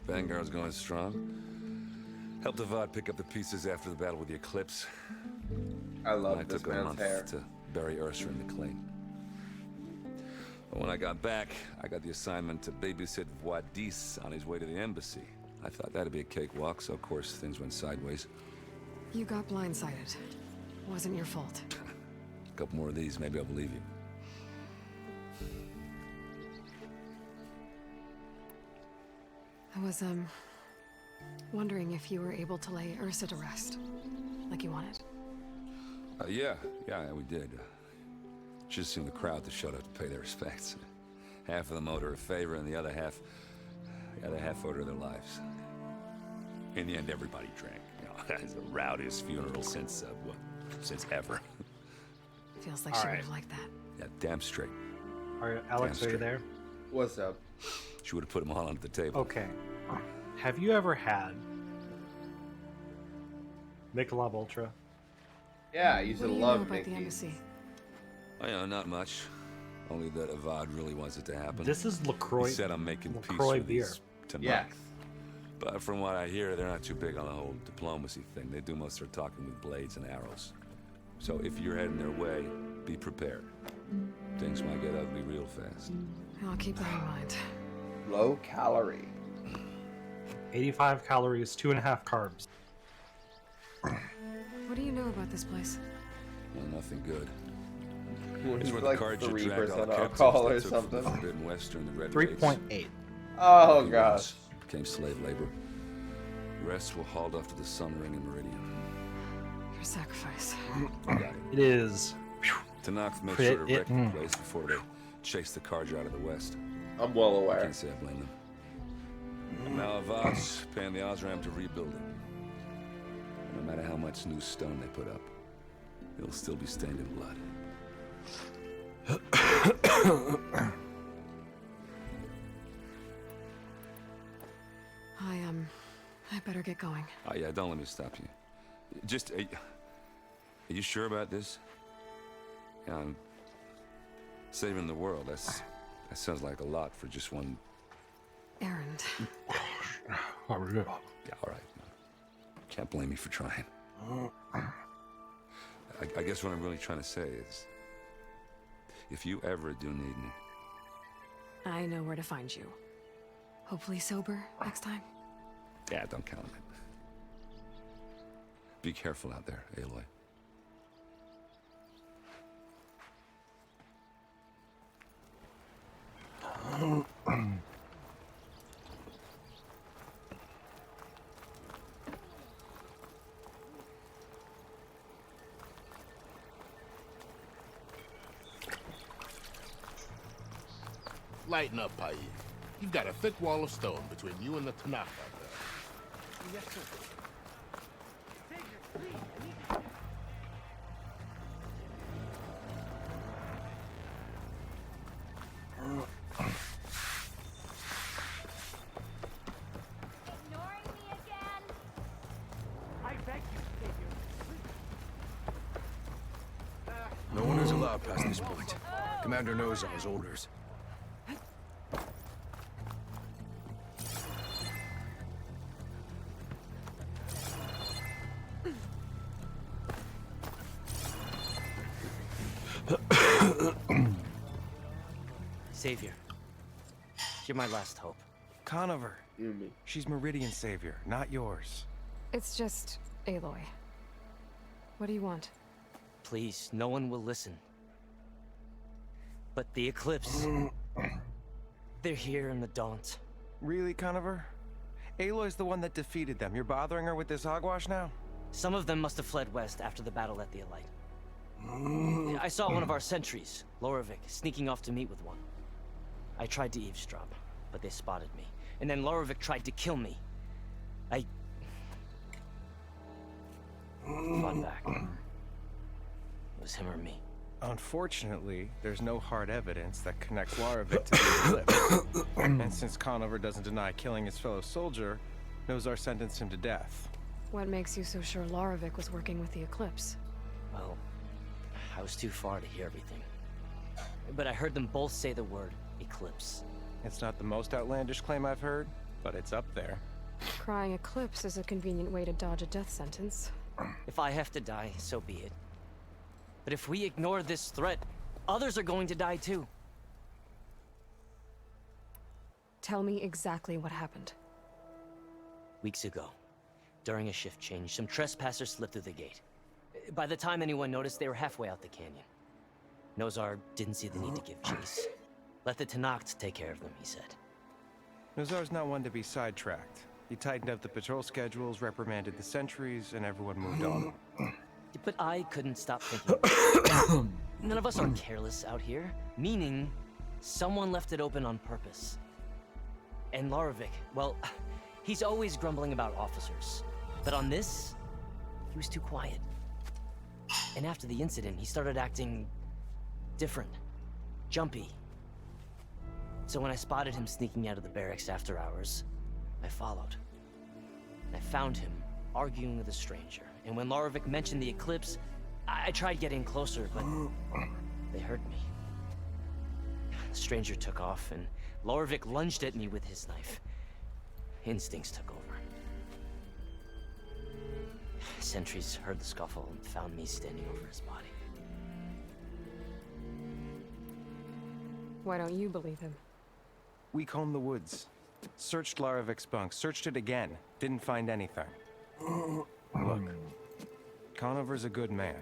Vanguard's going strong. Helped Avad pick up the pieces after the battle with the Eclipse. I love I this took a man's month hair. to bury Ursa in the claim. But when I got back, I got the assignment to babysit Wadis on his way to the embassy. I thought that'd be a cakewalk, so of course things went sideways. You got blindsided. Wasn't your fault. A couple more of these, maybe I'll believe you. I was, wondering if you were able to lay Ursa to rest, like you wanted. Yeah, we did. Just seemed the crowd that showed up to pay their respects. Half of them owed her a favor, and the other half owed her their lives. In the end, everybody drank. You know, it's the rowdiest funeral since ever. Feels like she would have liked that. Yeah, damn straight. Alex, are you there? What's up? She would have put them all onto the table. Okay. Have you ever had Michelob Ultra? Yeah, I used to love about the Mickey's. embassy? Oh, yeah, not much. Only that Avad really wants it to happen. This is LaCroix. He said I'm making peace LaCroix with beer. these tonight. Yes. But from what I hear, they're not too big on the whole diplomacy thing. They do most of their talking with blades and arrows. So if you're heading their way, be prepared. Things might get ugly real fast. I'll keep that in mind. Low calorie. 85 calories, 2.5 carbs. What do you know about this place? Well, nothing good. It's where like the cards you 3% dragged all the alcohol captives or that took from something. the Forbidden West during the Red 3.8. Oh He gosh. became slave labor. The rest were hauled off to the Sun Ring in Meridian. Your sacrifice. It is. Tanakh made Put sure to it wreck the in. place before they chased the Carja out of the West. I'm well I aware. can't say I blame them. And now Avad's paying the Osram to rebuild it. No matter how much new stone they put up, it'll still be stained in blood. I better get going. Oh yeah, don't let me stop you. Just, are you sure about this? Yeah, I'm saving the world. That sounds like a lot for just one errand. Yeah, all right. Can't blame me for trying. I guess what I'm really trying to say is, if you ever do need me, I know where to find you. Hopefully sober next time. yeah, don't count on it. Be careful out there, Aloy. Lighten up, Paye. You've got a thick wall of stone between you and the Tanakh out there. Yes, sir. Ignoring me again? I beg you, Savior. No one is allowed past this point. Commander knows our orders. Savior, you're my last hope. Conover. She's Meridian Savior, not yours. It's just Aloy. What do you want? Please, no one will listen. But the Eclipse... they're here in the Daunt. Really, Conover? Aloy's the one that defeated them. You're bothering her with this hogwash now? Some of them must have fled west after the battle at the Elite. I saw one of our sentries, Loravik, sneaking off to meet with one. I tried to eavesdrop, but they spotted me. And then Loravik tried to kill me. I... fought back. It was him or me. Unfortunately, there's no hard evidence that connects Loravik to the Eclipse. And since Conover doesn't deny killing his fellow soldier, Nozar sentenced him to death. What makes you so sure Loravik was working with the Eclipse? Well, I was too far to hear everything. But I heard them both say the word Eclipse. It's not the most outlandish claim I've heard, but it's up there. Crying Eclipse is a convenient way to dodge a death sentence. If I have to die, so be it. But if we ignore this threat, others are going to die too. Tell me exactly what happened. Weeks ago, during a shift change, some trespassers slipped through the gate. By the time anyone noticed, they were halfway out the canyon. Nozar didn't see the need to give chase. Let the Tanakh take care of them, he said. Nozar's not one to be sidetracked. He tightened up the patrol schedules, reprimanded the sentries, and everyone moved on. But I couldn't stop thinking. None of us are careless out here, meaning someone left it open on purpose. And Loravik, well, he's always grumbling about officers. But on this, he was too quiet. And after the incident, he started acting different, jumpy. So when I spotted him sneaking out of the barracks after hours, I followed. And I found him arguing with a stranger. And when Loravik mentioned the Eclipse, I tried getting closer, but they heard me. The stranger took off, and Loravik lunged at me with his knife. Instincts took over. Sentries heard the scuffle and found me standing over his body. Why don't you believe him? We combed the woods, searched Laravik's bunk, searched it again, didn't find anything. Look, Conover's a good man.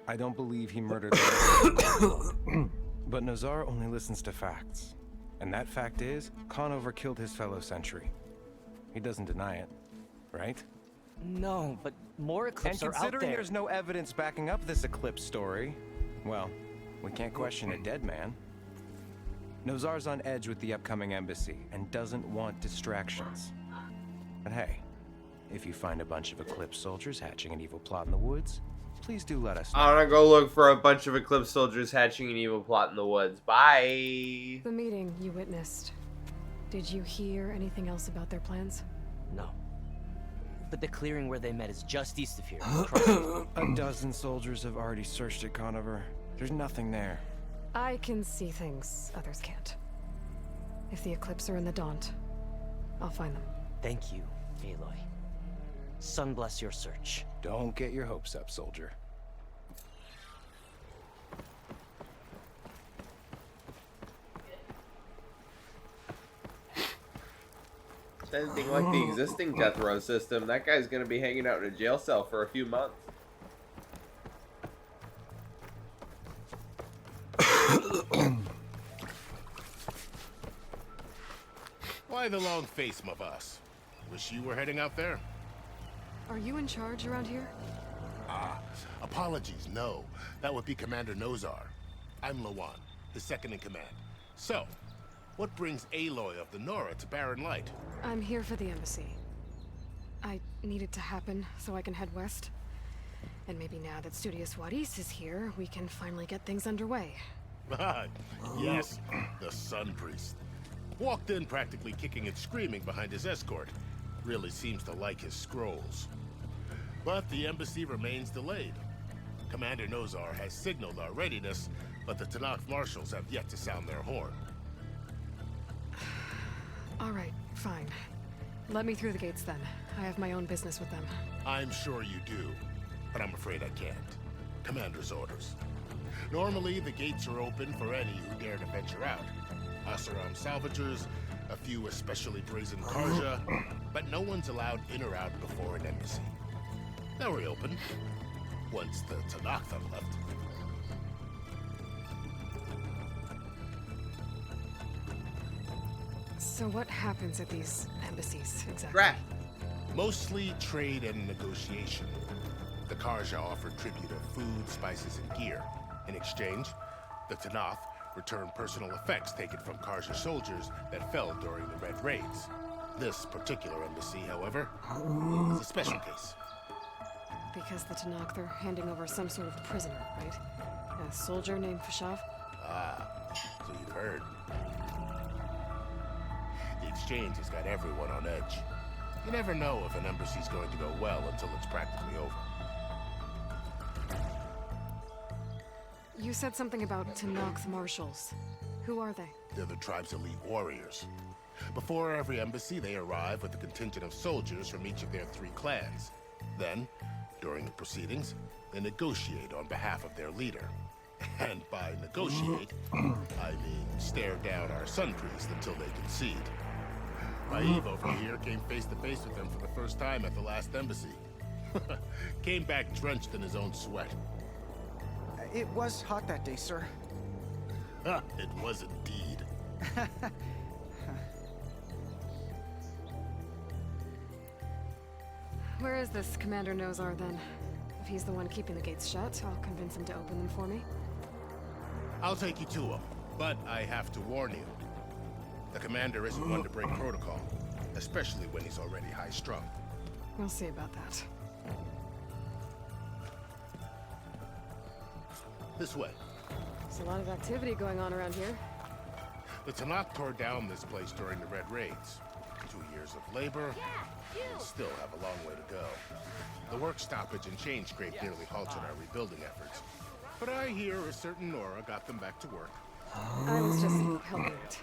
I don't believe he murdered her. But Nozar only listens to facts. And that fact is, Conover killed his fellow sentry. He doesn't deny it, right? No, but more Eclipse are out there. And considering there's no evidence backing up this Eclipse story, well, we can't question a dead man. Nozar's on edge with the upcoming embassy and doesn't want distractions. But hey, if you find a bunch of Eclipse soldiers hatching an evil plot in the woods, please do let us know. I'm gonna go look for a bunch of Eclipse soldiers hatching an evil plot in the woods. Bye. The meeting you witnessed. Did you hear anything else about their plans? No. But the clearing where they met is just east of here. across the- A dozen soldiers have already searched it, Conover. There's nothing there. I can see things others can't. If the Eclipse are in the Daunt, I'll find them. Thank you, Aloy. Sun bless your search. Don't get your hopes up, soldier. It's anything like the existing death row system, that guy's gonna be hanging out in a jail cell for a few months. Why the long face, my boss? Wish you were heading out there? Are you in charge around here? Ah, apologies, no. That would be Commander Nozar. I'm Lawan, his second in command. So, what brings Aloy of the Nora to Barren Light? I'm here for the embassy. I need it to happen so I can head west. And maybe now that Studious Wadis is here, we can finally get things underway. Yes, the Sun Priest. Walked in practically kicking and screaming behind his escort. Really seems to like his scrolls. But the embassy remains delayed. Commander Nozar has signaled our readiness, but the Tanakh marshals have yet to sound their horn. All right, fine. Let me through the gates then. I have my own business with them. I'm sure you do, but I'm afraid I can't. Commander's orders. Normally, the gates are open for any who dare to venture out. Asaram salvagers, a few especially brazen Karja, but no one's allowed in or out before an embassy. They'll reopen once the Tanakh have left. So what happens at these embassies, exactly? Rat. Mostly trade and negotiation. The Karja offered tribute of food, spices, and gear. In exchange, the Tanakh returned personal effects taken from Karja soldiers that fell during the Red Raids. This particular embassy, however, is a special case. Because the Tanakh, they're handing over some sort of prisoner, right? A soldier named Fashav? Ah, so you've heard. The exchange has got everyone on edge. You never know if an embassy's going to go well until it's practically over. You said something about Tanakh marshals. Who are they? They're the tribe's elite warriors. Before every embassy, they arrive with a contingent of soldiers from each of their 3 clans. Then, during the proceedings, they negotiate on behalf of their leader. And by negotiate, I mean stare down our Sun Priest until they concede. Maeve over here came face to face with them for the first time at the last embassy. Came back drenched in his own sweat. It was hot that day, sir. It was indeed. Where is this Commander Nozar, then? If he's the one keeping the gates shut, I'll convince him to open them for me. I'll take you to him, but I have to warn you. The commander isn't one to break protocol, especially when he's already high-strung. We'll see about that. This way. There's a lot of activity going on around here. The Tanakh tore down this place during the Red Raids. 2 years of labor, and still have a long way to go. The work stoppage and chain scrape nearly halted our rebuilding efforts. But I hear a certain Nora got them back to work. I was just helping it.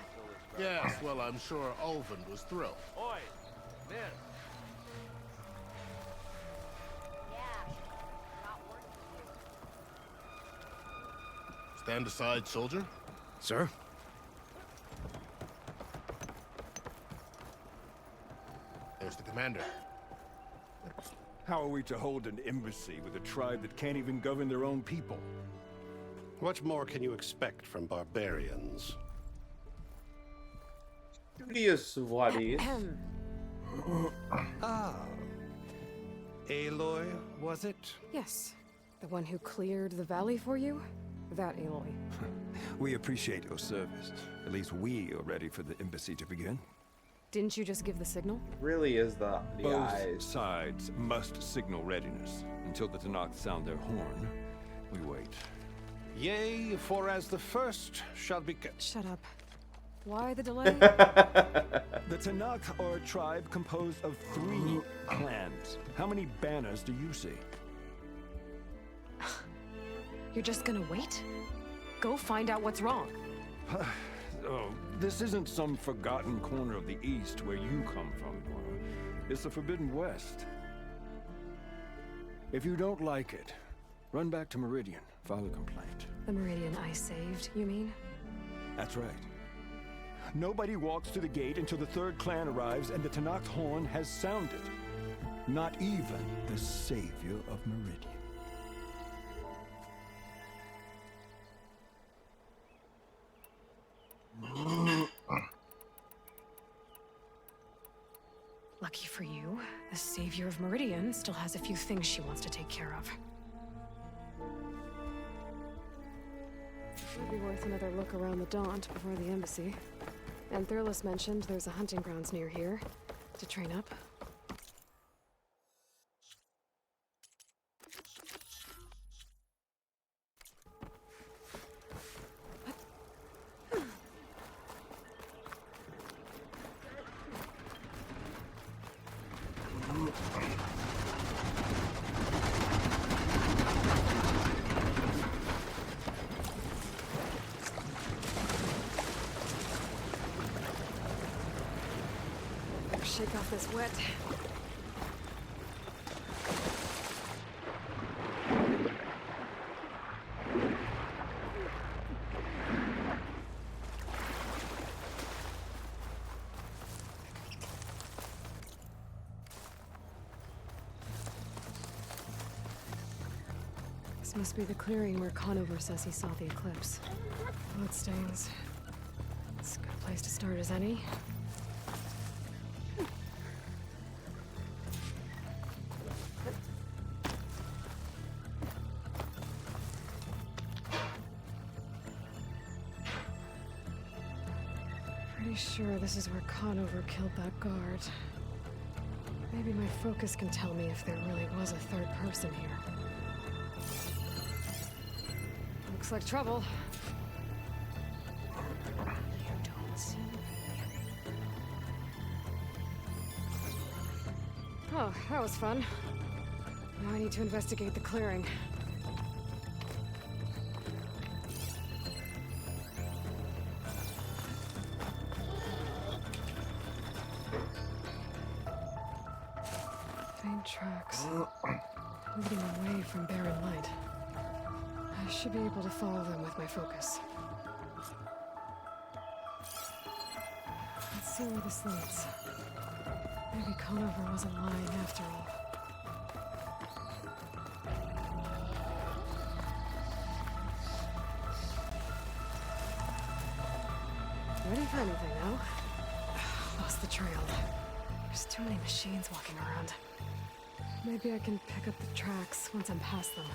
Yes, well, I'm sure Ulvin was thrilled. Oi, miss. Stand aside, soldier. Sir? There's the commander. How are we to hold an embassy with a tribe that can't even govern their own people? What more can you expect from barbarians? Studious Wadis. Ah. Aloy, was it? Yes. The one who cleared the valley for you? That Aloy. We appreciate your service. At least we are ready for the embassy to begin. Didn't you just give the signal? Really is the Both eyes. sides must signal readiness. Until the Tanakh sound their horn, we wait. Yea, for as the first shall be kept. Shut up. Why the delay? The Tanakh are a tribe composed of 3 clans. How many banners do you see? You're just gonna wait? Go find out what's wrong. Oh, this isn't some forgotten corner of the East where you come from, Nora. It's the Forbidden West. If you don't like it, run back to Meridian, file a complaint. The Meridian I saved, you mean? That's right. Nobody walks to the gate until the 3rd clan arrives and the Tanakh horn has sounded. Not even the savior of Meridian. Lucky for you, the savior of Meridian still has a few things she wants to take care of. Would be worth another look around the Daunt before the embassy. And Thurles mentioned there's a hunting grounds near here to train up. Shake off this wet. This must be the clearing where Conover says he saw the eclipse. Bloodstains. It's a good place to start as any. Pretty sure this is where Conover killed that guard. Maybe my focus can tell me if there really was a 3rd person here. Looks like trouble. You don't see me. Oh, that was fun. Now I need to investigate the clearing. Faint tracks. Leading away from barren light. I should be able to follow them with my focus. Let's see where this leads. Maybe Conover wasn't lying after all. Ready for anything now? Lost the trail. There's too many machines walking around. Maybe I can pick up the tracks once I'm past them.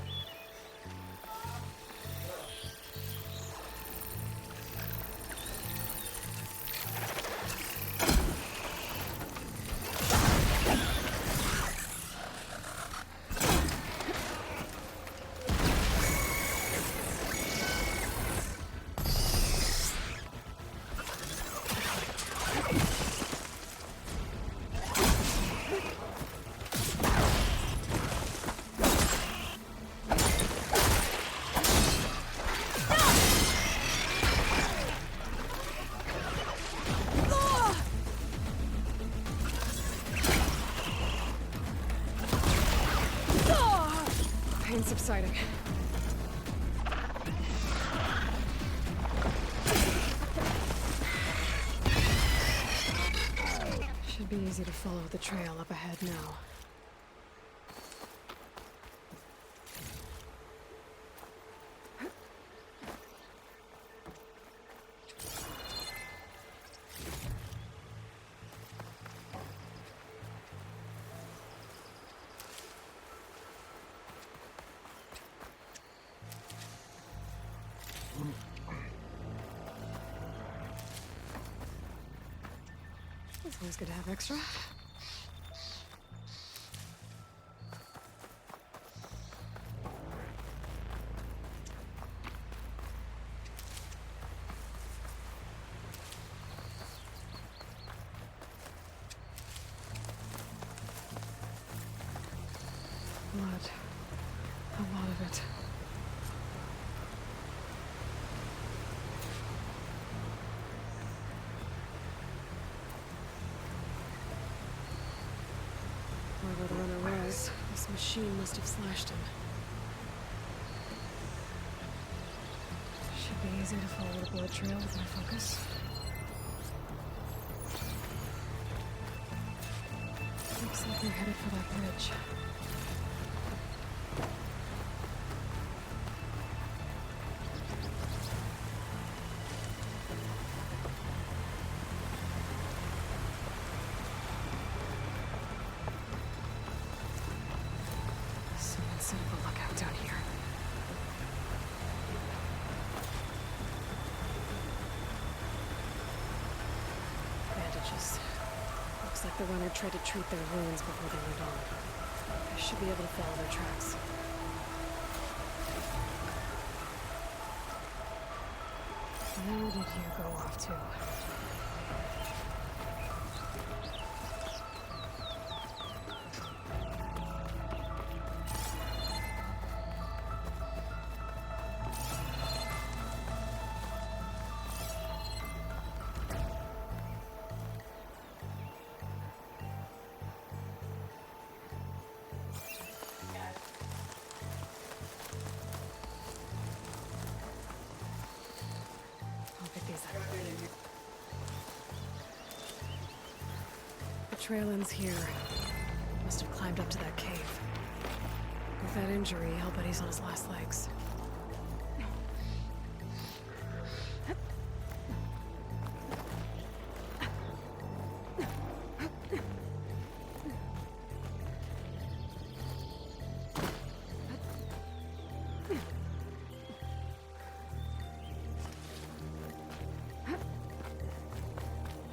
Pain subsiding. Should be easy to follow the trail up ahead now. It's always good to have extra. Blood. A lot of it. Wherever the runner was, this machine must have slashed him. Should be easy to follow the blood trail with my focus. Looks like they're headed for that bridge. Someone set up a lookout down here. Bandages. Looks like the runner tried to treat their wounds before they moved on. I should be able to follow their tracks. Where did you go off to? The trail ends here. Must have climbed up to that cave. With that injury, I'll bet he's on his last legs.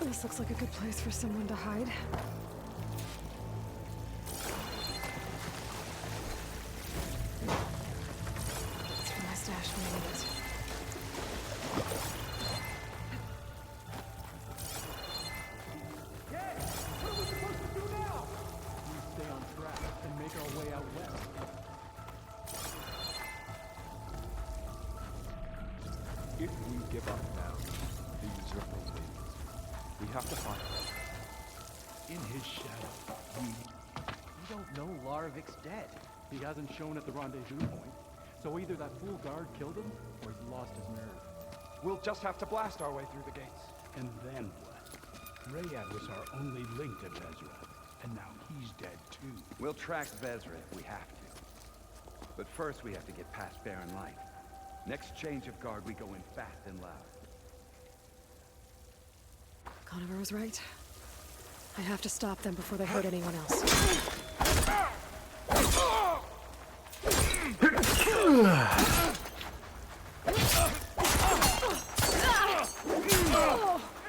This looks like a good place for someone to hide. That's for my stash when I need it. What are we supposed to do now? We stay on track and make our way out west. If we give up now, the usurper wins. We have to find him. In his shadow, we don't know Larvik's dead. He hasn't shown at the rendezvous point, so either that fool guard killed him, or he's lost his nerve. We'll just have to blast our way through the gates. And then what? Rayad was our only link to Vezra, and now he's dead too. We'll track Vezra if we have to. But first we have to get past Barren Light. Next change of guard, we go in fast and loud. Conover was right. I have to stop them before they hurt anyone else.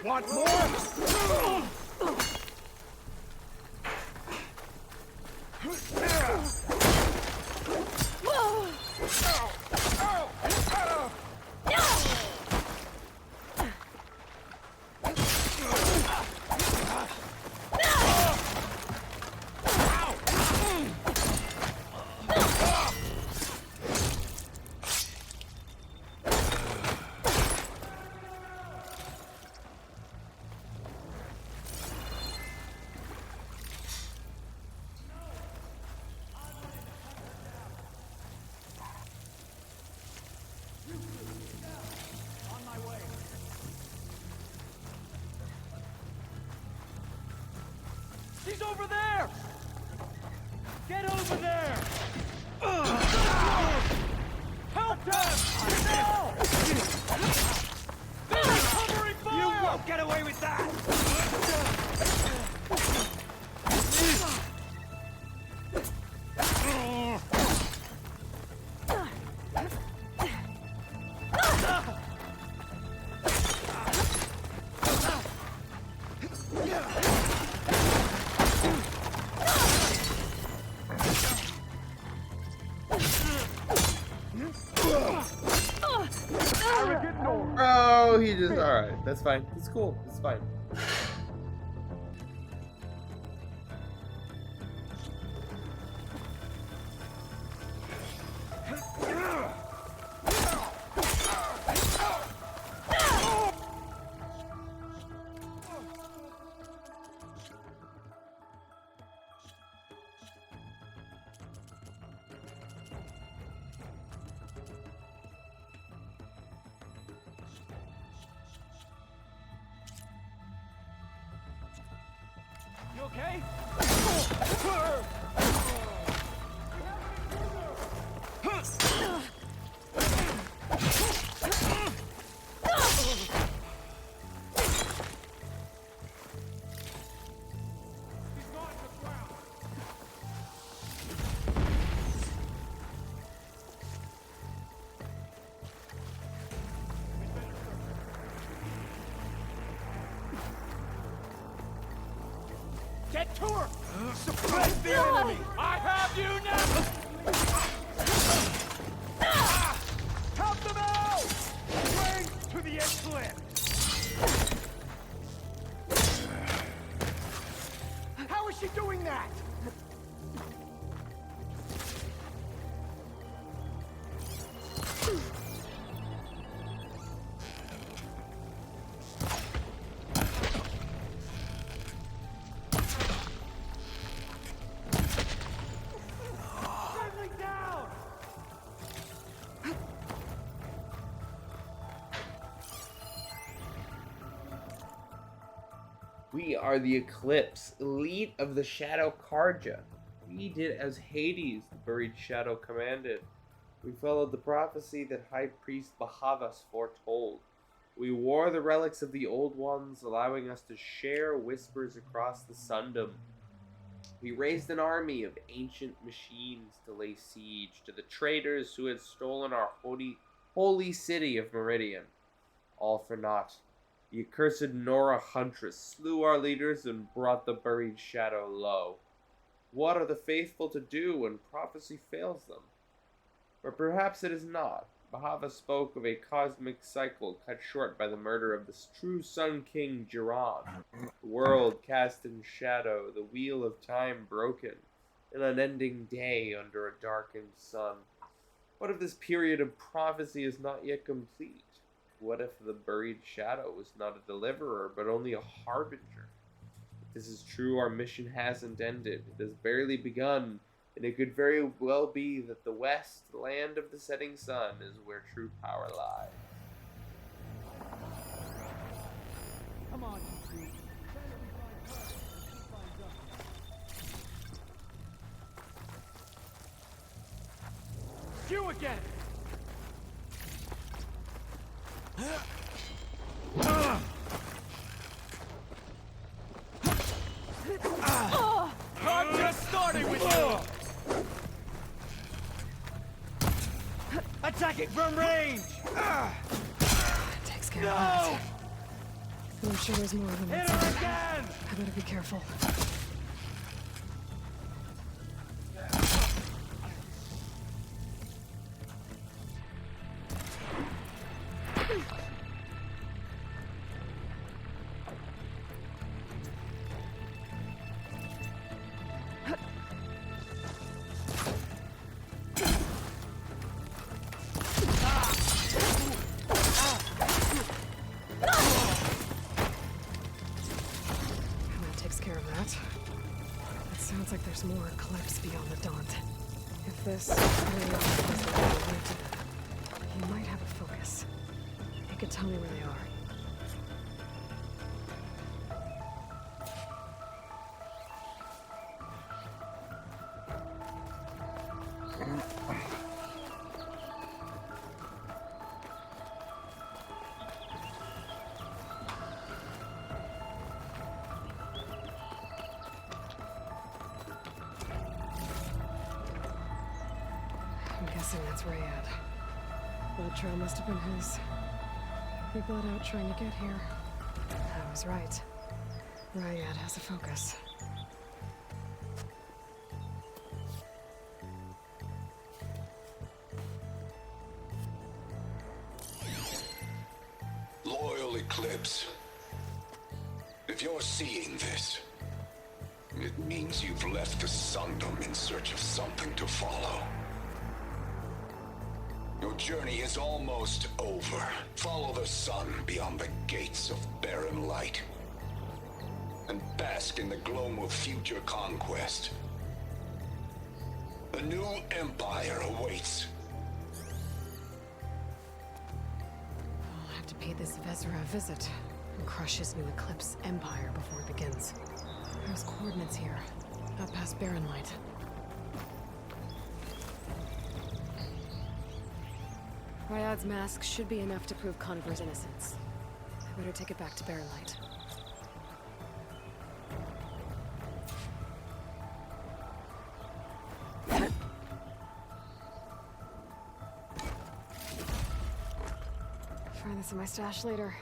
Want more? He's over there! Get over there! Help them! No! They're covering fire! You won't get away with that! just alright. That's fine. It's cool. It's fine. You okay? Get to her! Suppress the enemy! I have you now! Help them out! Bring to the excellent! How is she doing that? We are the Eclipse, elite of the Shadow Karja. We did as Hades, the buried shadow, commanded. We followed the prophecy that High Priest Bahavas foretold. We wore the relics of the Old Ones, allowing us to share whispers across the Sundom. We raised an army of ancient machines to lay siege to the traitors who had stolen our holy city of Meridian. All for naught. The accursed Nora Huntress slew our leaders and brought the buried shadow low. What are the faithful to do when prophecy fails them? But perhaps it is not. Bahava spoke of a cosmic cycle cut short by the murder of the true Sun King Jiran. The world cast in shadow, the wheel of time broken, an unending day under a darkened sun. What if this period of prophecy is not yet complete? What if the buried shadow was not a deliverer, but only a harbinger? If this is true, our mission hasn't ended. It has barely begun, and it could very well be that the West, land of the setting sun, is where true power lies. Come on, you two. You again! I'm just starting with you! Attacking from range! Takes care of that. But I'm sure there's more of them. Hit her again! I better be careful. Sounds like there's more Eclipse beyond the Daunt. If this really is the way we lived, he might have a focus. He could tell me where they are. I'm guessing that's Rayad. Blood trail must have been his. He bled out trying to get here. I was right. Rayad has a focus. Loyal eclipse. If you're seeing this, it means you've left the Sundom in search of something to follow. Your journey is almost over. Follow the sun beyond the gates of barren light, and bask in the glow of future conquest. A new empire awaits. I'll have to pay this Vezra a visit and crush his new Eclipse empire before it begins. There's coordinates here, up past Barren Light. Ryad's mask should be enough to prove Conover's innocence. I better take it back to Barren Light. Find this in my stash later.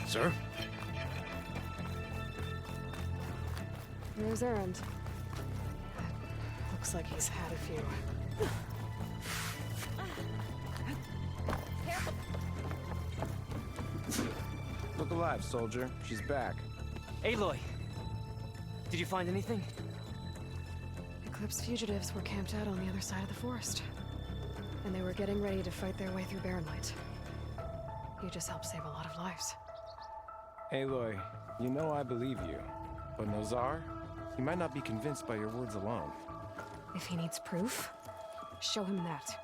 Sir? There's Errand. Looks like he's had a few. Look alive, soldier. She's back. Aloy! Did you find anything? Eclipse fugitives were camped out on the other side of the forest. And they were getting ready to fight their way through Barren Light. You just helped save a lot of lives. Aloy, you know I believe you. But Nozar? He might not be convinced by your words alone. If he needs proof, show him that.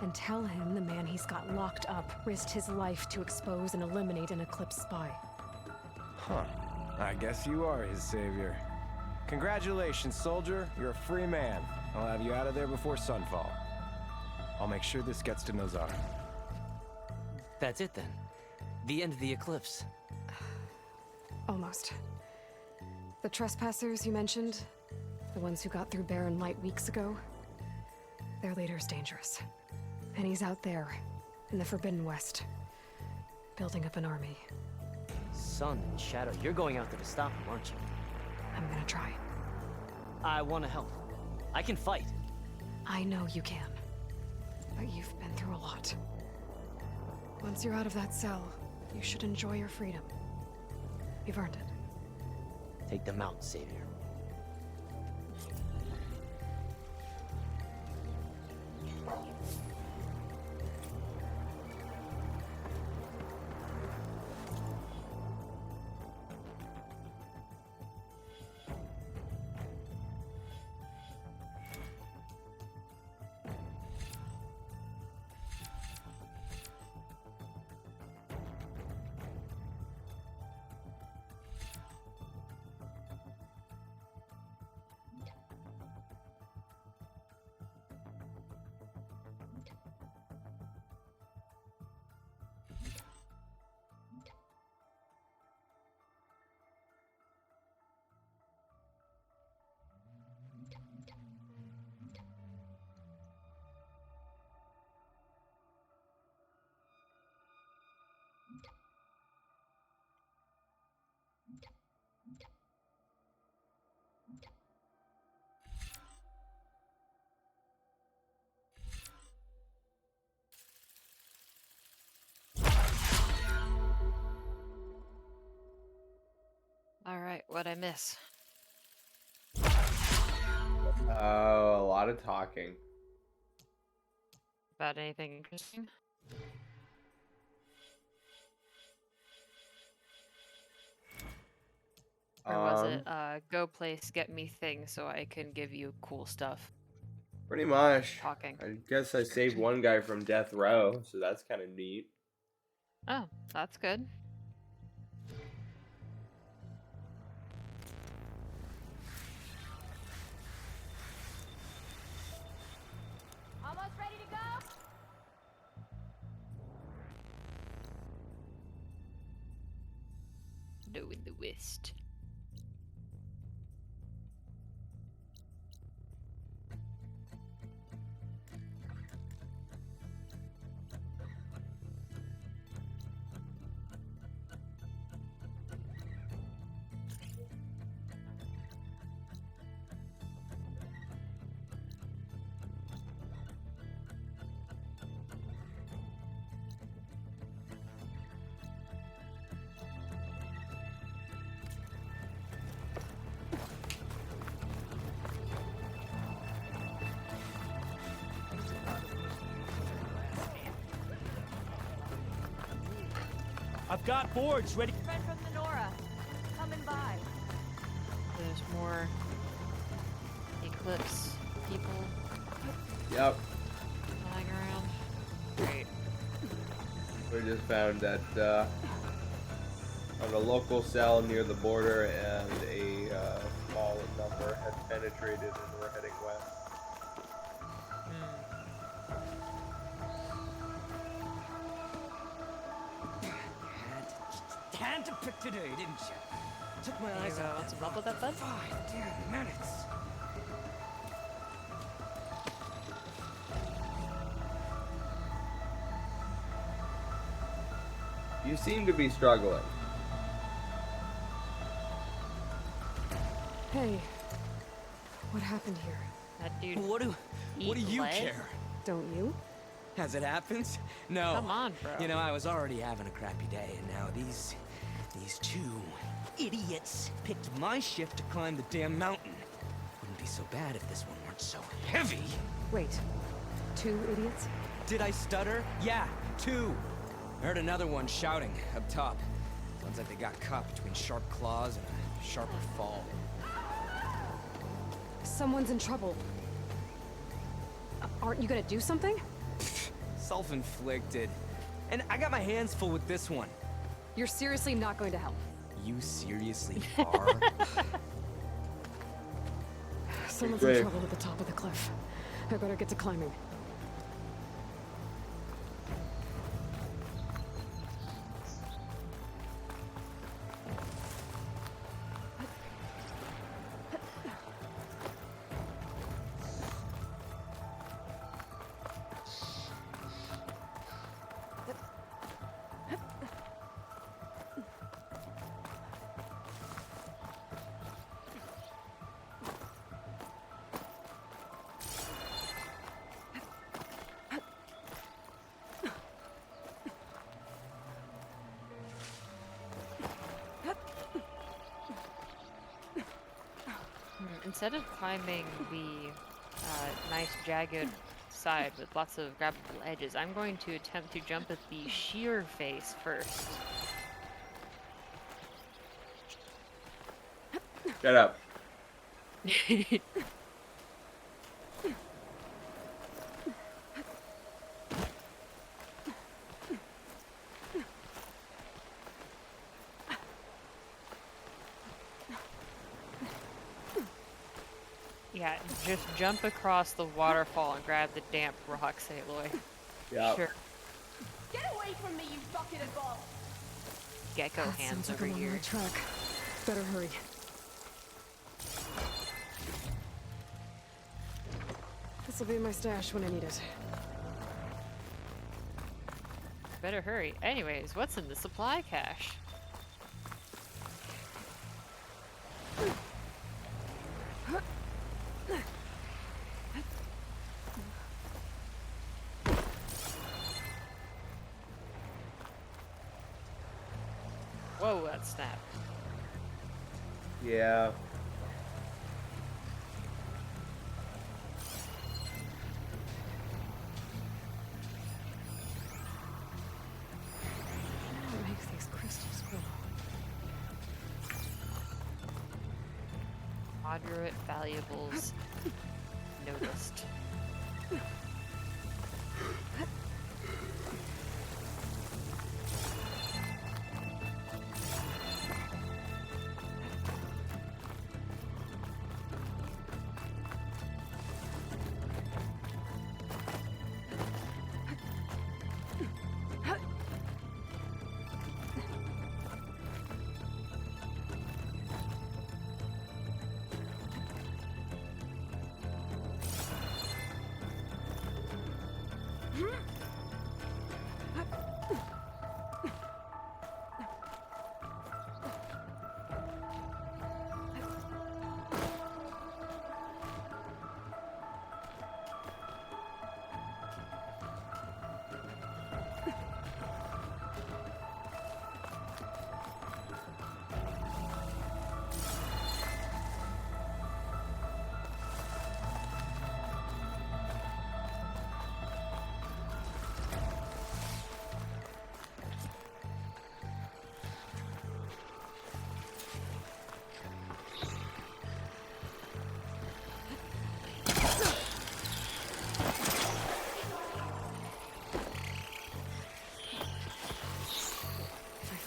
And tell him the man he's got locked up risked his life to expose and eliminate an Eclipse spy. Huh. I guess you are his savior. Congratulations, soldier. You're a free man. I'll have you out of there before sunfall. I'll make sure this gets to Nozar. That's it then. The end of the Eclipse. Almost. The trespassers you mentioned, the ones who got through Barren Light weeks ago, their leader's dangerous. And he's out there, in the Forbidden West, building up an army. Sun and Shadow, you're going out there to stop him, aren't you? I'm gonna try. I want to help. I can fight. I know you can. But you've been through a lot. Once you're out of that cell, you should enjoy your freedom. You've earned it. Take them out, Savior. Alright, what'd I miss? Oh, a lot of talking. About anything interesting? Or was it, go place, get me things so I can give you cool stuff? Pretty much. Talking. I guess I saved one guy from death row, so that's kind of neat. Oh, that's good. Almost ready to go? No in the west. I've got boards ready. Friend from the Nora. Coming by. There's more Eclipse people Yep. lying around. Great. We just found that on a local cell near the border, and a small number had penetrated, and we're heading west. Had to pick today, didn't you? Took my There you eyes go. off Want that some help with that, bud? 5 damn minutes. You seem to be struggling. Hey, what happened here? That dude. What do you lead? care? Don't you? As it happens? No. Come on, bro. You know, I was already having a crappy day, and now these two idiots picked my shift to climb the damn mountain. Wouldn't be so bad if this one weren't so heavy. Wait, 2 idiots? Did I stutter? Yeah, 2. I heard another one shouting up top. Sounds like they got caught between sharp claws and a sharper fall. Someone's in trouble. Aren't you gonna do something? Self-inflicted. And I got my hands full with this one. You're seriously not going to help. You seriously are? Someone's in trouble at the top of the cliff. I better get to climbing. Instead of climbing the nice jagged side with lots of grabbable edges, I'm going to attempt to jump at the sheer face first. Shut up. Yeah, just jump across the waterfall and grab the damp rocks, Aloy. Yeah. Sure. Get away from me, you bucket of balls! Gecko That hands sounds like over I'm on the here. right track. Better hurry. This'll be my stash when I need it. Better hurry. Anyways, what's in the supply cache? Whoa, that snap. Yeah. What makes these crystals glow? Moderate valuables noticed.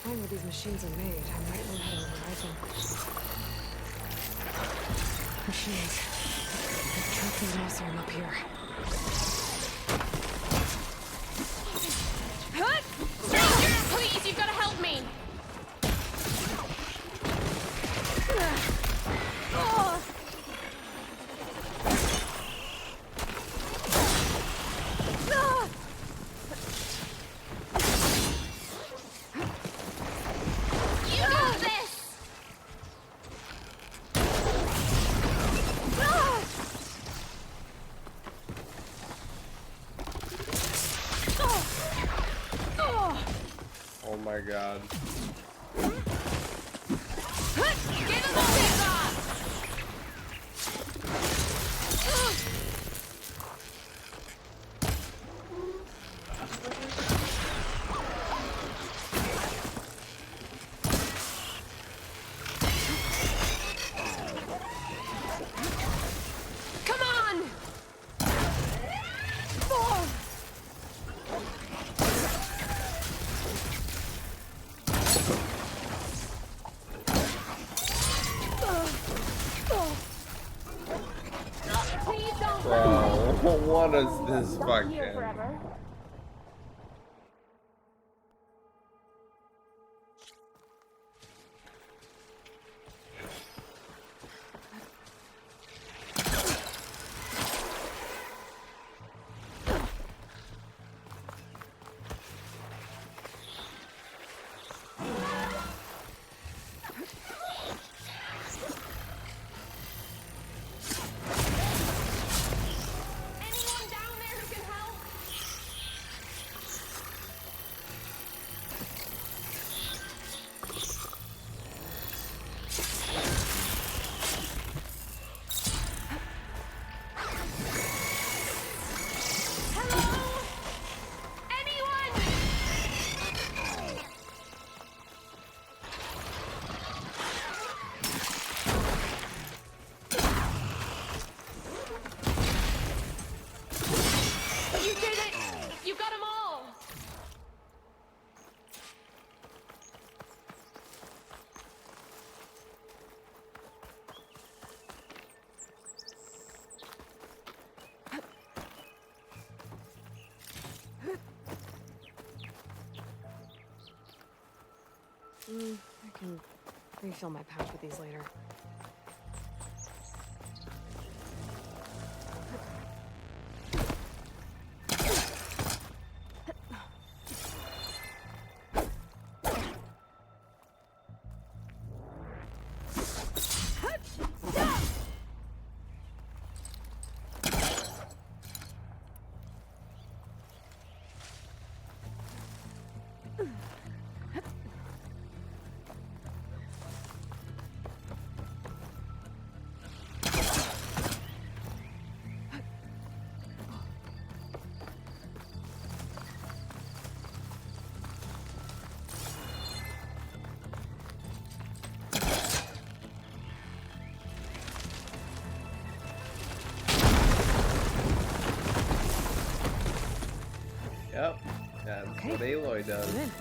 Find where these machines are made, I might know how to override them. Machines. I've trapped the mouse arm up here. Stranger, please, you've got to help me! Oh my god. Come on! Bro, what is this fucking? I can refill my pouch with these later. Yep, that's what Aloy does. I'm in.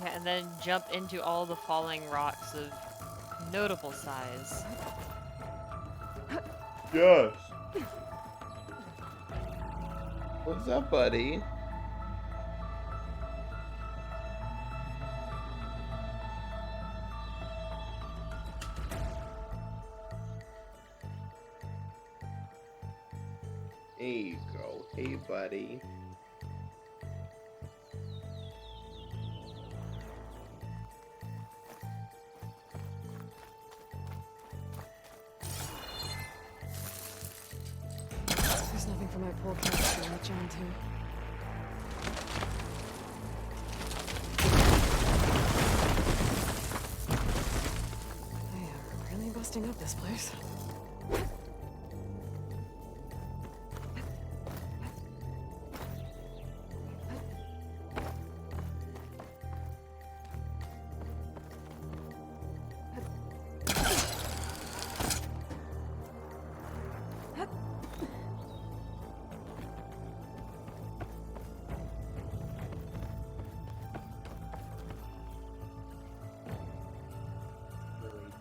Yeah, and then jump into all the falling rocks of notable size. Yes. What's up, buddy? There you go. Hey, buddy. There's nothing for my poor cat to latch onto. They are really busting up this place.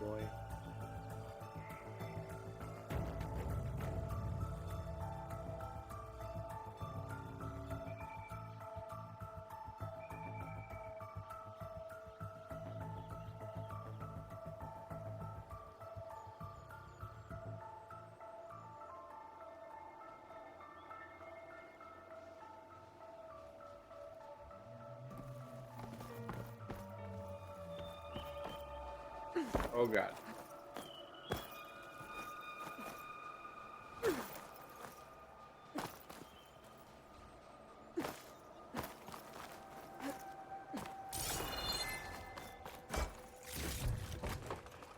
Boy. Oh god.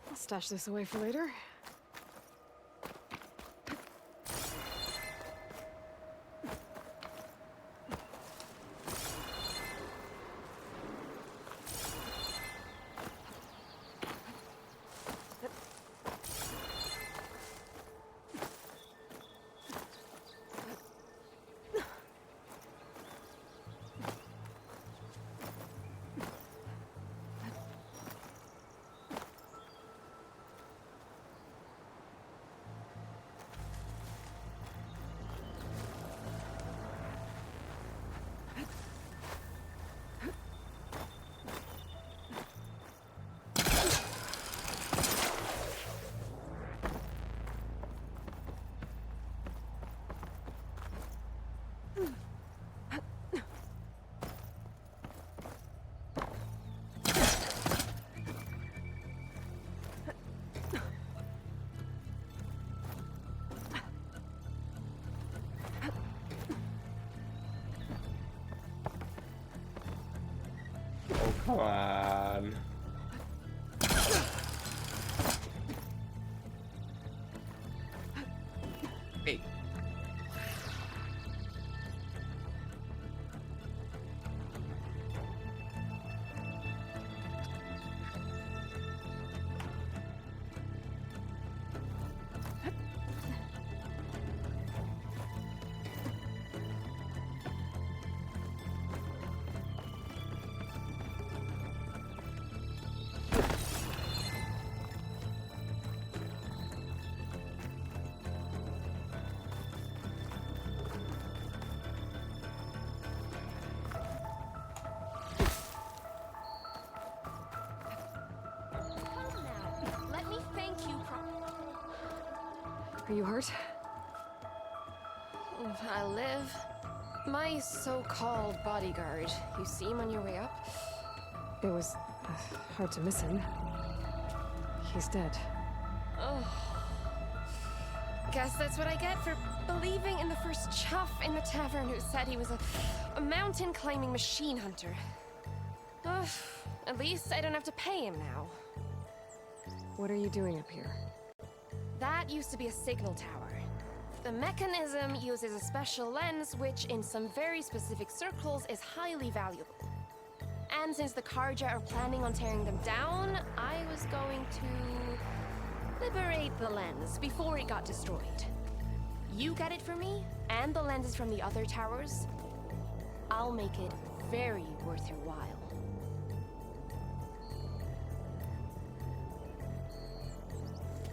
I'll stash this away for later. Oh, come on. Hey. Let me thank you Are you hurt? I live. My so-called bodyguard. You see him on your way up? It was hard to miss him. He's dead. Oh. Guess that's what I get for believing in the first chuff in the tavern who said he was a mountain-climbing machine hunter. Ugh, at least I don't have to pay him now. What are you doing up here? That used to be a signal tower. The mechanism uses a special lens which, in some very specific circles, is highly valuable. And since the Karja are planning on tearing them down, I was going to liberate the lens before it got destroyed. You get it for me, and the lenses from the other towers. I'll make it very worth your while.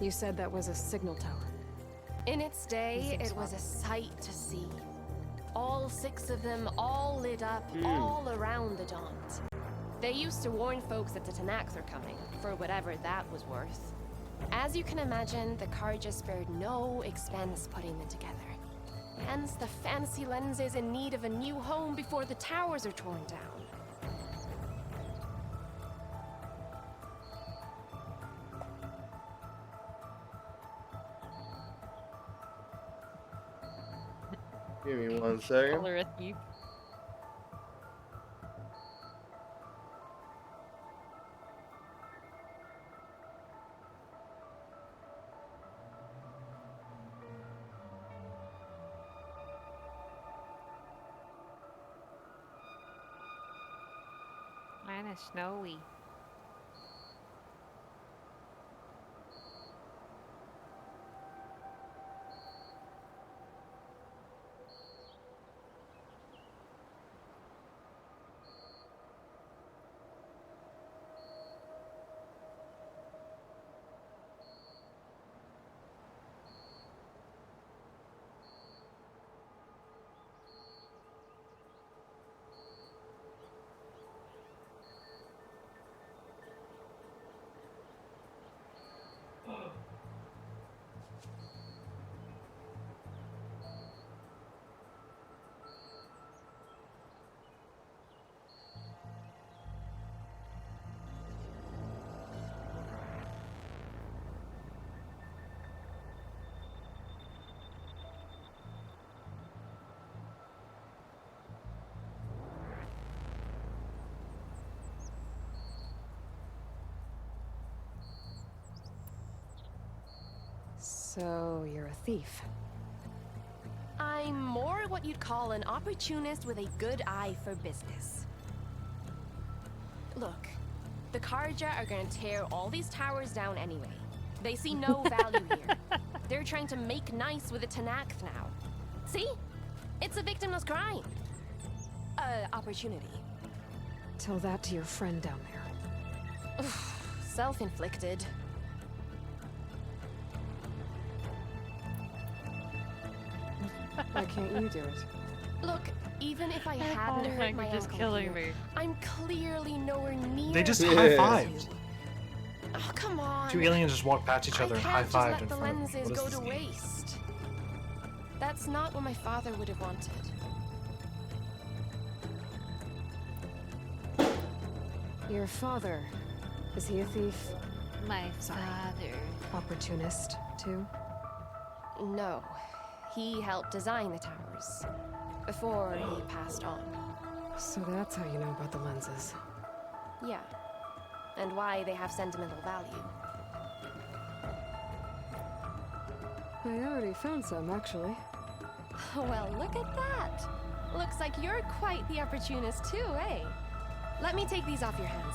You said that was a signal tower. In its day, it was a sight to see. All 6 of them, all lit up, all around the Daunt. They used to warn folks that the Tanax are coming, for whatever that was worth. As you can imagine, the Karja spared no expense putting them together. Hence, the fancy lens is in need of a new home before the towers are torn down. Give me 1 second. Call her a thief. Mine is snowy. So, you're a thief. I'm more what you'd call an opportunist with a good eye for business. Look, the Karja are gonna tear all these towers down anyway. They see no value here. They're trying to make nice with the Tanakh now. See? It's a victimless crime. Opportunity. Tell that to your friend down there. Self-inflicted. Why can't you do it? Look, even if I hadn't hurt my just uncle killing here, me. I'm clearly nowhere near. They just as high-fived. Oh, come on. 2 aliens just walked past each other and I can't just high-fived let in the front of me. lenses What go is to this game? waste. That's not what my father would have wanted. Your father. Is he a thief? My Sorry. father. Opportunist, too? No. He helped design the towers. Before he passed on. So that's how you know about the lenses. Yeah. And why they have sentimental value. I already found some, actually. Well, look at that. Looks like you're quite the opportunist too, eh? Let me take these off your hands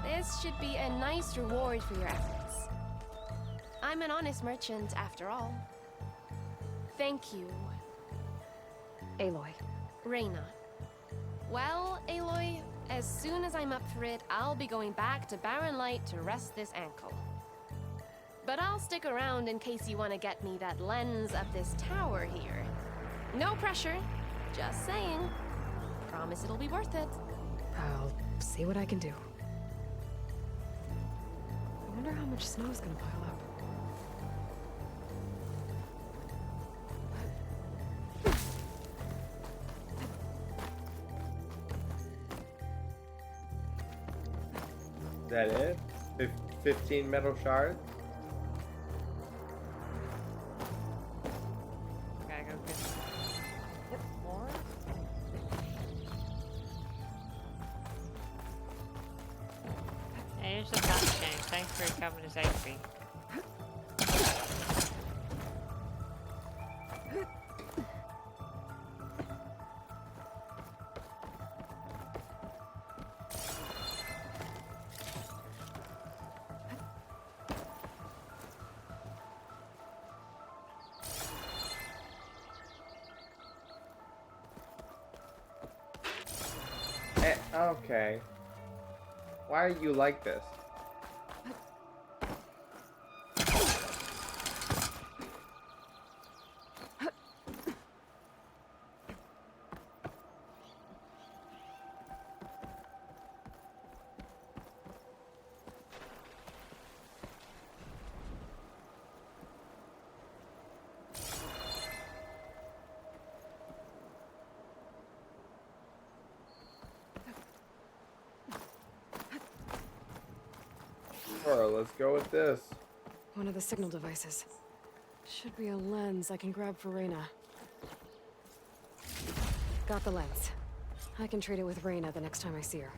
then. This should be a nice reward for your efforts. I'm an honest merchant, after all. Thank you. Aloy. Reyna. Well, Aloy, as soon as I'm up for it, I'll be going back to Barren Light to rest this ankle. But I'll stick around in case you want to get me that lens up this tower here. No pressure, just saying. Promise it'll be worth it. I'll see what I can do. I wonder how much snow's gonna pile up. Is that it? 15 metal shards? much does that change? Thanks for coming to save me. Okay. Why are you like this? Let's go with this. One of the signal devices. Should be a lens I can grab for Reyna. Got the lens. I can trade it with Reyna the next time I see her.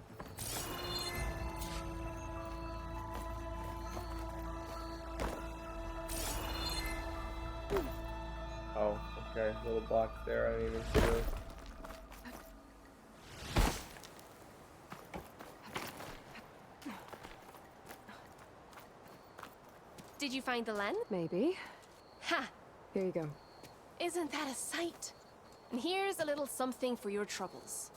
Oh, okay. Little box there. I didn't even see it. Did you find the lens? Maybe. Ha! Here you go. Isn't that a sight? And here's a little something for your troubles.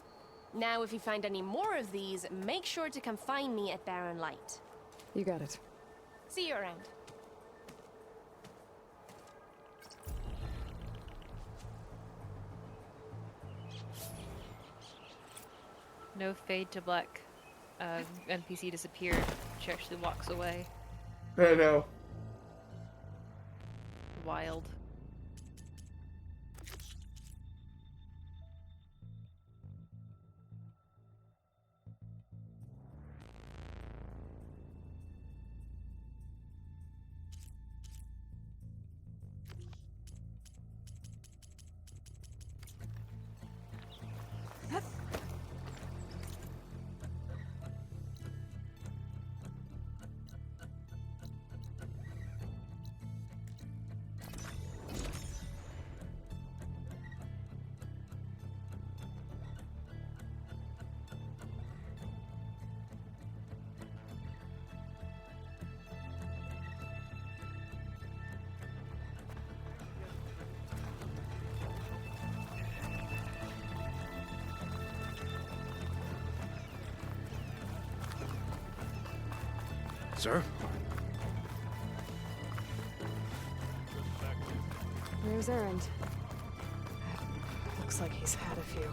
Now, if you find any more of these, make sure to come find me at Barren Light. You got it. See you around. No fade to black. NPC disappeared. She actually walks away. I know. Wild. Sir? Where's Erend? Looks like he's had a few.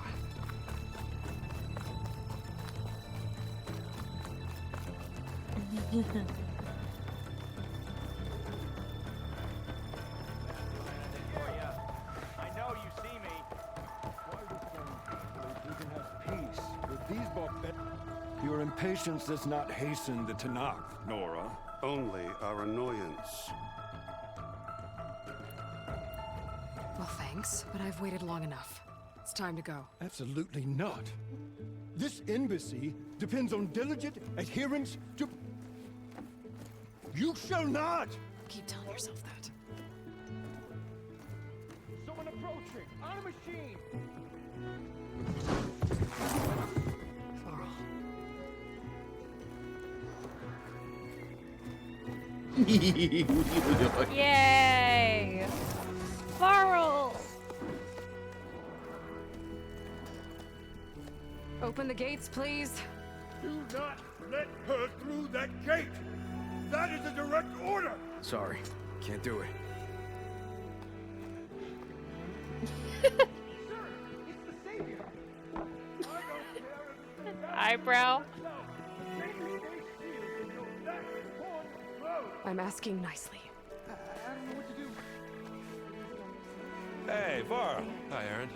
I know you see me. We can have peace with these barbarians. Your impatience does not hasten the Tanakh, Nora. Only our annoyance. Well, thanks, but I've waited long enough. It's time to go. Absolutely not. This embassy depends on diligent adherence to... You shall not! Keep telling yourself that. Someone approaching! On a machine! Yay! Varl! Open the gates, please. Do not let her through that gate! That is a direct order! Sorry, can't do it. Eyebrow. I'm asking nicely. Hey, Varl. Hi, Aaron.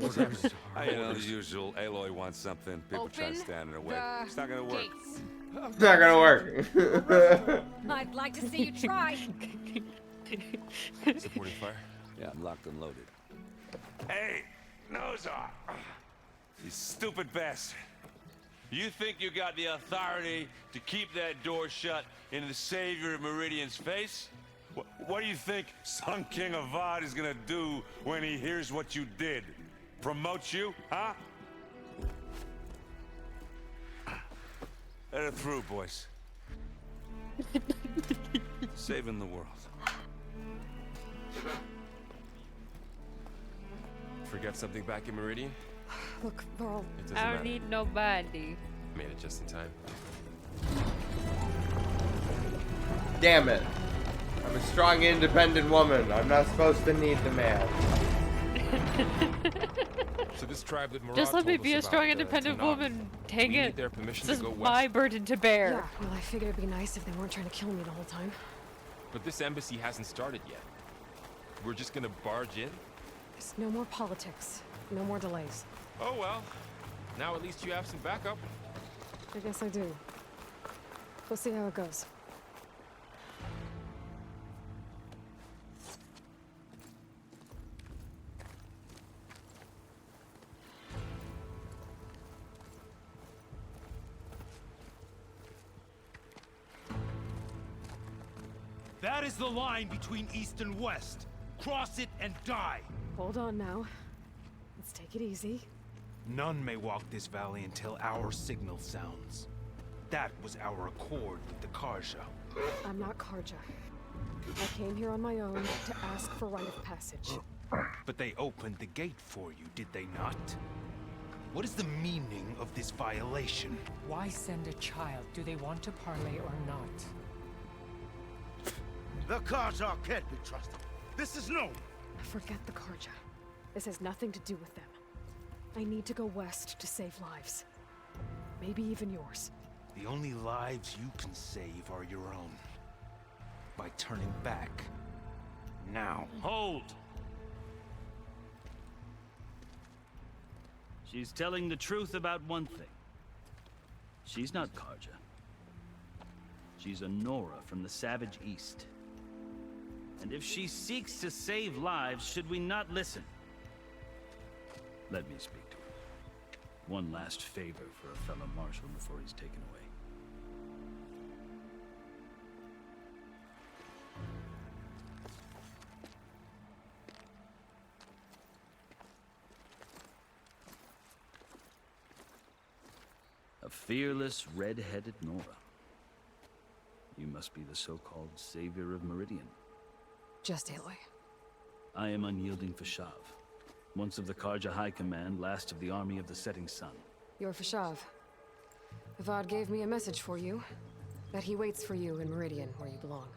Orders. You know, the usual. Aloy wants something. People try to Open stand in her way. the It's not gonna work. gates. It's not gonna work. I'd like to see you try. Supporting fire? Yeah, I'm locked and loaded. Hey, nose off. You stupid bastard. You think you got the authority to keep that door shut in the Savior of Meridian's face? What do you think Sun King Avad is gonna do when he hears what you did? Promote you, huh? Let it through, boys. Saving the world. Forget something back in Meridian? Look, Varl. It doesn't I don't matter. need nobody. Made it just in time. Damn it. I'm a strong, independent woman. I'm not supposed to need the man. So this tribe that Murat Just let me told be us a strong, about, independent Tanakh, woman. Dang we it. need their permission This to is go my west. burden to bear. Yeah, well, I figured it'd be nice if they weren't trying to kill me the whole time. But this embassy hasn't started yet. We're just gonna barge in? There's no more politics. No more delays. Oh well. Now at least you have some backup. I guess I do. We'll see how it goes. That is the line between East and West. Cross it and die. Hold on now. Let's take it easy. None may walk this valley until our signal sounds. That was our accord with the Karja. I'm not Karja. I came here on my own to ask for rite of passage. But they opened the gate for you, did they not? What is the meaning of this violation? Why send a child? Do they want to parley or not? The Karja can't be trusted. This is known. Forget the Karja. This has nothing to do with them. I need to go west to save lives. Maybe even yours. The only lives you can save are your own. By turning back. Now. Hold! She's telling the truth about one thing. She's not Karja. She's a Nora from the Savage East. And if she seeks to save lives, should we not listen? Let me speak to her. One last favor for a fellow marshal before he's taken away. A fearless, red-headed Nora. You must be the so-called savior of Meridian. Just Aloy. I am unyielding Fashav. Once of the Karja High Command, last of the army of the setting sun. You're Fashav. Avad gave me a message for you. That he waits for you in Meridian, where you belong.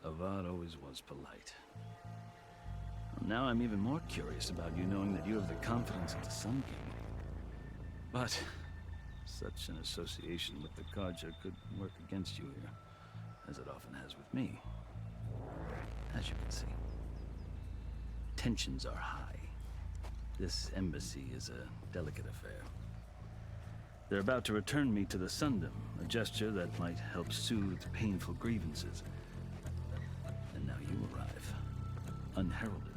Avad always was polite. Well, now I'm even more curious about you knowing that you have the confidence of the Sun King. But such an association with the Karja could work against you here, as it often has with me. As you can see, tensions are high. This embassy is a delicate affair. They're about to return me to the Sundom, a gesture that might help soothe painful grievances. And now you arrive, unheralded.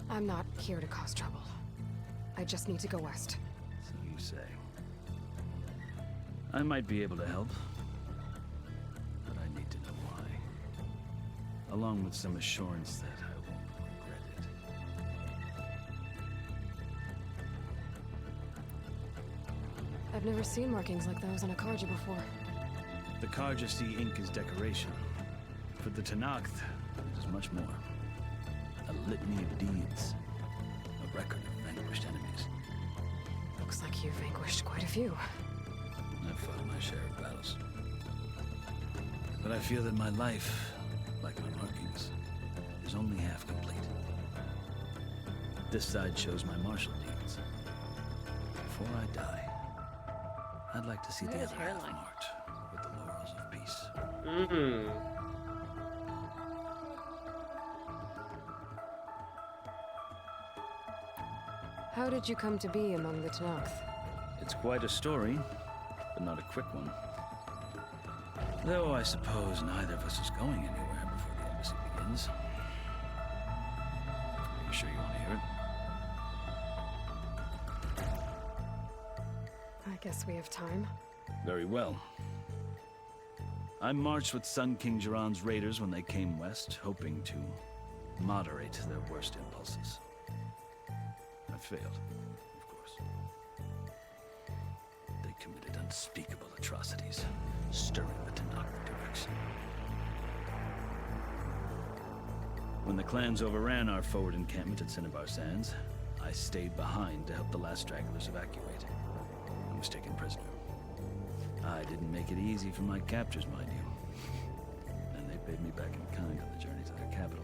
I'm not here to cause trouble. I just need to go west. So you say. I might be able to help, but I need to know why. Along with some assurance that I won't regret it. I've never seen markings like those on a Karja before. The Karja see ink as decoration. For the Tanakh, it is much more. A litany of deeds. A record of vanquished enemies. Looks like you've vanquished quite a few. I've fought my share of battles. But I feel that my life, like my markings, is only half complete. This side shows my martial deeds. Before I die, I'd like to see the other half marked with the laurels of peace. How did you come to be among the Tanakh? It's quite a story, but not a quick one. Though I suppose neither of us is going anywhere before the embassy begins. Are you sure you want to hear it? Guess we have time. Very well. I marched with Sun King Jiran's raiders when they came west, hoping to moderate their worst impulses. I failed, of course. They committed unspeakable atrocities, stirring the Tanakh direction. When the clans overran our forward encampment at Cinnabar Sands, I stayed behind to help the last stragglers evacuate. I was taken prisoner. I didn't make it easy for my captors, mind you. And they paid me back in kind on the journey to their capital.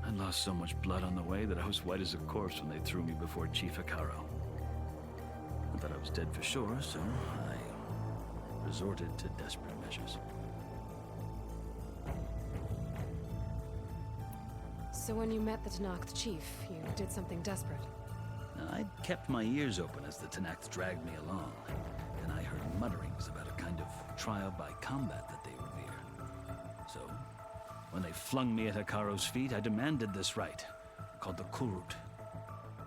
I lost so much blood on the way that I was white as a corpse when they threw me before Chief Hikaro. I thought I was dead for sure, so I resorted to desperate measures. So when you met the Tanakh chief, you did something desperate. I'd kept my ears open as the Tanakh dragged me along, and I heard mutterings about a kind of trial by combat that they revere. So, when they flung me at Hikaro's feet, I demanded this right, called the Kurut,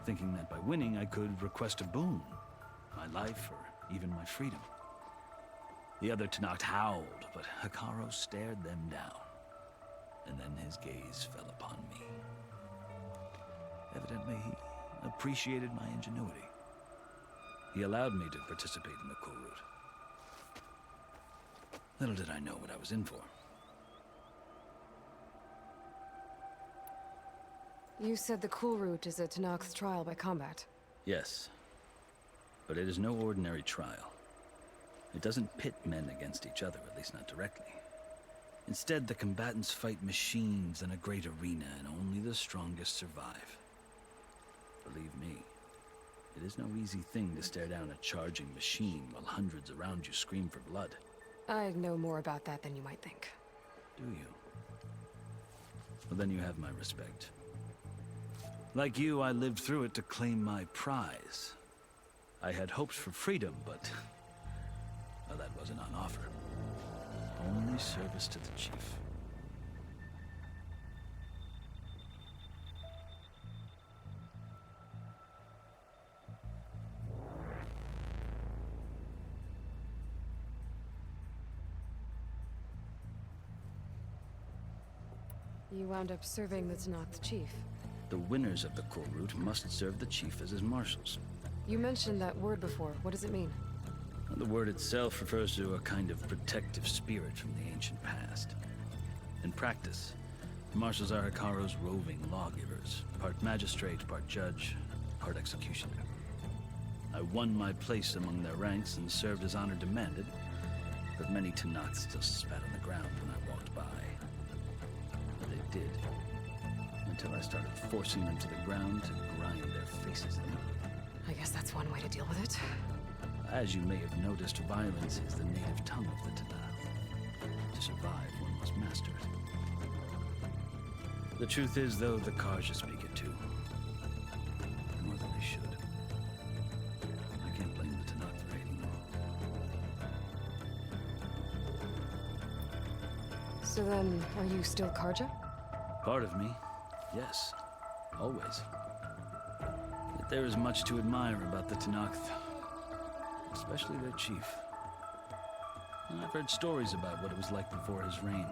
thinking that by winning I could request a boon, my life or even my freedom. The other Tanakh howled, but Hikaro stared them down, and then his gaze fell upon me. Evidently, he appreciated my ingenuity. He allowed me to participate in the Kurut. Little did I know what I was in for. You said the Kurut is a Tanakh's trial by combat. Yes, but it is no ordinary trial. It doesn't pit men against each other, at least not directly. Instead, the combatants fight machines in a great arena, and only the strongest survive. Believe me, it is no easy thing to stare down a charging machine while hundreds around you scream for blood. I know more about that than you might think. Do you? Well, then you have my respect. Like you, I lived through it to claim my prize. I had hopes for freedom, but well, that wasn't on offer. Only service to the chief. You wound up serving the Tanakh chief. The winners of the Kurut must serve the chief as his marshals. You mentioned that word before. What does it mean? The word itself refers to a kind of protective spirit from the ancient past. In practice, the marshals are Hikaro's roving lawgivers, part magistrate, part judge, part executioner. I won my place among their ranks and served as honor demanded, but many Tanakh still spat on the ground when I walked by. But they did, until I started forcing them to the ground to grind their faces in. I guess that's one way to deal with it. As you may have noticed, violence is the native tongue of the Tanakh. To survive, one must master it. The truth is, though, the Karja speak it too. More than they should. I can't blame the Tanakh for hating them. So then, are you still Karja? Part of me, yes. Always. Yet there is much to admire about the Tanakh. Especially their chief. I've heard stories about what it was like before his reign.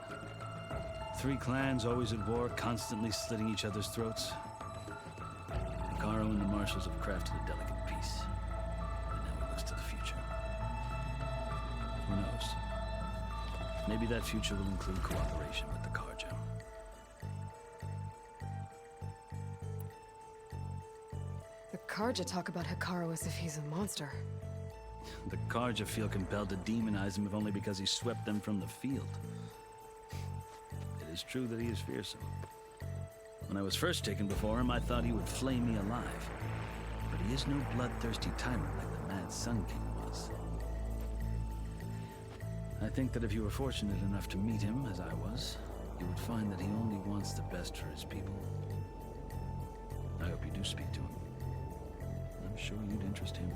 3 clans always at war, constantly slitting each other's throats. Hikaro and the marshals have crafted a delicate peace. And now it looks to the future. Who knows? Maybe that future will include cooperation with the Karja. The Karja talk about Hikaro as if he's a monster. The Karja feel compelled to demonize him if only because he swept them from the field. It is true that he is fearsome. When I was first taken before him, I thought he would flay me alive. But he is no bloodthirsty tyrant like the Mad Sun King was. I think that if you were fortunate enough to meet him, as I was, you would find that he only wants the best for his people. I hope you do speak to him. I'm sure you'd interest him.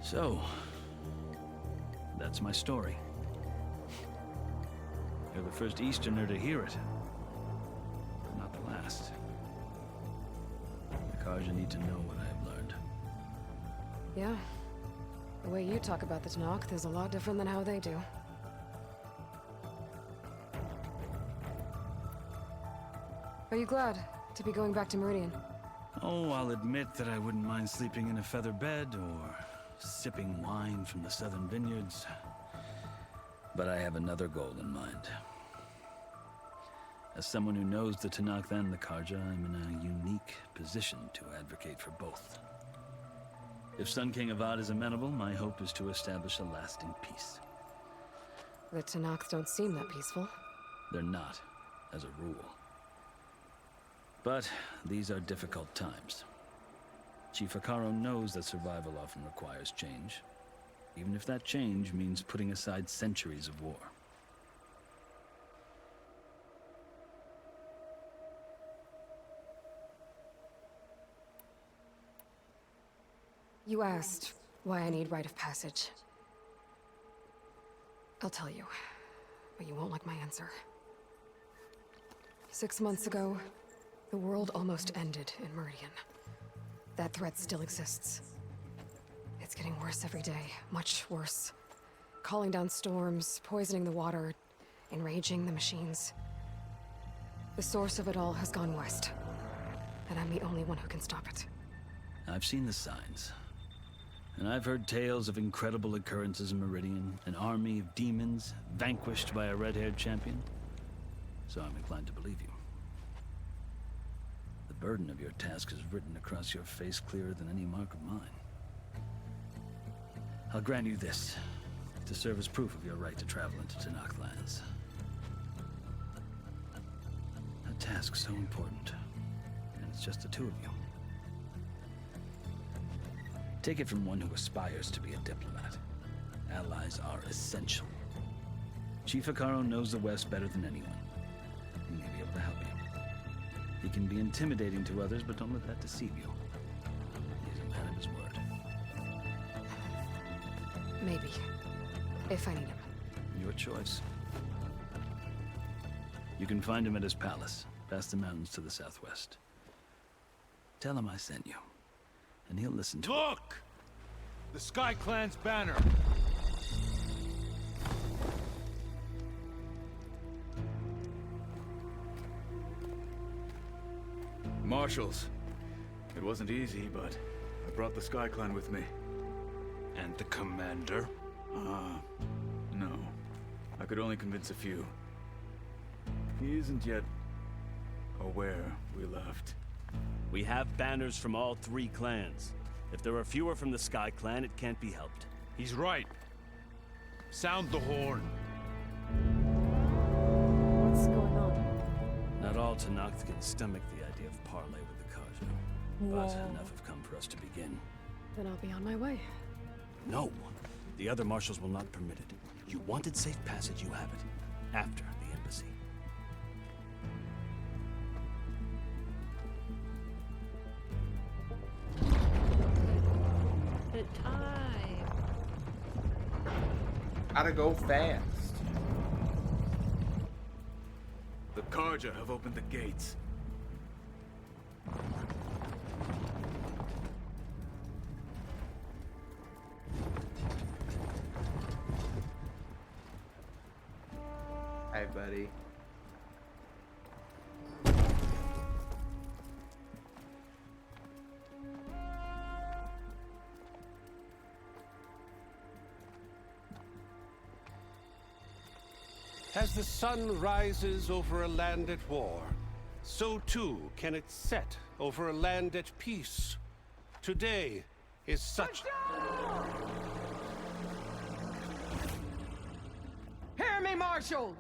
So, that's my story. You're the first Easterner to hear it, but not the last. The Karja need to know what I have learned. Yeah. The way you talk about the Tanakh is a lot different than how they do. Are you glad to be going back to Meridian? Oh, I'll admit that I wouldn't mind sleeping in a feather bed or sipping wine from the southern vineyards. But I have another goal in mind. As someone who knows the Tanakh and the Karja, I'm in a unique position to advocate for both. If Sun King Avad is amenable, my hope is to establish a lasting peace. The Tanakh don't seem that peaceful. They're not, as a rule. But these are difficult times. Chief Akaro knows that survival often requires change, even if that change means putting aside centuries of war. You asked why I need rite of passage. I'll tell you, but you won't like my answer. 6 months ago, the world almost ended in Meridian. That threat still exists. It's getting worse every day, much worse. Calling down storms, poisoning the water, enraging the machines. The source of it all has gone west, and I'm the only one who can stop it. I've seen the signs. And I've heard tales of incredible occurrences in Meridian, an army of demons vanquished by a red-haired champion. So I'm inclined to believe you. The burden of your task is written across your face clearer than any mark of mine. I'll grant you this, to serve as proof of your right to travel into Tanakh lands. A task so important, and it's just the two of you. Take it from one who aspires to be a diplomat. Allies are essential. Chief Akaro knows the West better than anyone. He may be able to help you. He can be intimidating to others, but don't let that deceive you. He's a man of his word. Maybe. If I need him. Your choice. You can find him at his palace, past the mountains to the southwest. Tell him I sent you, and he'll listen to Look! The Sky Clan's banner! Marshals. It wasn't easy, but I brought the Sky Clan with me. And the commander? No. I could only convince a few. He isn't yet aware we left. We have banners from all 3 clans. If there are fewer from the Sky Clan, it can't be helped. He's right. Sound the horn. What's going on? Not all Tanakh can stomach the idea of parley with the Karja. But enough have come for us to begin. Then I'll be on my way. No. The other marshals will not permit it. You wanted safe passage, you have it. After the embassy. The time. Gotta go fast. The Karja have opened the gates. Hi, buddy. As the sun rises over a land at war, so too can it set over a land at peace. Today is such... Hear me, marshals!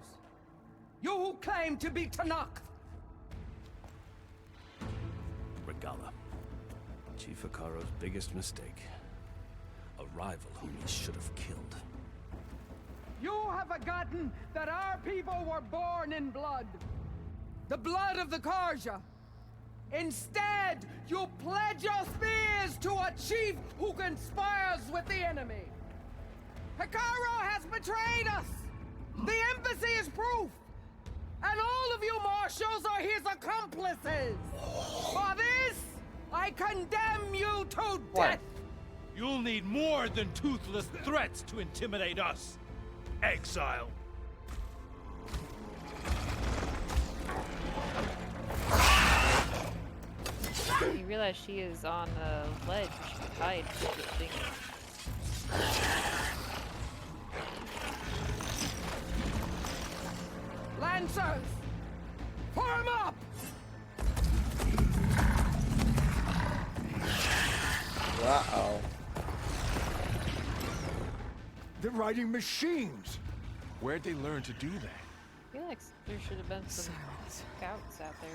You who claim to be Tanakh! Regala. Chief Akaro's biggest mistake. A rival whom he should have killed. You have forgotten that our people were born in blood. The blood of the Karja. Instead, you pledge your spears to a chief who conspires with the enemy. Akaro has betrayed us! The embassy is proof! And all of you marshals are his accomplices! For this, I condemn you to death! You'll need more than toothless threats to intimidate us, exile. You realize she is on a ledge. She could hide. Lancers! Form up! Uh-oh. They're riding machines. Where'd they learn to do that? I feel like there should have been some scouts out there.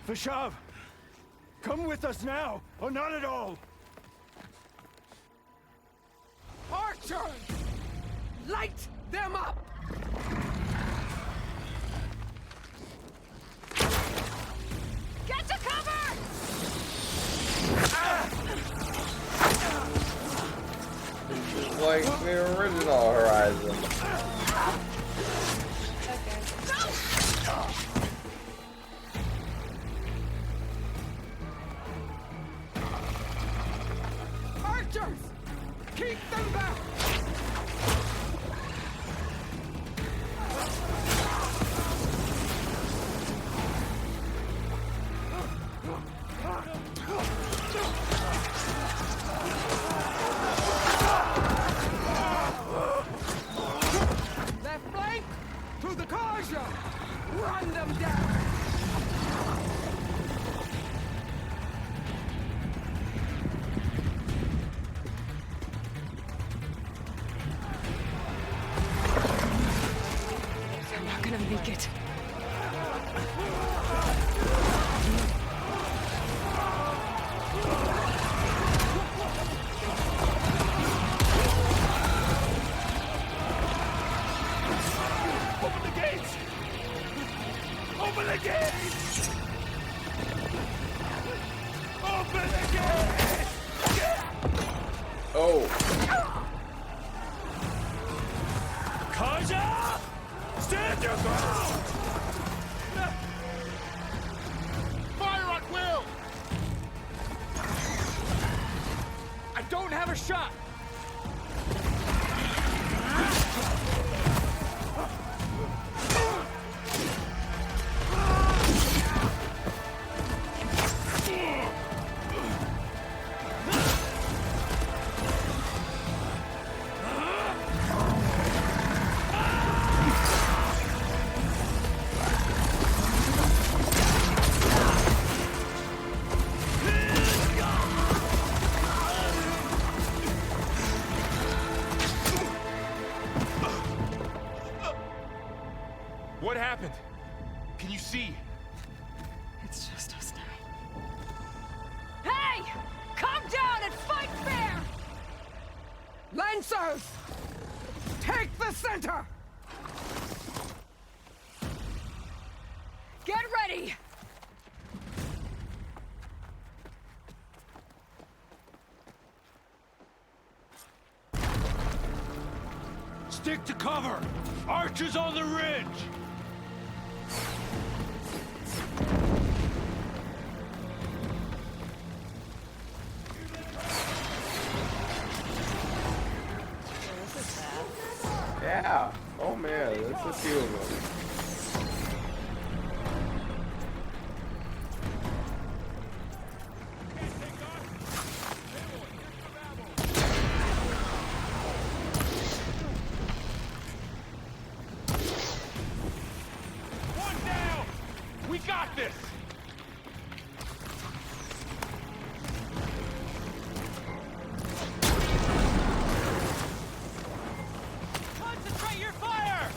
Vashav, come with us now, or not at all. Archers! Light them up! Get to cover! This is like the original Horizon. Archers! Keep them back! Left flank! To the Karja! Run them down! They're not gonna make it. Open the gates! Open the gates! Open the gates! Oh. Kaja! Stand your ground! Fire at will! I don't have a shot! What happened? Can you see? It's just us now. Hey! Calm down and fight fair! Lancers! Take the center! Get ready! Stick to cover! Archers on the ridge! Yeah. Oh man, there's a few of them. One down! We got this! Concentrate your fire!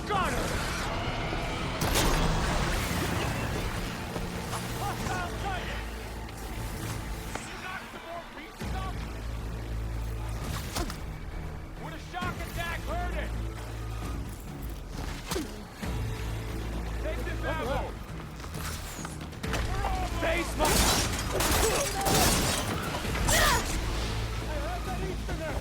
Got her! Hostile sighted! You knocked some more pieces off? Would a shock attack hurt it? Take this ammo! Face my... I have that Easterner!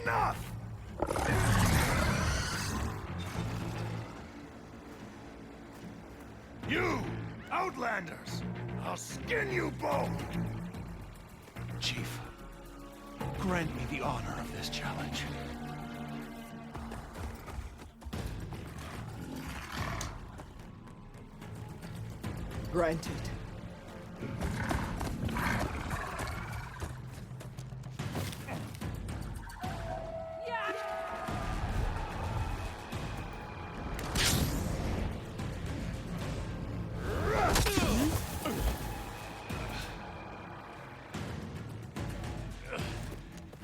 Enough! You, Outlanders! I'll skin you both! Chief, grant me the honor of this challenge. Granted.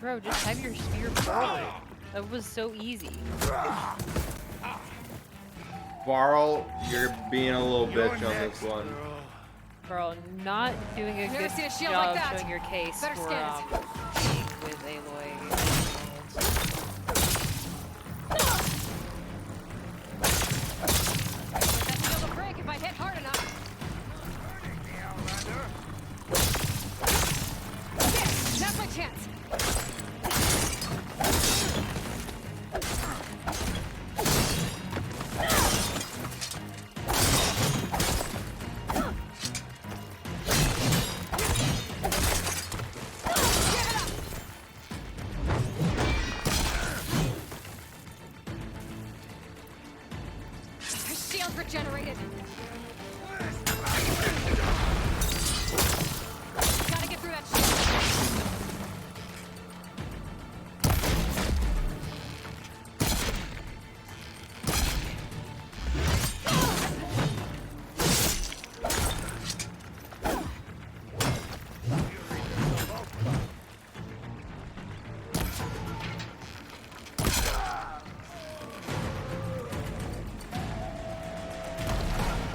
Bro, just have your spear forward. That was so easy. Varl, you're being a little bitch on this one. Bro, not doing a Never good seen a shield job like that. showing your case Better for scan it. being with Aloy. That shield will break if I hit hard enough. Yes, that's my chance. Shield regenerated. Gotta get through that shield.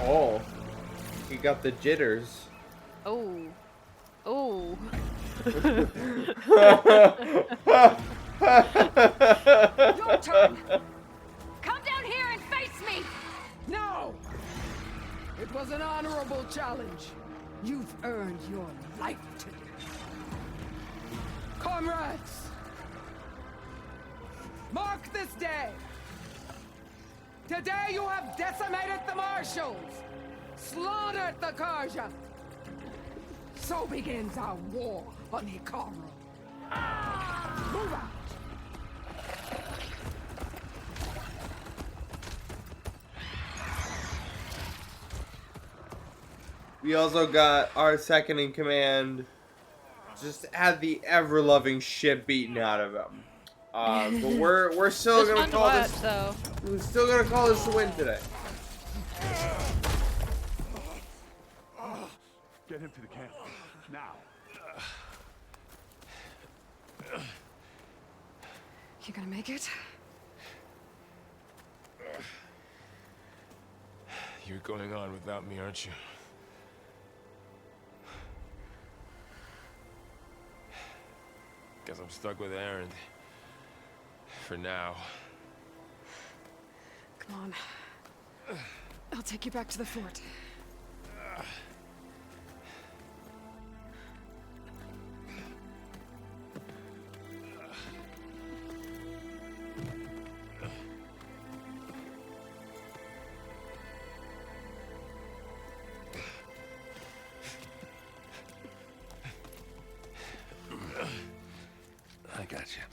Oh, he got the jitters. Oh. Oh. Your turn. Come down here and face me. No. It was an honorable challenge. You've earned your life today. Comrades, mark this day. Today you have decimated the marshals, slaughtered the Karja. So begins our war on Hikaru. Move out. We also got our second in command. Just had the ever-loving shit beaten out of him. But we're still gonna call this. Though. We're still gonna call this a win today. Get him to the camp. Now. You gonna make it? You're going on without me, aren't you? Guess I'm stuck with Aaron. For now. Come on. I'll take you back to the fort. Gotcha.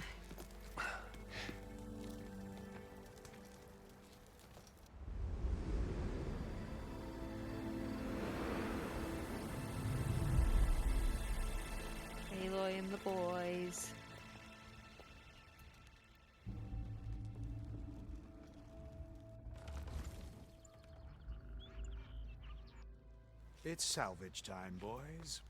Aloy and the boys. It's salvage time, boys.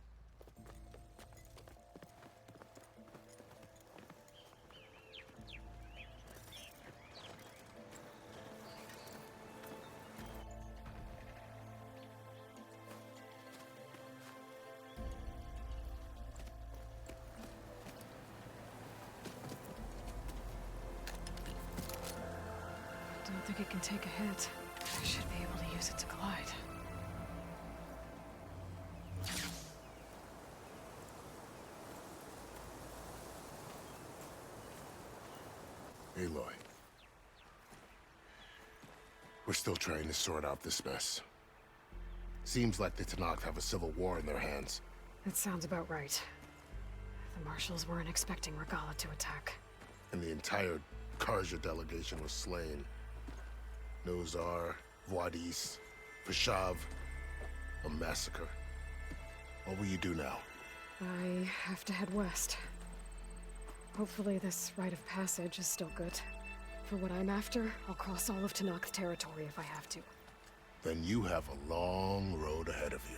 I don't think it can take a hit. I should be able to use it to glide. Aloy. We're still trying to sort out this mess. Seems like the Tenakth have a civil war in their hands. That sounds about right. The marshals weren't expecting Regala to attack. And the entire Karja delegation was slain. Nozar, Vwadis, Vashav, a massacre. What will you do now? I have to head west. Hopefully this rite of passage is still good. For what I'm after, I'll cross all of Tenakth territory if I have to. Then you have a long road ahead of you.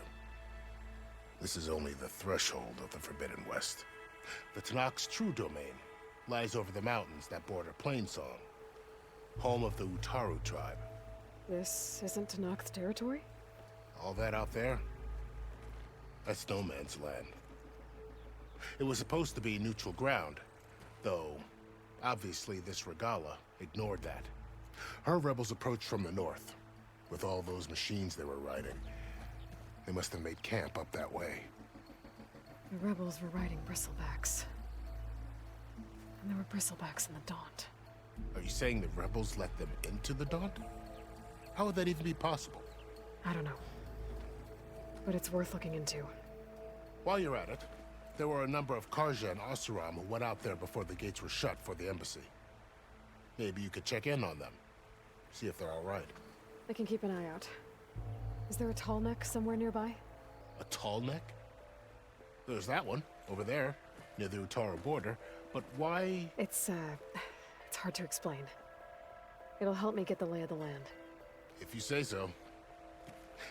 This is only the threshold of the Forbidden West. The Tenakth's true domain lies over the mountains that border Plainsong, home of the Utaru tribe. This isn't Tenakth territory? All that out there? That's no man's land. It was supposed to be neutral ground, though obviously this Regala ignored that. Her rebels approached from the north, with all those machines they were riding. They must have made camp up that way. The rebels were riding bristlebacks. And there were bristlebacks in the Daunt. Are you saying the rebels let them into the Daunt? How would that even be possible? I don't know. But it's worth looking into. While you're at it, there were a number of Karja and Oseram who went out there before the gates were shut for the embassy. Maybe you could check in on them. See if they're all right. I can keep an eye out. Is there a tall neck somewhere nearby? A tall neck? There's that one, over there, near the Utaru border. But why? It's hard to explain. It'll help me get the lay of the land. If you say so.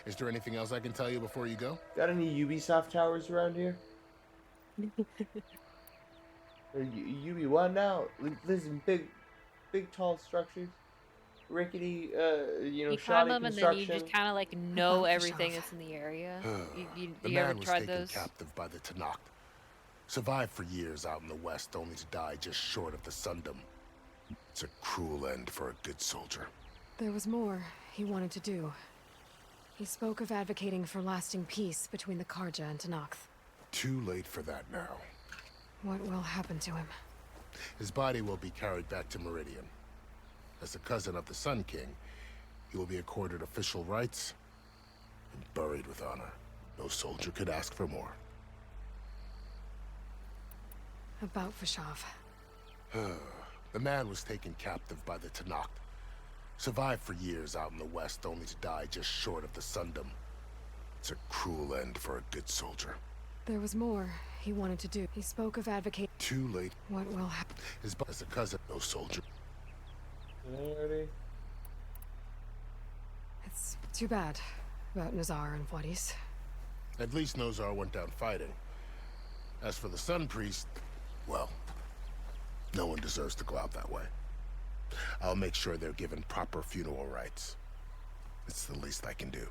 Is there anything else I can tell you before you go? Got any Ubisoft towers around here? Or Ubi what now? Listen, big tall structures. Rickety, You shoddy climb them and then you construction. just kind of like know everything that's in the area. The You ever man was tried taken those? captive by the Tenakth. Survived for years out in the west, only to die just short of the Sundom. It's a cruel end for a good soldier. There was more he wanted to do. He spoke of advocating for lasting peace between the Karja and Tenakth. Too late for that now. What will happen to him? His body will be carried back to Meridian. As a cousin of the Sun King, he will be accorded official rights and buried with honor. No soldier could ask for more. About Vashav. The man was taken captive by the Tenakth. Survived for years out in the west, only to die just short of the Sundom. It's a cruel end for a good soldier. There was more he wanted to do. He spoke of advocating. Too late. What will happen? As a cousin, no soldier. It's too bad about Nazar and Vwadis. At least Nozar went down fighting. As for the Sun Priest, well, no one deserves to go out that way. I'll make sure they're given proper funeral rites. It's the least I can do.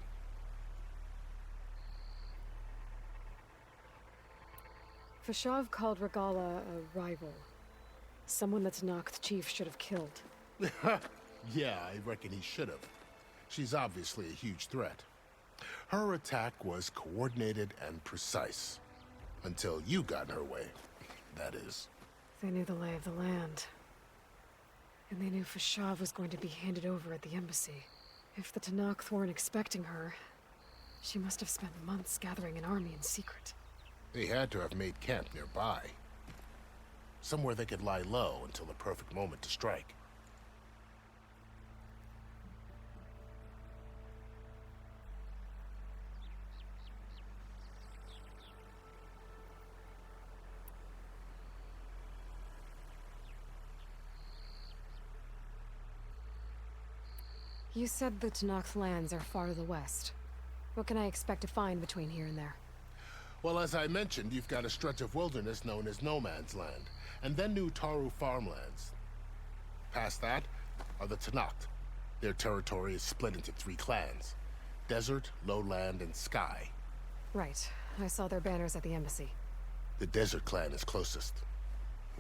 Vashav called Regala a rival. Someone that Tenakth chief should have killed. Yeah, I reckon he should have. She's obviously a huge threat. Her attack was coordinated and precise. Until you got in her way, that is. They knew the lay of the land. And they knew Vashav was going to be handed over at the embassy. If the Tenakth weren't expecting her, she must have spent months gathering an army in secret. They had to have made camp nearby. somewhere they could lie low until the perfect moment to strike. You said the Tenakth lands are far to the west. What can I expect to find between here and there? Well, as I mentioned, you've got a stretch of wilderness known as No Man's Land, and then New Taru farmlands. Past that are the Tenakth. Their territory is split into 3 clans: Desert, Lowland, and Sky. Right. I saw their banners at the embassy. The Desert clan is closest.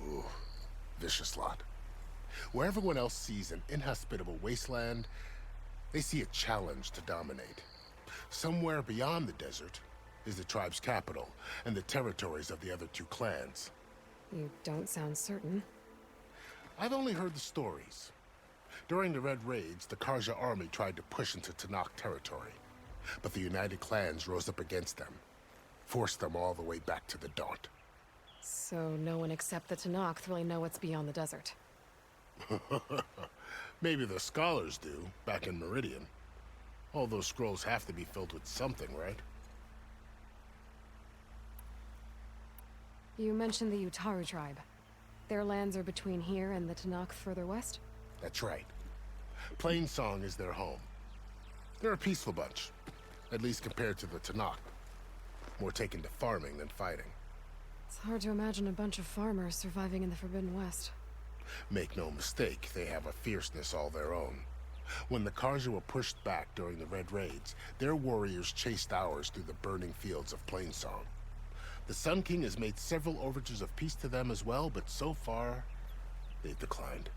Ooh, vicious lot. Where everyone else sees an inhospitable wasteland, they see a challenge to dominate. Somewhere beyond the desert is the tribe's capital and the territories of the other 2 clans. You don't sound certain. I've only heard the stories. During the Red Raids, the Karja army tried to push into Tenakth territory, but the United Clans rose up against them, forced them all the way back to the Daunt. So no one except the Tenakth really know what's beyond the desert. Maybe the scholars do, back in Meridian. All those scrolls have to be filled with something, right? You mentioned the Utaru tribe. Their lands are between here and the Tenakth further west? That's right. Plainsong is their home. They're a peaceful bunch, at least compared to the Tenakth. More taken to farming than fighting. It's hard to imagine a bunch of farmers surviving in the Forbidden West. Make no mistake, they have a fierceness all their own. When the Karja were pushed back during the Red Raids, their warriors chased ours through the burning fields of Plainsong. The Sun King has made several overtures of peace to them as well, but so far, they've declined.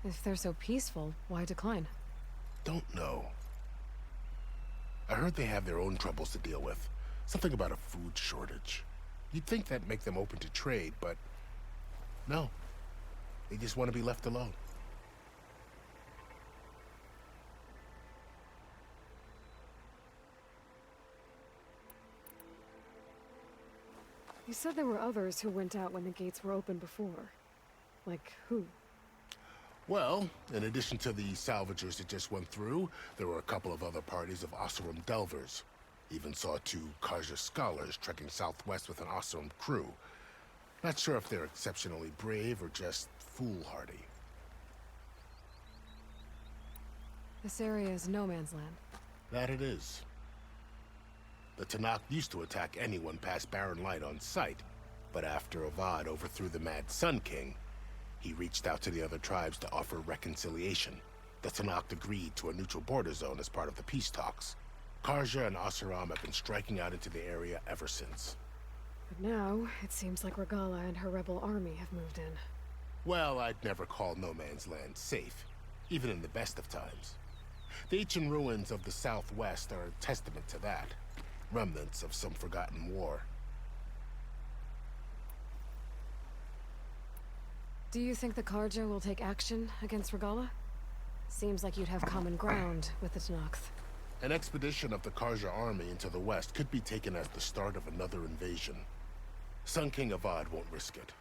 If they're so peaceful, why decline? Don't know. I heard they have their own troubles to deal with. Something about a food shortage. You'd think that'd make them open to trade, but no. They just want to be left alone. You said there were others who went out when the gates were open before. Like who? Well, in addition to the salvagers that just went through, there were a couple of other parties of Oseram delvers. Even saw 2 Karja scholars trekking southwest with an Oseram crew. Not sure if they're exceptionally brave or just foolhardy. This area is no man's land. That it is. The Tenakth used to attack anyone past Barren Light on sight, but after Avad overthrew the Mad Sun King, he reached out to the other tribes to offer reconciliation. The Tenakth agreed to a neutral border zone as part of the peace talks. Karja and Oseram have been striking out into the area ever since. But now, it seems like Regala and her rebel army have moved in. Well, I'd never call No Man's Land safe, even in the best of times. The ancient ruins of the Southwest are a testament to that. Remnants of some forgotten war. Do you think the Karja will take action against Regala? Seems like you'd have common ground with the Tenakth. An expedition of the Karja army into the west could be taken as the start of another invasion. Sun King Avad won't risk it.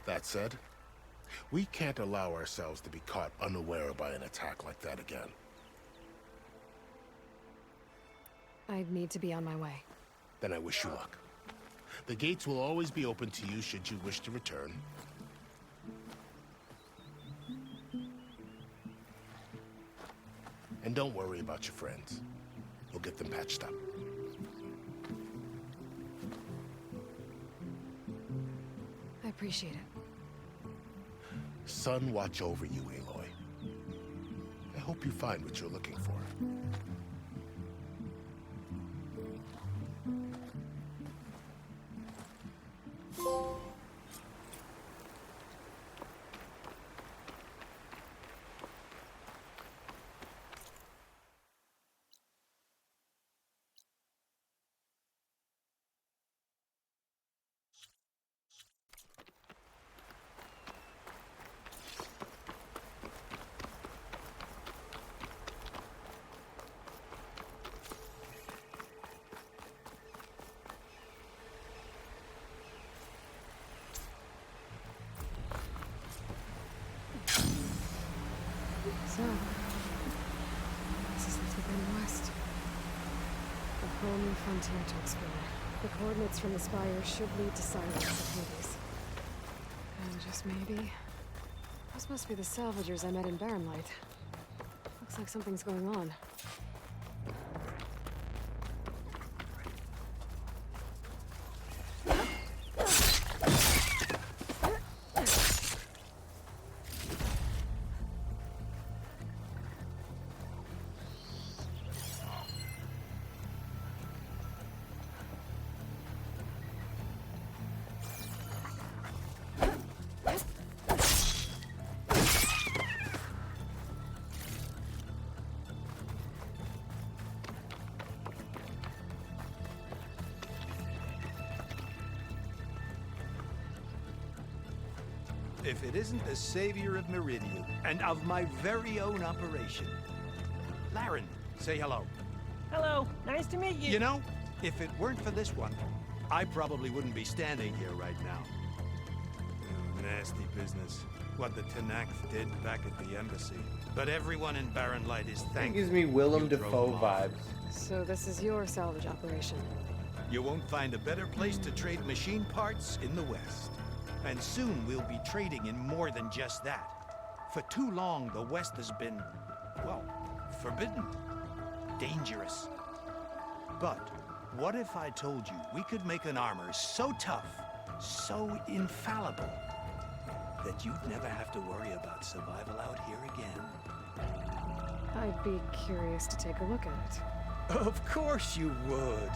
That said, we can't allow ourselves to be caught unaware by an attack like that again. I'd need to be on my way. Then I wish you luck. The gates will always be open to you should you wish to return. And don't worry about your friends. We'll get them patched up. I appreciate it. Sun watch over you, Aloy. I hope you find what you're looking for. whole new frontier to explore. The coordinates from the spire should lead to Silence of Hades. And just maybe, those must be the salvagers I met in Barren Light. Looks like something's going on. If it isn't the savior of Meridian, and of my very own operation. Laren, say hello. Hello, nice to meet you. You know, if it weren't for this one, I probably wouldn't be standing here right now. Oh, nasty business. What the Tenakth did back at the embassy. But everyone in Barren Light is It thankful. gives me Willem you drove Dafoe them off. vibes. So this is your salvage operation. You won't find a better place to trade machine parts in the West. And soon we'll be trading in more than just that. For too long, the West has been, well, forbidden, dangerous. But what if I told you we could make an armor so tough, so infallible, that you'd never have to worry about survival out here again? I'd be curious to take a look at it. Of course you would.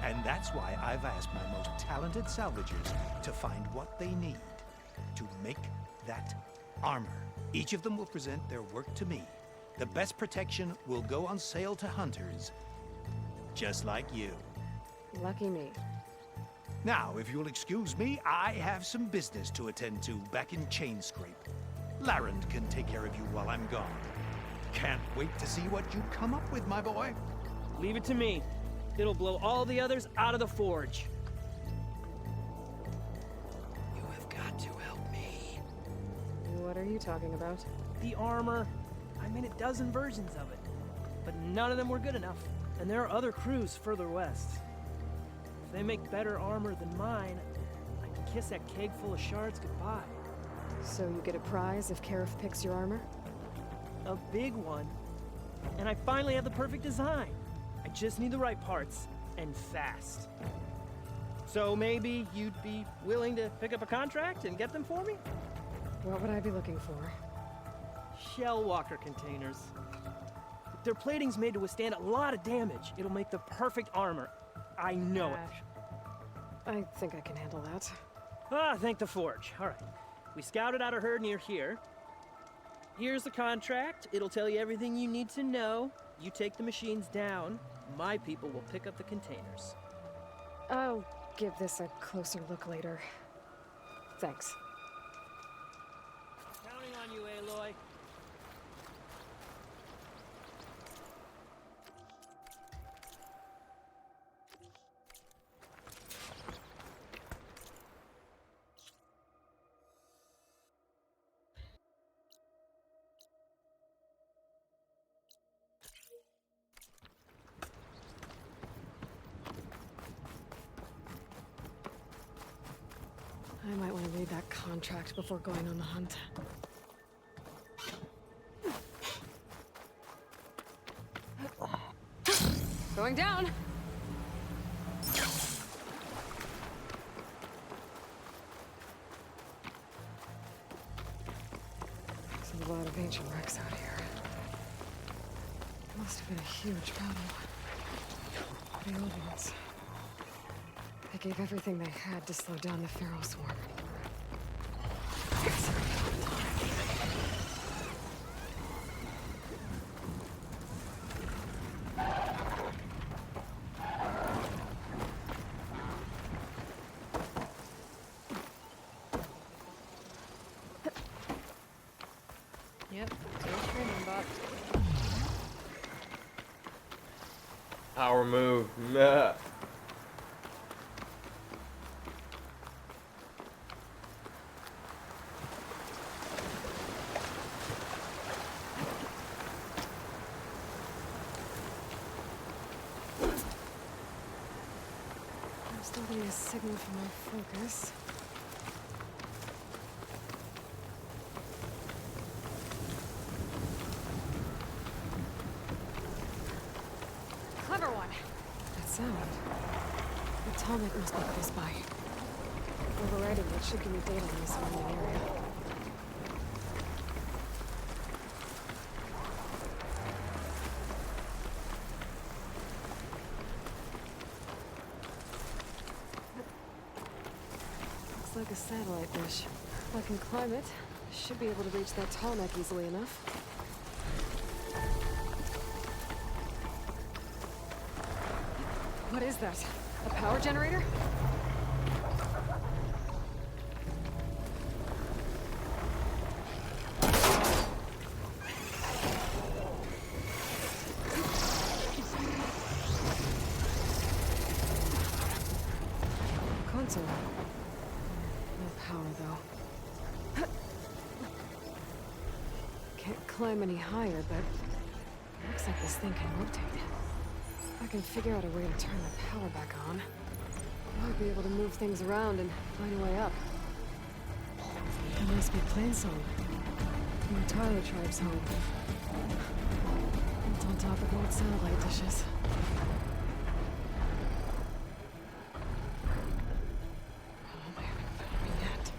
And that's why I've asked my most talented salvagers to find what they need to make that armor. Each of them will present their work to me. The best protection will go on sale to hunters, just like you. Lucky me. Now, if you'll excuse me, I have some business to attend to back in Chainscrape. Laren can take care of you while I'm gone. Can't wait to see what you come up with, my boy. Leave it to me. It'll blow all the others out of the forge. You have got to help me. What are you talking about? The armor. I made a dozen versions of it, but none of them were good enough. And there are other crews further west. If they make better armor than mine, I can kiss that keg full of shards goodbye. So you get a prize if Karif picks your armor? A big one. And I finally have the perfect design. I just need the right parts, and fast. So maybe you'd be willing to pick up a contract and get them for me? What would I be looking for? Shell walker containers. Their plating's made to withstand a lot of damage. It'll make the perfect armor. I know it. I think I can handle that. Ah, thank the forge. All right. We scouted out a herd near here. Here's the contract. It'll tell you everything you need to know. You take the machines down. My people will pick up the containers. I'll give this a closer look later. Thanks. Counting on you, Aloy. I might want to read that contract before going on the hunt. Going down! There's a lot of ancient wrecks out here. Must have been a huge battle. The old ones. They gave everything they had to slow down the Pharaoh swarm. Yep, so training box. Power move. Nah. Still getting a signal from my focus. Clever one. That sound. The tonic must be close by. Overriding it should give me data on the surrounding area. Looks like a satellite dish. If I can climb it, I should be able to reach that tall neck easily enough. What is that? A power generator? Console. No power, though. Can't climb any higher, but looks like this thing can rotate. If I can figure out a way to turn the power back on, I might be able to move things around and find a way up. That must be Plainsong, from the Tyler tribe's home. Built on top of old satellite dishes. Oh, they haven't found me yet.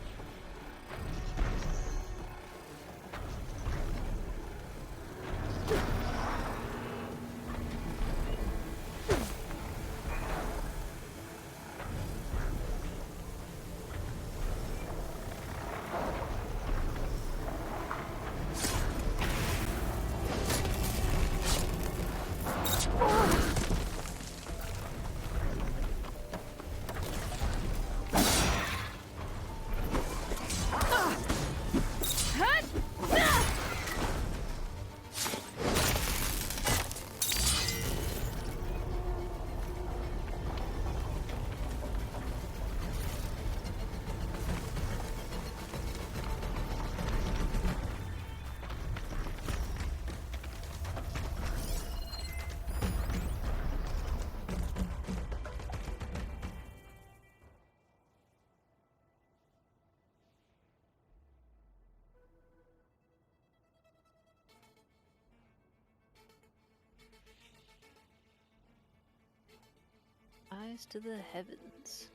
Eyes to the heavens.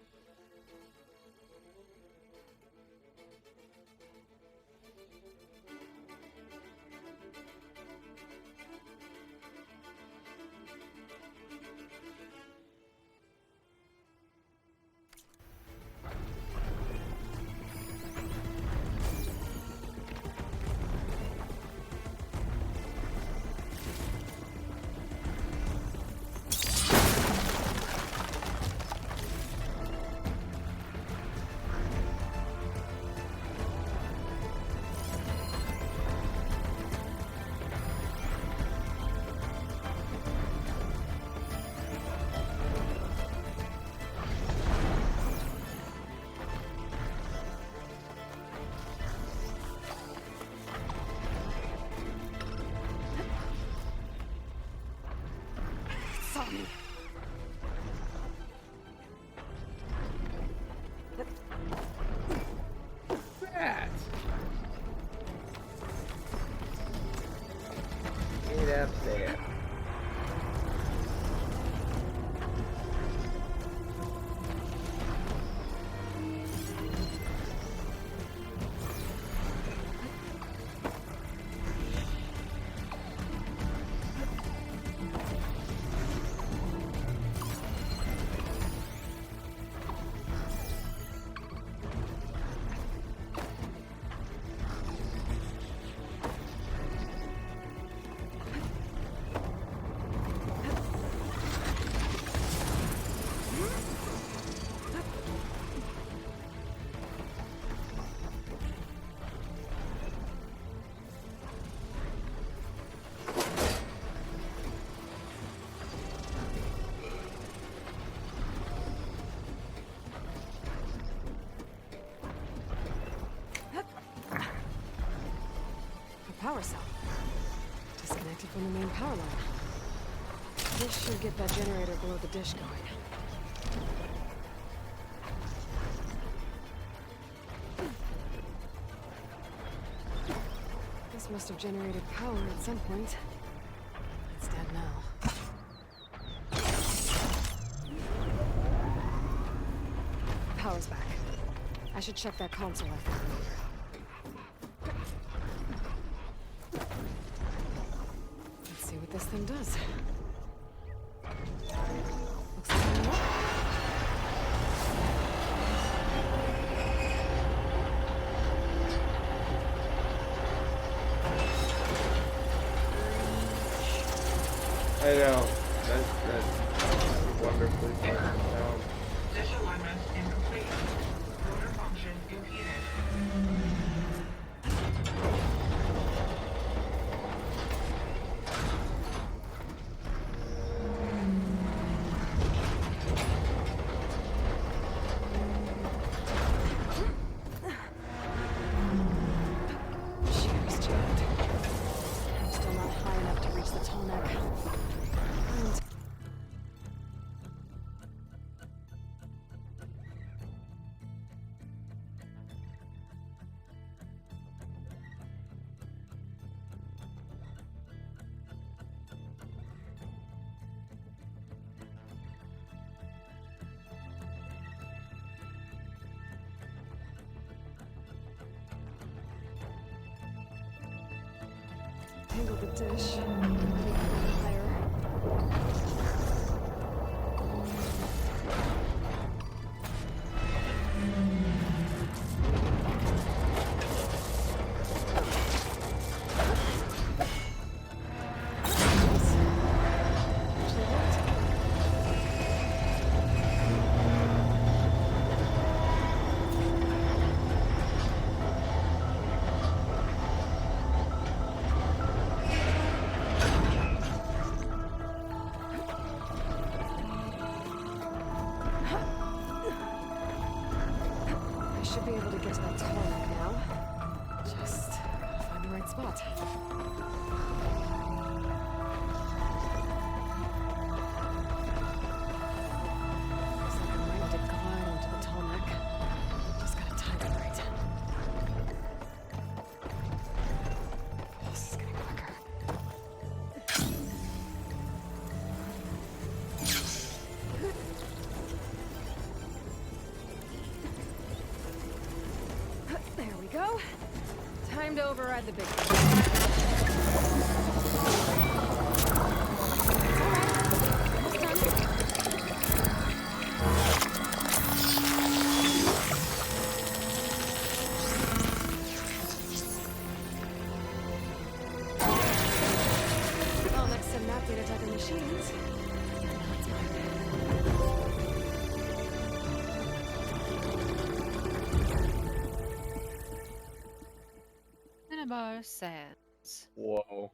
That. Get up there. Power cell. Disconnected from the main power line. This should get that generator below the dish going. This must have generated power at some point. It's dead now. Power's back. I should check that console I found earlier. Let's see what this thing does. Looks like I'm up. I know. That's wonderfully fun sound. Disalignment incomplete. Rotor function impeded. Machinery's jammed. I'm still not high enough to reach the tall neck. Tangle the dish. Maybe higher. I should be able to get to that tall neck now. Just gotta find the right spot. Looks like I'm ready to glide onto the tall neck. Just gotta time it right. This is getting quicker. There we go. Time to override the big one. Well, next to map data type of machines. Now it's Cinnabar Sands. Whoa.